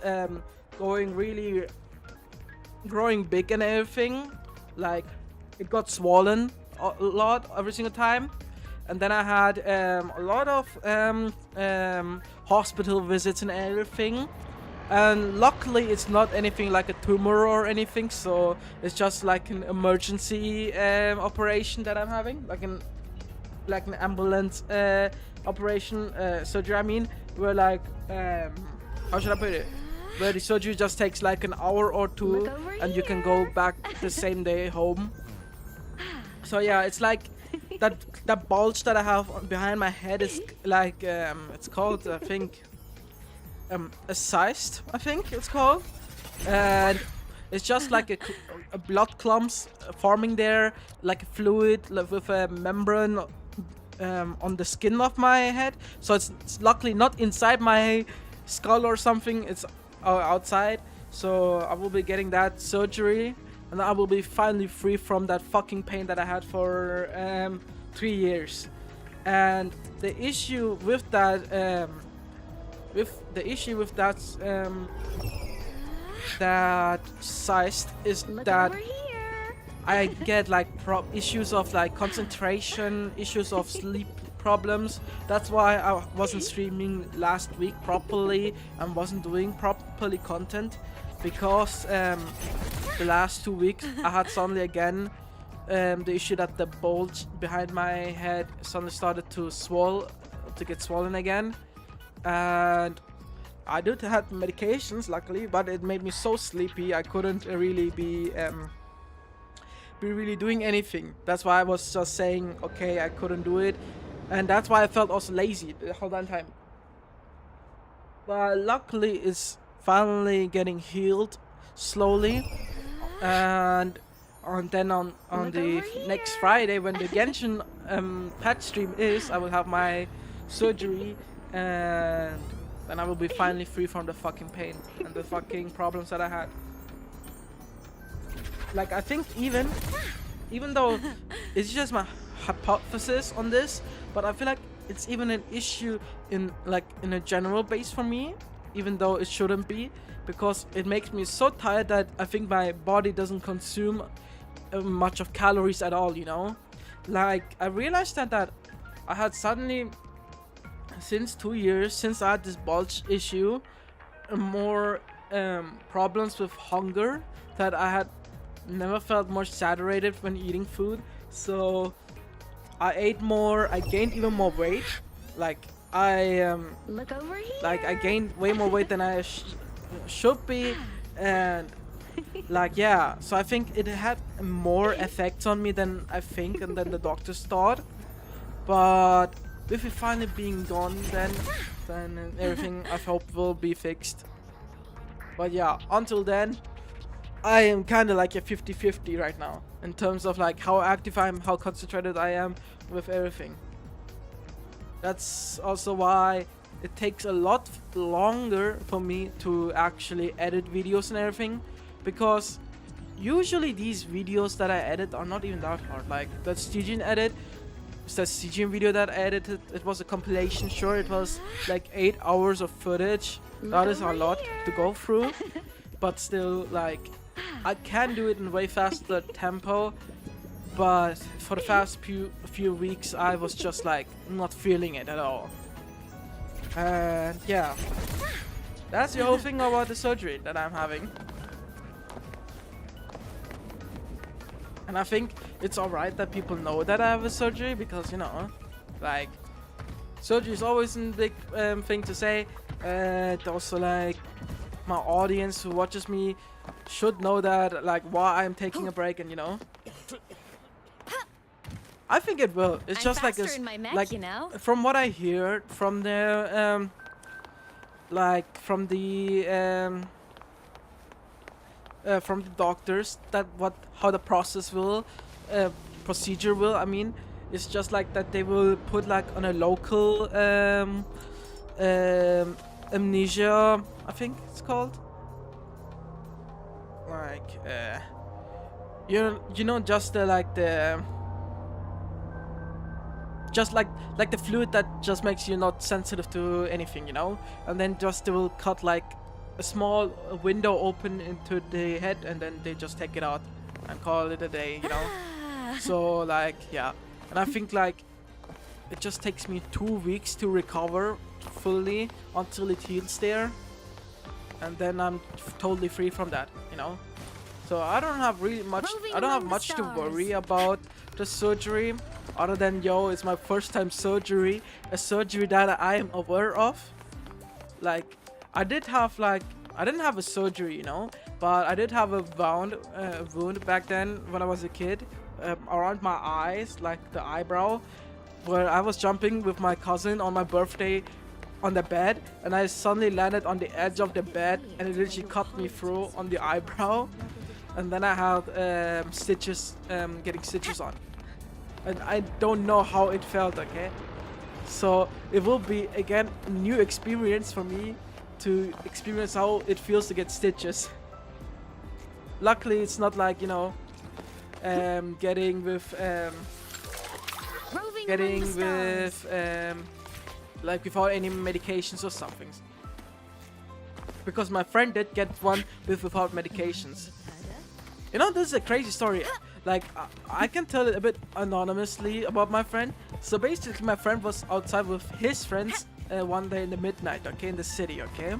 growing big and everything. Like it got swollen a lot every single time. And then I had a lot of hospital visits and everything. And luckily it's not anything like a tumor or anything, so it's just like an emergency operation that I'm having, like an ambulance operation, surgery I mean, where like how should I put it, where the surgery just takes like an hour or two and you can go back the same day home. So yeah, it's like that bulge that I have behind my head is like it's called, I think, a cyst, I think it's called, and it's just like a blood clumps forming there, like a fluid with a membrane on the skin of my head. So it's luckily not inside my skull or something, it's outside. So I will be getting that surgery, and I will be finally free from that fucking pain that I had for 3 years. And the issue with that with the issue with that that cyst is that I get like issues of like concentration, issues of sleep problems. That's why I wasn't streaming last week properly and wasn't doing properly content, because the last 2 weeks I had suddenly again the issue that the bulge behind my head suddenly started to get swollen again, and I did have medications luckily, but it made me so sleepy I couldn't really be really doing anything. That's why I was just saying okay, I couldn't do it, and that's why I felt also lazy the whole time. But luckily it's finally getting healed slowly, and then on the next Friday when the Genshin patch stream is, I will have my surgery, and then I will be finally free from the fucking pain and the fucking problems that I had. Like, I think even though it's just my hypothesis on this, but I feel like it's even an issue in a general base for me, even though it shouldn't be, because it makes me so tired that I think my body doesn't consume much of calories at all, you know? Like, I realized that I had suddenly, since 2 years, since I had this bulge issue, more problems with hunger, that I had never felt more saturated when eating food. So I ate more, I gained even more weight. Like I Look over here. like I gained way more weight than I should be, and like yeah, so I think it had more effects on me than I think and than the doctors thought. But with it finally being gone, then everything I hope will be fixed. But yeah, until then I am kind of like a 50-50 right now in terms of like how active I am, how concentrated I am with everything. That's also why it takes a lot longer for me to actually edit videos and everything, because usually these videos that I edit are not even that hard. Like that Stygian edit, the Stygian video that I edited, it was a compilation. Sure, it was like 8 hours of footage. That is a lot to go through, but still, like, I can do it in way faster tempo. But for the past few weeks I was just like not feeling it at all. And yeah, that's the whole thing about the surgery that I'm having. And I think it's alright that people know that I have a surgery, because, you know, like, surgery is always a big thing to say. And also, like, my audience who watches me should know that, like, why I'm taking a break, and, you know. I think it will. It's just like this, like, you know? From what I hear from the from the doctors, that how the procedure will, I mean, it's just like that they will put like on a local amnesia, I think it's called, like you know just just like the fluid that just makes you not sensitive to anything, you know, and then just they will cut like a small window open into the head, and then they just take it out and call it a day, you know. So like yeah, and I think like it just takes me 2 weeks to recover fully until it heals there, and then I'm totally free from that, you know. So I don't have really much, I don't have much to worry about the surgery, other than, yo, it's my first time surgery, a surgery that I am aware of. Like, I didn't have a surgery, you know, but I did have a wound back then when I was a kid, around my eyes, like the eyebrow, where I was jumping with my cousin on my birthday on the bed, and I suddenly landed on the edge of the bed, and it literally cut me through on the eyebrow, and then I had stitches, getting stitches on. And I don't know how it felt, okay? So it will be, again, a new experience for me to experience how it feels to get stitches. Luckily, it's not like, you know, getting with like without any medications or something. because my friend did get one without medications. You know, this is a crazy story. Like, I can tell it a bit anonymously about my friend. So basically, my friend was outside with his friends one day in the midnight, okay, in the city, okay?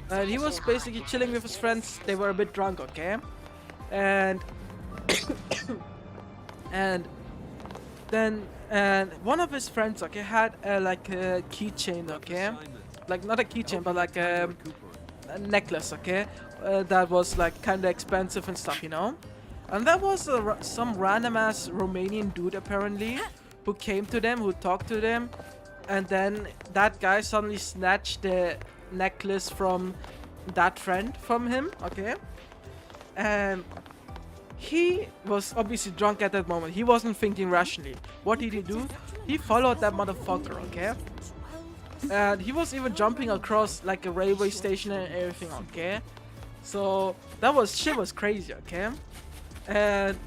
And he was basically chilling with his friends. They were a bit drunk, okay? And and then one of his friends, okay, had like a keychain, okay? Like not a keychain, but like a necklace, okay? That was like kind of expensive and stuff, you know? And that was some random ass Romanian dude apparently who came to them, who talked to them, and then that guy suddenly snatched the necklace from that friend from him, okay? And he was obviously drunk at that moment. He wasn't thinking rationally. What did he do? He followed that motherfucker, okay? And he was even jumping across like a railway station and everything, okay? So that was shit was crazy, okay? And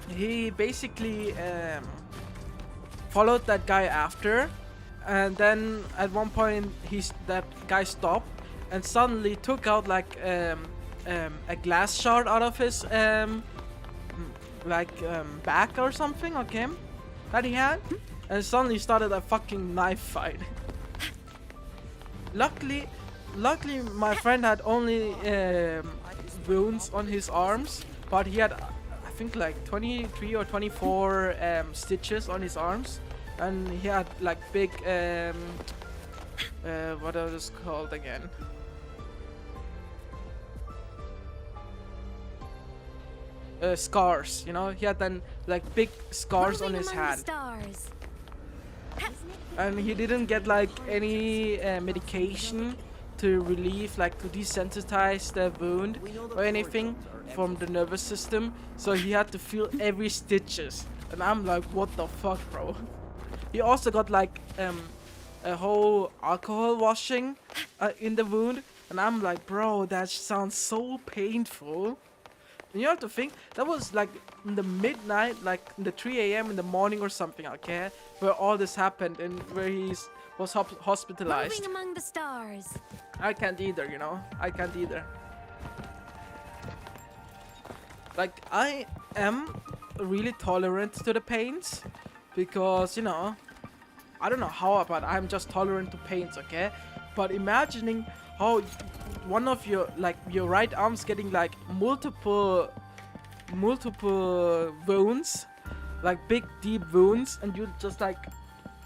he basically followed that guy after, and then at one point that guy stopped and suddenly took out like a glass shard out of his back or something, okay, that he had, and suddenly started a fucking knife fight. Luckily my friend had only wounds on his arms, but he had I think like 23 or 24 stitches on his arms, and he had like big what are those called again? Scars, you know, he had then like big scars on his hand. And he didn't get like any medication to relieve, like to desensitize the wound or anything from the nervous system, so he had to feel every stitches, and I'm like, what the fuck, bro? He also got like a whole alcohol washing in the wound, and I'm like, bro, that sounds so painful. And you have to think, that was like in the midnight, like in the 3 a.m. in the morning or something, okay? Where all this happened and where he was hospitalized. Moving among the stars. I can't either, you know? I can't either. Like, I am really tolerant to the pains because, you know, I don't know how, but I'm just tolerant to pains, okay? But imagining how one of your, like, your right arm's getting, like, multiple wounds, like, big, deep wounds, and you just, like,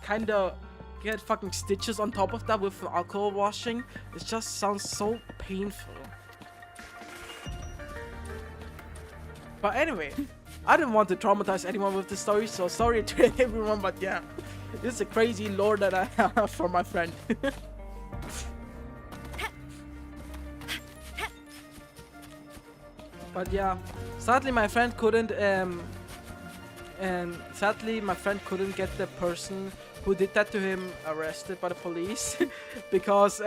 kind of get fucking stitches on top of that with alcohol washing. It just sounds so painful. But anyway, I didn't want to traumatize anyone with this story, so sorry to everyone, but yeah, this is a crazy lore that I have for my friend. But yeah, sadly my friend couldn't get the person who did that to him arrested by the police because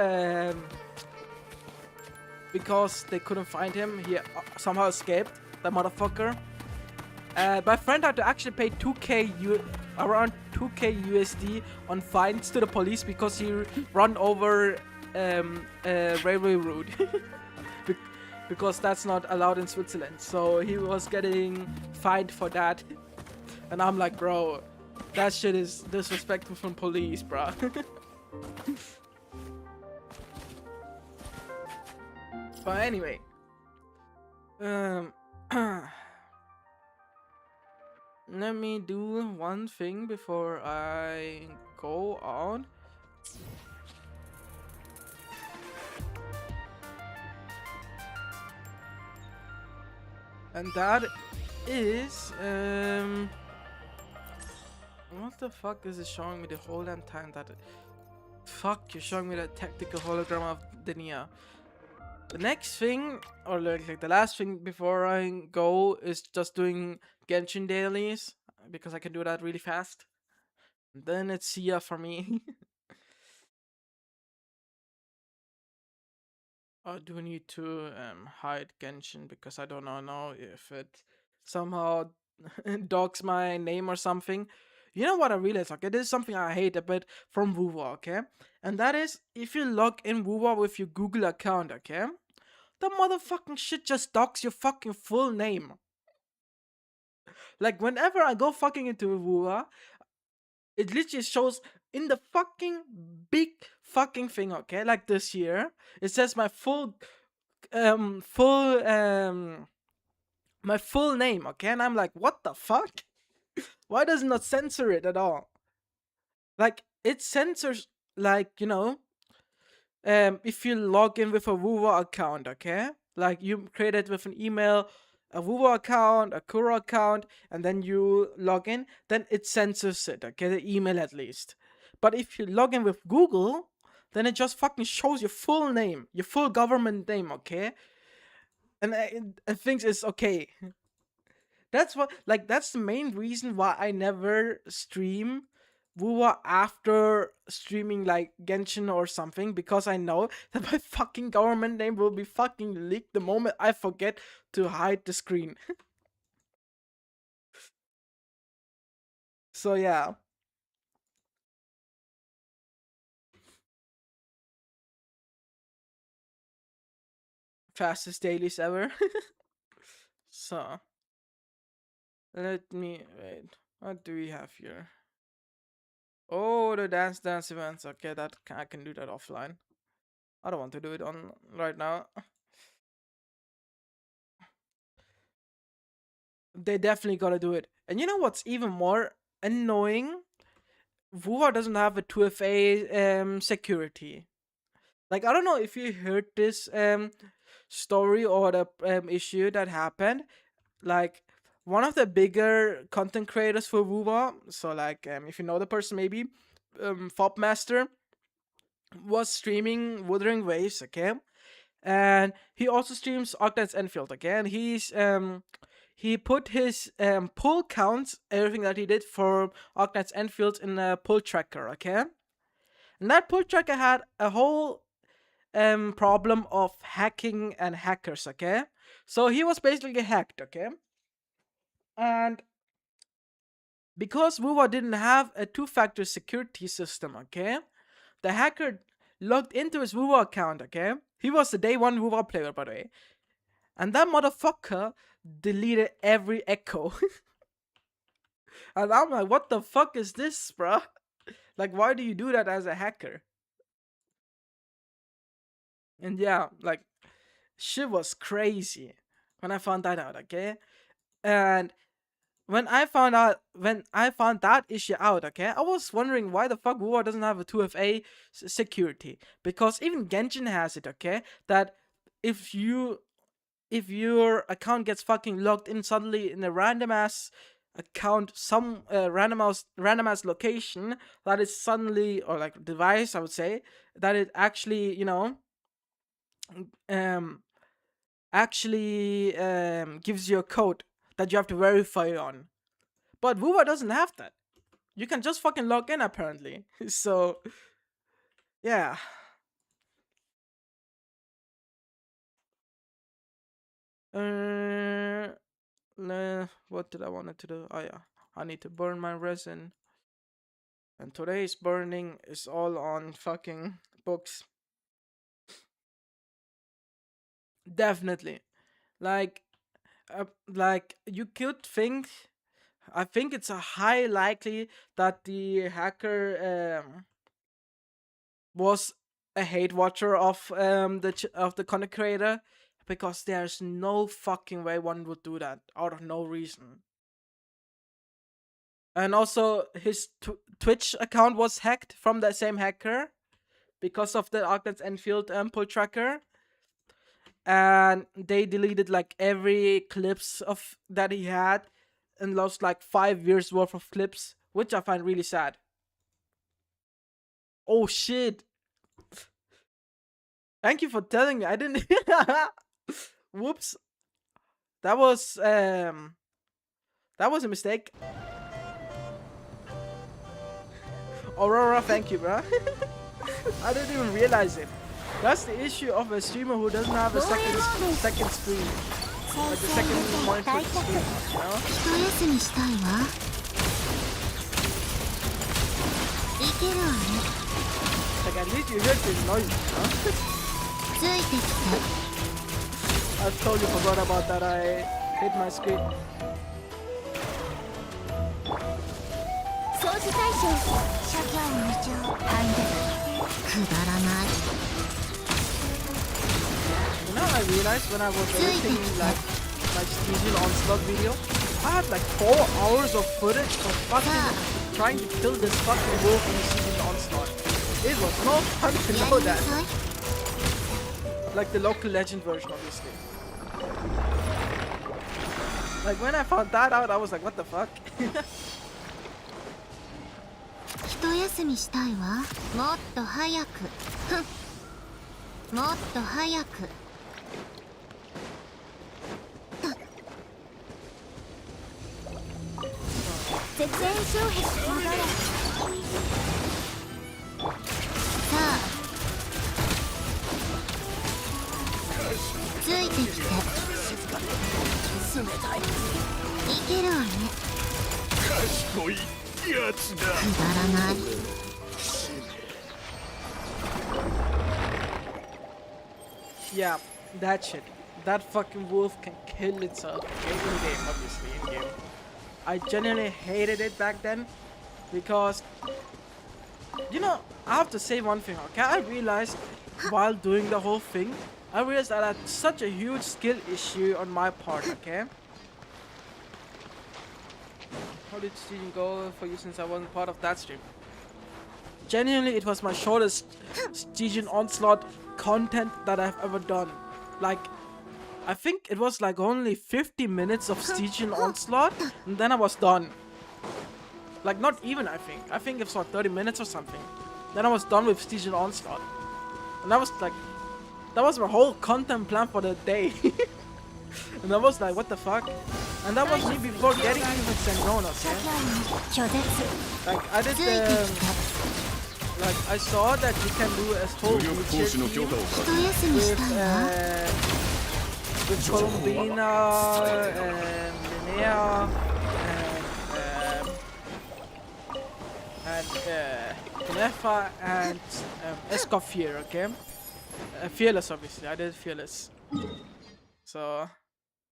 they couldn't find him. He somehow escaped, that motherfucker. My friend had to actually pay around 2k USD on fines to the police because he run over a railway route. Because that's not allowed in Switzerland. So he was getting fined for that. And I'm like, bro, that shit is disrespectful from police, bro. But anyway. Let me do one thing before I go on. And that is what the fuck is it showing me the whole damn time that fuck, you're showing me the tactical hologram of Denia. The next thing, or like the last thing before I go, is just doing Genshin dailies, because I can do that really fast. And then it's Sia for me. I do need to hide Genshin because I don't know if it somehow dogs my name or something. You know what I realized? Okay, this is something I hate a bit from Wuwa, okay? And that is, if you log in Wuwa with your Google account, okay? The motherfucking shit just docs your fucking full name. Like, whenever I go fucking into Wuwa, it literally shows in the fucking big fucking thing, okay? Like this here, it says my my full name, okay? And I'm like, what the fuck? Why does it not censor it at all? Like, it censors, like, you know, if you log in with a Wuwa account, okay? Like, you create it with an email, a Wuwa account, a Kuro account, and then you log in, then it censors it, okay? The email at least. But if you log in with Google, then it just fucking shows your full name, your full government name, okay? And it thinks it's okay. That's what, like, that's the main reason why I never stream Wuwa after streaming like Genshin or something, because I know that my fucking government name will be fucking leaked the moment I forget to hide the screen. So yeah. Fastest dailies ever. So let me wait. What do we have here? Oh, the dance events. Okay, that I can do that offline. I don't want to do it on right now. They definitely gotta do it. And you know what's even more annoying? Wuwa doesn't have a 2FA security. Like, I don't know if you heard this story or the issue that happened. Like, one of the bigger content creators for Wuwa, so like if you know the person maybe, Fopmaster, was streaming Wuthering Waves, okay? And he also streams Octans Enfield, okay? And he put his pull counts, everything that he did for Octans Enfield in a pull tracker, okay? And that pull tracker had a whole problem of hacking and hackers, okay? So he was basically hacked, okay? And because Wuwa didn't have a two-factor security system, okay? The hacker logged into his Wuwa account, okay? He was the day one Wuwa player, by the way. And that motherfucker deleted every echo. And I'm like, what the fuck is this, bruh? Like, why do you do that as a hacker? And yeah, like, shit was crazy when I found that out, okay? And when I found that issue out, okay, I was wondering why the fuck Wuwa doesn't have a 2FA security. Because even Genshin has it, okay? That if your account gets fucking logged in suddenly in a random ass account, some random ass location, that is suddenly, or like device, I would say, that it actually, you know, gives you a code that you have to verify on. But Wuwa doesn't have that. You can just fucking log in, apparently. So yeah. What did I want to do? Oh yeah, I need to burn my resin. And today's burning is all on fucking books. Definitely. Like you could think, I think it's a high likely that the hacker was a hate watcher of the content creator, because there's no fucking way one would do that out of no reason. And also, his Twitch account was hacked from the same hacker because of the Octans Enfield pull tracker. And they deleted like every clips of that he had and lost like 5 years worth of clips, which I find really sad. Oh shit. Thank you for telling me. I didn't. Whoops. That was a mistake. Aurora, thank you, bro. I didn't even realize it. That's the issue of a streamer who doesn't have a second screen. Like a second monitor screen, you know? Like at least you heard this noise, huh? I totally forgot about that. I hit my screen. You know, I realized when I was editing like my Stygian Onslaught video, I had like 4 hours of footage of fucking trying to kill this fucking wolf in the Stygian Onslaught. It was no fun to know that. Like the local legend version, obviously. Like when I found that out, I was like, what the fuck? 一休みしたいわ。もっと早く。もっと早く。絶縁障壁戻れ。さあ。ついてきて。冷たい。いけるわね。賢いやつだ。くだらない。Yeah, that shit. That fucking wolf can kill itself. In game, obviously, in game. I genuinely hated it back then because, you know, I have to say one thing, okay? I realized while doing the whole thing, I realized that I had such a huge skill issue on my part, okay? How did Stygian go for you since I wasn't part of that stream? Genuinely, it was my shortest Stygian Onslaught content that I've ever done. Like, I think it was like only 50 minutes of Stygian Onslaught, and then I was done. Like, not even, I think. I think it was like 30 minutes or something. Then I was done with Stygian Onslaught. And that was like, that was my whole content plan for the day. And I was like, what the fuck? And that was me before getting even Sandrone, okay? Like, I did like, I saw that you can do a whole wheelchair team with Columbina and Linnea and Kunefa and Escoffier, okay? Fearless, obviously. I did Fearless. So,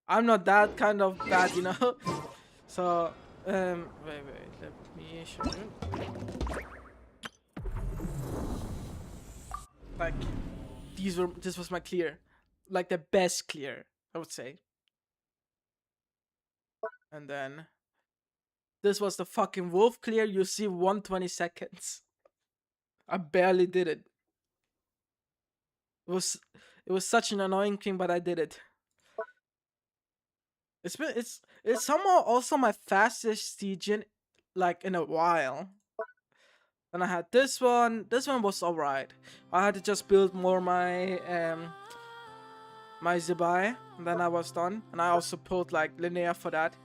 I'm not that kind of bad, you know? So, wait, let me show you. Like, this was my clear. Like the best clear, I would say. And then this was the fucking wolf clear. You see 120 seconds. I barely did it. It was such an annoying thing, but I did it. It's somehow also my fastest Stygian like in a while. And I had this one. This one was alright. I had to just build more my my Zibai, and then I was done. And I also pulled like Linnea for that.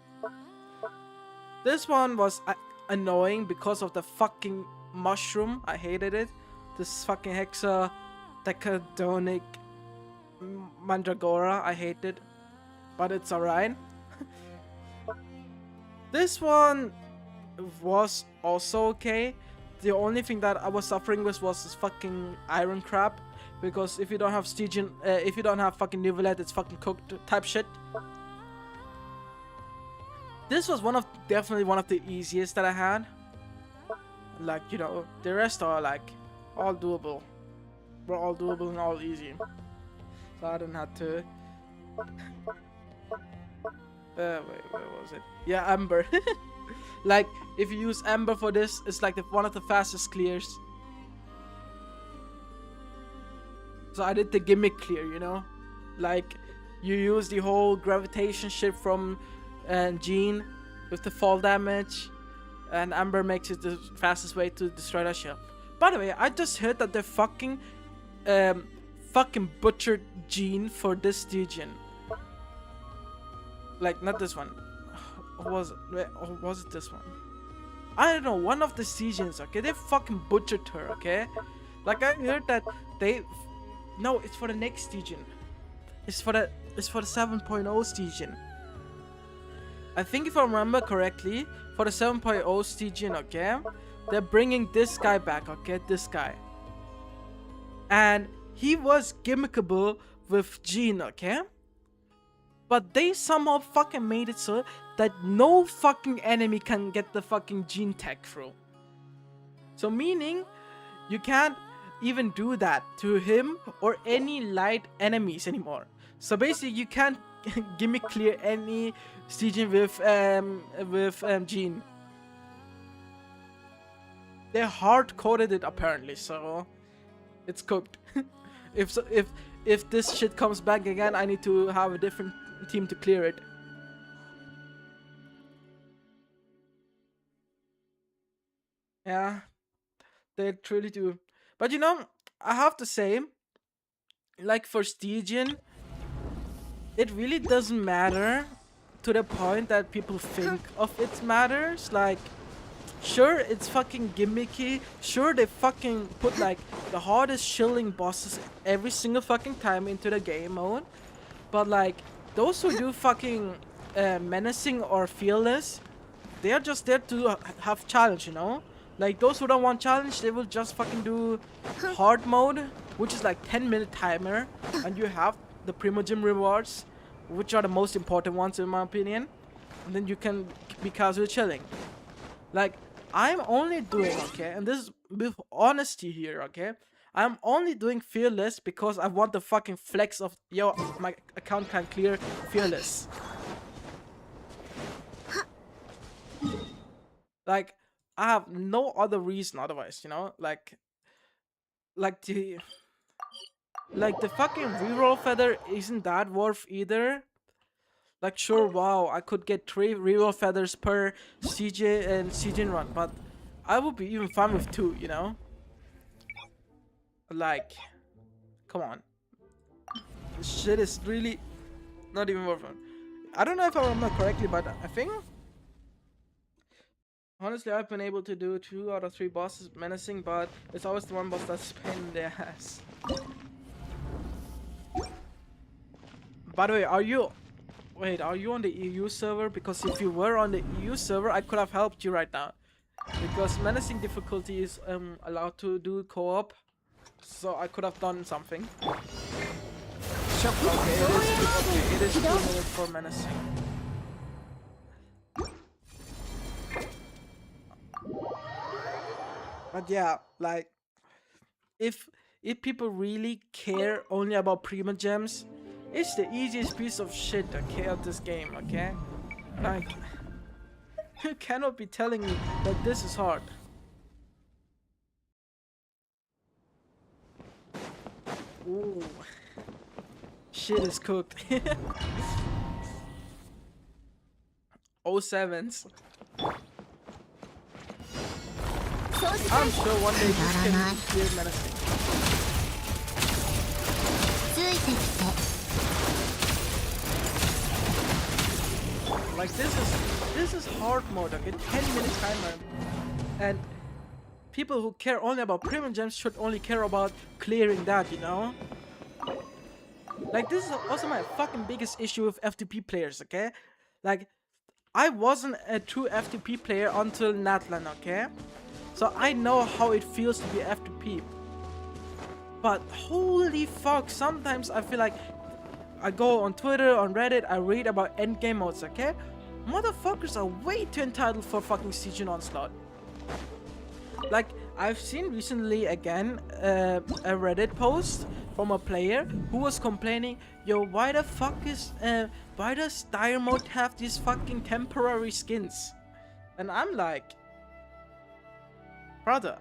This one was annoying because of the fucking mushroom. I hated it. This fucking Hexa Decadonic Mandragora. I hate it. But it's alright. This one was also okay. The only thing that I was suffering with was this fucking iron crab, because if you don't have Stygian, if you don't have fucking Nivelette, it's fucking cooked type shit. This was definitely one of the easiest that I had. Like, you know, the rest are like all doable. We're all doable and all easy. So I didn't have to. Wait, where was it? Yeah, Amber. Like, if you use Amber for this, it's like one of the fastest clears. So I did the gimmick clear, you know? Like, you use the whole gravitation shit from Jean with the fall damage, and Amber makes it the fastest way to destroy that ship. By the way, I just heard that they fucking butchered Jean for this Stygian. Like, not this one. Or was it this one? I don't know, one of the Stygians, okay? They fucking butchered her, okay? Like, I heard that they... No, it's for the next Stygian. It's for the 7.0 Stygian. I think if I remember correctly, for the 7.0 Stygian, okay? they're bringing this guy back, okay? This guy. And he was gimmickable with Jean, okay? But they somehow fucking made it so that no fucking enemy can get the fucking Jean tech through. So meaning, you can't even do that to him or any light enemies anymore. So basically, you can't gimmick clear any Stygian with Jean. They hard coded it apparently, so it's cooked. if this shit comes back again, I need to have a different team to clear it. Yeah, they truly do. But you know, I have to say, like for Stygian, it really doesn't matter to the point that people think of it matters. Like, sure, it's fucking gimmicky. Sure, they fucking put like the hardest shilling bosses every single fucking time into the game mode. But like, those who do fucking menacing or fearless, they are just there to have challenge, you know? Like, those who don't want challenge, they will just fucking do hard mode, which is like 10-minute timer, and you have the Primogem rewards, which are the most important ones in my opinion, and then you can be casual chilling. Like, I'm only doing, okay, and this is with honesty here, okay, I'm only doing fearless because I want the fucking flex of, yo, my account can clear fearless. Like, I have no other reason otherwise, you know, like the fucking reroll feather isn't that worth either. Like, sure, wow, I could get 3 reroll feathers per CJ and CJ run, but I would be even fine with 2, you know? Like, come on. This shit is really not even worth it. I don't know if I remember correctly, but I think, honestly, I've been able to do 2 out of 3 bosses menacing, but it's always the one boss that's a pain in the ass. By the way, are you on the EU server? Because if you were on the EU server, I could have helped you right now. Because menacing difficulty is allowed to do co-op, so I could have done something. Okay, it is 2 minutes for menacing. But yeah, like, if people really care only about Primogems, it's the easiest piece of shit, okay, of this game, okay? Like, you cannot be telling me that this is hard. Ooh. Shit is cooked. 07s. I'm sure one day this can clear menacing. Like, this is hard mode, okay? 10-minute timer. And people who care only about Primogems should only care about clearing that, you know? Like, this is also my fucking biggest issue with FTP players, okay? Like, I wasn't a true FTP player until Natlan, okay? So I know how it feels to be FTP. But holy fuck, sometimes I feel like I go on Twitter, on Reddit, I read about endgame modes, okay? Motherfuckers are way too entitled for fucking Stygian Onslaught. Like, I've seen recently again a Reddit post from a player who was complaining, yo, why the fuck is why does Dire mode have these fucking temporary skins? And I'm like, brother,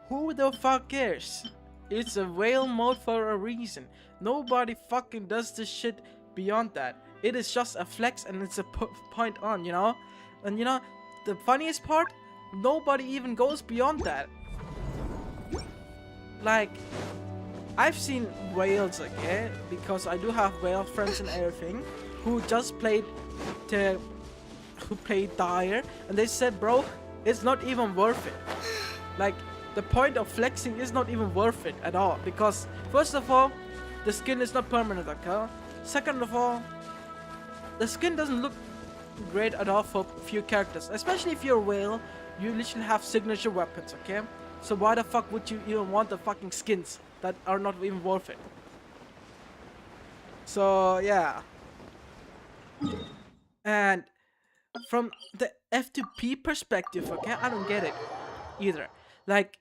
who the fuck cares? It's a whale mode for a reason. Nobody fucking does this shit beyond that. It is just a flex and it's a point on, you know? And you know, the funniest part? Nobody even goes beyond that. Like, I've seen whales, okay? Because I do have whale friends and everything who just played Dire, and they said, bro, it's not even worth it. Like, the point of flexing is not even worth it at all, because first of all, the skin is not permanent, okay? Second of all, the skin doesn't look great at all for few characters, especially if you're a whale you literally have signature weapons, okay? So why the fuck would you even want the fucking skins that are not even worth it? So yeah. And from the F2P perspective, okay, I don't get it either. Like,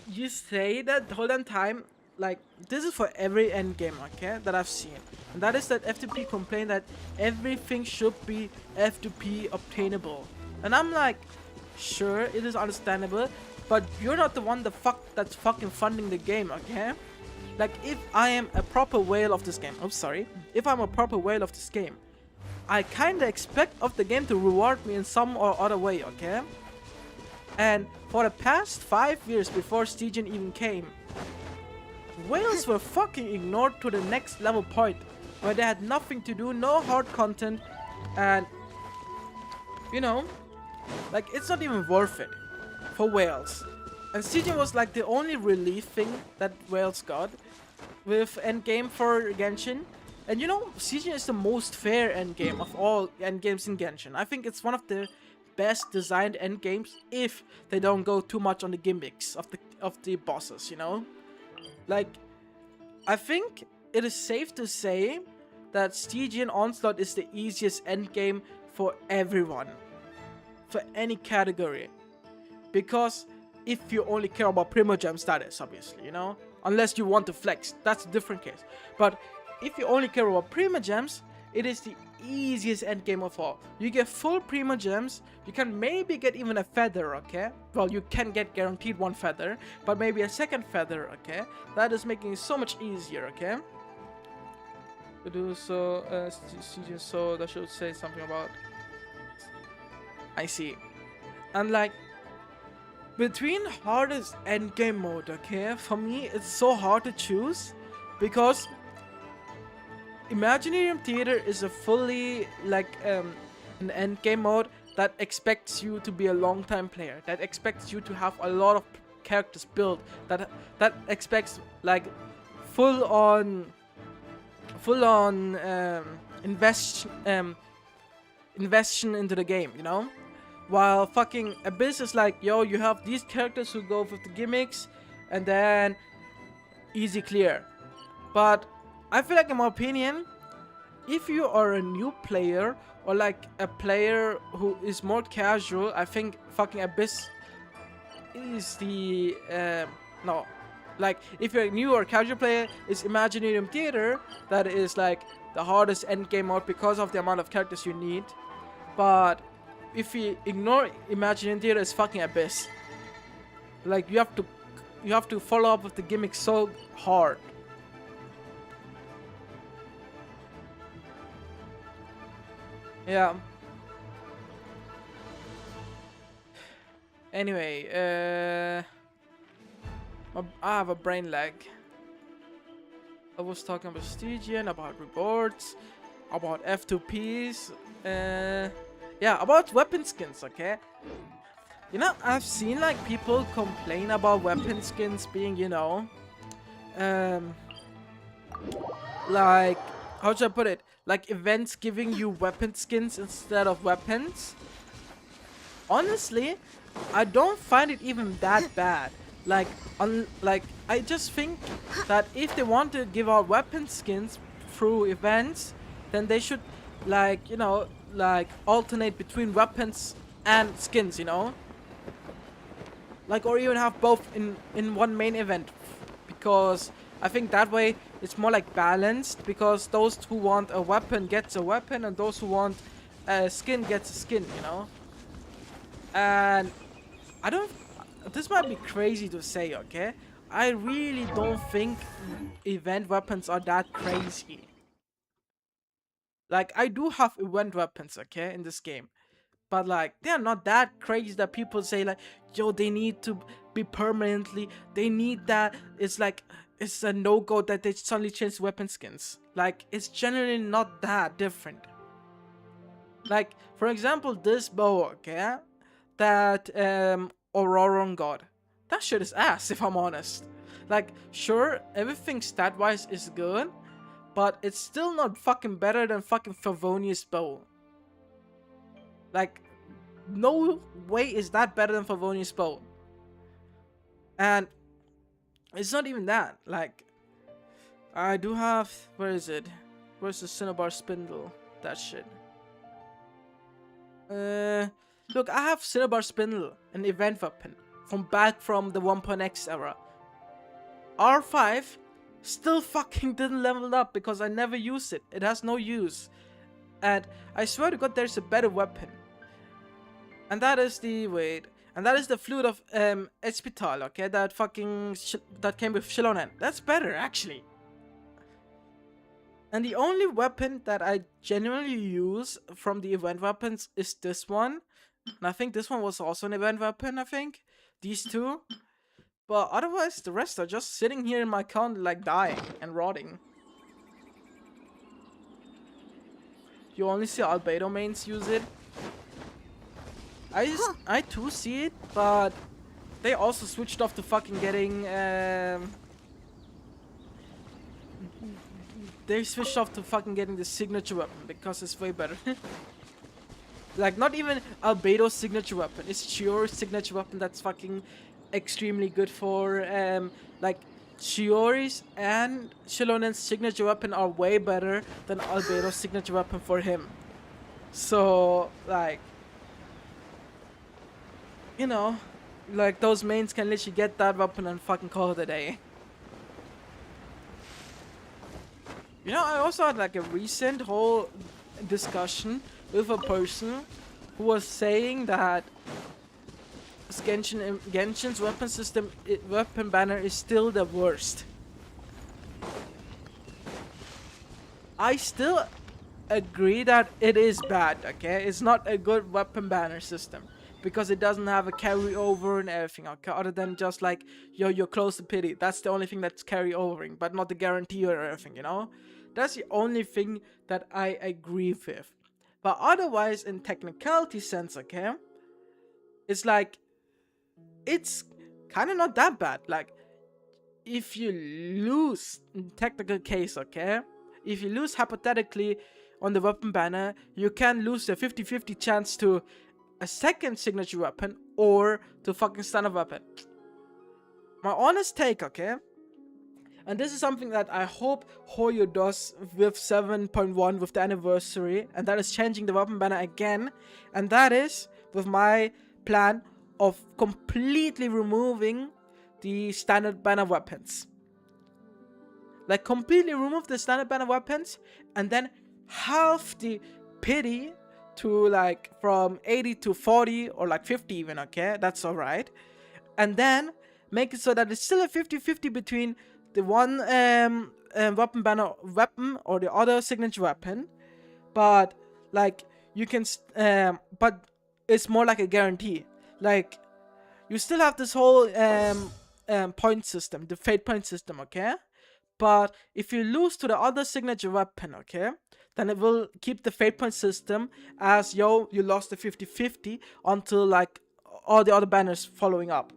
you say that the whole damn time, like, this is for every endgame, okay, that I've seen. And that is that F2P complain that everything should be F2P obtainable. And I'm like, sure, it is understandable, but you're not the one that's fucking funding the game, okay? Like, if I am a proper whale of this game, if I'm a proper whale of this game, I kinda expect of the game to reward me in some or other way, okay? And for the past 5 years before Stygian even came, whales were fucking ignored to the next level point, where they had nothing to do, no hard content, and, you know, like, it's not even worth it for whales. And Stygian was like the only relief thing that whales got with endgame for Genshin. And you know, Stygian is the most fair endgame of all endgames in Genshin. I think it's one of the best designed endgames if they don't go too much on the gimmicks of the bosses, you know? Like, I think it is safe to say that Stygian Onslaught is the easiest endgame for everyone. For any category. Because if you only care about Primogem status, obviously, you know? Unless you want to flex, that's a different case. But if you only care about Primogems, it is the easiest endgame of all. You get full Primogems, you can maybe get even a feather, okay? Well, you can get guaranteed one feather, but maybe a second feather, okay? That is making it so much easier, okay? To do so, so that should say something about... I see. And like, between hardest endgame mode, okay? For me, it's so hard to choose because Imaginarium Theater is a fully, like, an endgame mode that expects you to be a long-time player, that expects you to have a lot of characters built, that expects, like, full-on investment into the game, you know? While fucking Abyss is like, yo, you have these characters who go with the gimmicks, and then easy clear. But I feel like, in my opinion, if you are a new player or like a player who is more casual, I think fucking Abyss is the no, like, if you're a new or casual player, it's Imaginarium Theater that is like the hardest endgame mode because of the amount of characters you need. But if you ignore Imaginarium Theater, it's fucking Abyss. Like, you have to follow up with the gimmick so hard. Yeah. Anyway, I have a brain lag. I was talking about Stygian, about rewards, about F2Ps, yeah, about weapon skins, okay? You know, I've seen like people complain about weapon skins being, you know, like, how should I put it? Like events giving you weapon skins instead of weapons. Honestly, I don't find it even that bad. Like, I just think that if they want to give out weapon skins through events, then they should, like, you know, like alternate between weapons and skins, you know? Like, or even have both in one main event, because I think that way it's more like balanced, because those who want a weapon gets a weapon and those who want a skin gets a skin, you know? And I don't, this might be crazy to say, okay? I really don't think event weapons are that crazy. Like, I do have event weapons, okay, in this game. But like, they're not that crazy that people say like, yo, they need to be permanently, they need that. It's like, it's a no-go that they suddenly change weapon skins. Like, it's generally not that different. Like, for example, this bow, okay, that Auroron got. That shit is ass, if I'm honest. Like, sure, everything stat-wise is good, but it's still not fucking better than fucking Favonius bow. Like, no way is that better than Favonius bow. And it's not even that. Like, I do have, where is it? Where's the Cinnabar Spindle? That shit. Look, I have Cinnabar Spindle, an event weapon from the 1.x era. R5 still fucking didn't level up because I never used it. It has no use. And I swear to God, there's a better weapon. And that is the, and that is the Flute of Espital, okay? That fucking, that came with Shilonen. That's better, actually. And the only weapon that I genuinely use from the event weapons is this one. And I think this one was also an event weapon, I think. These two. But otherwise, the rest are just sitting here in my account, like, dying and rotting. You only see Albedo mains use it. I too see it, but they also switched off to fucking getting, they switched off to fucking getting the signature weapon because it's way better. Like, not even Albedo's signature weapon. It's Chiori's signature weapon that's fucking extremely good for, like, Chiori's and Shilonen's signature weapon are way better than Albedo's signature weapon for him. So, like, you know, like, those mains can literally get that weapon and fucking call it a day. You know, I also had like a recent whole discussion with a person who was saying that Genshin's weapon system, weapon banner is still the worst. I still agree that it is bad, okay? It's not a good weapon banner system because it doesn't have a carryover and everything, okay? Other than just like, yo, you're close to pity. That's the only thing that's carry overing, but not the guarantee or everything, you know? That's the only thing that I agree with. But otherwise, in technicality sense, okay, it's like, it's kind of not that bad. Like, if you lose, in technical case, okay, if you lose hypothetically on the weapon banner, you can lose a 50-50 chance to a second signature weapon or to fucking standard weapon. My honest take, okay, and this is something that I hope Hoyo does with 7.1 with the anniversary, and that is changing the weapon banner again, and that is with my plan of completely removing the standard banner weapons. Like, completely remove the standard banner weapons and then half the pity to like from 80 to 40 or like 50 even, okay? That's alright. And then make it so that it's still a 50-50 between the one weapon banner weapon or the other signature weapon, but like you can but it's more like a guarantee. Like, you still have this whole point system, the fate point system, okay? But if you lose to the other signature weapon, okay, then it will keep the fate point system as, yo, you lost the 50-50 until like all the other banners following up.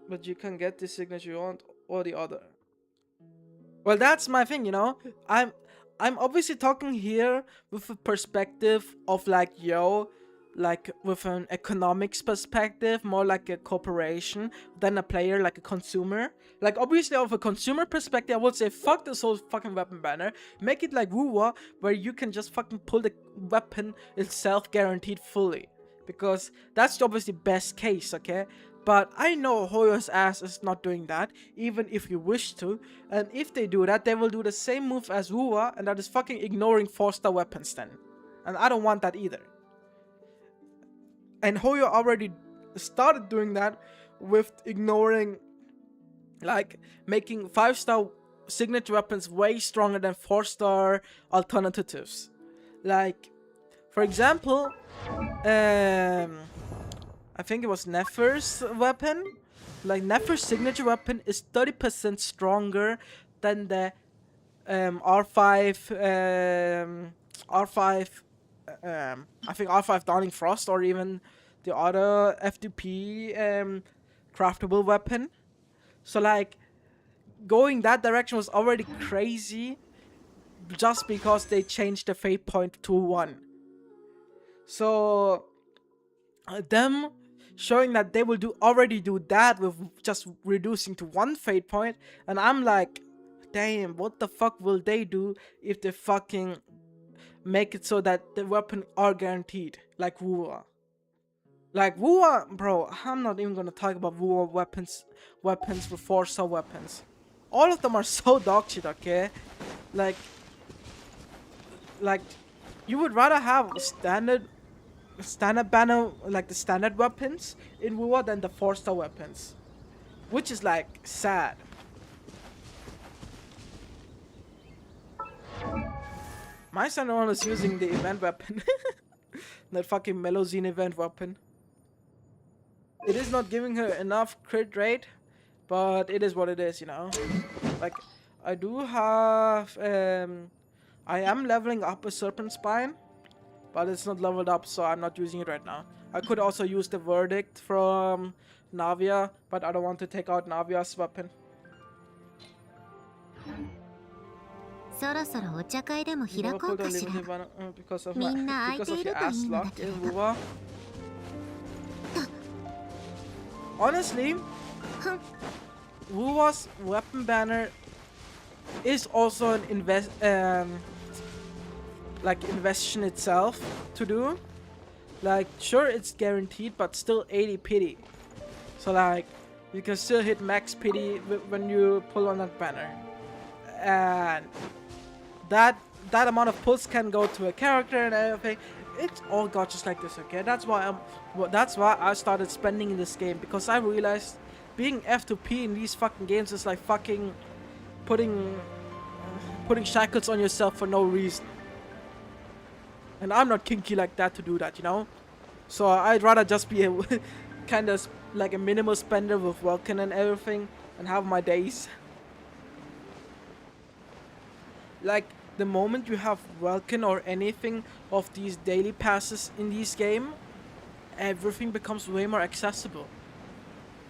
But you can get the signature you want or the other. Well, that's my thing, you know. I'm obviously talking here with a perspective of like, yo, like with an economics perspective, more like a corporation than a player, like a consumer. Like, obviously, of a consumer perspective, I would say fuck this whole fucking weapon banner. Make it like Wuwa, where you can just fucking pull the weapon itself guaranteed fully. Because that's obviously best case, okay? But I know Hoyo's ass is not doing that, even if you wish to. And if they do that, they will do the same move as Wuwa, and that is fucking ignoring 4-star weapons then. And I don't want that either. And Hoyo already started doing that with ignoring, like, making 5-star signature weapons way stronger than 4-star alternatives. Like, for example, I think it was Nefer's weapon. Like, Nefer's signature weapon is 30% stronger than the R5, I think R5 Dawning Frost, or even the other FDP craftable weapon. So, like, going that direction was already crazy just because they changed the fate point to 1. So them showing that they will already do that with just reducing to 1 fate point, and I'm like, damn, what the fuck will they do if they fucking make it so that the weapon are guaranteed, like Wuwa. Like Wuwa, bro, I'm not even gonna talk about Wuwa weapons with 4-star weapons. All of them are so dog shit, okay? Like you would rather have standard banner, like the standard weapons in Wuwa, than the 4-star weapons, which is like sad. My standard one is using the event weapon. That fucking Melozine event weapon. It is not giving her enough crit rate, but it is what it is, you know. Like, I do have I am leveling up a Serpent Spine, but it's not leveled up, so I'm not using it right now. I could also use the Verdict from Navia, but I don't want to take out Navia's weapon. そろそろお茶会でも開こうかしら。 because of みんな空い because て of い the るといい ass んだ lock けど in Wuwa. Honestly, Wuwa's weapon banner is also an investion itself to do. Like, sure, it's guaranteed, but still 80 pity. So like, you can still hit max pity when you pull on that banner, and that amount of pulls can go to a character and everything. It's all got just like this, okay? That's why I started spending in this game, because I realized being F2P in these fucking games is like fucking putting shackles on yourself for no reason. And I'm not kinky like that to do that, you know? So I'd rather just be a kind of like a minimal spender with Vulcan and everything, and have my days. Like, the moment you have Vulcan or anything of these daily passes in this game, everything becomes way more accessible.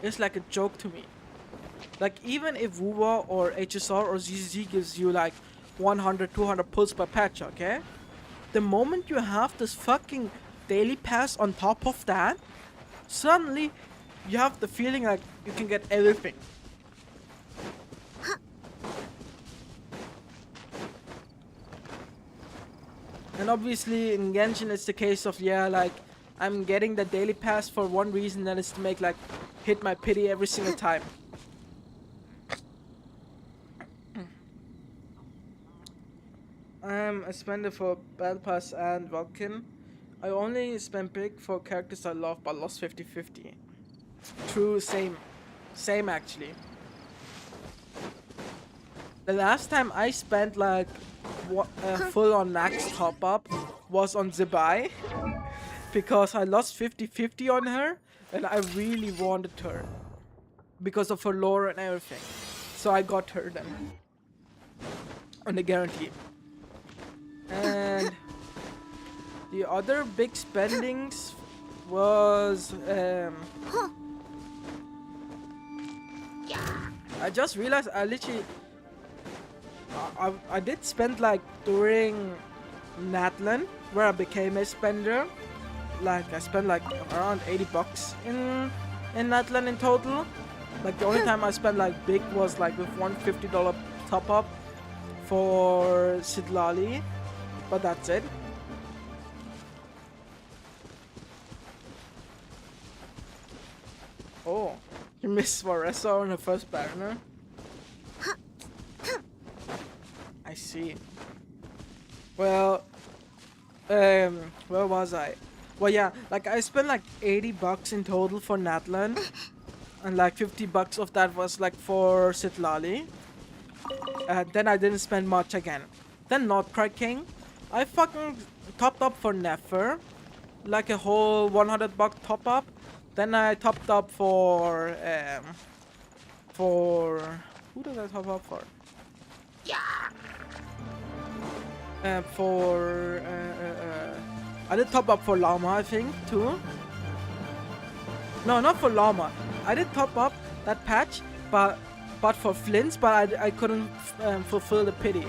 It's like a joke to me. Like, even if Wuwa or HSR or ZZ gives you like 100, 200 pulls per patch, okay? The moment you have this fucking daily pass on top of that, suddenly you have the feeling like you can get everything. And obviously in Genshin it's the case of, yeah, like, I'm getting the daily pass for one reason, that is to make like hit my pity every single time. I'm a spender for Battle Pass and Vulcan. I only spend big for characters I love, but lost 50-50. True, same actually. The last time I spent like full on max top up was on Zibai, because I lost 50-50 on her and I really wanted her because of her lore and everything. So I got her then on the guarantee. And the other big spendings was I just realized I literally I did spend like during Natlan, where I became a spender. Like, I spent like around 80 bucks in Natlan in total. Like, the only time I spent like big was like with $150 top up for Sidlali, but that's it. Oh, you missed Varesa on the first banner. I see. Well, where was I? Well, yeah, like I spent like 80 bucks in total for Natlan, and like 50 bucks of that was like for Sitlali. Then I didn't spend much again. Then Nordcry King, I fucking topped up for Nefer, like a whole 100 buck top up. Then I topped up for who did I top up for? I did top up for Llama, I think, too. No, not for Llama. I did top up that patch, but for Flints, but I couldn't fulfill the pity.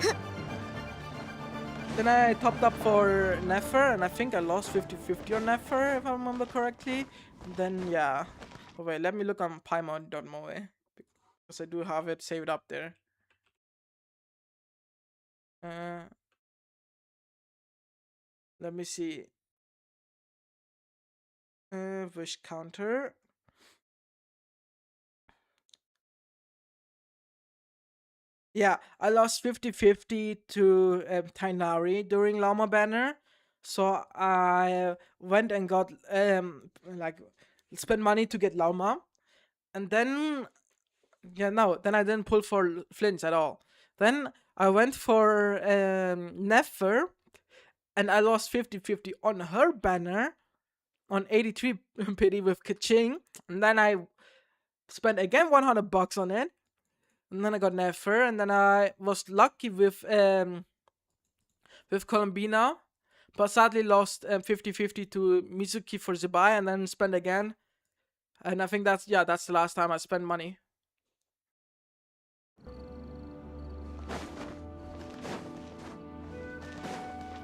Then I topped up for Nefer, and I think I lost 50-50 on Nefer, if I remember correctly. Then, yeah. Oh, wait, let me look on Paimon.moe. Because I do have it saved up there. Let me see. Wish counter. Yeah, I lost 50-50 to Tainari during Llama Banner. So I went and got, like, spent money to get Llama. And then, yeah, no, then I didn't pull for Flints at all. Then I went for Nefer, and I lost 50-50 on her banner on 83 pity with Kaching. And then I spent again $100 on it. And then I got Nefer, and then I was lucky with Columbina, but sadly lost 50-50 to Mizuki for Zubai, and then spent again. And I think that's the last time I spent money.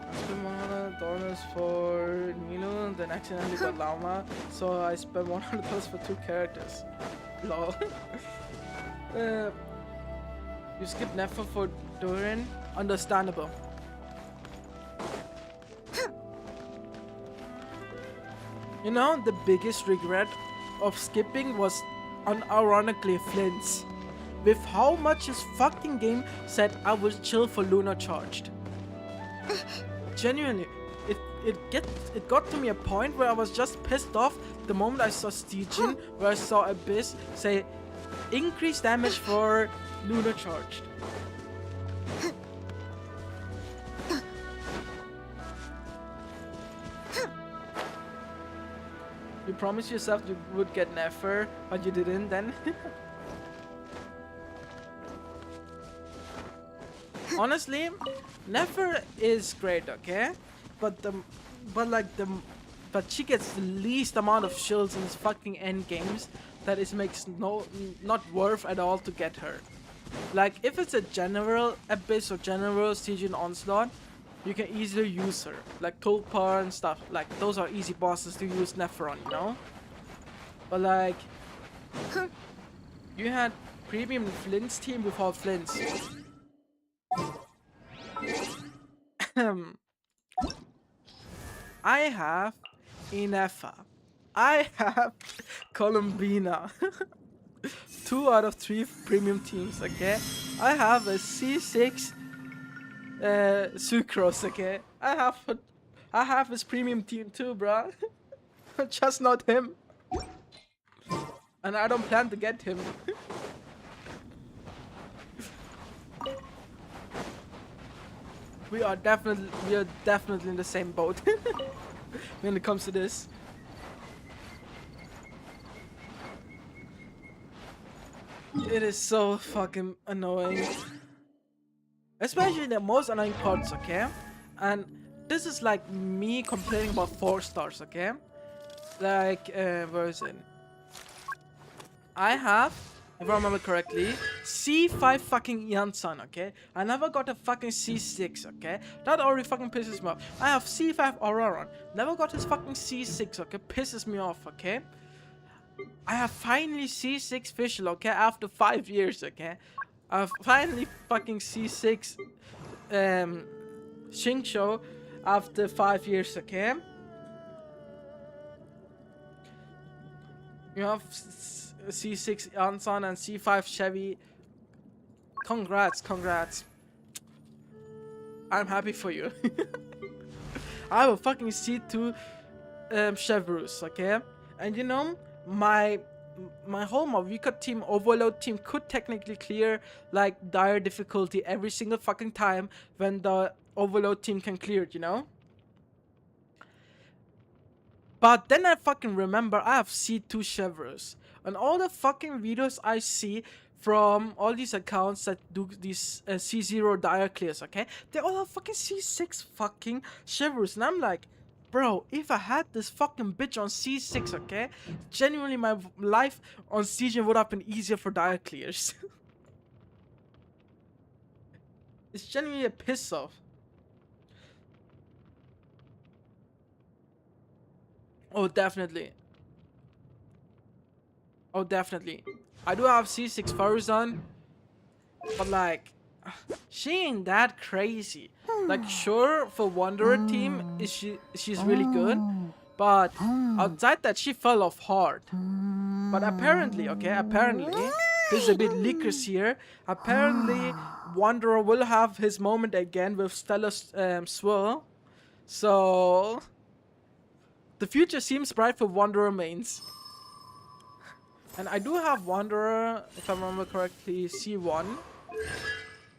I spent $100 for Nilo, then accidentally got Llama, so I spent $100 for 2 characters. Lol. You skipped Nefer for Durin? Understandable. You know, the biggest regret of skipping was unironically Flint's. With how much his fucking game said I was chill for Luna Charged. Genuinely, it got to me a point where I was just pissed off the moment I saw Stygian, where I saw Abyss say increase damage for Luna Charged. You promised yourself you would get Nefer, but you didn't then? Honestly, Nefer is great, okay? But she gets the least amount of shields in his fucking end games that it makes not worth at all to get her. Like, if it's a general Abyss or general Stygian Onslaught, you can easily use her. Like Tulpa and stuff. Like, those are easy bosses to use Nefer on, you know? But like, you had premium Flint's team without Flint's. I have Inefa. I have Columbina. 2 out of 3 premium teams, okay? I have a C6 Sucrose, okay? I have his premium team too, bruh. Just not him. And I don't plan to get him. We are definitely in the same boat when it comes to this. It is so fucking annoying. Especially the most annoying parts, okay? And this is like me complaining about 4 stars, okay? Like, where is it? I have, if I remember correctly, C5 fucking Yansan, okay? I never got a fucking C6, okay? That already fucking pisses me off. I have C5 Auroron. Never got his fucking C6, okay? Pisses me off, okay? I have finally C6 Fischl, okay? After 5 years, okay? I have finally fucking C6 Xingqiu after 5 years, okay? You have C6 Anson and C5 Chevy. Congrats. I'm happy for you. I have a fucking C2 Chevrolet, okay? And you know, my whole Mavica team, Overload team could technically clear like dire difficulty every single fucking time when the Overload team can clear it, you know? But then I fucking remember I have C2 Chevrons. And all the fucking videos I see from all these accounts that do these C0 dire clears, okay? They all have fucking C6 fucking Chevrons. And I'm like, bro, if I had this fucking bitch on C6, okay? Genuinely, my life on Stygian would have been easier for dire clears. It's genuinely a piss off. Oh, definitely. Oh, definitely. I do have C6 Farazan, but like, she ain't that crazy. Like, sure, for Wanderer team, she's really good, but outside that, she fell off hard. But apparently, okay, apparently, this is a bit leakers here. Apparently, Wanderer will have his moment again with Stellar Swirl. So, the future seems bright for Wanderer mains. And I do have Wanderer, if I remember correctly, C1.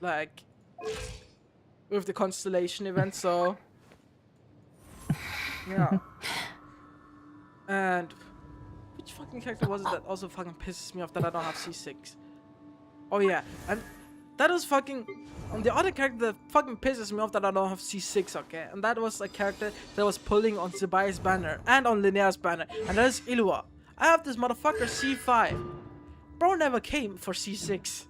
Like, with the Constellation event, so... Yeah. And... Which fucking character was it that also fucking pisses me off that I don't have C6? Oh yeah, and that was fucking... And the other character that fucking pisses me off that I don't have C6, okay? And that was a character that was pulling on Zebai's banner and on Linnea's banner. And that is Illua. I have this motherfucker C5. Bro never came for C6.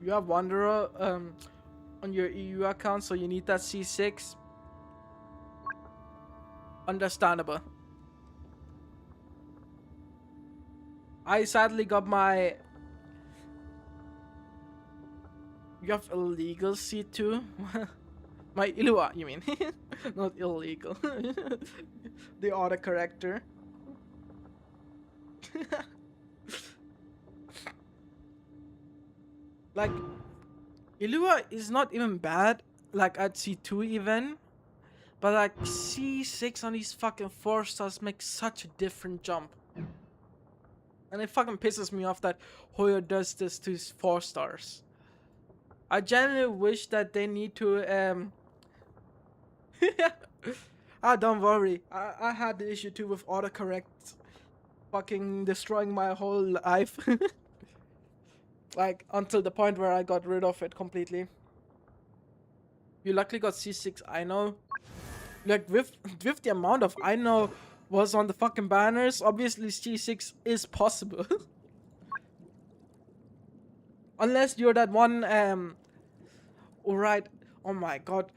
You have Wanderer on your EU account, so you need that C6. Understandable. I sadly got my... You have illegal C2? My Illua, you mean? Not illegal. The autocorrector. Like, Illua is not even bad, like at C2 even. But like, C6 on these fucking 4 stars makes such a different jump. And it fucking pisses me off that Hoyo does this to his 4 stars. I genuinely wish that they need to don't worry. I had the issue too with autocorrect fucking destroying my whole life. Like, until the point where I got rid of it completely. You luckily got C6, I know. Like, with the amount of I know was on the fucking banners, obviously C6 is possible. Unless you're that one, alright, oh my god.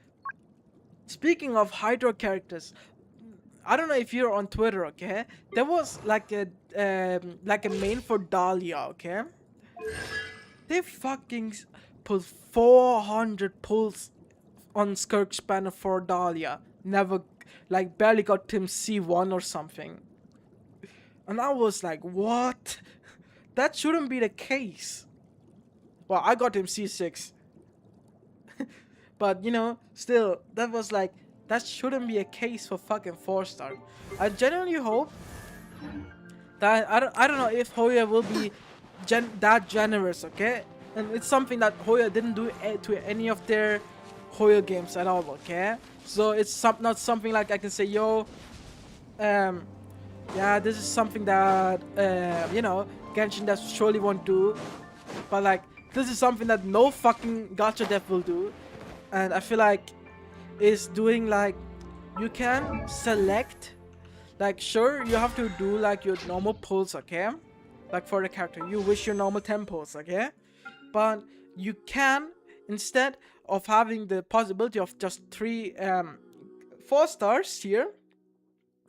Speaking of Hydro characters, I don't know if you're on Twitter, okay? There was like a main for Dahlia, okay? They fucking pulled 400 pulls on Skirk's banner for Dahlia. Never, like, barely got him C1 or something. And I was like, what? That shouldn't be the case. Well, I got him C6. But, you know, still, that was like, that shouldn't be a case for fucking 4-star. I genuinely hope that, I don't know if Hoya will be that generous, okay? And it's something that Hoya didn't do to any of their Hoya games at all, okay? So it's not something like I can say, yo, yeah, this is something that, you know, Genshin Dev surely won't do. But like, this is something that no fucking gacha dev will do. And I feel like is doing like, you can select, like, sure, you have to do like your normal pulls, okay? Like for the character, you wish your normal 10 pulls, okay? But you can, instead of having the possibility of just 3 4 stars here,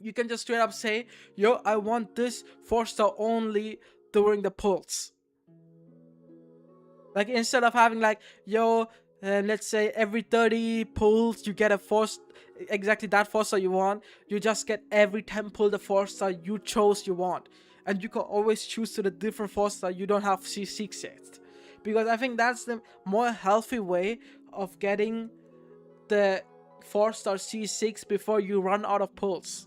you can just straight up say, yo, I want this 4-star only during the pulls. Like, instead of having like, yo, let's say every 30 pulls you get a 4 exactly that 4-star you want, you just get every 10 pull the 4-star you chose you want. And you can always choose to the different 4-star you don't have C6 yet. Because I think that's the more healthy way of getting the 4-star C6 before you run out of pulls.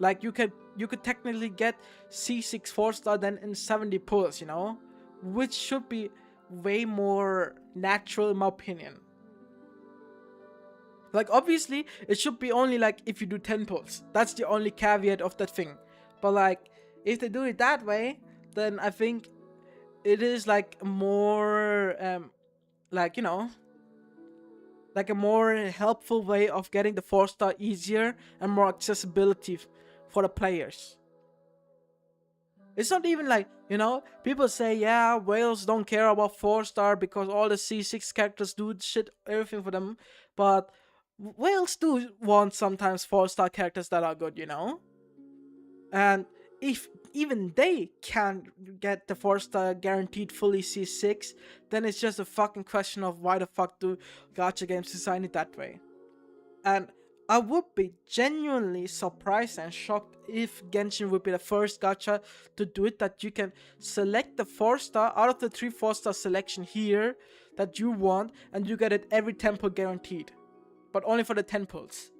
Like, you could technically get C6 4-star then in 70 pulls, you know? Which should be way more natural in my opinion. Like, obviously, it should be only like if you do 10 pulls. That's the only caveat of that thing. But like, if they do it that way, then I think it is like more, like, you know, like a more helpful way of getting the 4-star easier and more accessibility for the players. It's not even like, you know, people say, yeah, whales don't care about 4-star because all the C6 characters do shit, everything for them. but whales do want sometimes 4-star characters that are good, you know? And if even they can't get the 4-star guaranteed fully C6, then it's just a fucking question of why the fuck do gacha games design it that way. And I would be genuinely surprised and shocked if Genshin would be the first gacha to do it, that you can select the 4-star out of the 3 4-star selection here that you want, and you get it every temple guaranteed, but only for the temples.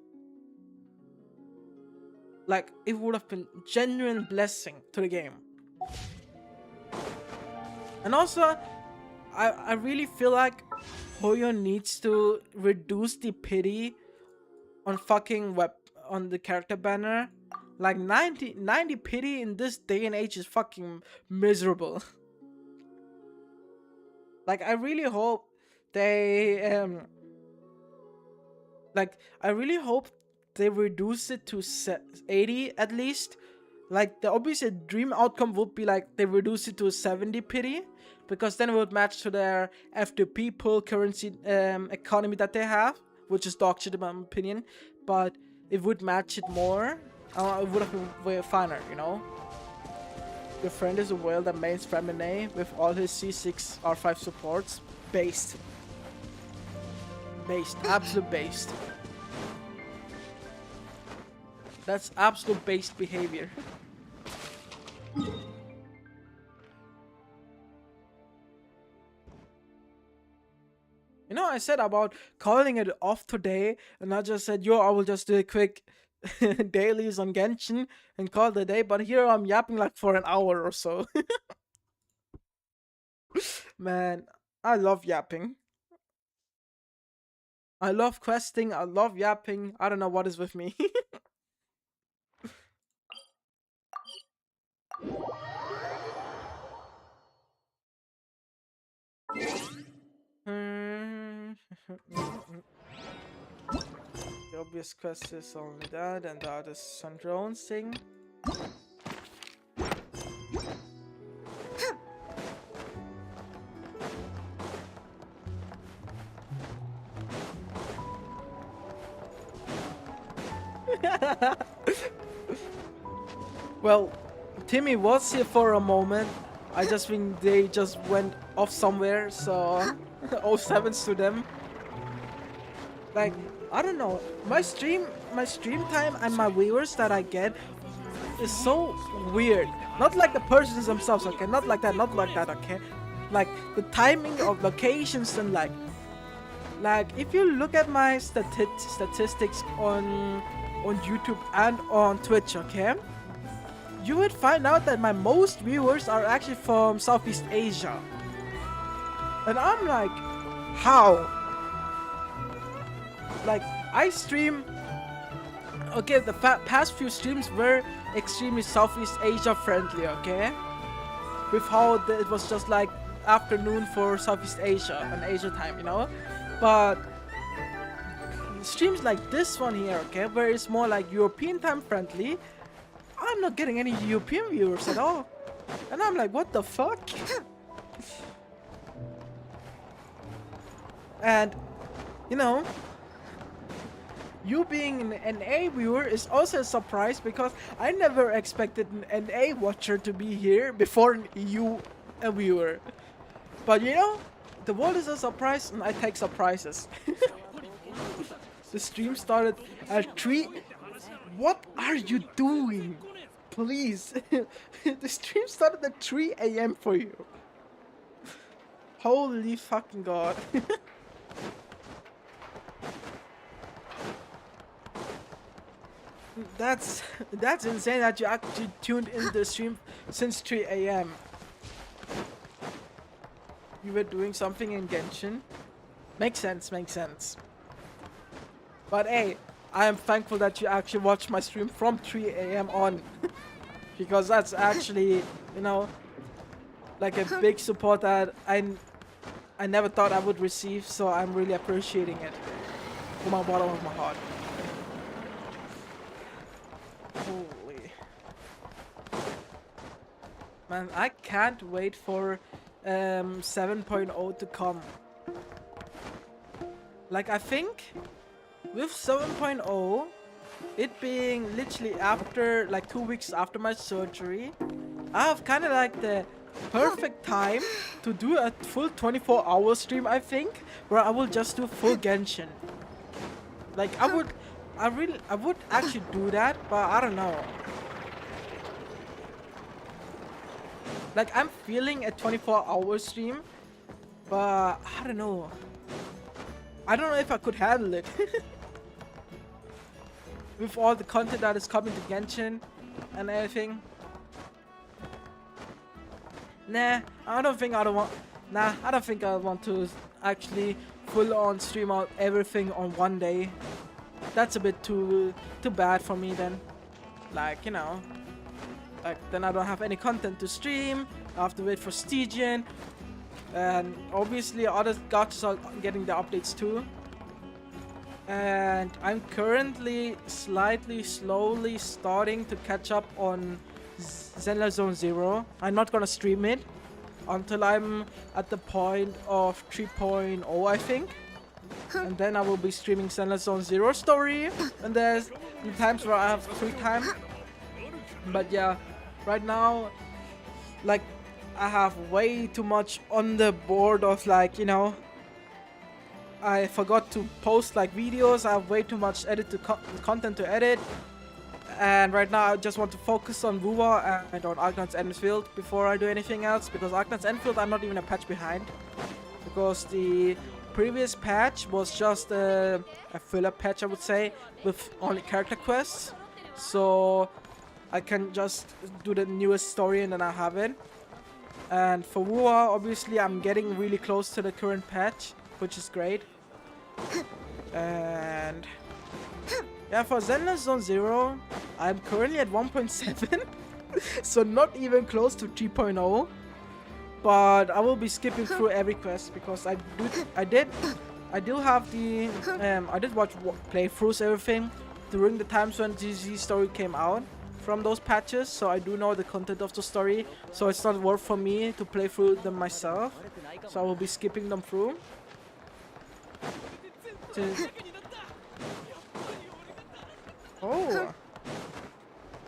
Like, it would have been genuine blessing to the game. And also, I really feel like Hoyo needs to reduce the pity on fucking on the character banner. Like 90 pity in this day and age is fucking miserable. Like, I really hope they I really hope they reduce it to 80 at least. Like, the obvious dream outcome would be like they reduce it to 70 pity, because then it would match to their FTP pool currency economy that they have, which is dog shit in my opinion, but it would match it more. It would have been way finer, you know? Your friend is a whale that mains Femine with all his C6 R5 supports. Based. Absolute based. That's absolute based behavior. You know, I said about calling it off today, and I just said, yo, I will just do a quick dailies on Genshin and call it a day, but here I'm yapping like for an hour or so. Man, I love yapping. I love questing, I love yapping. I don't know what is with me. The obvious quest is only that, and the other is some drones thing. Well, Timmy was here for a moment. I just think they just went off somewhere, so 07s to them. Like, I don't know, my stream time and my viewers that I get is so weird. Not like the persons themselves, okay? Not like that, okay? Like the timing of locations and like if you look at my statistics on YouTube and on Twitch, okay? You would find out that my most viewers are actually from Southeast Asia. And I'm like, how? Like, I stream... Okay, the past few streams were extremely Southeast Asia friendly, okay? With how it was just like afternoon for Southeast Asia and Asia time, you know? But streams like this one here, okay, where it's more like European time friendly, I'm not getting any European viewers at all. And I'm like, what the fuck? And, you know, you being an NA viewer is also a surprise, because I never expected an NA watcher to be here before you a viewer. But you know, the world is a surprise and I take surprises. The stream started at 3. What are you doing? Please. The stream started at 3 AM for you. Holy fucking god. That's insane that you actually tuned in the stream since 3 AM. You were doing something in Genshin? Makes sense. But hey, I am thankful that you actually watched my stream from 3 AM on. Because that's actually, you know, like a big support that I never thought I would receive, so I'm really appreciating it from the bottom of my heart. Holy. Man, I can't wait for 7.0 to come. Like, I think with 7.0, it being literally after like 2 weeks after my surgery, I have kind of like the perfect time to do a full 24-hour stream, I think, where I will just do full Genshin. Like I would actually do that, but I don't know. Like I'm feeling a 24-hour stream, but I don't know. I don't know if I could handle it. With all the content that is coming to Genshin and everything. Nah, I don't think I want to actually full on stream out everything on one day. That's a bit too bad for me then. Like, you know, like then I don't have any content to stream. I have to wait for Stygian, and obviously other gods are getting the updates too. And I'm currently slowly starting to catch up on Zenless Zone Zero. I'm not gonna stream it until I'm at the point of 3.0, I think. And then I will be streaming Zenless Zone Zero story. And there's the times where I have free time. But yeah, right now, like, I have way too much on the board of, like, you know, I forgot to post like videos. I have way too much content to edit. And right now I just want to focus on Wuwa and on Arknight's Enfield before I do anything else. Because Arknight's Enfield I'm not even a patch behind. Because the previous patch was just a filler patch, I would say, with only character quests. So I can just do the newest story and then I have it. And for Wuwa, obviously I'm getting really close to the current patch, which is great. And yeah, for Zenless Zone Zero, I'm currently at 1.7, so not even close to 3.0. But I will be skipping through every quest because I did watch playthroughs, everything during the times when GZ story came out from those patches, so I do know the content of the story, so it's not worth for me to play through them myself. So I will be skipping them through. Oh,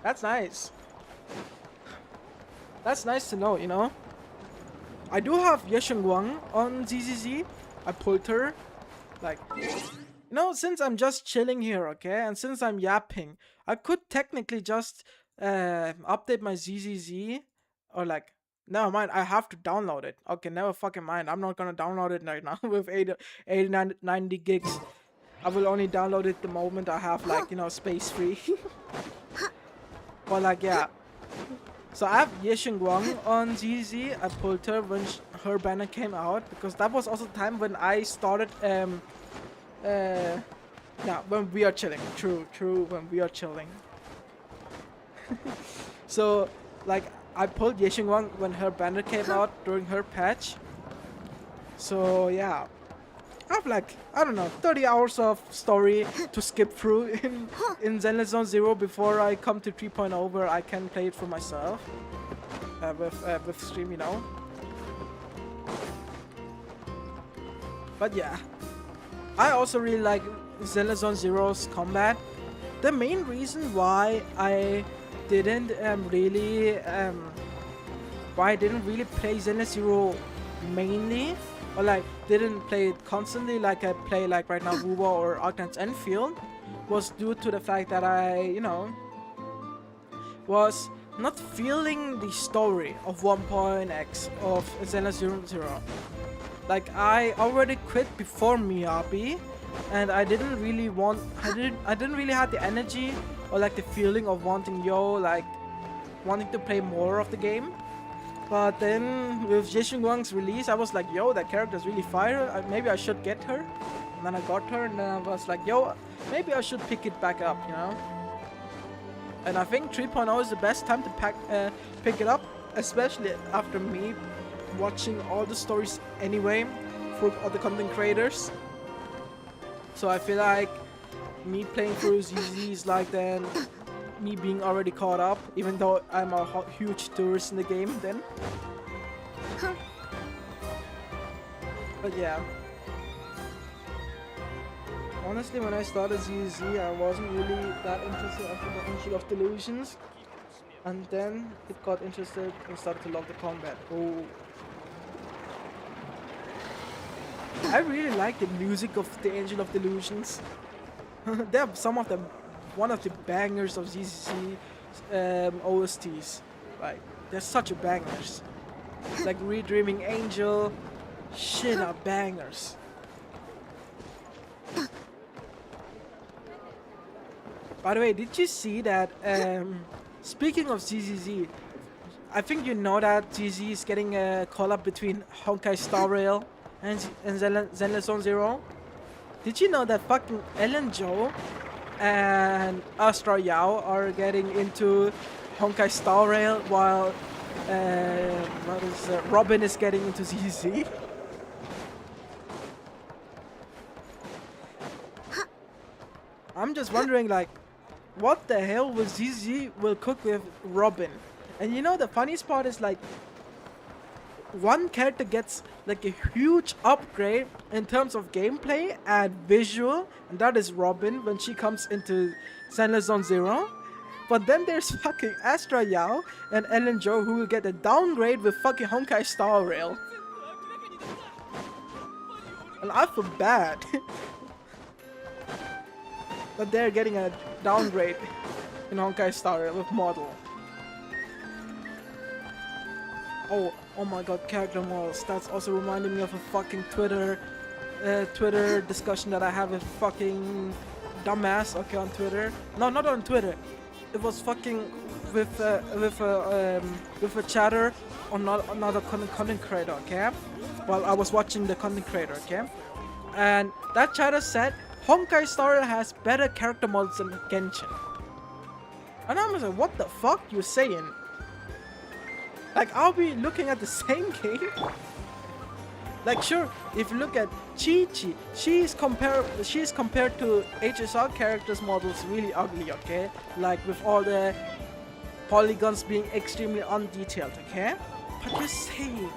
that's nice. That's nice to know, you know. I do have Yesheng Wang on ZZZ. I pulled her. Like, you know, since I'm just chilling here, okay, and since I'm yapping, I could technically just update my ZZZ, or like, never mind, I have to download it. Okay, never fucking mind. I'm not gonna download it right now with 90 gigs. I will only download it the moment I have, like, you know, space free. But like, yeah. So I have Yesheng Wang on ZZ. I pulled her when her banner came out, because that was also the time when I started, yeah, when we are chilling. True, when we are chilling. So, like, I pulled Yesheng Wang when her banner came out during her patch. So, yeah. I have like, I don't know, 30 hours of story to skip through in Zenless Zone Zero before I come to 3.0 where I can play it for myself. With stream, you know. But yeah. I also really like Zenless Zone Zero's combat. The main reason why I didn't really play Zenless Zero mainly, or like didn't play it constantly like I play like right now Wuwa or Arknight's Enfield, was due to the fact that I, you know, was not feeling the story of 1.x of Zenless Zero. Like, I already quit before Miyabi, and I didn't really have the energy or like the feeling of wanting to play more of the game. But then with Yesheng Wang's release, I was like, yo, that character's really fire. Maybe I should get her. And then I got her, and then I was like, yo, maybe I should pick it back up, you know? And I think 3.0 is the best time to pick it up, especially after me watching all the stories anyway through other content creators. So I feel like me playing through ZZ is like then me being already caught up, even though I'm a huge tourist in the game then. But yeah. Honestly, when I started ZZ, I wasn't really that interested after the Angel of Delusions. And then it got interested and started to love the combat. Oh. I really like the music of the Angel of Delusions. They're some of the one of the bangers of ZZ OSTs. Like, they're such a bangers. Like Redreaming Angel, shit are bangers. By the way, did you see that, speaking of ZZZ, I think you know that ZZ is getting a collab between Honkai Star Rail and Zenless Zone Zero? Did you know that fucking Ellen Joe and Astra Yao are getting into Honkai Star Rail while Robin is getting into ZZ? I'm just wondering, like, what the hell will ZZ will cook with Robin? And you know the funniest part is, like, one character gets like a huge upgrade in terms of gameplay and visual, and that is Robin when she comes into Zenless Zone Zero. But then there's fucking Astra Yao and Ellen Jo who will get a downgrade with fucking Honkai Star Rail. And I feel bad that they're getting a downgrade in Honkai Star Rail with model. Oh my god, character models. That's also reminding me of a fucking Twitter discussion that I have with fucking dumbass, okay, on Twitter. No, not on Twitter. It was fucking with a chatter on another content creator, okay? While I was watching the content creator, okay? And that chatter said Honkai Star Rail has better character models than Genshin. And I was like, what the fuck you saying? Like, I'll be looking at the same game. Like, sure, if you look at Chi-Chi, she's compared to HSR characters models really ugly, okay? Like, with all the polygons being extremely undetailed, okay? But you're saying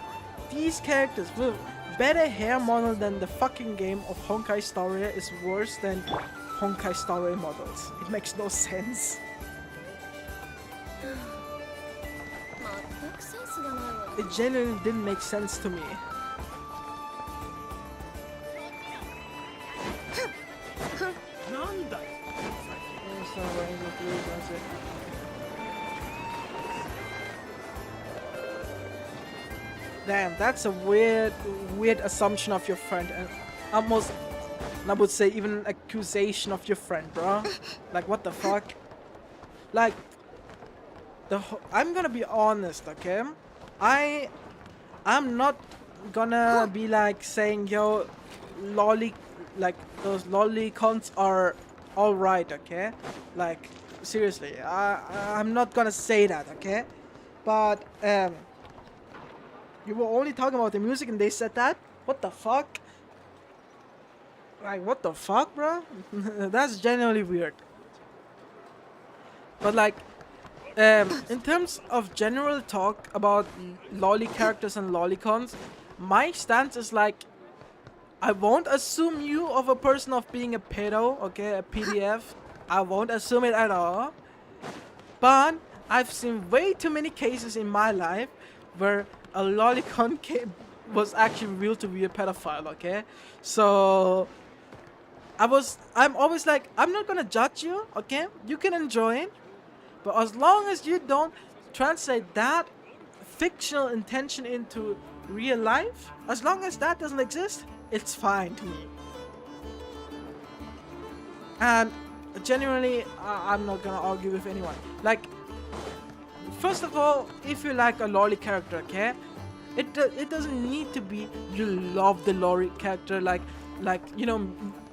these characters with better hair model than the fucking game of Honkai Star Rail is worse than Honkai Star Rail models. It makes no sense. It genuinely didn't make sense to me. Damn, that's a weird assumption of your friend, and almost, I would say, even an accusation of your friend, bro. Like, what the fuck? Like, I'm gonna be honest, okay? I'm not gonna be like saying, yo, those lolicons are alright, okay? Like, seriously, I'm not gonna say that, okay? But you were only talking about the music and they said that? What the fuck? Like, what the fuck, bro? That's genuinely weird. But like, in terms of general talk about lolly characters and lolicons, my stance is like, I won't assume you of a person of being a pedo, okay, a PDF. I won't assume it at all. But I've seen way too many cases in my life where a lolicon was actually revealed to be a pedophile, okay? So I'm always like, I'm not gonna judge you, okay? You can enjoy it. But as long as you don't translate that fictional intention into real life, as long as that doesn't exist, it's fine to me. And genuinely, I'm not gonna argue with anyone. Like, first of all, if you like a lolly character, okay, it doesn't need to be you love the lolly character like you know,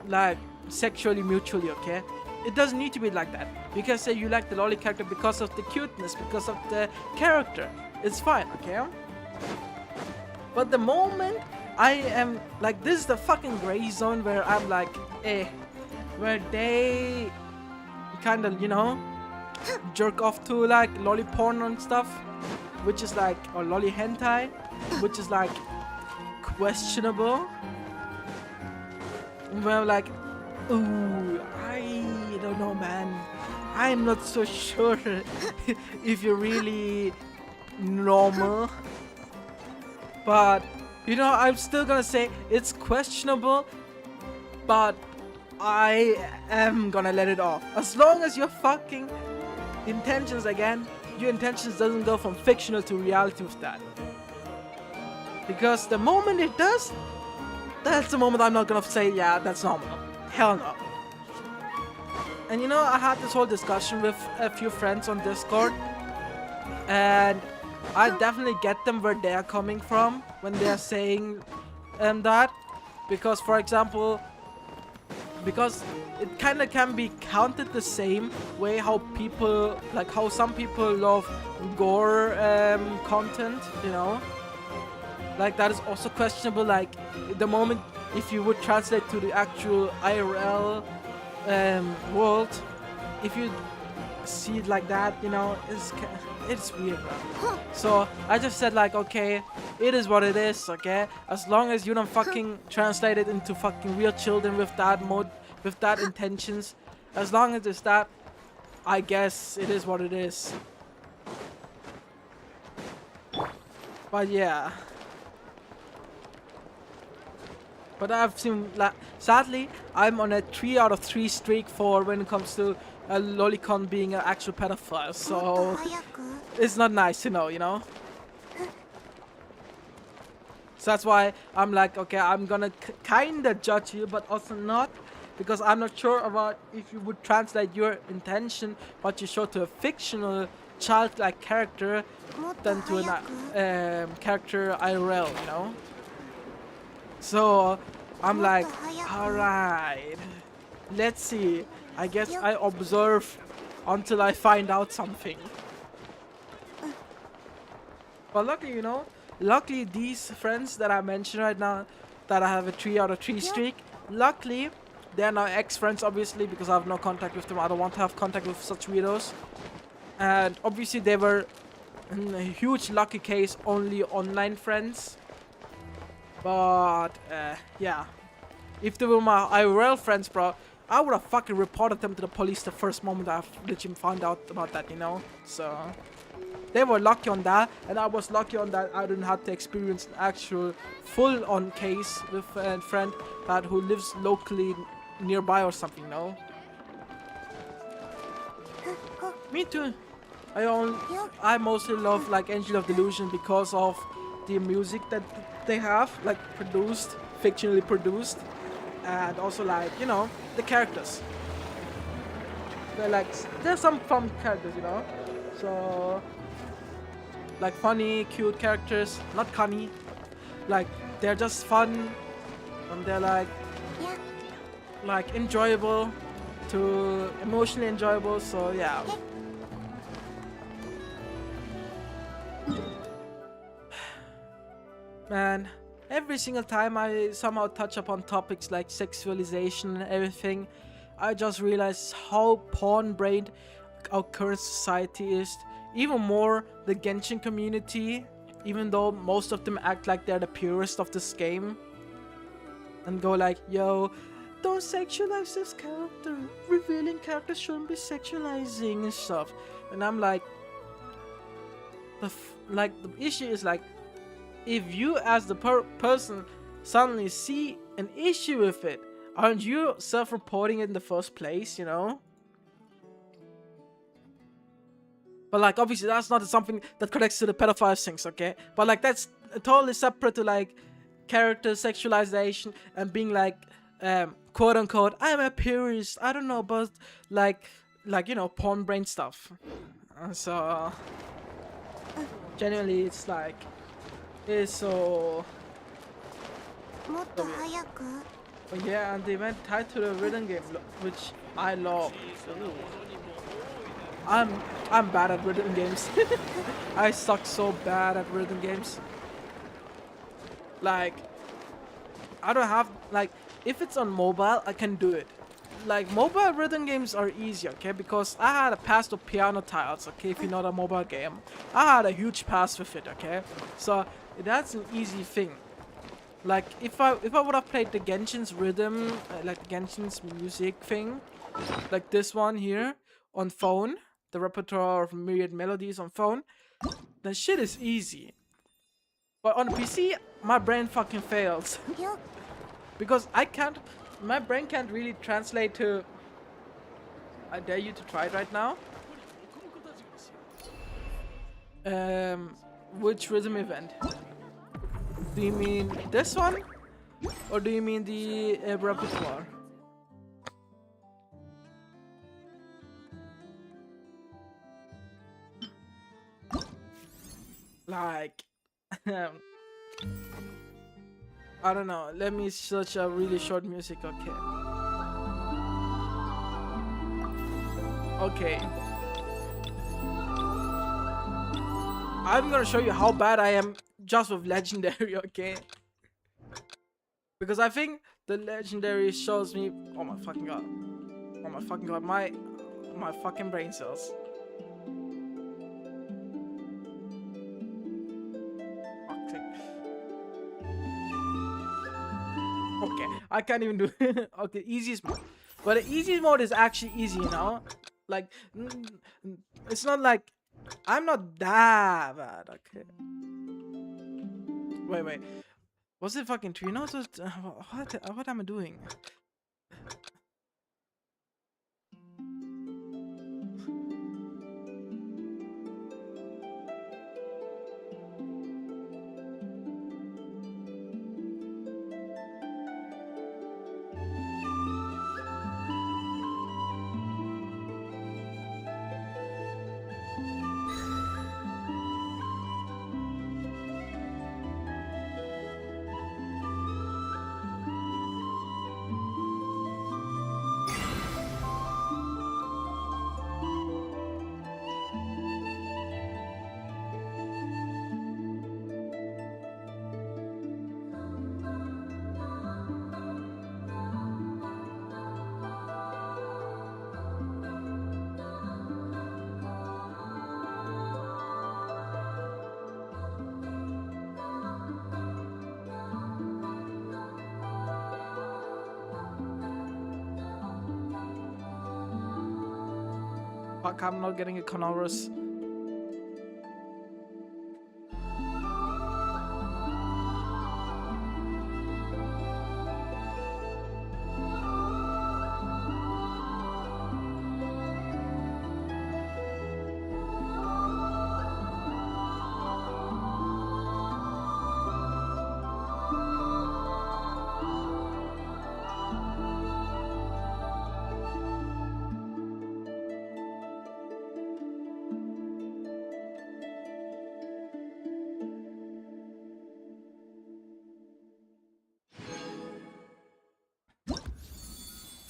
like sexually mutually, okay? It doesn't need to be like that. You can say you like the lolly character because of the cuteness, because of the character. It's fine, okay? But the moment I am like, this is the fucking gray zone where I'm like, where they kind of, you know, jerk off to like lolly porn and stuff, which is like, or lolly hentai, which is like questionable. Where like, Ooh, I don't know, man. I'm not so sure if you're really normal. But, you know, I'm still gonna say it's questionable, but I am gonna let it off. As long as your fucking intentions, again, your intentions doesn't go from fictional to reality with that. Because the moment it does, that's the moment I'm not gonna say, yeah, that's normal. Hell no. And you know, I had this whole discussion with a few friends on Discord, and I definitely get them where they're coming from when they're saying that. Because, for example, because it kind of can be counted the same way how people, like how some people love gore content, you know? Like that is also questionable, like the moment if you would translate to the actual IRL world, if you see it like that, you know, it's weird, man. So I just said like, okay, it is what it is, okay? As long as you don't fucking translate it into fucking real children with that mode, with that intentions, as long as it's that, I guess it is what it is. But yeah. But I've seen, like, sadly, I'm on a 3 out of 3 streak for when it comes to a lolicon being an actual pedophile, so it's not nice to know, you know? So that's why I'm like, okay, I'm gonna kinda judge you, but also not, because I'm not sure about if you would translate your intention, what you show to a fictional childlike character, than to a character IRL, you know? So I'm like, alright, let's see. I guess I observe until I find out something. But luckily, you know, luckily these friends that I mentioned right now, that I have a 3 out of 3 streak, luckily they're now ex-friends, obviously, because I have no contact with them. I don't want to have contact with such weirdos. And obviously they were, in a huge lucky case, only online friends. But, yeah. If they were my IRL friends, bro, I would have fucking reported them to the police the first moment I literally found out about that, you know? So, they were lucky on that, and I was lucky on that I didn't have to experience an actual full-on case with a friend that who lives locally nearby or something, you know? Me too. I mostly love, like, Angel of Delusion because of the music that they have, like, produced, fictionally produced, and also, like, you know, the characters. They're like, there's some fun characters, you know, so, like, funny, cute characters, not cunny, like, they're just fun, and they're like enjoyable to emotionally enjoyable, so yeah. Man, every single time I somehow touch upon topics like sexualization and everything, I just realize how porn-brained our current society is. Even more the Genshin community, even though most of them act like they're the purest of this game. And go like, yo, don't sexualize this character. Revealing characters shouldn't be sexualizing and stuff. And I'm like, the issue is like, if you as the person suddenly see an issue with it, aren't you self-reporting it in the first place, you know? But like, obviously that's not something that connects to the pedophile things, okay? But like, that's totally separate to like character sexualization and being like, quote unquote, I'm a purist, I don't know about like you know, porn brain stuff. So genuinely it's like, it's so but yeah, and they went tied to the rhythm game, which I love. Ooh. I'm bad at rhythm games. I suck so bad at rhythm games. Like, I don't have, like, if it's on mobile, I can do it. Like, mobile rhythm games are easy, okay? Because I had a past of Piano Tiles, okay? If you're not a mobile game, I had a huge past with it, okay? So that's an easy thing. Like if I would have played the Genshin's rhythm, like the Genshin's music thing, like this one here on phone, the repertoire of myriad melodies on phone, then shit is easy. But on PC, my brain fucking fails. Because my brain can't really translate to. I dare you to try it right now. Which rhythm event? Do you mean this one? Or do you mean the repertoire? Like, I don't know. Let me search a really short music. Okay. Okay. I'm gonna show you how bad I am just with legendary. Okay. Because I think the legendary shows me. Oh my fucking god. Oh my fucking god. My fucking brain cells. Okay, I can't even do it. Okay, easiest mode. But the easiest mode is actually easy, you know? Like, it's not like... I'm not that bad, okay? Wait. Was it fucking 3 notes? What am I doing? Fuck, I'm not getting a Conorus.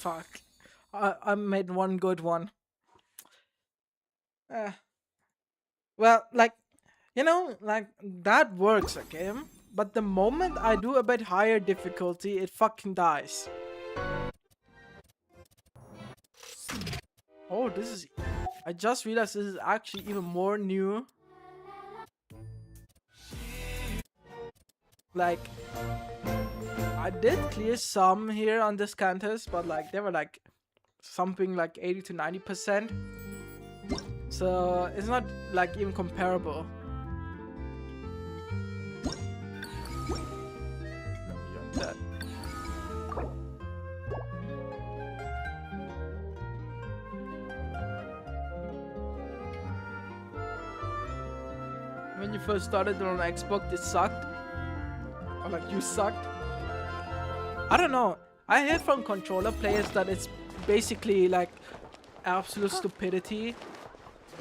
Fuck. I made one good one. Well, like, you know, like, that works, okay? But the moment I do a bit higher difficulty, it fucking dies. Oh, this is... I just realized this is actually even more new. Like... I did clear some here on this Cantus, but like, they were like... something like 80 to 90%. So, it's not like even comparable. That. When you first started on Xbox, it sucked. Or like, you sucked. I don't know. I heard from controller players that it's basically like absolute stupidity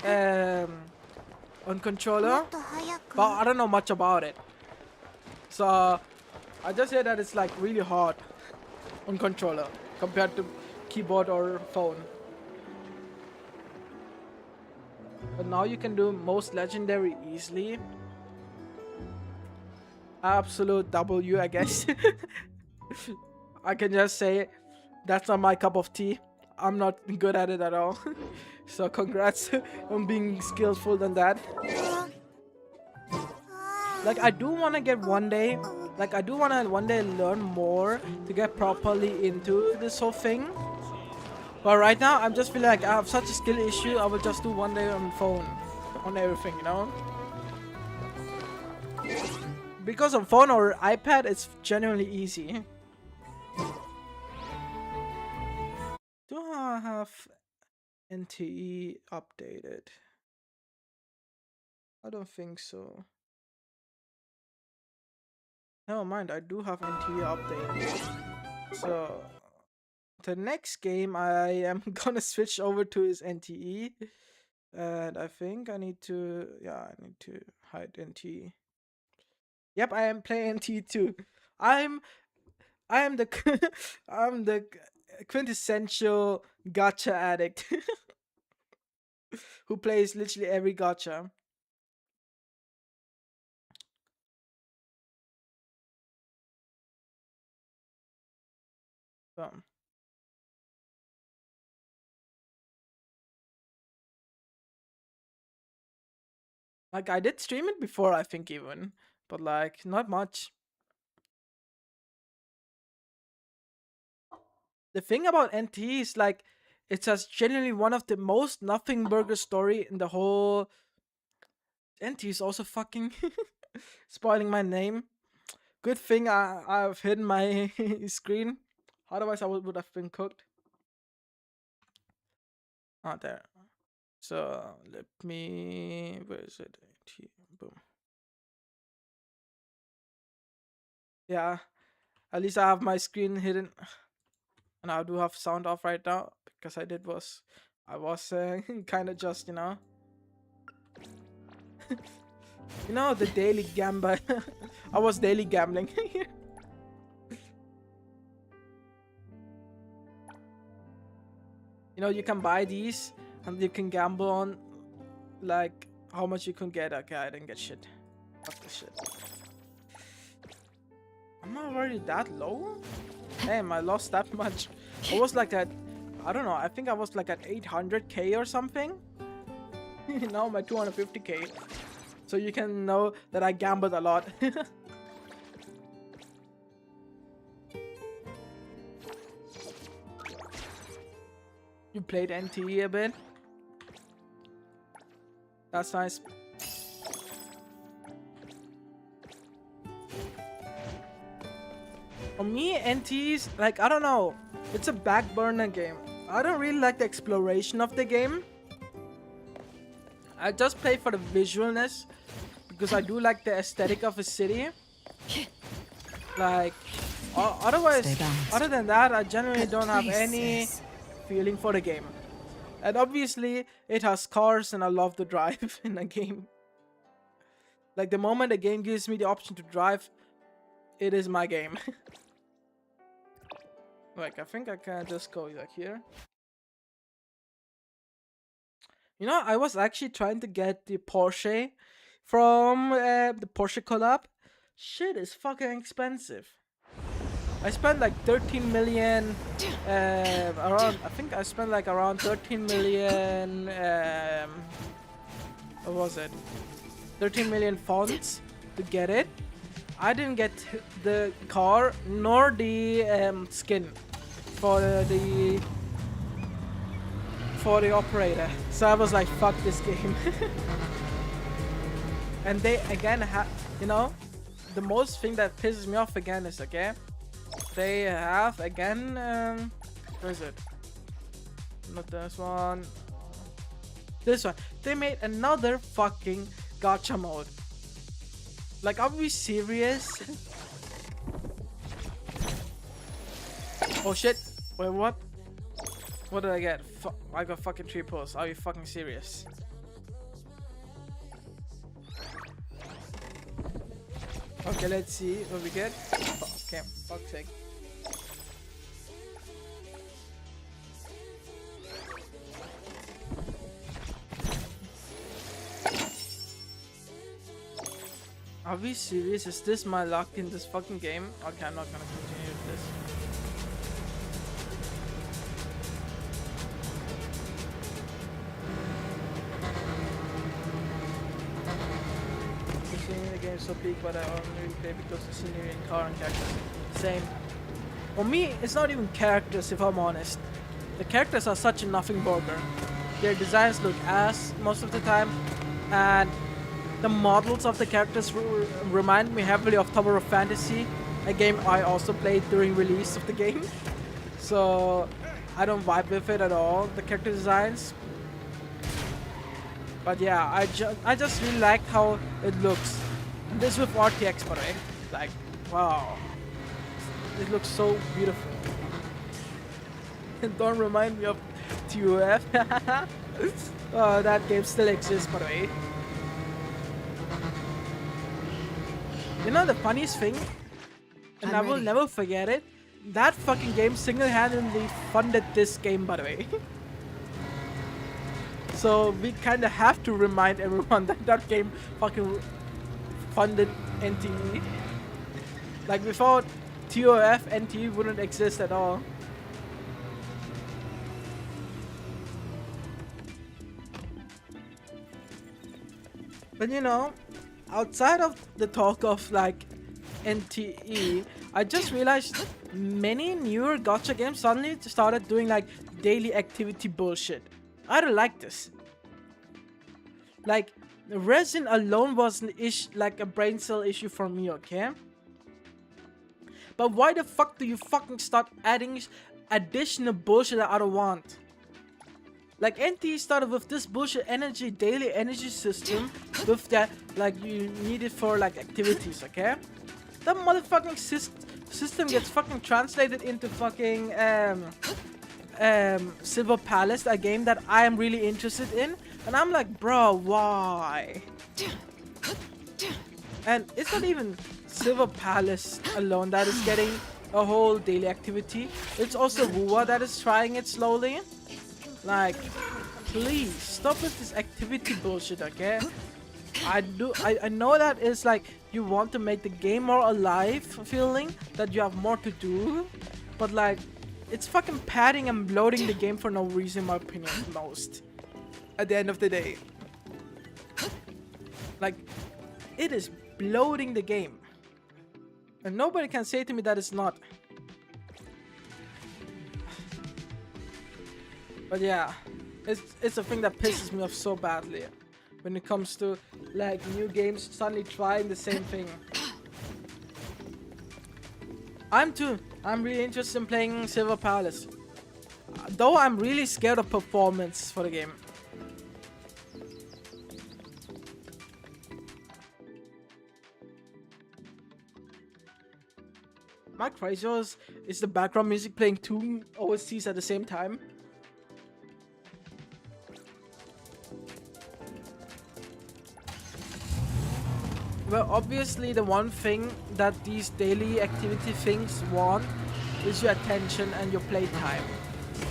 on controller, but I don't know much about it. So I just hear that it's like really hard on controller compared to keyboard or phone. But now you can do most legendary easily. Absolute W, I guess. I can just say that's not my cup of tea. I'm not good at it at all. So congrats on being skillful than that. Like, I do want to get one day Like, I do want to one day learn more to get properly into this whole thing. But right now, I'm just feeling like I have such a skill issue. I will just do one day on phone, on everything, you know. Because on phone or iPad, it's genuinely easy. Do I have NTE updated? I don't think so. Never mind, I do have NTE updated. So the next game I am gonna switch over to is NTE. And I think I need to, yeah, I need to hide NTE. Yep, I am playing NTE too. I am the I'm the quintessential gacha addict who plays literally every gacha. Like, I did stream it before, I think, even, but like not much. The thing about NT is like it's just genuinely one of the most nothing burger story in the whole. NT is also fucking spoiling my name. Good thing I've hidden my screen. Otherwise, I would have been cooked. Ah, there. So let me. Where is it? Boom. Yeah. At least I have my screen hidden, and I do have sound off right now because I was kind of just you know the daily gamble. I was daily gambling here. You can buy these and you can gamble on like how much you can get. Okay, I didn't get shit. Fuck this shit. I'm already that low? Damn, I lost that much. I was like at, I don't know, I think I was like at 800k or something. Now I'm at 250k. So you can know that I gambled a lot. You played NTE a bit? That's nice. For me, NTE's like, I don't know, it's a back burner game. I don't really like the exploration of the game. I just play for the visualness because I do like the aesthetic of a city. Like, otherwise, other than that, I generally don't have any feeling for the game. And obviously, it has cars and I love to drive in a game. Like, the moment the game gives me the option to drive, it is my game. Like, I think I can just go like here. I was actually trying to get the Porsche from the Porsche collab. Shit is fucking expensive. I spent like 13 million around. I think I spent like around 13 million. What was it? 13 million fonts to get it. I didn't get the car nor the skin for the operator. So I was like, fuck this game. And they again have, the most thing that pisses me off again is, okay, they have again, where is it? Not this one. This one. They made another fucking gacha mode. Like, are we serious? Oh shit. Wait, what? What did I get? I got fucking 3 pulls. Are you fucking serious? Okay, let's see what we get. Okay, fuck's sake. Are we serious? Is this my luck in this fucking game? Okay, I'm not gonna continue with this. game is so big, but I only really play because the scenery and car and characters. Same. For me, it's not even characters, if I'm honest. The characters are such a nothing burger. Their designs look ass most of the time, and the models of the characters remind me heavily of Tower of Fantasy, a game I also played during release of the game. So I don't vibe with it at all, the character designs. But yeah, I just really like how it looks. And this with RTX, by the way. Like, wow. It looks so beautiful. Don't remind me of TUF. Oh, that game still exists, by the way. You know the funniest thing? And I will never forget it. That fucking game single-handedly funded this game, by the way. So we kind of have to remind everyone that that game fucking funded NTE. Like without TOF, NTE wouldn't exist at all. But you know, outside of the talk of like NTE, I just realized many newer gacha games suddenly started doing like daily activity bullshit. I don't like this. Like, resin alone was like a brain cell issue for me, okay? But why the fuck do you fucking start adding additional bullshit that I don't want? Like, NT started with this bullshit daily energy system with that, like, you need it for, like, activities, okay? That motherfucking system gets fucking translated into fucking, Silver Palace, a game that I am really interested in. And I'm like, bro, why? And it's not even Silver Palace alone that is getting a whole daily activity. It's also Wuwa that is trying it slowly. Like, please stop with this activity bullshit, okay? I know that it's like you want to make the game more alive feeling, that you have more to do, but like it's fucking padding and bloating the game for no reason, in my opinion, most. At the end of the day. Like, it is bloating the game. And nobody can say to me that it's not. But yeah, it's a thing that pisses me off so badly. When it comes to like new games suddenly trying the same thing. I'm really interested in playing Silver Palace. Though I'm really scared of performance for the game. Am I crazy, or is the background music playing two OSTs at the same time? Well, obviously the one thing that these daily activity things want is your attention and your playtime.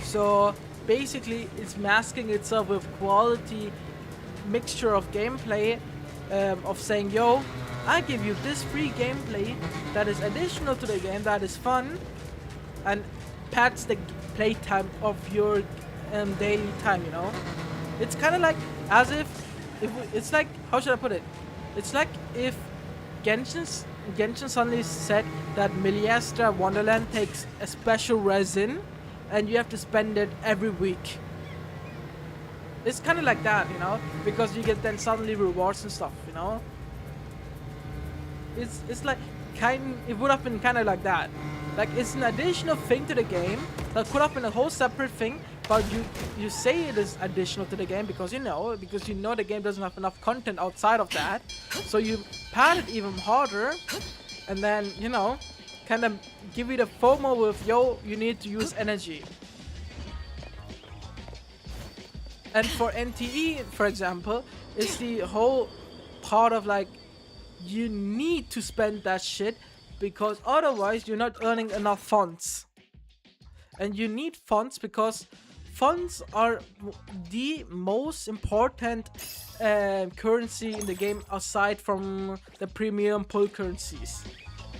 So basically it's masking itself with quality mixture of gameplay, of saying, yo, I give you this free gameplay that is additional to the game, that is fun, and pads the playtime of your daily time, you know? It's kind of like as if it's like, how should I put it? It's like if Genshin suddenly said that Miliastra Wonderland takes a special resin and you have to spend it every week. It's kind of like that, you know, because you get then suddenly rewards and stuff, you know. It's like it would have been kind of like that. Like it's an additional thing to the game that could have been a whole separate thing, but you say it is additional to the game because you know the game doesn't have enough content outside of that, so you pad it even harder, and then you know, kind of give it a FOMO with, yo, you need to use energy. And for NTE, for example, it's the whole part of like, you need to spend that shit because otherwise you're not earning enough funds. And you need funds because funds are the most important currency in the game aside from the premium pull currencies.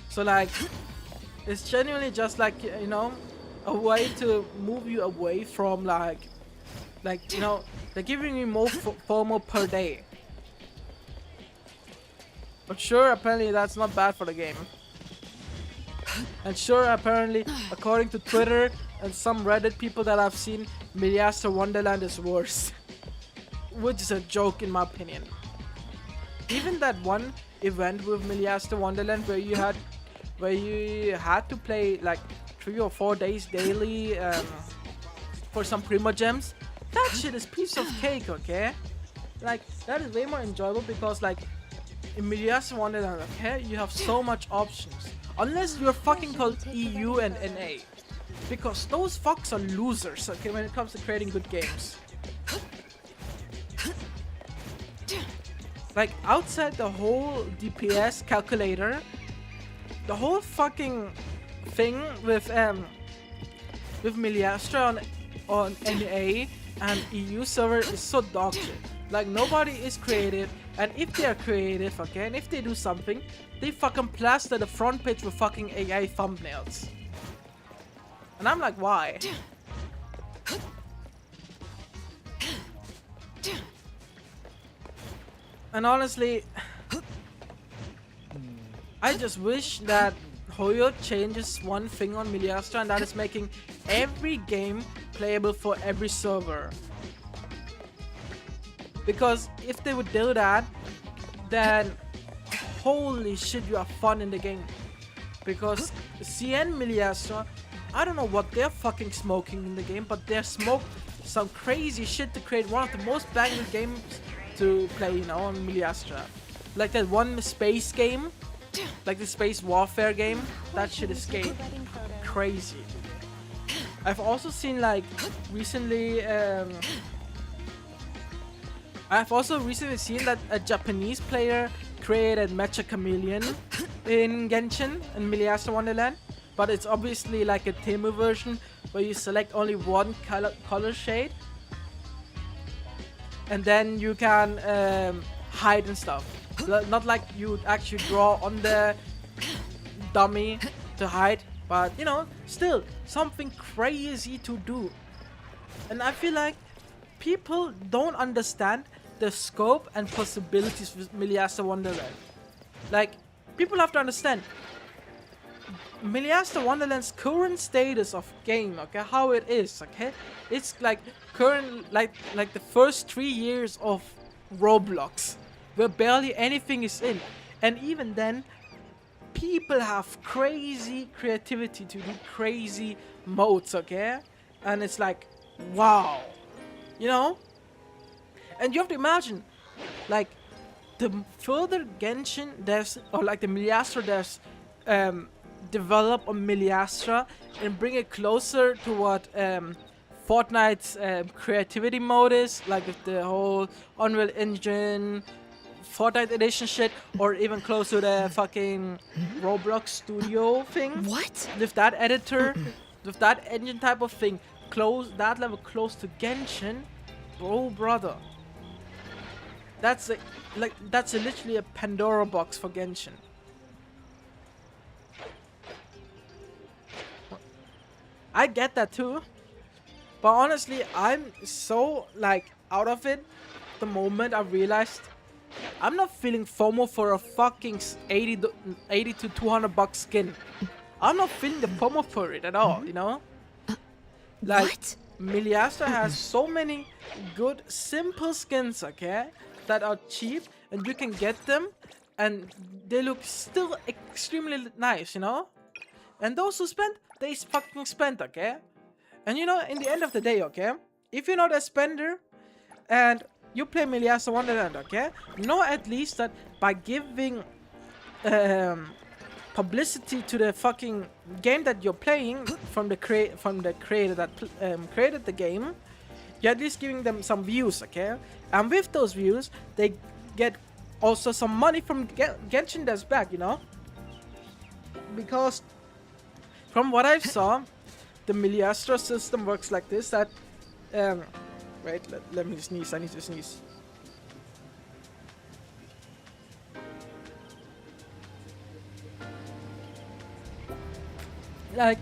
So like, it's genuinely just like, you know, a way to move you away from like you know, they're giving you more FOMO per day. But sure, apparently that's not bad for the game. And sure, apparently, according to Twitter and some Reddit people that I've seen, Miliastra Wonderland is worse. Which is a joke in my opinion. Even that one event with Miliastra Wonderland where you had to play like 3 or 4 days daily for some Primo Gems, that shit is piece of cake, okay? Like, that is way more enjoyable because like in Miliastra Wonderland, okay, you have so much options. Unless you're fucking called EU and NA. Because those fucks are losers, okay, when it comes to creating good games. Like, outside the whole DPS calculator, the whole fucking thing with Miliastra on NA and EU server is so dog shit. Like, nobody is creative, and if they are creative, okay, and if they do something, they fucking plaster the front page with fucking AI thumbnails. And I'm like, why? And honestly, I just wish that Hoyo changes one thing on Miliastra, and that is making every game playable for every server. Because if they would do that, then holy shit, you have fun in the game. Because CN Miliastra, I don't know what they're fucking smoking in the game, but they smoked some crazy shit to create one of the most banging games to play, you know, on Miliastra. Like that one space game, like the space warfare game, that shit is crazy. I've also seen like recently, I've also recently seen that a Japanese player created Mecha Chameleon in Genshin in Miliastra Wonderland, but it's obviously like a Temu version where you select only one color shade and then you can hide and stuff. Not like you would actually draw on the dummy to hide, but you know, still something crazy to do. And I feel like people don't understand the scope and possibilities with Miliastra Wonderland. Like, people have to understand Miliastra Wonderland's current status of game, okay, how it is, okay? It's like current, like the first 3 years of Roblox, where barely anything is in. And even then, people have crazy creativity to do crazy modes, okay? And it's like, wow, you know? And you have to imagine, like, the further Genshin devs, or like the Miliastra devs, develop on Miliastra and bring it closer to what Fortnite's creativity mode is, like with the whole Unreal Engine, Fortnite edition shit, or even close to the fucking Roblox Studio thing. What? With that editor, with that engine type of thing, that level close to Genshin, bro, brother. That's literally a Pandora box for Genshin. I get that too, but honestly, I'm so like out of it the moment I realized I'm not feeling FOMO for a fucking 80 to 200 bucks skin. I'm not feeling the FOMO for it at all, you know? Like, what? Miliastra has so many good, simple skins, okay, that are cheap and you can get them and they look still extremely nice, you know? And those who spend, they fucking spend, okay? And you know, in the end of the day, okay, if you're not a spender and you play Miliastra Wonderland, okay, know at least that by giving publicity to the fucking game that you're playing from the creator that created the game, you're at least giving them some views, okay? And with those views, they get also some money from Genshin devs back, you know? Because from what I saw, the Miliastra system works like this, that wait, let me sneeze, I need to sneeze. Like,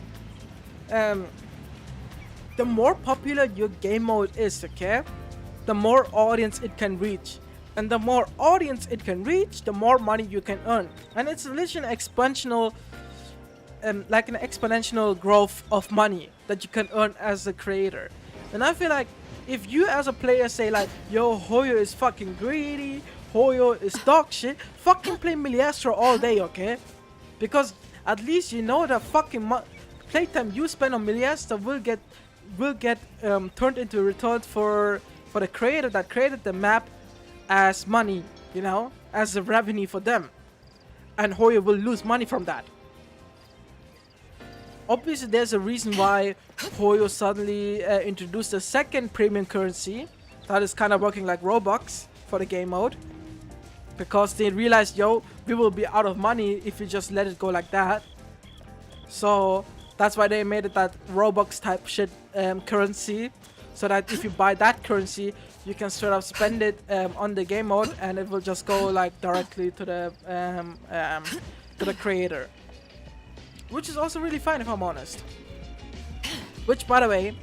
the more popular your game mode is, okay, the more audience it can reach. And the more audience it can reach, the more money you can earn. And it's literally an exponential, like an exponential growth of money that you can earn as a creator. And I feel like if you as a player say like, yo, Hoyo is fucking greedy, Hoyo is dog shit, fucking play Miliastra all day, okay? Because at least you know the fucking playtime you spend on Miliastra will get turned into a return for the creator that created the map as money, you know, as a revenue for them. And Hoyo will lose money from that. Obviously, there's a reason why Hoyo suddenly introduced a second premium currency that is kind of working like Robux for the game mode. Because they realized, yo, we will be out of money if you just let it go like that. So that's why they made it that Robux type shit currency. So that if you buy that currency, you can straight up spend it on the game mode, and it will just go like directly to the creator, which is also really fine if I'm honest. Which, by the way,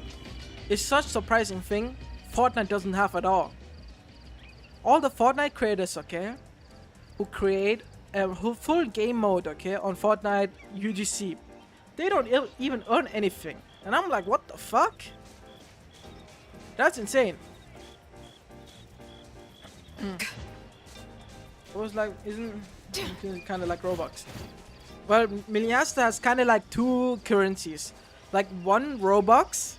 is such a surprising thing Fortnite doesn't have at all. All the Fortnite creators, okay, who create who full game mode, okay, on Fortnite UGC, they don't even earn anything, and I'm like, what the fuck? That's insane. It was like, isn't kind of like Robux? Well, Miliastra has kind of like two currencies, like one Robux,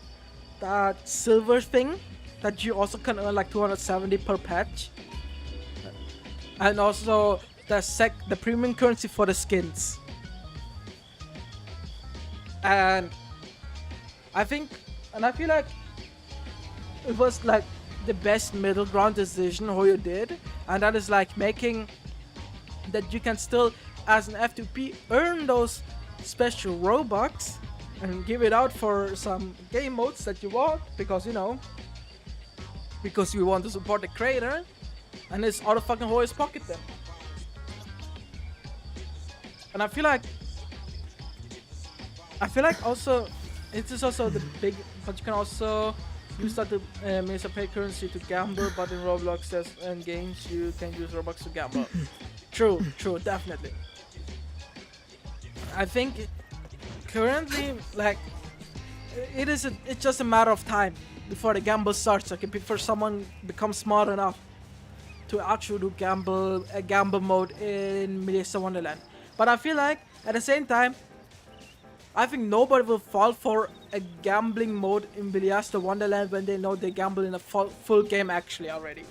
that silver thing that you also can earn like 270 per patch, and also the premium currency for the skins. And I feel like it was like the best middle ground decision Hoyo did, and that is like making that you can still, as an F2P, earn those special Robux and give it out for some game modes that you want, because you know, because you want to support the creator, and it's out of fucking Hoyo's pocket then. And I feel like also it is also the big, but you can also use that to as a pay currency to gamble, but in Roblox and games you can use Robux to gamble. True, definitely. I think currently, like, it's just a matter of time before the gamble starts, okay, before someone becomes smart enough to actually do a gamble mode in Miliastra Wonderland. But I feel like at the same time, I think nobody will fall for a gambling mode in Miliastra Wonderland when they know they gamble in a full game actually already.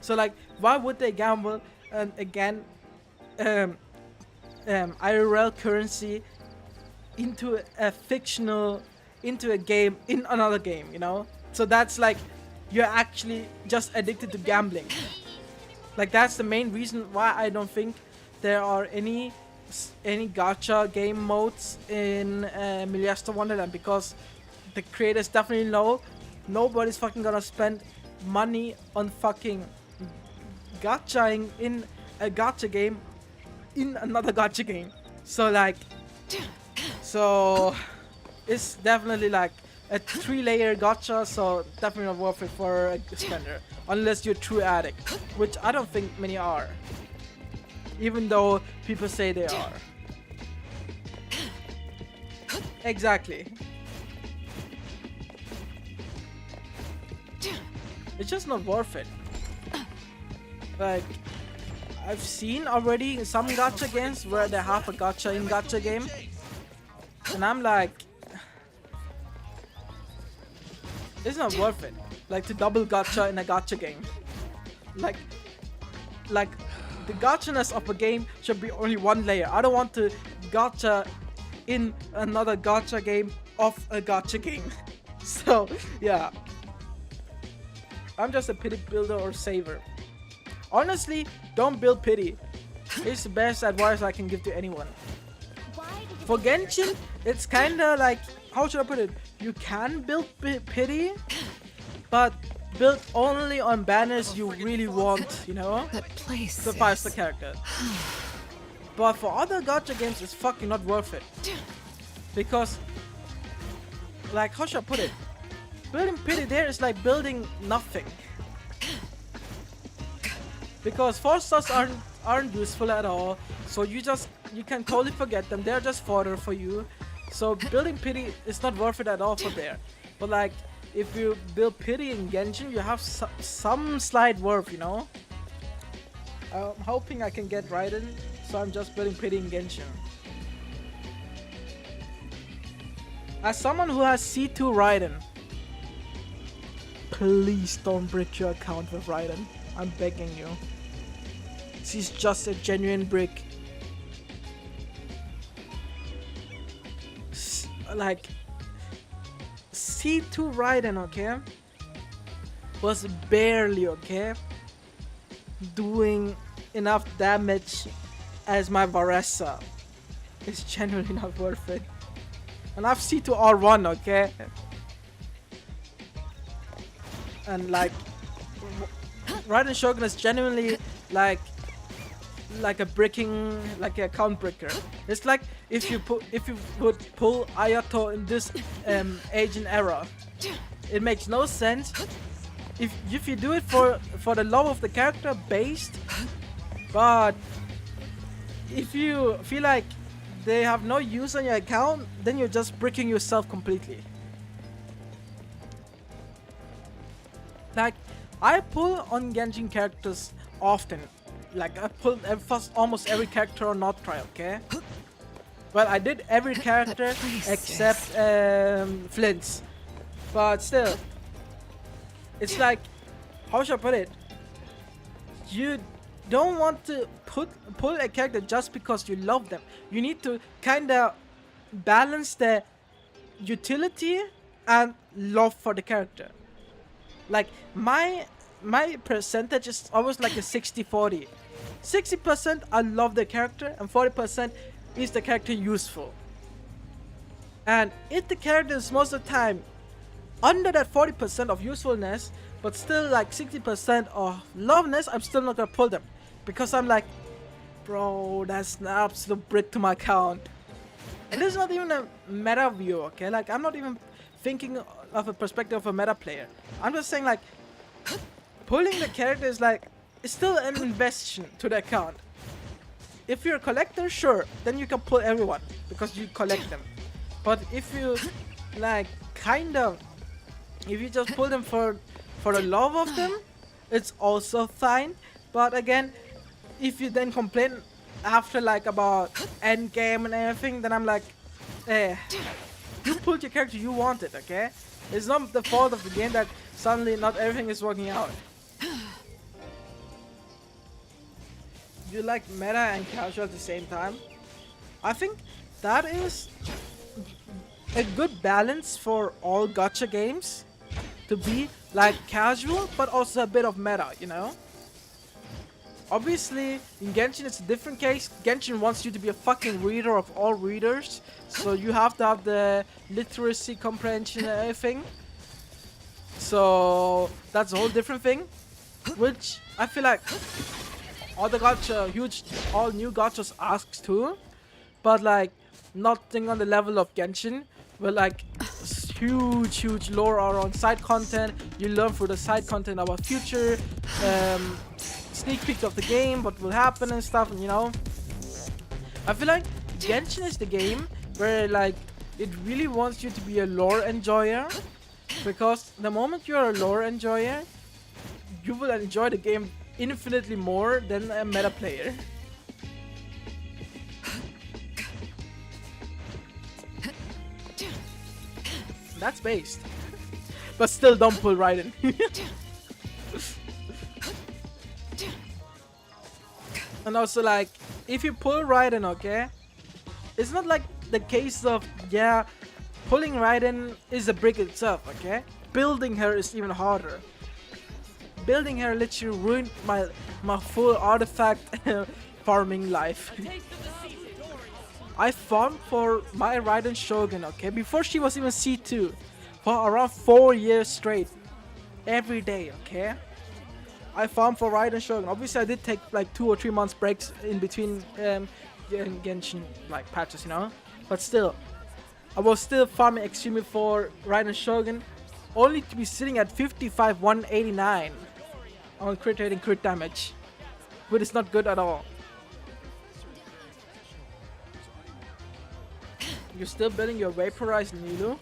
So like, why would they gamble and again IRL currency into a fictional, into a game in another game, you know? So that's like, you're actually just addicted to gambling. Like, that's the main reason why I don't think there are any gacha game modes in Miliastra Wonderland, because the creators definitely know nobody's fucking gonna spend money on fucking gachaing in a gacha game in another gacha game. So like, so it's definitely like a 3-layer gacha, so definitely not worth it for a spender, unless you're a true addict, which I don't think many are, even though people say they are. Exactly. It's just not worth it. Like, I've seen already some gacha games where they have a gacha in gacha game, and I'm like, it's not worth it. Like, to double gacha in a gacha game. Like the gachaness of a game should be only 1 layer. I don't want to gacha in another gacha game of a gacha game. So yeah, I'm just a pity builder or saver. Honestly, don't build pity. It's the best advice I can give to anyone. For Genshin, it's kinda like, how should I put it? You can build pity, but build only on banners you really want, you know? That place to 5-star character. But for other gacha games, it's fucking not worth it. Because, like, how should I put it? Building pity there is like building nothing. because 4 stars aren't useful at all. So you can totally forget them. They're just fodder for you. So building pity is not worth it at all for there. But like if you build pity in Genshin, you have some slight worth, you know. I'm hoping I can get Raiden, so I'm just building pity in Genshin. As someone who has C2 Raiden, please don't brick your account with Raiden. I'm begging you. She's just a genuine brick. Like C2 Raiden, okay, was barely, okay, doing enough damage as my Varessa. It's genuinely not worth it. And I have C2 R1, okay, and like Raiden Shogun is genuinely like a bricking, like a account bricker. It's like if you would pull Ayato in this age and era. It makes no sense. If you do it for the love of the character based, but if you feel like they have no use on your account, then you're just bricking yourself completely. Like I pull on Genshin characters often. Like I pulled almost every character on Not Try, okay? Well, I did every character except Flint's. But still, it's like, how should I put it? You don't want to pull a character just because you love them. You need to kind of balance the utility and love for the character. Like my percentage is always like a 60-40. 60% I love the character and 40% is the character useful. And if the character is most of the time under that 40% of usefulness but still like 60% of loveness, I'm still not gonna pull them. Because I'm like, bro, that's an absolute brick to my account. And this is not even a meta view, okay? Like I'm not even thinking of a perspective of a meta player. I'm just saying like pulling the character is like, it's still an investment to the account. If you're a collector, sure, then you can pull everyone because you collect them. But if you like if you just pull them for the love of them, it's also fine. But again, if you then complain after like about end game and everything, then I'm like, you pulled your character, you want it, okay? It's not the fault of the game that suddenly not everything is working out. You like meta and casual at the same time. I think that is a good balance for all gacha games, to be like casual but also a bit of meta, you know? Obviously in Genshin it's a different case. Genshin wants you to be a fucking reader of all readers, so you have to have the literacy comprehension and everything. So that's a whole different thing, which I feel like all the gacha, all new gachas asks too, but like nothing on the level of Genshin, where like huge lore around side content. You learn through the side content about future sneak peek of the game, what will happen and stuff, and you know. I feel like Genshin is the game where like it really wants you to be a lore enjoyer, because the moment you're a lore enjoyer, you will enjoy the game infinitely more than a meta player. That's based. But still don't pull Raiden. And also like, if you pull Raiden, okay, it's not like the case of, yeah, pulling Raiden is a brick itself, okay? Building her is even harder. Building her literally ruined my full artifact farming life. I farmed for my Raiden Shogun, okay, before she was even C2, for around 4 years straight, every day, okay. I farmed for Raiden Shogun. Obviously, I did take like 2 or 3 months breaks in between Genshin like patches, you know. But still, I was still farming extremely for Raiden Shogun, only to be sitting at 55 189 on crit rate and crit damage. which is not good at all. You're still building your vaporized Nilu?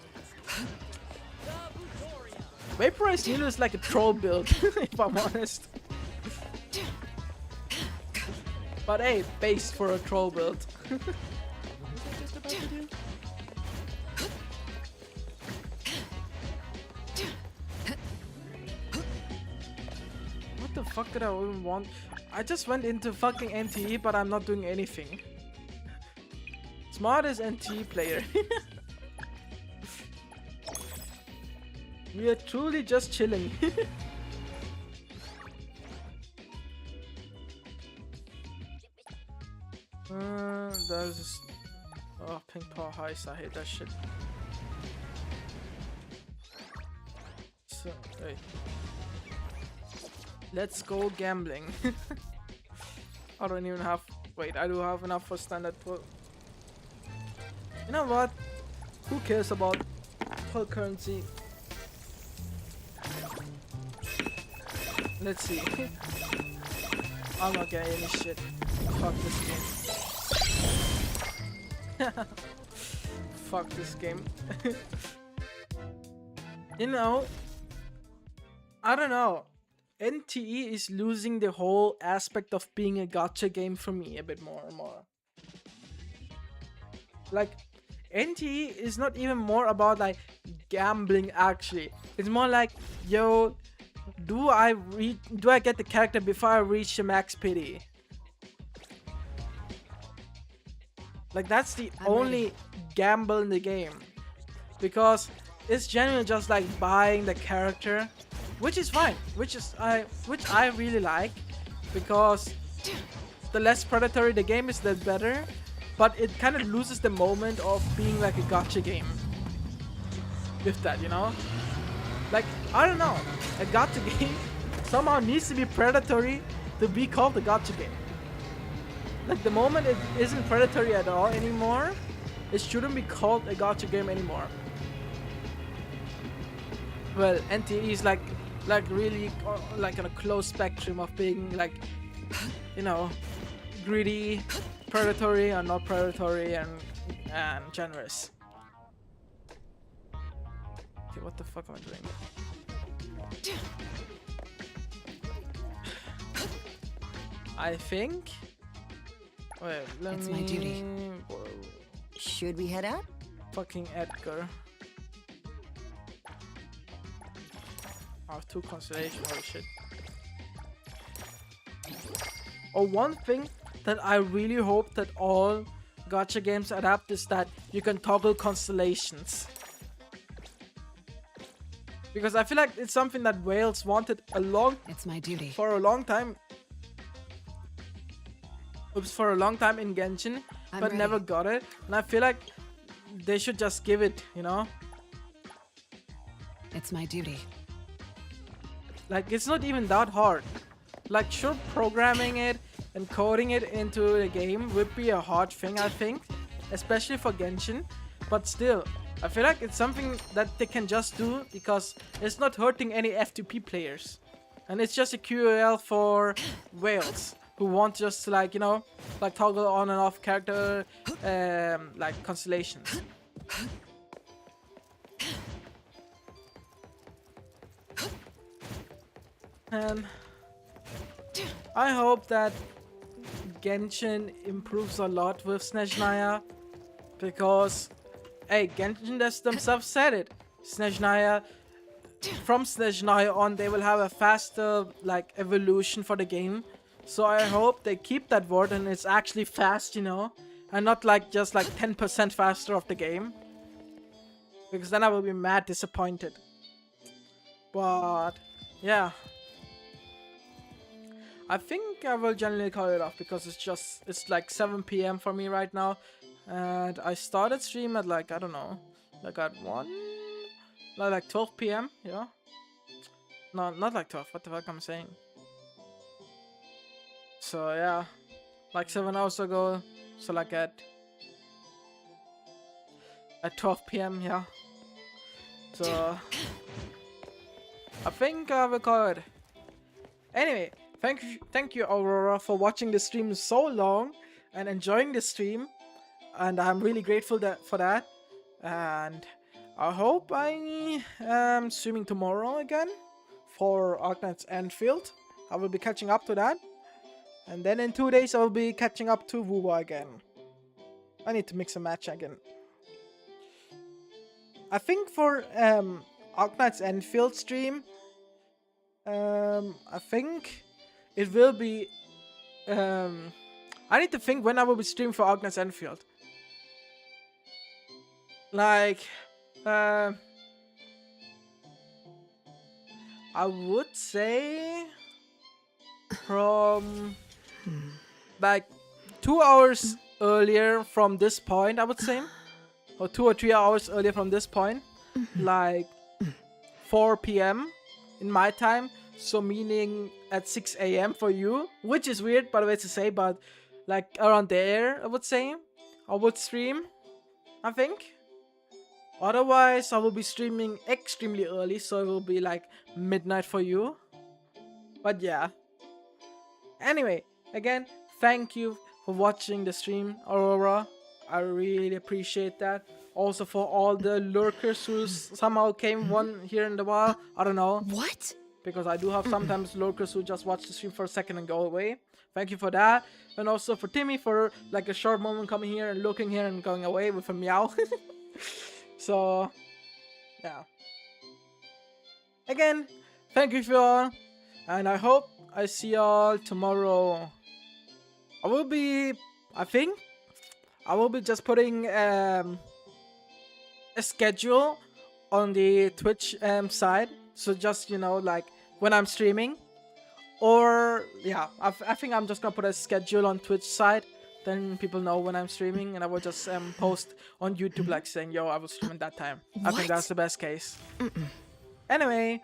Vaporized Nilu is like a troll build, if I'm honest. But hey, based for a troll build. What the fuck did I even want? I just went into fucking NTE, but I'm not doing anything. Smartest NTE player. We are truly just chilling. There's this... Oh, pink power heist. I hate that shit. So, wait. Let's go gambling. I don't even have... Wait, I do have enough for standard pull. You know what? Who cares about pull currency? Let's see. I'm not getting any shit. Fuck this game. Fuck this game. You know, I don't know. NTE is losing the whole aspect of being a gacha game for me a bit more and more. Like, NTE is not even more about like gambling actually. It's more like, yo, do I get the character before I reach the max pity? Like that's the only gamble in the game. Because it's generally just like buying the character, which is fine, which I really like, because the less predatory the game is, the better. But it kind of loses the moment of being like a gacha game with that, you know? Like, I don't know, a gacha game somehow needs to be predatory to be called a gacha game. Like, the moment it isn't predatory at all anymore, it shouldn't be called a gacha game anymore. Well, NTE is like really like on a close spectrum of being like, you know, greedy, predatory, and not predatory, and generous. Okay, what the fuck am I doing? I think. Wait, It's my duty. Should we head out? Fucking Edgar. I have 2 constellation. Holy shit. Oh, one thing that I really hope that all gacha games adapt is that you can toggle constellations. Because I feel like it's something that Wales wanted It's my duty. for a long time. Oops, for a long time in Genshin, I'm but ready. never got it. And I feel like they should just give it, you know? It's my duty. Like, it's not even that hard. Like, sure, programming it and coding it into the game would be a hard thing, I think. Especially for Genshin. But still, I feel like it's something that they can just do because it's not hurting any F2P players. And it's just a QL for whales who want just to, like, you know, like toggle on and off character, like constellations. And I hope that Genshin improves a lot with Snezhnaya, because hey, Genshin themselves said it. Snezhnaya, from Snezhnaya on, they will have a faster like evolution for the game. So I hope they keep that word and it's actually fast, you know, and not like just like 10% faster of the game, because then I will be mad disappointed. But yeah, I think I will generally call it off because it's like 7 PM for me right now, and I started stream at like, I don't know, like at 1, like 12 PM, yeah. No, not like 12, what the fuck I'm saying. So yeah, like 7 hours ago, so like at 12 PM, yeah. So I think I will call it. Anyway, thank you, Aurora, for watching the stream so long and enjoying the stream, and I'm really grateful for that. And I hope I am streaming tomorrow again for Arknight's Enfield. I will be catching up to that, and then in 2 days I will be catching up to Wuwa again. I need to mix a match again. I think for Arknight's Enfield stream, I think it will be. I need to think when I will be streaming for Arknight's Enfield. Like, I would say from like 2 hours earlier from this point, I would say, or 2 or 3 hours earlier from this point, like 4 p.m. in my time, so meaning at 6 a.m. for you, which is weird by the way to say, but like around there, I would say I would stream, I think. Otherwise, I will be streaming extremely early, so it will be like midnight for you. But yeah. Anyway, again, thank you for watching the stream, Aurora. I really appreciate that. Also for all the lurkers who somehow came one here in the while. I don't know. What? Because I do have sometimes lurkers who just watch the stream for a second and go away. Thank you for that. And also for Timmy for like a short moment coming here and looking here and going away with a meow. So, yeah. Again, thank you for all. And I hope I see y'all tomorrow. I think I will be just putting a schedule on the Twitch side. So just, you know, like when I'm streaming. Or, yeah, I think I'm just gonna put a schedule on Twitch side. Then people know when I'm streaming. And I will just post on YouTube like saying, yo, I was streaming that time. I think that's the best case. Anyway,